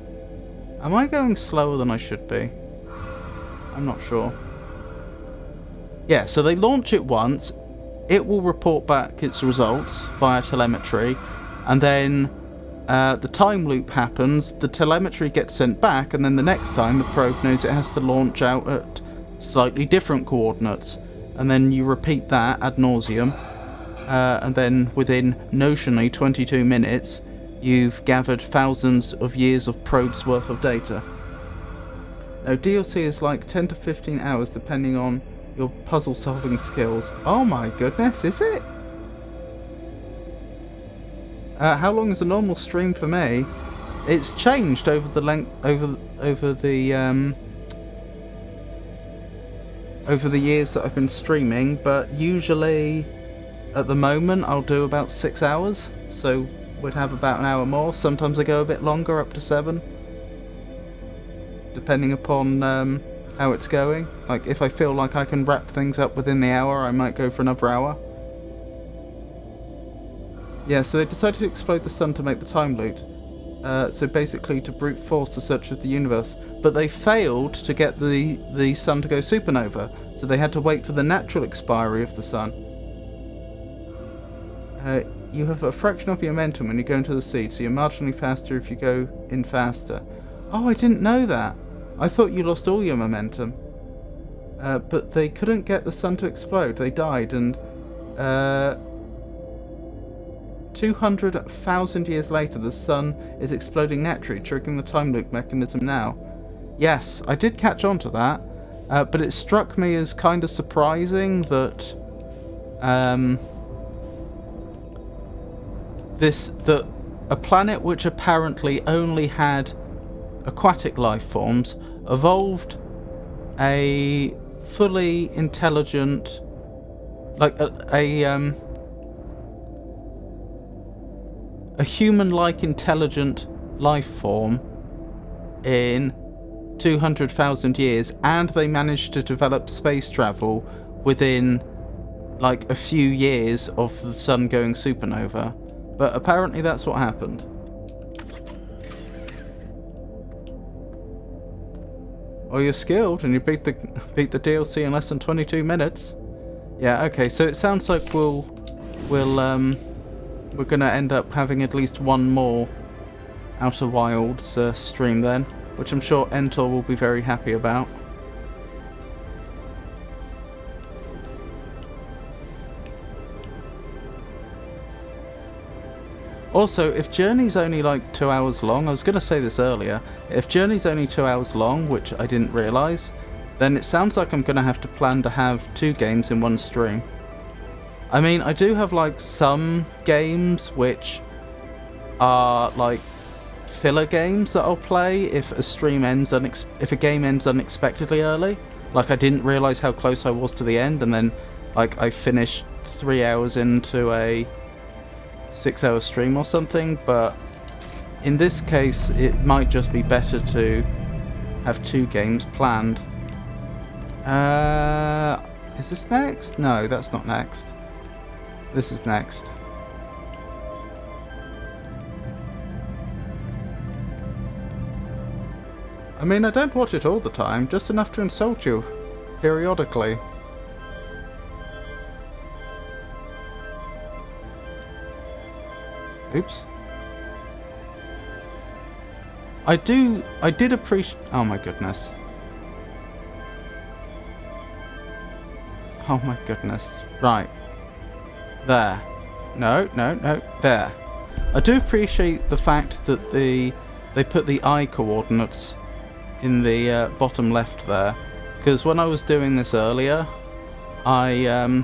Am I going slower than I should be? I'm not sure. Yeah, so they launch it once, it will report back its results via telemetry, and then the time loop happens, the telemetry gets sent back, and then the next time the probe knows it has to launch out at slightly different coordinates. And then you repeat that ad nauseum, and then within notionally 22 minutes, you've gathered thousands of years of probes worth of data. Now, DLC is like 10 to 15 hours depending on your puzzle solving skills. Oh my goodness, is it? How long is a normal stream for me? It's changed over the length, over the years that I've been streaming, but usually at the moment I'll do about 6 hours, so we'd have about an hour more. Sometimes I go a bit longer, up to 7, depending upon how it's going. Like, if I feel like I can wrap things up within the hour, I might go for another hour. Yeah, so they decided to explode the sun to make the time loop. So basically to brute force the search of the universe. But they failed to get the sun to go supernova, so they had to wait for the natural expiry of the sun. You have a fraction of your momentum when you go into the sea, so you're marginally faster if you go in faster. Oh, I didn't know that. I thought you lost all your momentum. But they couldn't get the sun to explode. They died, and 200,000 years later, the sun is exploding naturally, triggering the time loop mechanism now. Yes, I did catch on to that, but it struck me as kind of surprising that that a planet which apparently only had aquatic life forms evolved a fully intelligent, like a human-like intelligent life form in 200,000 years, and they managed to develop space travel within like a few years of the sun going supernova. But apparently that's what happened. Well, you're skilled and you beat the DLC in less than 22 minutes. Yeah, okay, so it sounds like we're gonna end up having at least one more Outer Wilds stream then, which I'm sure Entor will be very happy about. Also, if Journey's only like 2 hours long, I was going to say this earlier, if Journey's only 2 hours long, which I didn't realise, then it sounds like I'm going to have to plan to have 2 games in one stream. I mean, I do have like some games which are like filler games that I'll play if a stream ends if a game ends unexpectedly early. Like I didn't realise how close I was to the end, and then like I finished 3 hours into a 6-hour stream or something. But in this case, it might just be better to have 2 games planned. Is this next? No, that's not next. This is next. I mean, I don't watch it all the time, just enough to insult you periodically. Oops. I did appreciate... Oh my goodness. Oh my goodness. Right. There. No, there. I do appreciate the fact that they put the eye coordinates in the bottom left there, because when I was doing this earlier, I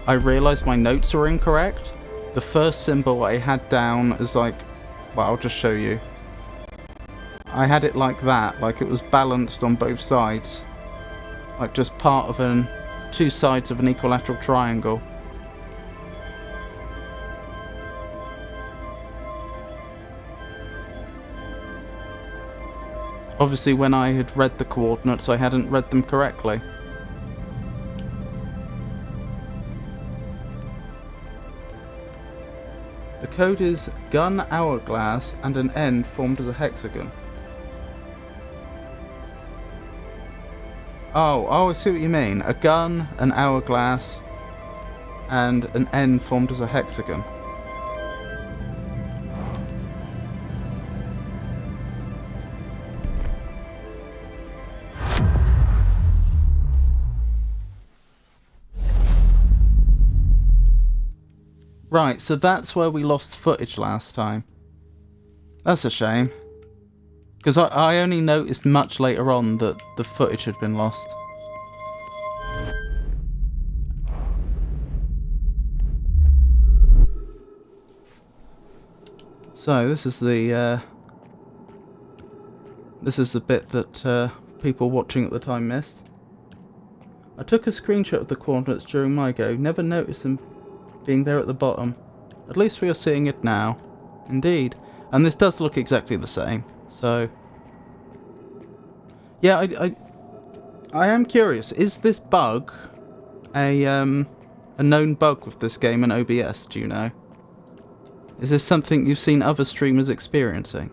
realised my notes were incorrect. The first symbol I had down as like, well, I'll just show you. I had it like that, like it was balanced on both sides, like just part of 2 sides of an equilateral triangle. Obviously, when I had read the coordinates, I hadn't read them correctly. The code is gun hourglass and an end formed as a hexagon. Oh, I see what you mean. A gun, an hourglass, and an end formed as a hexagon. Right, so that's where we lost footage last time. That's a shame. Because I only noticed much later on that the footage had been lost. So this is the bit that people watching at the time missed. I took a screenshot of the coordinates during my go. Never noticed them being there at the bottom. At least we are seeing it now. Indeed. And this does look exactly the same. So yeah, I am curious. Is this bug a known bug with this game and OBS, do you know? Is this something you've seen other streamers experiencing?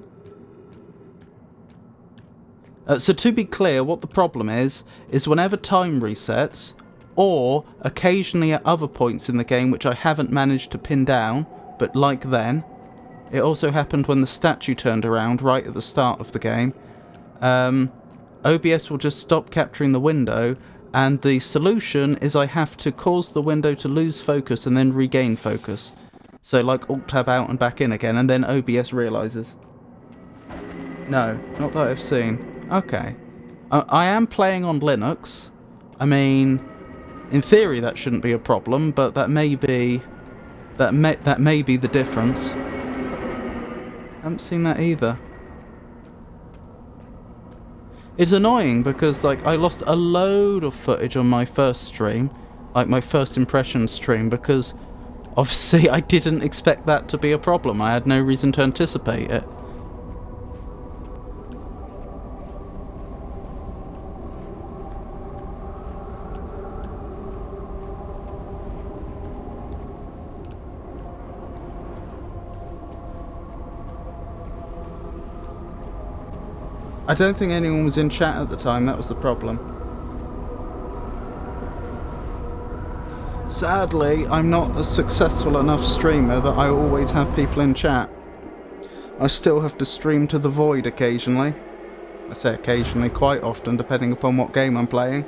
So to be clear, what the problem is whenever time resets, or occasionally at other points in the game which I haven't managed to pin down, but like then, it also happened when the statue turned around right at the start of the game, OBS will just stop capturing the window, and the solution is I have to cause the window to lose focus and then regain focus. So like Alt-Tab out and back in again, and then OBS realises. No, not that I've seen. Okay. I am playing on Linux. I mean, in theory that shouldn't be a problem, but that may be the difference. Haven't seen that either. It's annoying because like I lost a load of footage on my first stream, like my first impression stream, because obviously I didn't expect that to be a problem. I had no reason to anticipate it. I don't think anyone was in chat at the time, that was the problem. Sadly, I'm not a successful enough streamer that I always have people in chat. I still have to stream to the void occasionally. I say occasionally, quite often, depending upon what game I'm playing.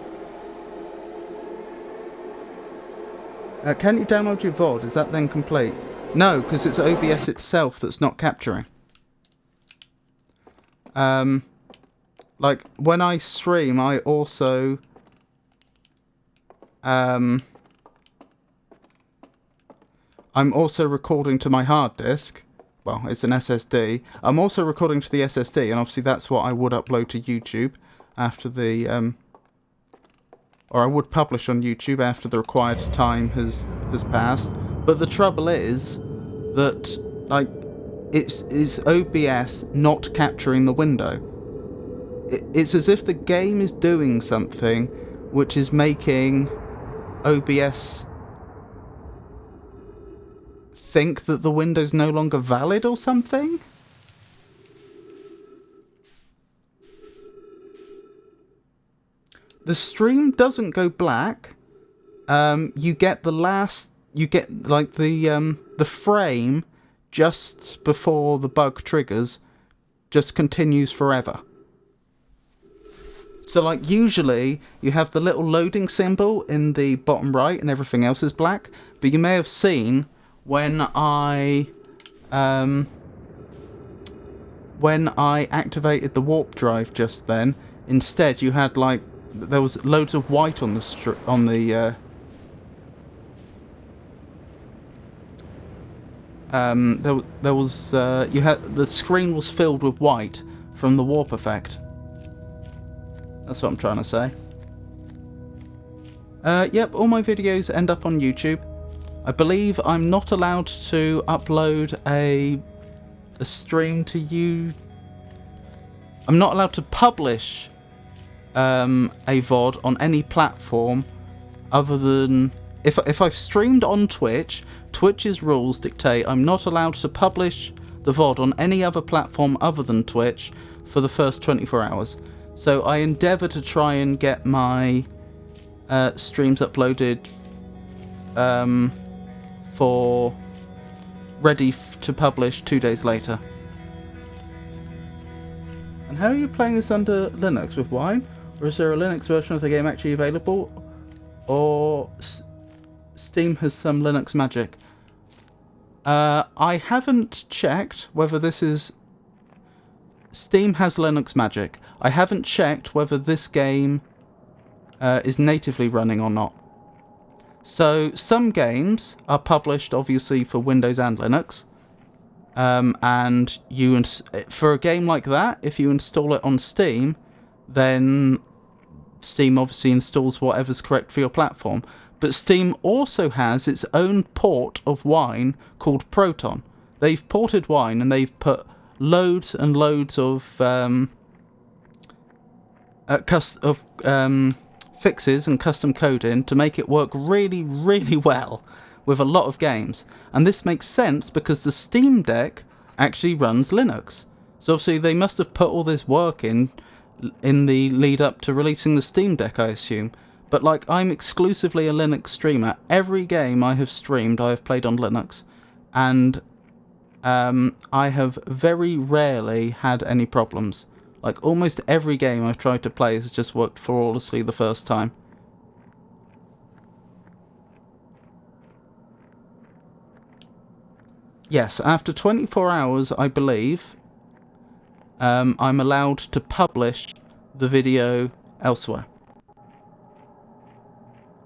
Can you download your VOD? Is that then complete? No, because it's OBS itself that's not capturing. Like, when I stream, I also... I'm also recording to my hard disk, well, it's an SSD. I'm also recording to the SSD, and obviously that's what I would upload to YouTube after the, or I would publish on YouTube after the required time has passed. But the trouble is that, like, it's OBS not capturing the window. It's as if the game is doing something which is making OBS think that the window's no longer valid or something? The stream doesn't go black. You get like the frame just before the bug triggers just continues forever. So, like, usually you have the little loading symbol in the bottom right and everything else is black, but you may have seen when I activated the warp drive just then, instead you had, like, there was loads of white on the there was you had the screen was filled with white from the warp effect. That's what I'm trying to say. Yep, all my videos end up on YouTube. I believe I'm not allowed to upload a stream to you. I'm not allowed to publish a VOD on any platform other than if I've streamed on Twitch. Twitch's rules dictate I'm not allowed to publish the VOD on any other platform other than Twitch for the first 24 hours. So I endeavour to try and get my streams uploaded for ready to publish 2 days later. And how are you playing this under Linux, with Wine? Or is there a Linux version of the game actually available? Or Steam has some Linux magic? I haven't checked whether this is... Steam has Linux magic. I haven't checked whether this game is natively running or not. So some games are published obviously for Windows and Linux. And for a game like that, if you install it on Steam, then Steam obviously installs whatever's correct for your platform. But Steam also has its own port of Wine called Proton. They've ported Wine and they've put loads and loads of fixes and custom code in to make it work really, really well with a lot of games. And this makes sense because the Steam Deck actually runs Linux. So obviously they must have put all this work in the lead up to releasing the Steam Deck, I assume. But, like, I'm exclusively a Linux streamer. Every game I have streamed, I have played on Linux. And I have very rarely had any problems. Like, almost every game I've tried to play has just worked flawlessly the first time. Yes, after 24 hours, I believe, I'm allowed to publish the video elsewhere.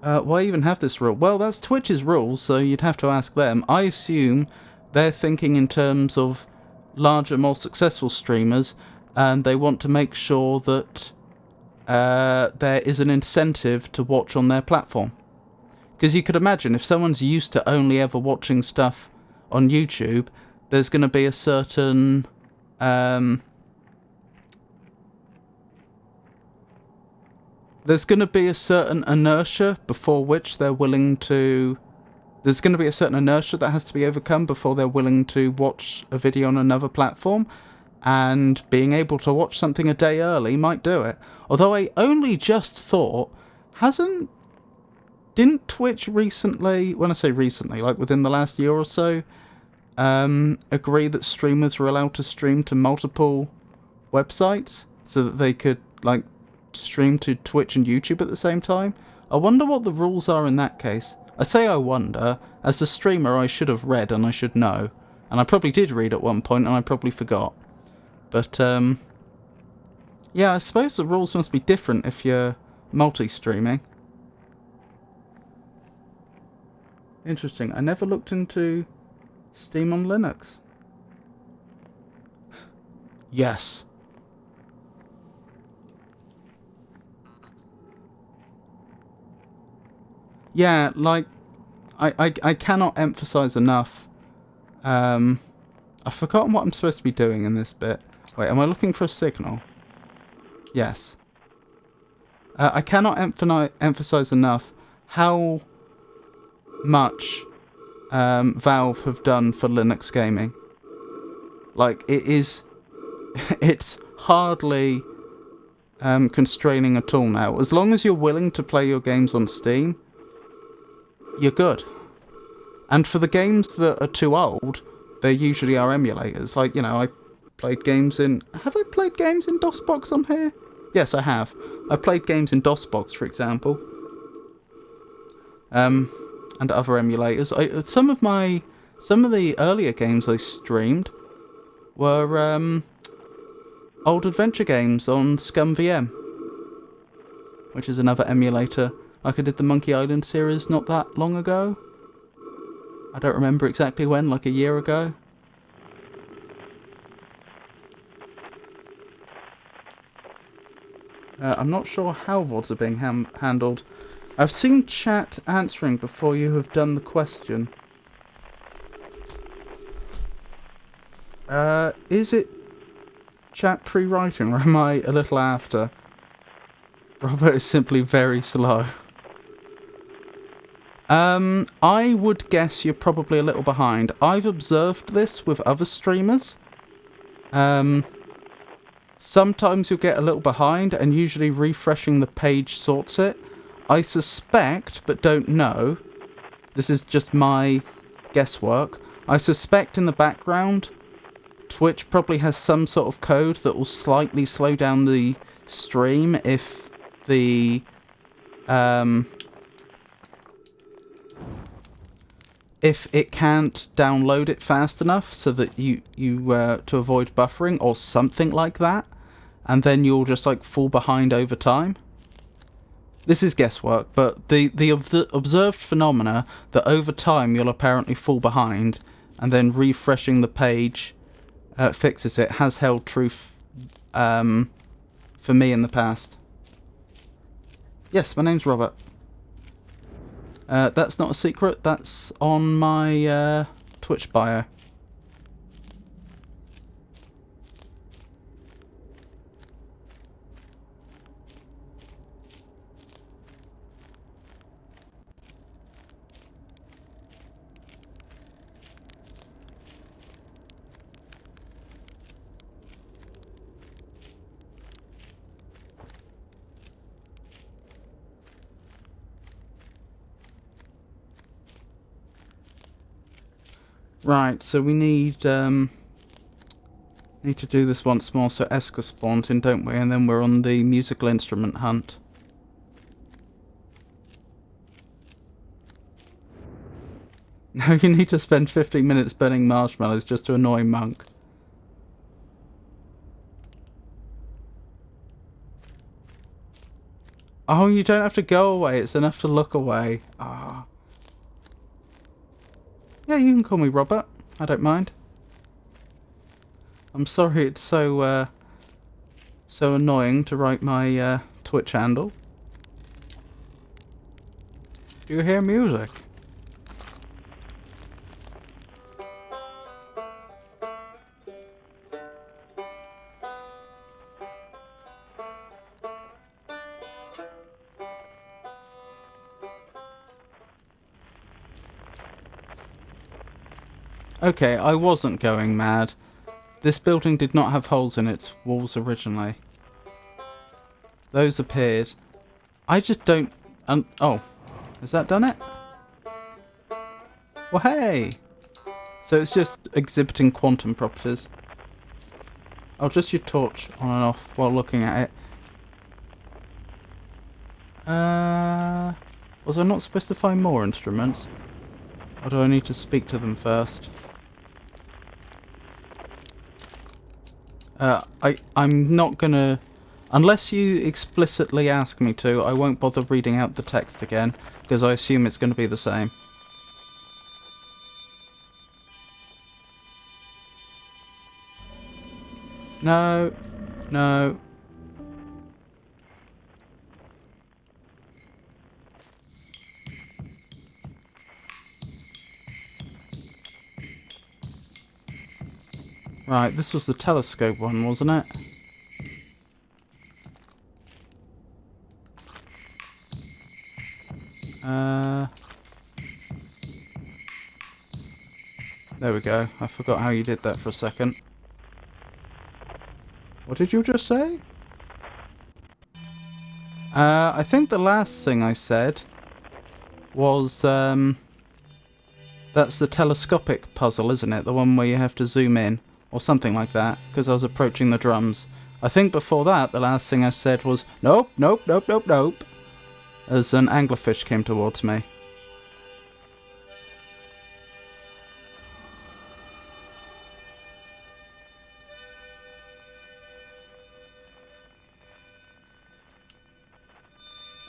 Why even have this rule? Well, that's Twitch's rule, so you'd have to ask them. I assume they're thinking in terms of larger, more successful streamers, and they want to make sure that there is an incentive to watch on their platform. Because you could imagine, if someone's used to only ever watching stuff on YouTube, there's going to be a certain... there's going to be a certain inertia before which they're willing to... There's going to be a certain inertia that has to be overcome before they're willing to watch a video on another platform. And being able to watch something a day early might do it. Although I only just thought, didn't Twitch recently, when I say recently, like within the last year or so, agree that streamers were allowed to stream to multiple websites so that they could, like, stream to Twitch and YouTube at the same time? I wonder what the rules are in that case. I say I wonder. As a streamer, I should have read and I should know. And I probably did read at one point and I probably forgot. But, yeah, I suppose the rules must be different if you're multi-streaming. Interesting. I never looked into Steam on Linux. Yes. Yeah, like, I cannot emphasize enough. I've forgotten what I'm supposed to be doing in this bit. Wait, am I looking for a signal? Yes. I cannot emphasize enough how much Valve have done for Linux gaming. Like, it's hardly constraining at all now. As long as you're willing to play your games on Steam, you're good. And for the games that are too old, there usually are emulators. Like, you know, I played games in... Have I played games in DOSBox on here? Yes, I have. I've played games in DOSBox, for example. And other emulators. Some of the earlier games I streamed were old adventure games on ScumVM, which is another emulator. Like I did the Monkey Island series not that long ago. I don't remember exactly when, like a year ago. I'm not sure how VODs are being handled. I've seen chat answering before you have done the question. Is it chat pre-writing, or am I a little after? Robert is simply very slow. I would guess you're probably a little behind. I've observed this with other streamers. Sometimes you'll get a little behind, and usually refreshing the page sorts it. I suspect, but don't know, this is just my guesswork, I suspect in the background, Twitch probably has some sort of code that will slightly slow down the stream if the... if it can't download it fast enough so that you to avoid buffering or something like that, and then you'll just like fall behind over time. This is guesswork, but the observed phenomena that over time you'll apparently fall behind, and then refreshing the page fixes it, has held true for me in the past. Yes, my name's Robert. That's not a secret, that's on my Twitch bio. Right, so we need to do this once more, so Esker spawns in, don't we? And then we're on the musical instrument hunt. No, you need to spend 15 minutes burning marshmallows just to annoy Monk. Oh, you don't have to go away, it's enough to look away. Ah. Yeah, you can call me Robert. I don't mind. I'm sorry it's so annoying to write my Twitch handle. Do you hear music? Okay, I wasn't going mad. This building did not have holes in its walls originally. Those appeared. I just don't... oh, has that done it? Well, hey! So it's just exhibiting quantum properties. Oh, just your torch on and off while looking at it. Was I not supposed to find more instruments? Or do I need to speak to them first? I'm not gonna... Unless you explicitly ask me to, I won't bother reading out the text again, because I assume it's going to be the same. No. No. Right, this was the telescope one, wasn't it? There we go. I forgot how you did that for a second. What did you just say? I think the last thing I said was, that's the telescopic puzzle, isn't it? The one where you have to zoom in, or something like that, because I was approaching the drums. I think before that, the last thing I said was, nope, nope, nope, nope, nope, as an anglerfish came towards me.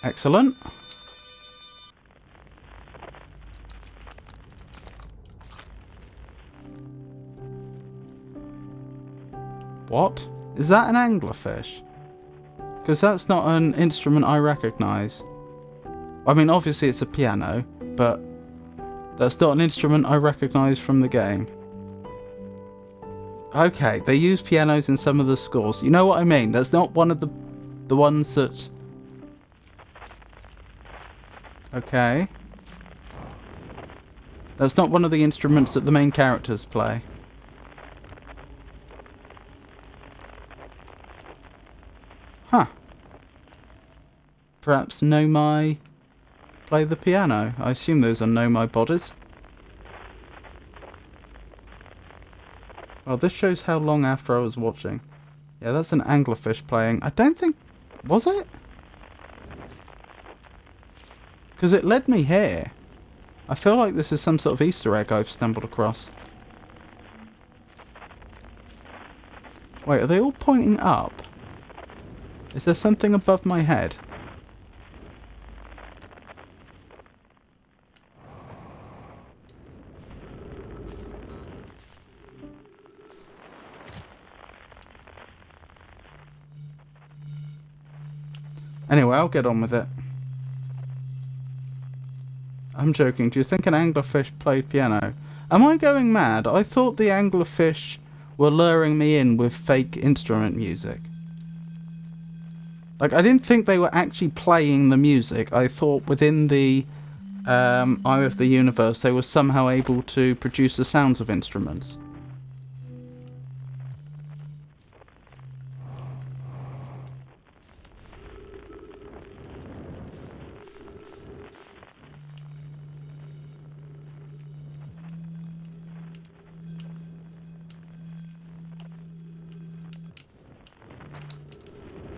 Excellent. What? Is that an anglerfish? Because that's not an instrument I recognise. I mean, obviously it's a piano, but that's not an instrument I recognise from the game. Okay, they use pianos in some of the scores. You know what I mean? That's not one of the ones that... Okay. That's not one of the instruments that the main characters play. Huh. Perhaps Nomai play the piano. I assume those are Nomai bodies. Well, this shows how long after I was watching. Yeah, that's an anglerfish playing. I don't think... Was it? Because it led me here. I feel like this is some sort of Easter egg I've stumbled across. Wait, are they all pointing up? Is there something above my head? Anyway, I'll get on with it. I'm joking. Do you think an anglerfish played piano? Am I going mad? I thought the anglerfish were luring me in with fake instrument music. Like, I didn't think they were actually playing the music. I thought within the Eye of the Universe they were somehow able to produce the sounds of instruments.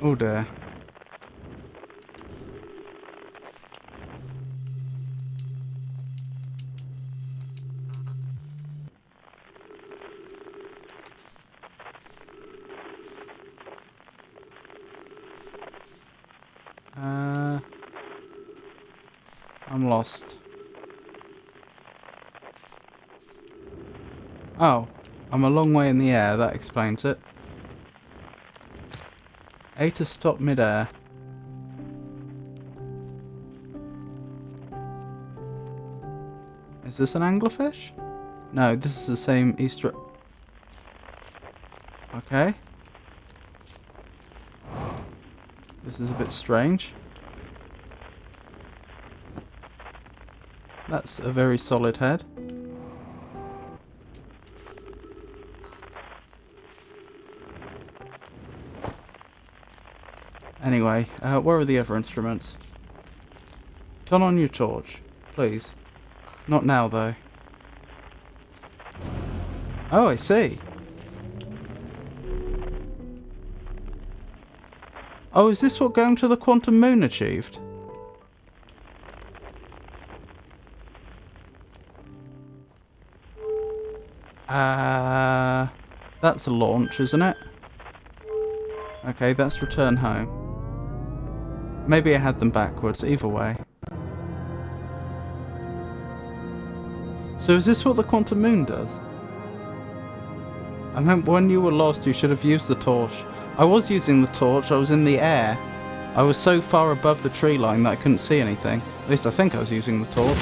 Oh dear. I'm lost. Oh, I'm a long way in the air, that explains it. A to stop mid-air. Is this an anglerfish? No, this is the same Easter... Okay. This is a bit strange. That's a very solid head. Anyway, where are the other instruments? Turn on your torch, please. Not now, though. Oh, I see. Oh, is this what going to the quantum moon achieved? That's a launch, isn't it? Okay, that's return home. Maybe I had them backwards, either way. So is this what the quantum moon does? I meant when you were lost, you should have used the torch. I was using the torch, I was in the air. I was so far above the tree line that I couldn't see anything. At least I think I was using the torch.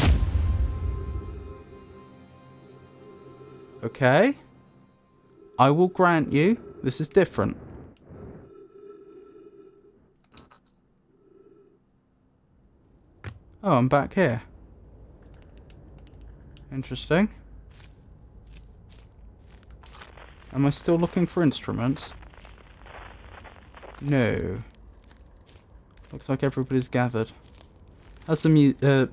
Okay. I will grant you, this is different. Oh, I'm back here. Interesting. Am I still looking for instruments? No. Looks like everybody's gathered. Has the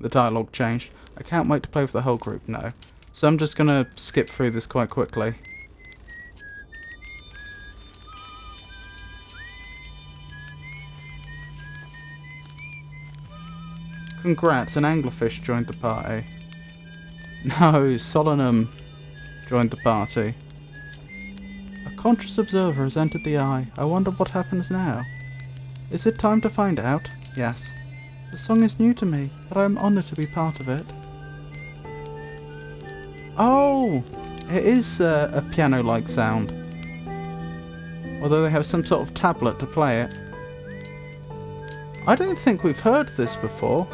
dialogue changed? I can't wait to play with the whole group. No. So I'm just gonna skip through this quite quickly. Congrats, an anglerfish joined the party. No, Solanum joined the party. A conscious observer has entered the eye. I wonder what happens now. Is it time to find out? Yes. The song is new to me, but I am honoured to be part of it. Oh! It is a piano-like sound. Although they have some sort of tablet to play it. I don't think we've heard this before.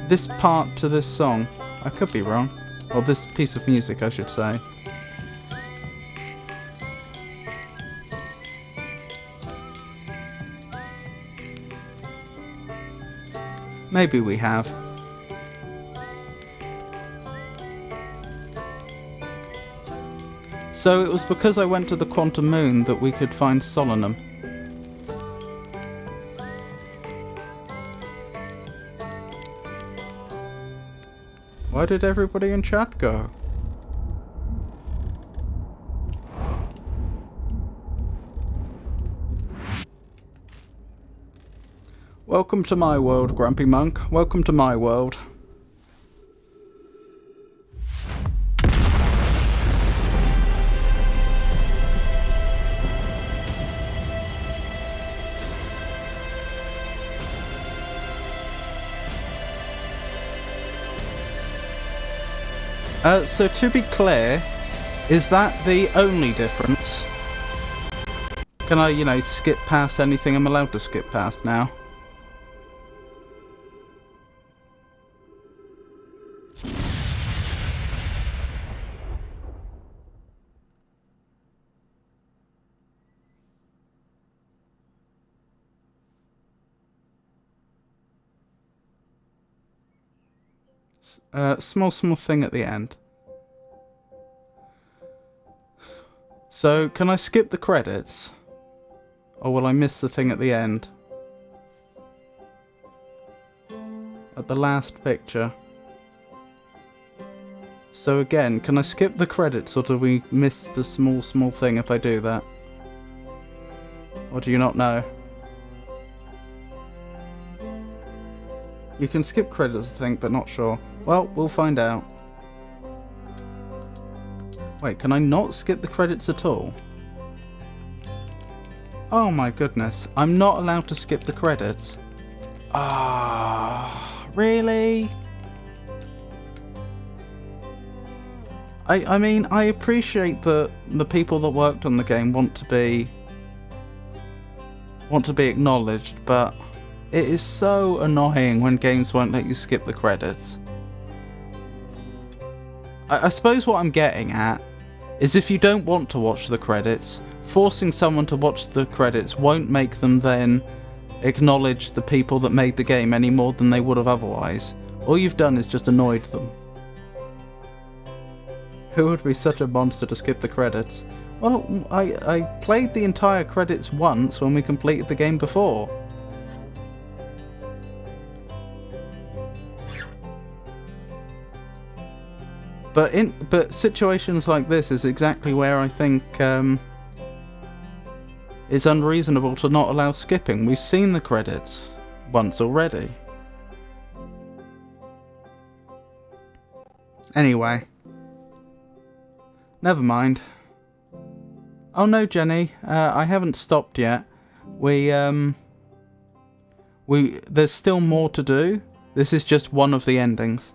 This part to this song. I could be wrong. Or this piece of music, I should say. Maybe we have. So it was because I went to the Quantum Moon that we could find Solanum. Why did everybody in chat go? Welcome to my world, Grumpy Monk. Welcome to my world. So to be clear, is that the only difference? Can I, skip past anything I'm allowed to skip past now? Small thing at the end. So, can I skip the credits? Or will I miss the thing at the end? At the last picture. So again, can I skip the credits or do we miss the small thing if I do that? Or do you not know? You can skip credits, I think, but not sure. Well, we'll find out. Wait, can I not skip the credits at all? Oh my goodness, I'm not allowed to skip the credits. Ah, really? I mean, I appreciate that the people that worked on the game want to be acknowledged, but it is so annoying when games won't let you skip the credits. I suppose what I'm getting at is if you don't want to watch the credits, forcing someone to watch the credits won't make them then acknowledge the people that made the game any more than they would have otherwise. All you've done is just annoyed them. Who would be such a monster to skip the credits? Well, I played the entire credits once when we completed the game before. But situations like this is exactly where I think it's unreasonable to not allow skipping. We've seen the credits once already. Anyway. Never mind. Oh no, Jenny, I haven't stopped yet. There's still more to do. This is just one of the endings.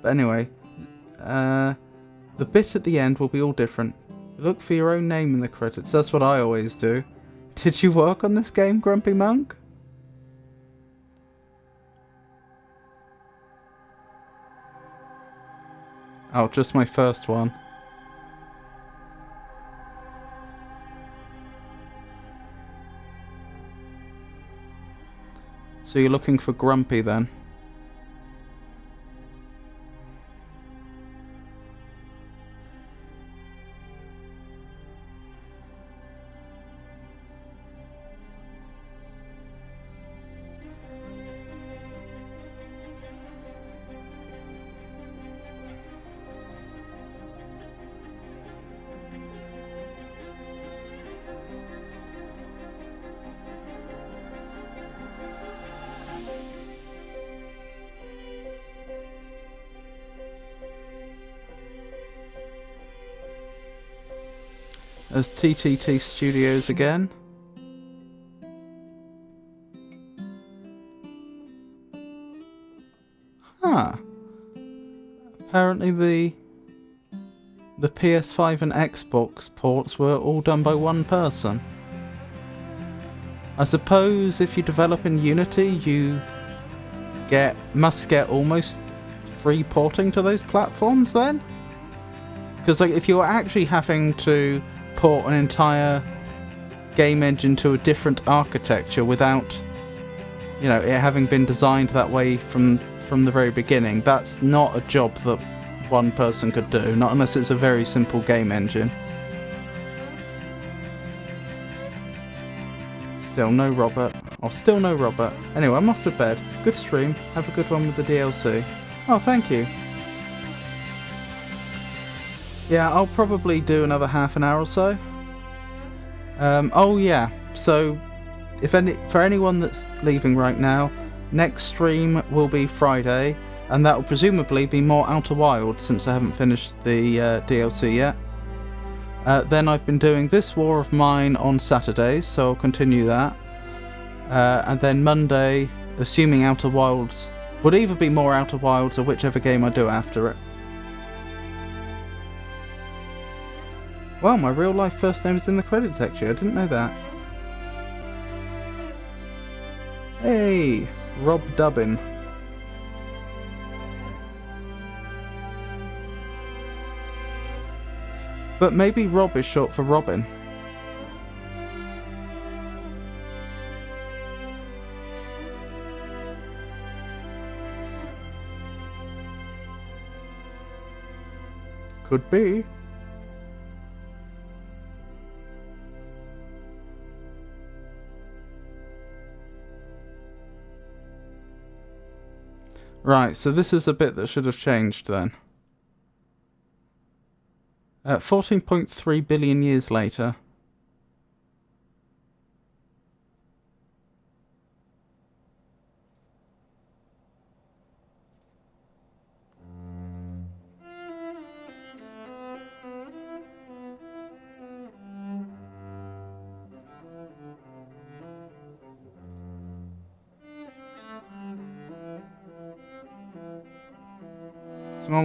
But anyway, The bit at the end will be all different. Look for your own name in the credits. That's what I always do. Did you work on this game, Grumpy Monk? Oh, just my first one. So you're looking for Grumpy then? There's TTT Studios again. Huh. Apparently the PS5 and Xbox ports were all done by one person. I suppose if you develop in Unity, you must get almost free porting to those platforms then? Because like, if you're actually having to port an entire game engine to a different architecture without, you know, it having been designed that way from the very beginning, that's not a job that one person could do, not unless it's a very simple game engine. Still no Robert. Oh, still no Robert. Anyway, I'm off to bed. Good stream. Have a good one with the DLC. Oh, thank you. Yeah, I'll probably do another half an hour or so. Oh yeah, so for anyone that's leaving right now, next stream will be Friday, and that will presumably be more Outer Wilds since I haven't finished the DLC yet. Then I've been doing This War of Mine on Saturdays, so I'll continue that. And then Monday, assuming Outer Wilds, would either be more Outer Wilds or whichever game I do after it. Wow, my real life first name is in the credits actually, I didn't know that. Hey, Rob Dubbin. But maybe Rob is short for Robin. Could be. Right, so this is a bit that should have changed then. 14.3 billion years later.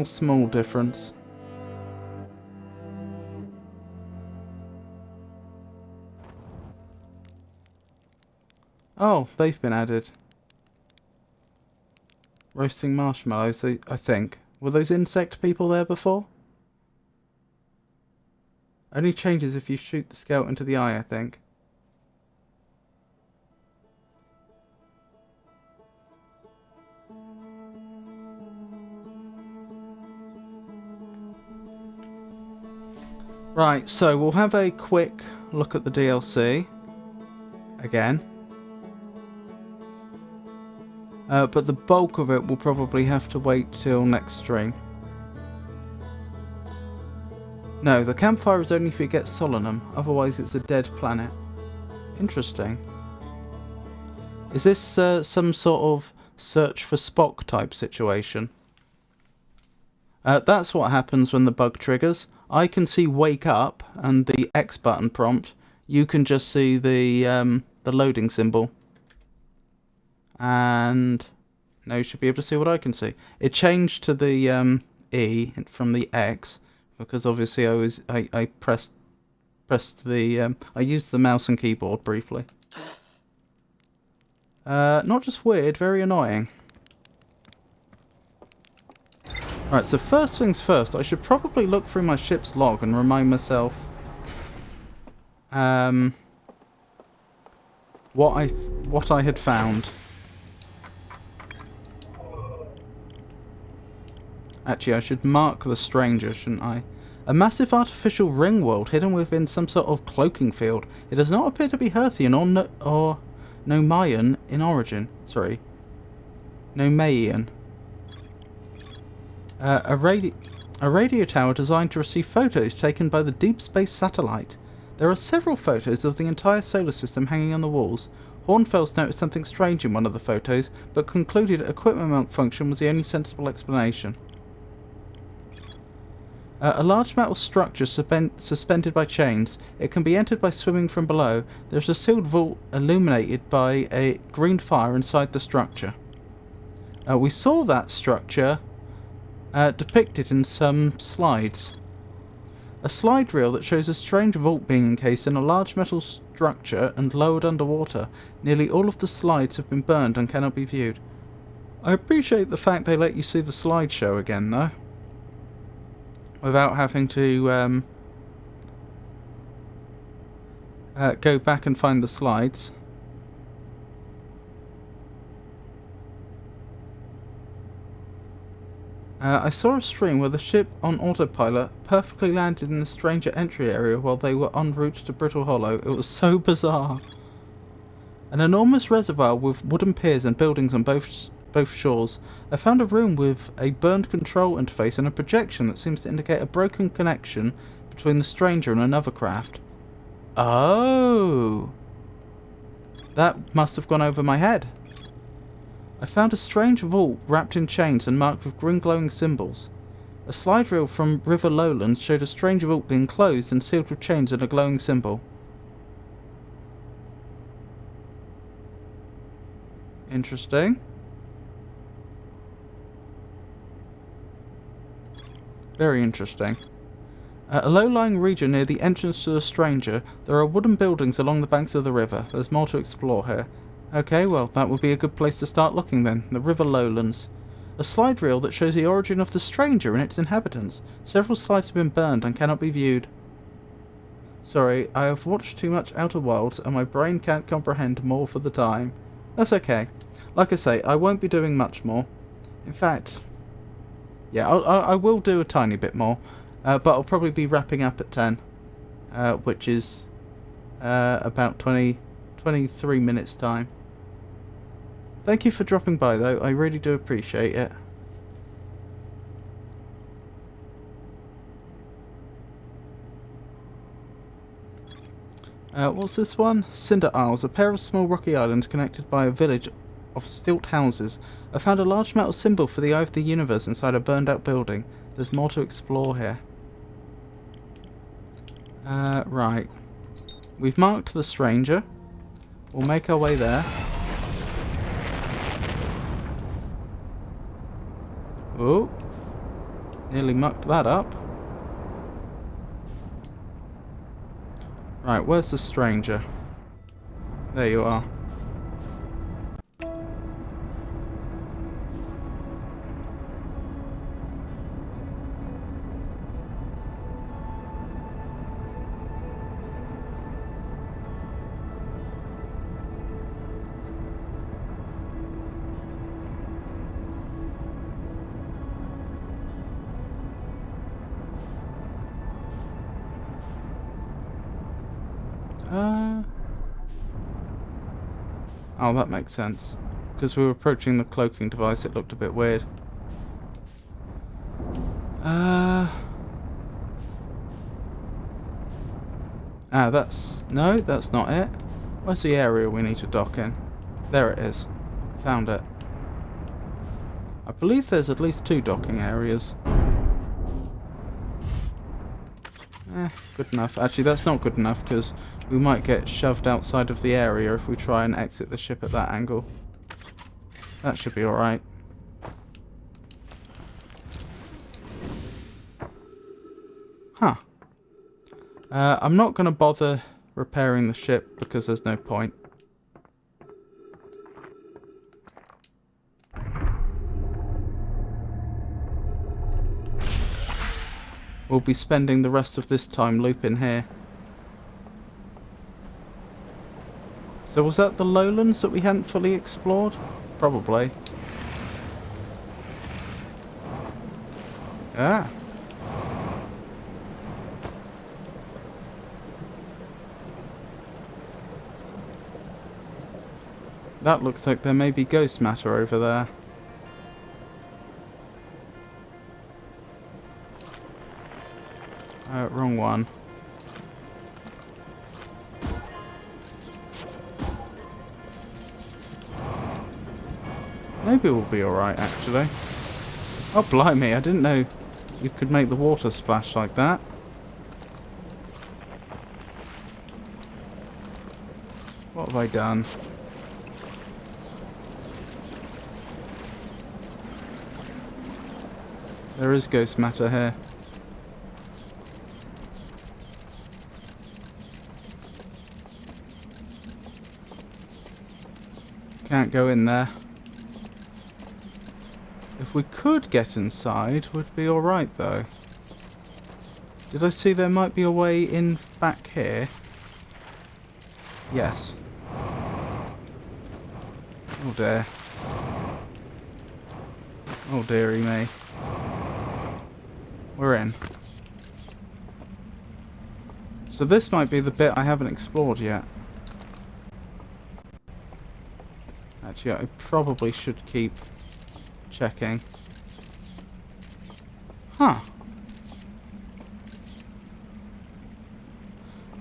Small difference. Oh, they've been added. Roasting marshmallows, I think. Were those insect people there before? Only changes if you shoot the skeleton into the eye, I think. Right, so we'll have a quick look at the DLC again. But the bulk of it will probably have to wait till next stream. No, the campfire is only if you get Solanum, otherwise it's a dead planet. Interesting. Is this some sort of search for Spock type situation? That's what happens when the bug triggers. I can see wake up and the X button prompt. You can just see the loading symbol. And now you should be able to see what I can see. It changed to the E from the X, because obviously I pressed the I used the mouse and keyboard briefly. Not just weird, very annoying. Right, so first things first, I should probably look through my ship's log and remind myself what I had found. Actually, I should mark the stranger, shouldn't I? A massive artificial ring world hidden within some sort of cloaking field. It does not appear to be Herthian or Nomayan in origin. Sorry. Nomayan. A radio tower designed to receive photos taken by the deep space satellite. There are several photos of the entire solar system hanging on the walls. Hornfels noticed something strange in one of the photos, but concluded equipment malfunction was the only sensible explanation. A large metal structure suspended by chains. It can be entered by swimming from below. There's a sealed vault illuminated by a green fire inside the structure. We saw that structure depicted in some slides. A slide reel that shows a strange vault being encased in a large metal structure and lowered underwater. Nearly all of the slides have been burned and cannot be viewed. I appreciate the fact they let you see the slideshow again, though, without having to go back and find the slides. I saw a stream where the ship on autopilot perfectly landed in the stranger entry area while they were en route to Brittle Hollow. It was so bizarre. An enormous reservoir with wooden piers and buildings on both shores. I found a room with a burned control interface and a projection that seems to indicate a broken connection between the stranger and another craft. Oh! That must have gone over my head. I found a strange vault wrapped in chains and marked with green glowing symbols. A slide reel from River Lowlands showed a strange vault being closed and sealed with chains and a glowing symbol. Interesting. Very interesting. A low-lying region near the entrance to the stranger. There are wooden buildings along the banks of the river. There's more to explore here. Okay, well, that would be a good place to start looking then. The River Lowlands. A slide reel that shows the origin of the stranger and its inhabitants. Several slides have been burned and cannot be viewed. Sorry, I have watched too much Outer Wilds and my brain can't comprehend more for the time. That's okay. Like I say, I won't be doing much more. In fact, yeah, I will do a tiny bit more. But I'll probably be wrapping up at 10. Which is about 23 minutes time. Thank you for dropping by, though. I really do appreciate it. What's this one? Cinder Isles, a pair of small rocky islands connected by a village of stilt houses. I found a large metal symbol for the Eye of the Universe inside a burned out building. There's more to explore here. Right. We've marked the stranger. We'll make our way there. Oh, nearly mucked that up. Right, where's the stranger? There you are. Oh, that makes sense. Because we were approaching the cloaking device, it looked a bit weird. That's... No, that's not it. Where's the area we need to dock in? There it is. Found it. I believe there's at least 2 docking areas. Good enough. Actually, that's not good enough, because we might get shoved outside of the area if we try and exit the ship at that angle. That should be alright. I'm not going to bother repairing the ship because there's no point. We'll be spending the rest of this time looping here. So was that the lowlands that we hadn't fully explored? Probably. Ah. That looks like there may be ghost matter over there. Wrong one. Maybe we'll be alright, actually. Oh, blimey, I didn't know you could make the water splash like that. What have I done? There is ghost matter here. Can't go in there. If we could get inside, would be alright though. Did I see there might be a way in back here? Yes. Oh dear. Oh dearie me. We're in. So this might be the bit I haven't explored yet. Actually, I probably should keep checking. Huh.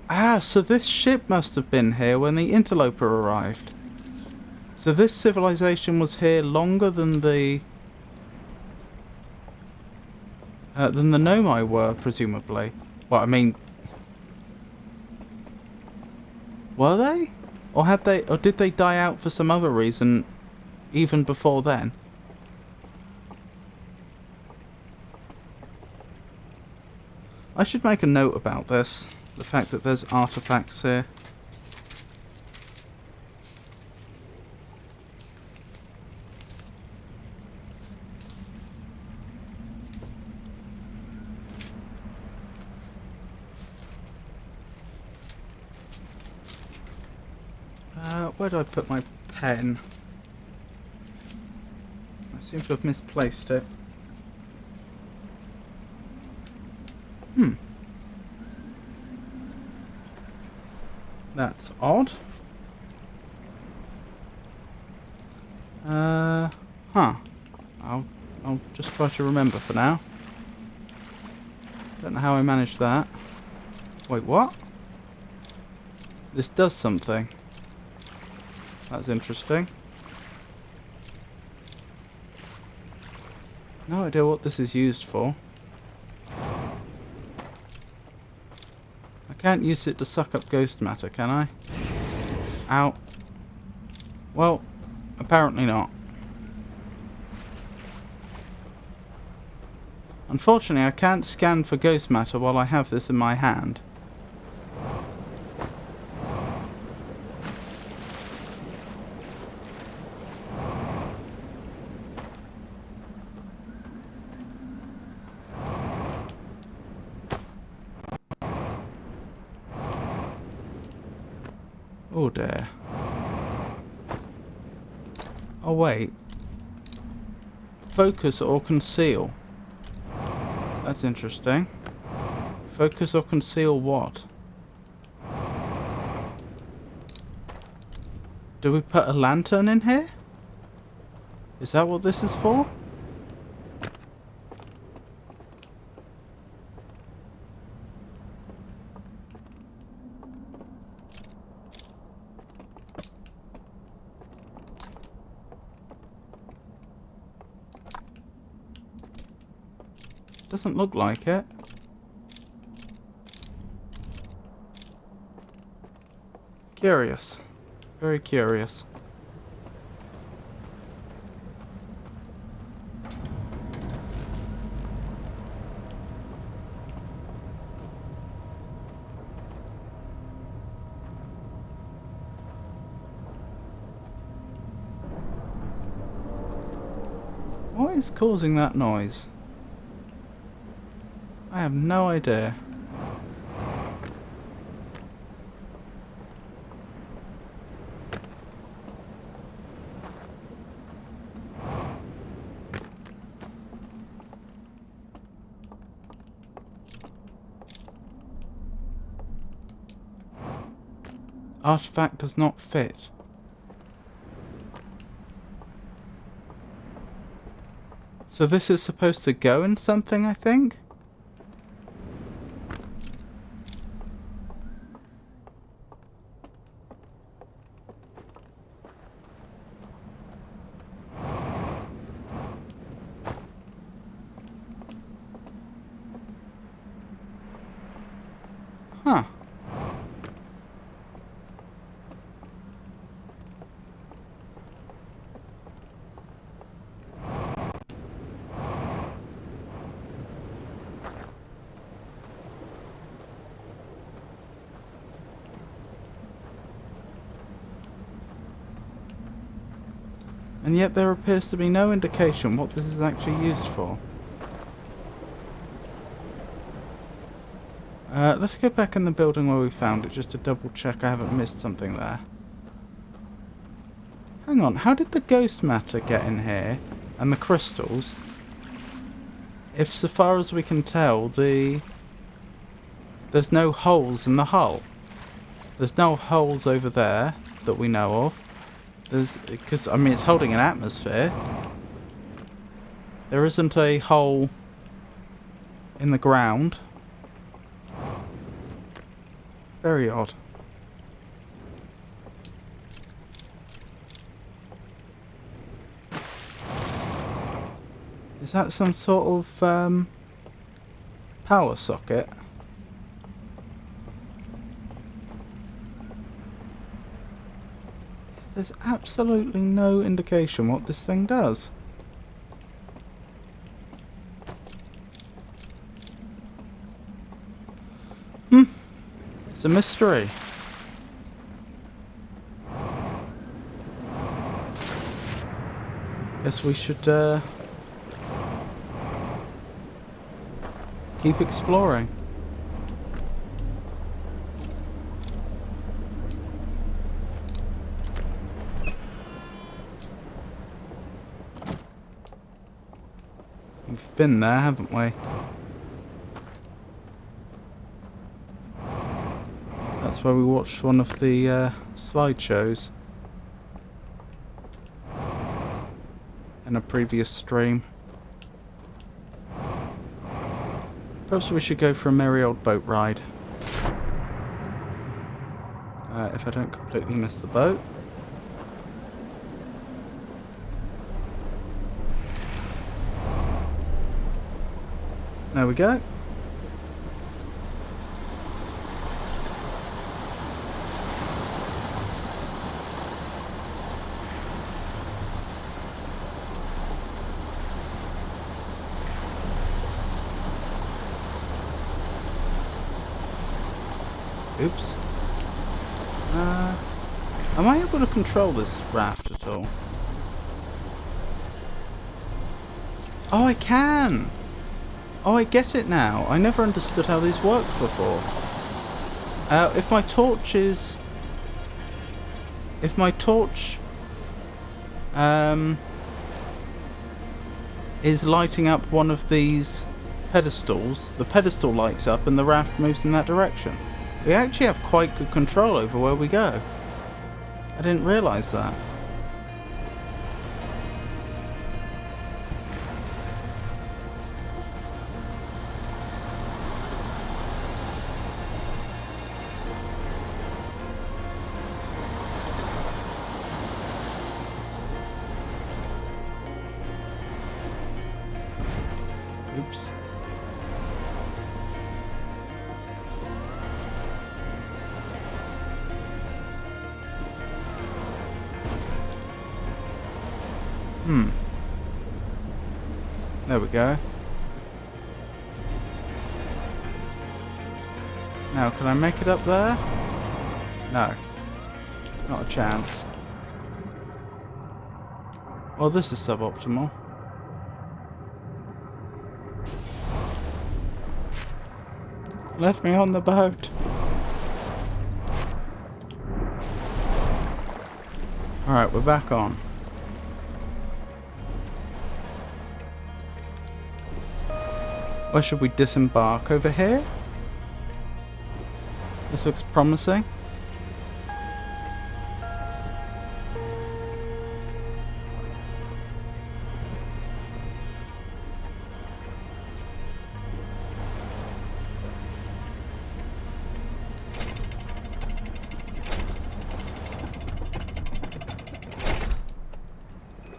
Ah, so this ship must have been here when the interloper arrived. So this civilization was here longer than the Nomai were, presumably. Well, I mean, were they? Or had they? Or did they die out for some other reason, even before then? I should make a note about this. The fact that there's artifacts here. Where did I put my pen? I seem to have misplaced it. That's odd. Huh. I'll just try to remember for now. Don't know how I managed that. Wait, what? This does something. That's interesting. No idea what this is used for. I can't use it to suck up ghost matter, can I? Ow. Well, apparently not. Unfortunately, I can't scan for ghost matter while I have this in my hand. Oh dear. Oh wait. Focus or conceal. That's interesting. Focus or conceal what? Do we put a lantern in here? Is that what this is for? Doesn't look like it. Curious. Very curious. What is causing that noise? I have no idea. Artifact does not fit. So this is supposed to go in something, I think? Huh. And yet there appears to be no indication what this is actually used for. Let's go back in the building where we found it just to double check I haven't missed something there. Hang on, how did the ghost matter get in here? And the crystals? If so far as we can tell, there's no holes in the hull. There's no holes over there that we know of. Because, I mean, it's holding an atmosphere. There isn't a hole in the ground. Very odd. Is that some sort of power socket? There's absolutely no indication what this thing does. It's a mystery. Guess we should keep exploring. We've been there, haven't we? That's where we watched one of the slideshows in a previous stream. Perhaps we should go for a merry old boat ride. If I don't completely miss the boat. There we go. Oops. Am I able to control this raft at all? Oh, I can! Oh, I get it now. I never understood how these worked before. If my torch is... If my torch... is lighting up one of these pedestals, the pedestal lights up and the raft moves in that direction. We actually have quite good control over where we go. I didn't realise that. Oops. There we go. Now, can I make it up there? No. Not a chance. Well, this is suboptimal. Let me on the boat. Alright, we're back on. Where should we disembark? Over here? This looks promising.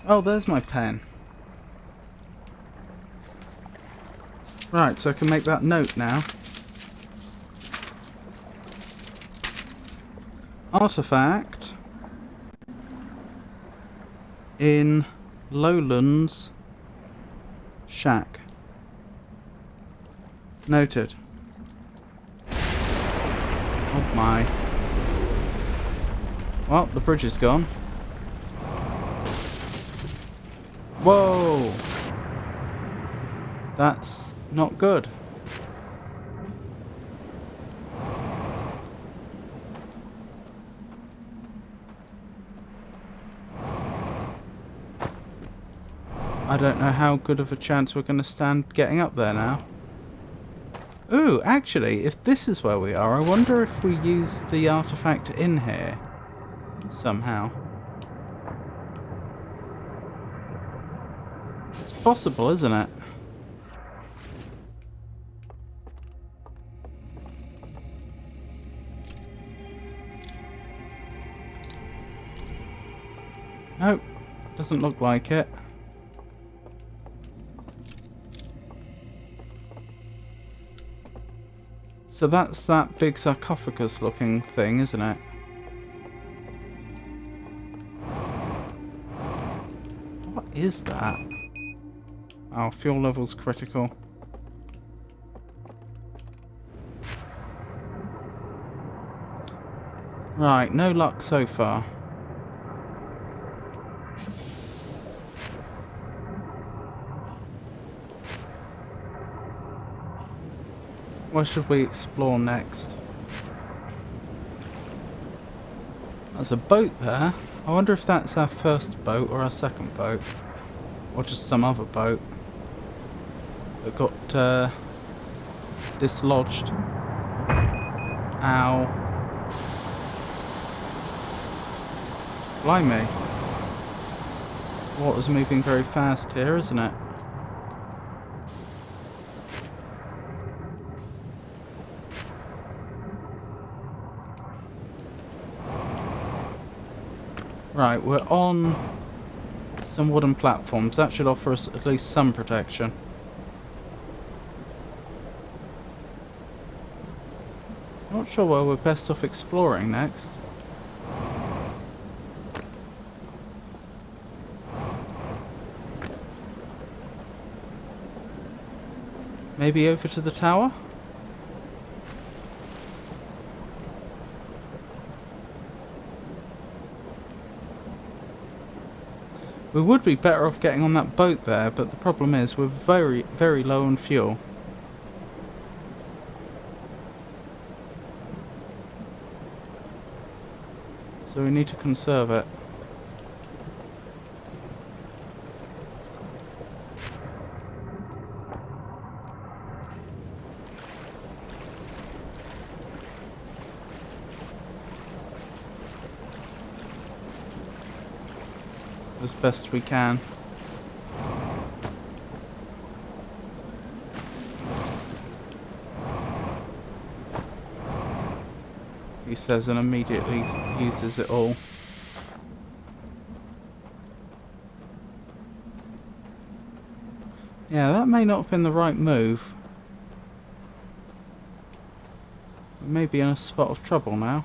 Oh, there's my pen. Right, so I can make that note now. Artifact in Lowlands shack. Noted. Oh my. Well, the bridge is gone. Whoa! That's not good. I don't know how good of a chance we're going to stand getting up there now. Ooh, actually, if this is where we are, I wonder if we use the artifact in here somehow. It's possible, isn't it? Nope, doesn't look like it. So that's that big sarcophagus looking thing, isn't it? What is that? Oh, fuel level's critical. Right, no luck so far. Where should we explore next? There's a boat there. I wonder if that's our first boat or our second boat. Or just some other boat that got dislodged. Ow. Blimey. Water's moving very fast here, isn't it? Right, we're on some wooden platforms. That should offer us at least some protection. Not sure where we're best off exploring next. Maybe over to the tower? We would be better off getting on that boat there, but the problem is we're very, very low on fuel. So we need to conserve it. As best we can. He says and immediately uses it all. Yeah, that may not have been the right move. We may be in a spot of trouble now.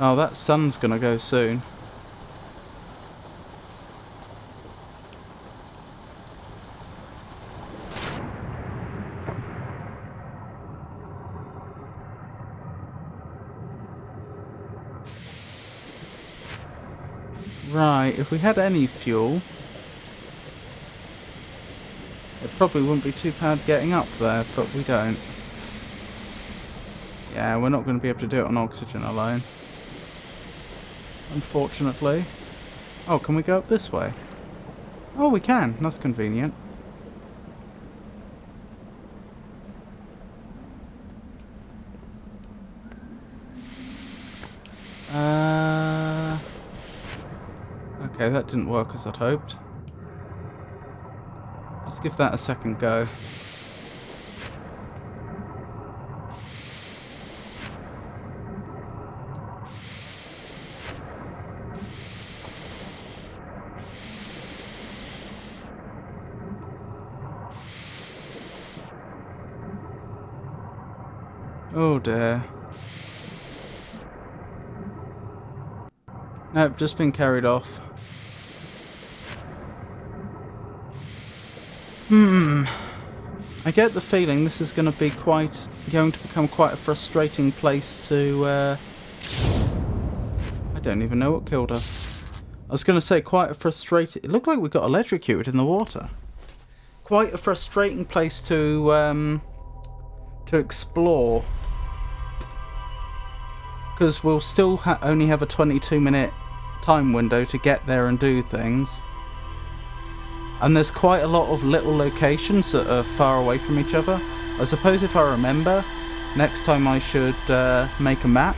Oh, that sun's gonna go soon. Right, if we had any fuel... Probably wouldn't be too bad getting up there, but we don't. Yeah, we're not going to be able to do it on oxygen alone. Unfortunately. Oh, can we go up this way? Oh, we can. That's convenient. Okay, that didn't work as I'd hoped. Let's give that a second go. Oh dear. Nope, just been carried off. I get the feeling this is going to become quite a frustrating place to, I don't even know what killed us. I was going to say quite a frustrating... It looked like we got electrocuted in the water. Quite a frustrating place to explore. Because we'll still only have a 22-minute time window to get there and do things. And there's quite a lot of little locations that are far away from each other. I suppose if I remember, next time I should make a map.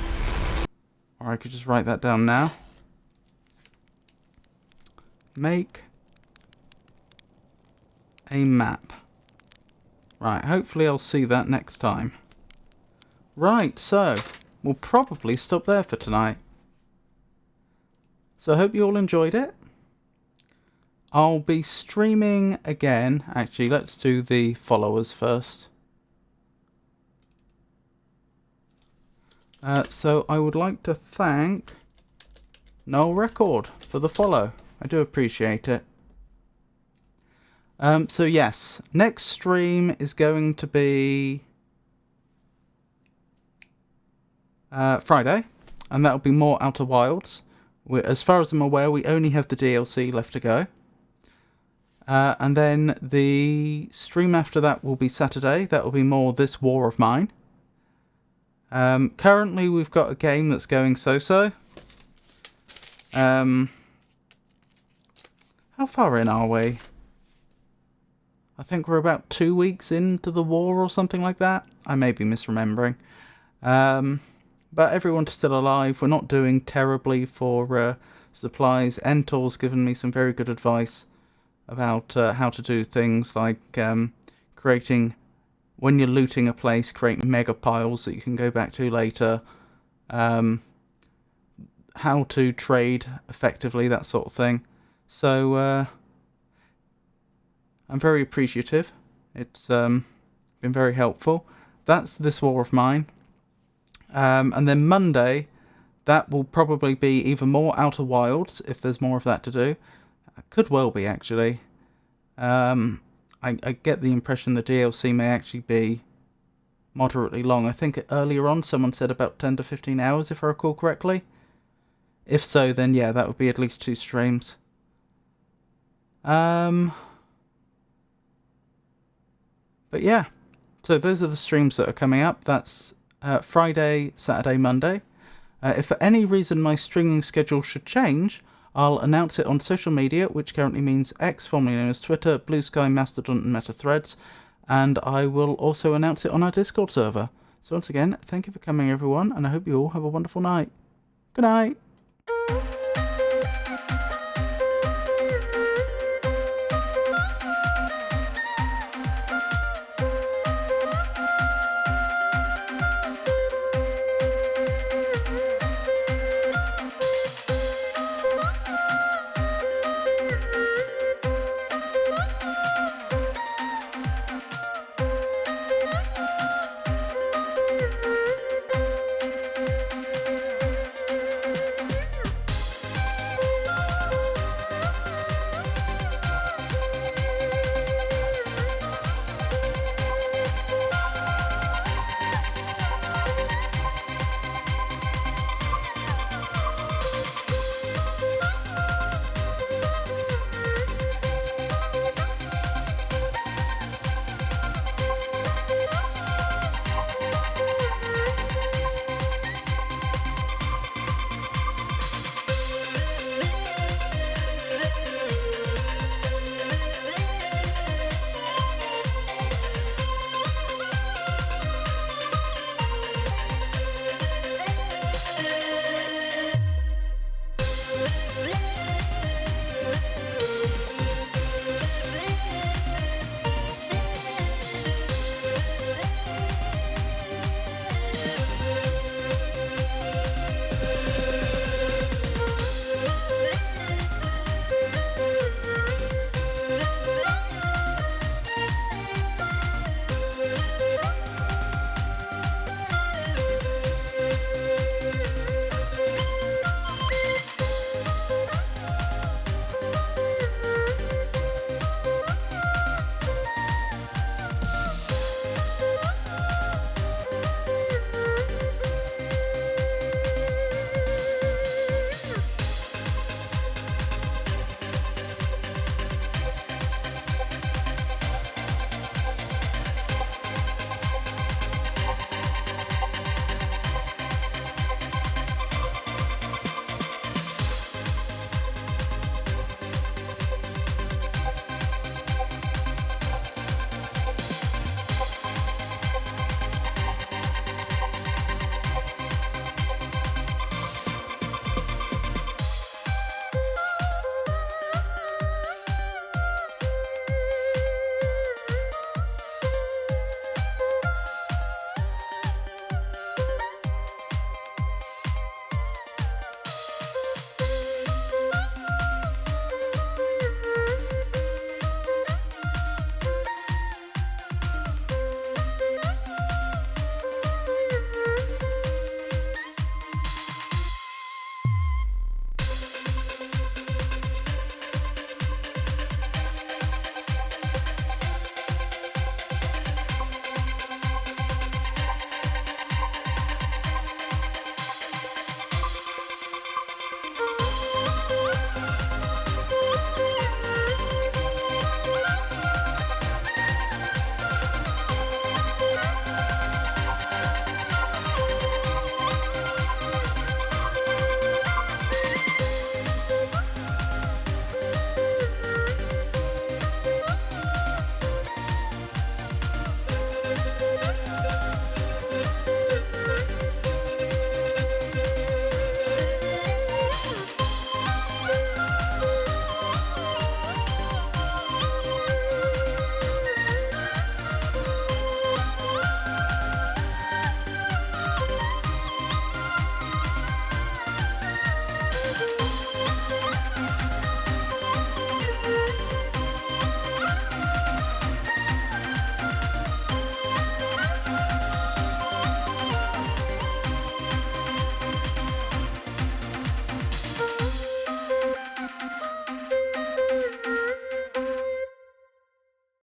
Or I could just write that down now. Make a map. Right, hopefully I'll see that next time. Right, so we'll probably stop there for tonight. So I hope you all enjoyed it. I'll be streaming again. Actually, let's do the followers first. So I would like to thank Noel Record for the follow. I do appreciate it. So yes, next stream is going to be Friday, and that'll be more Outer Wilds. As far as I'm aware, we only have the DLC left to go. And then the stream after that will be Saturday. That will be more This War of Mine. Currently, we've got a game that's going so-so. How far in are we? I think we're about 2 weeks into the war or something like that. I may be misremembering. But everyone's still alive. We're not doing terribly for supplies. Entor's given me some very good advice about how to do things like creating, when you're looting a place, create mega piles that you can go back to later. How to trade effectively, that sort of thing. So I'm very appreciative. It's been very helpful. That's This War of Mine. And then Monday, that will probably be even more Outer Wilds, if there's more of that to do. Could well be, actually. I get the impression the DLC may actually be moderately long. I think earlier on someone said about 10 to 15 hours, if I recall correctly. If so, then yeah, that would be at least 2 streams. But yeah, so those are the streams that are coming up. That's Friday, Saturday, Monday. If for any reason my streaming schedule should change, I'll announce it on social media, which currently means X, formerly known as Twitter, Blue Sky, Mastodon, and Meta Threads. And I will also announce it on our Discord server. So once again, thank you for coming, everyone, and I hope you all have a wonderful night. Good night.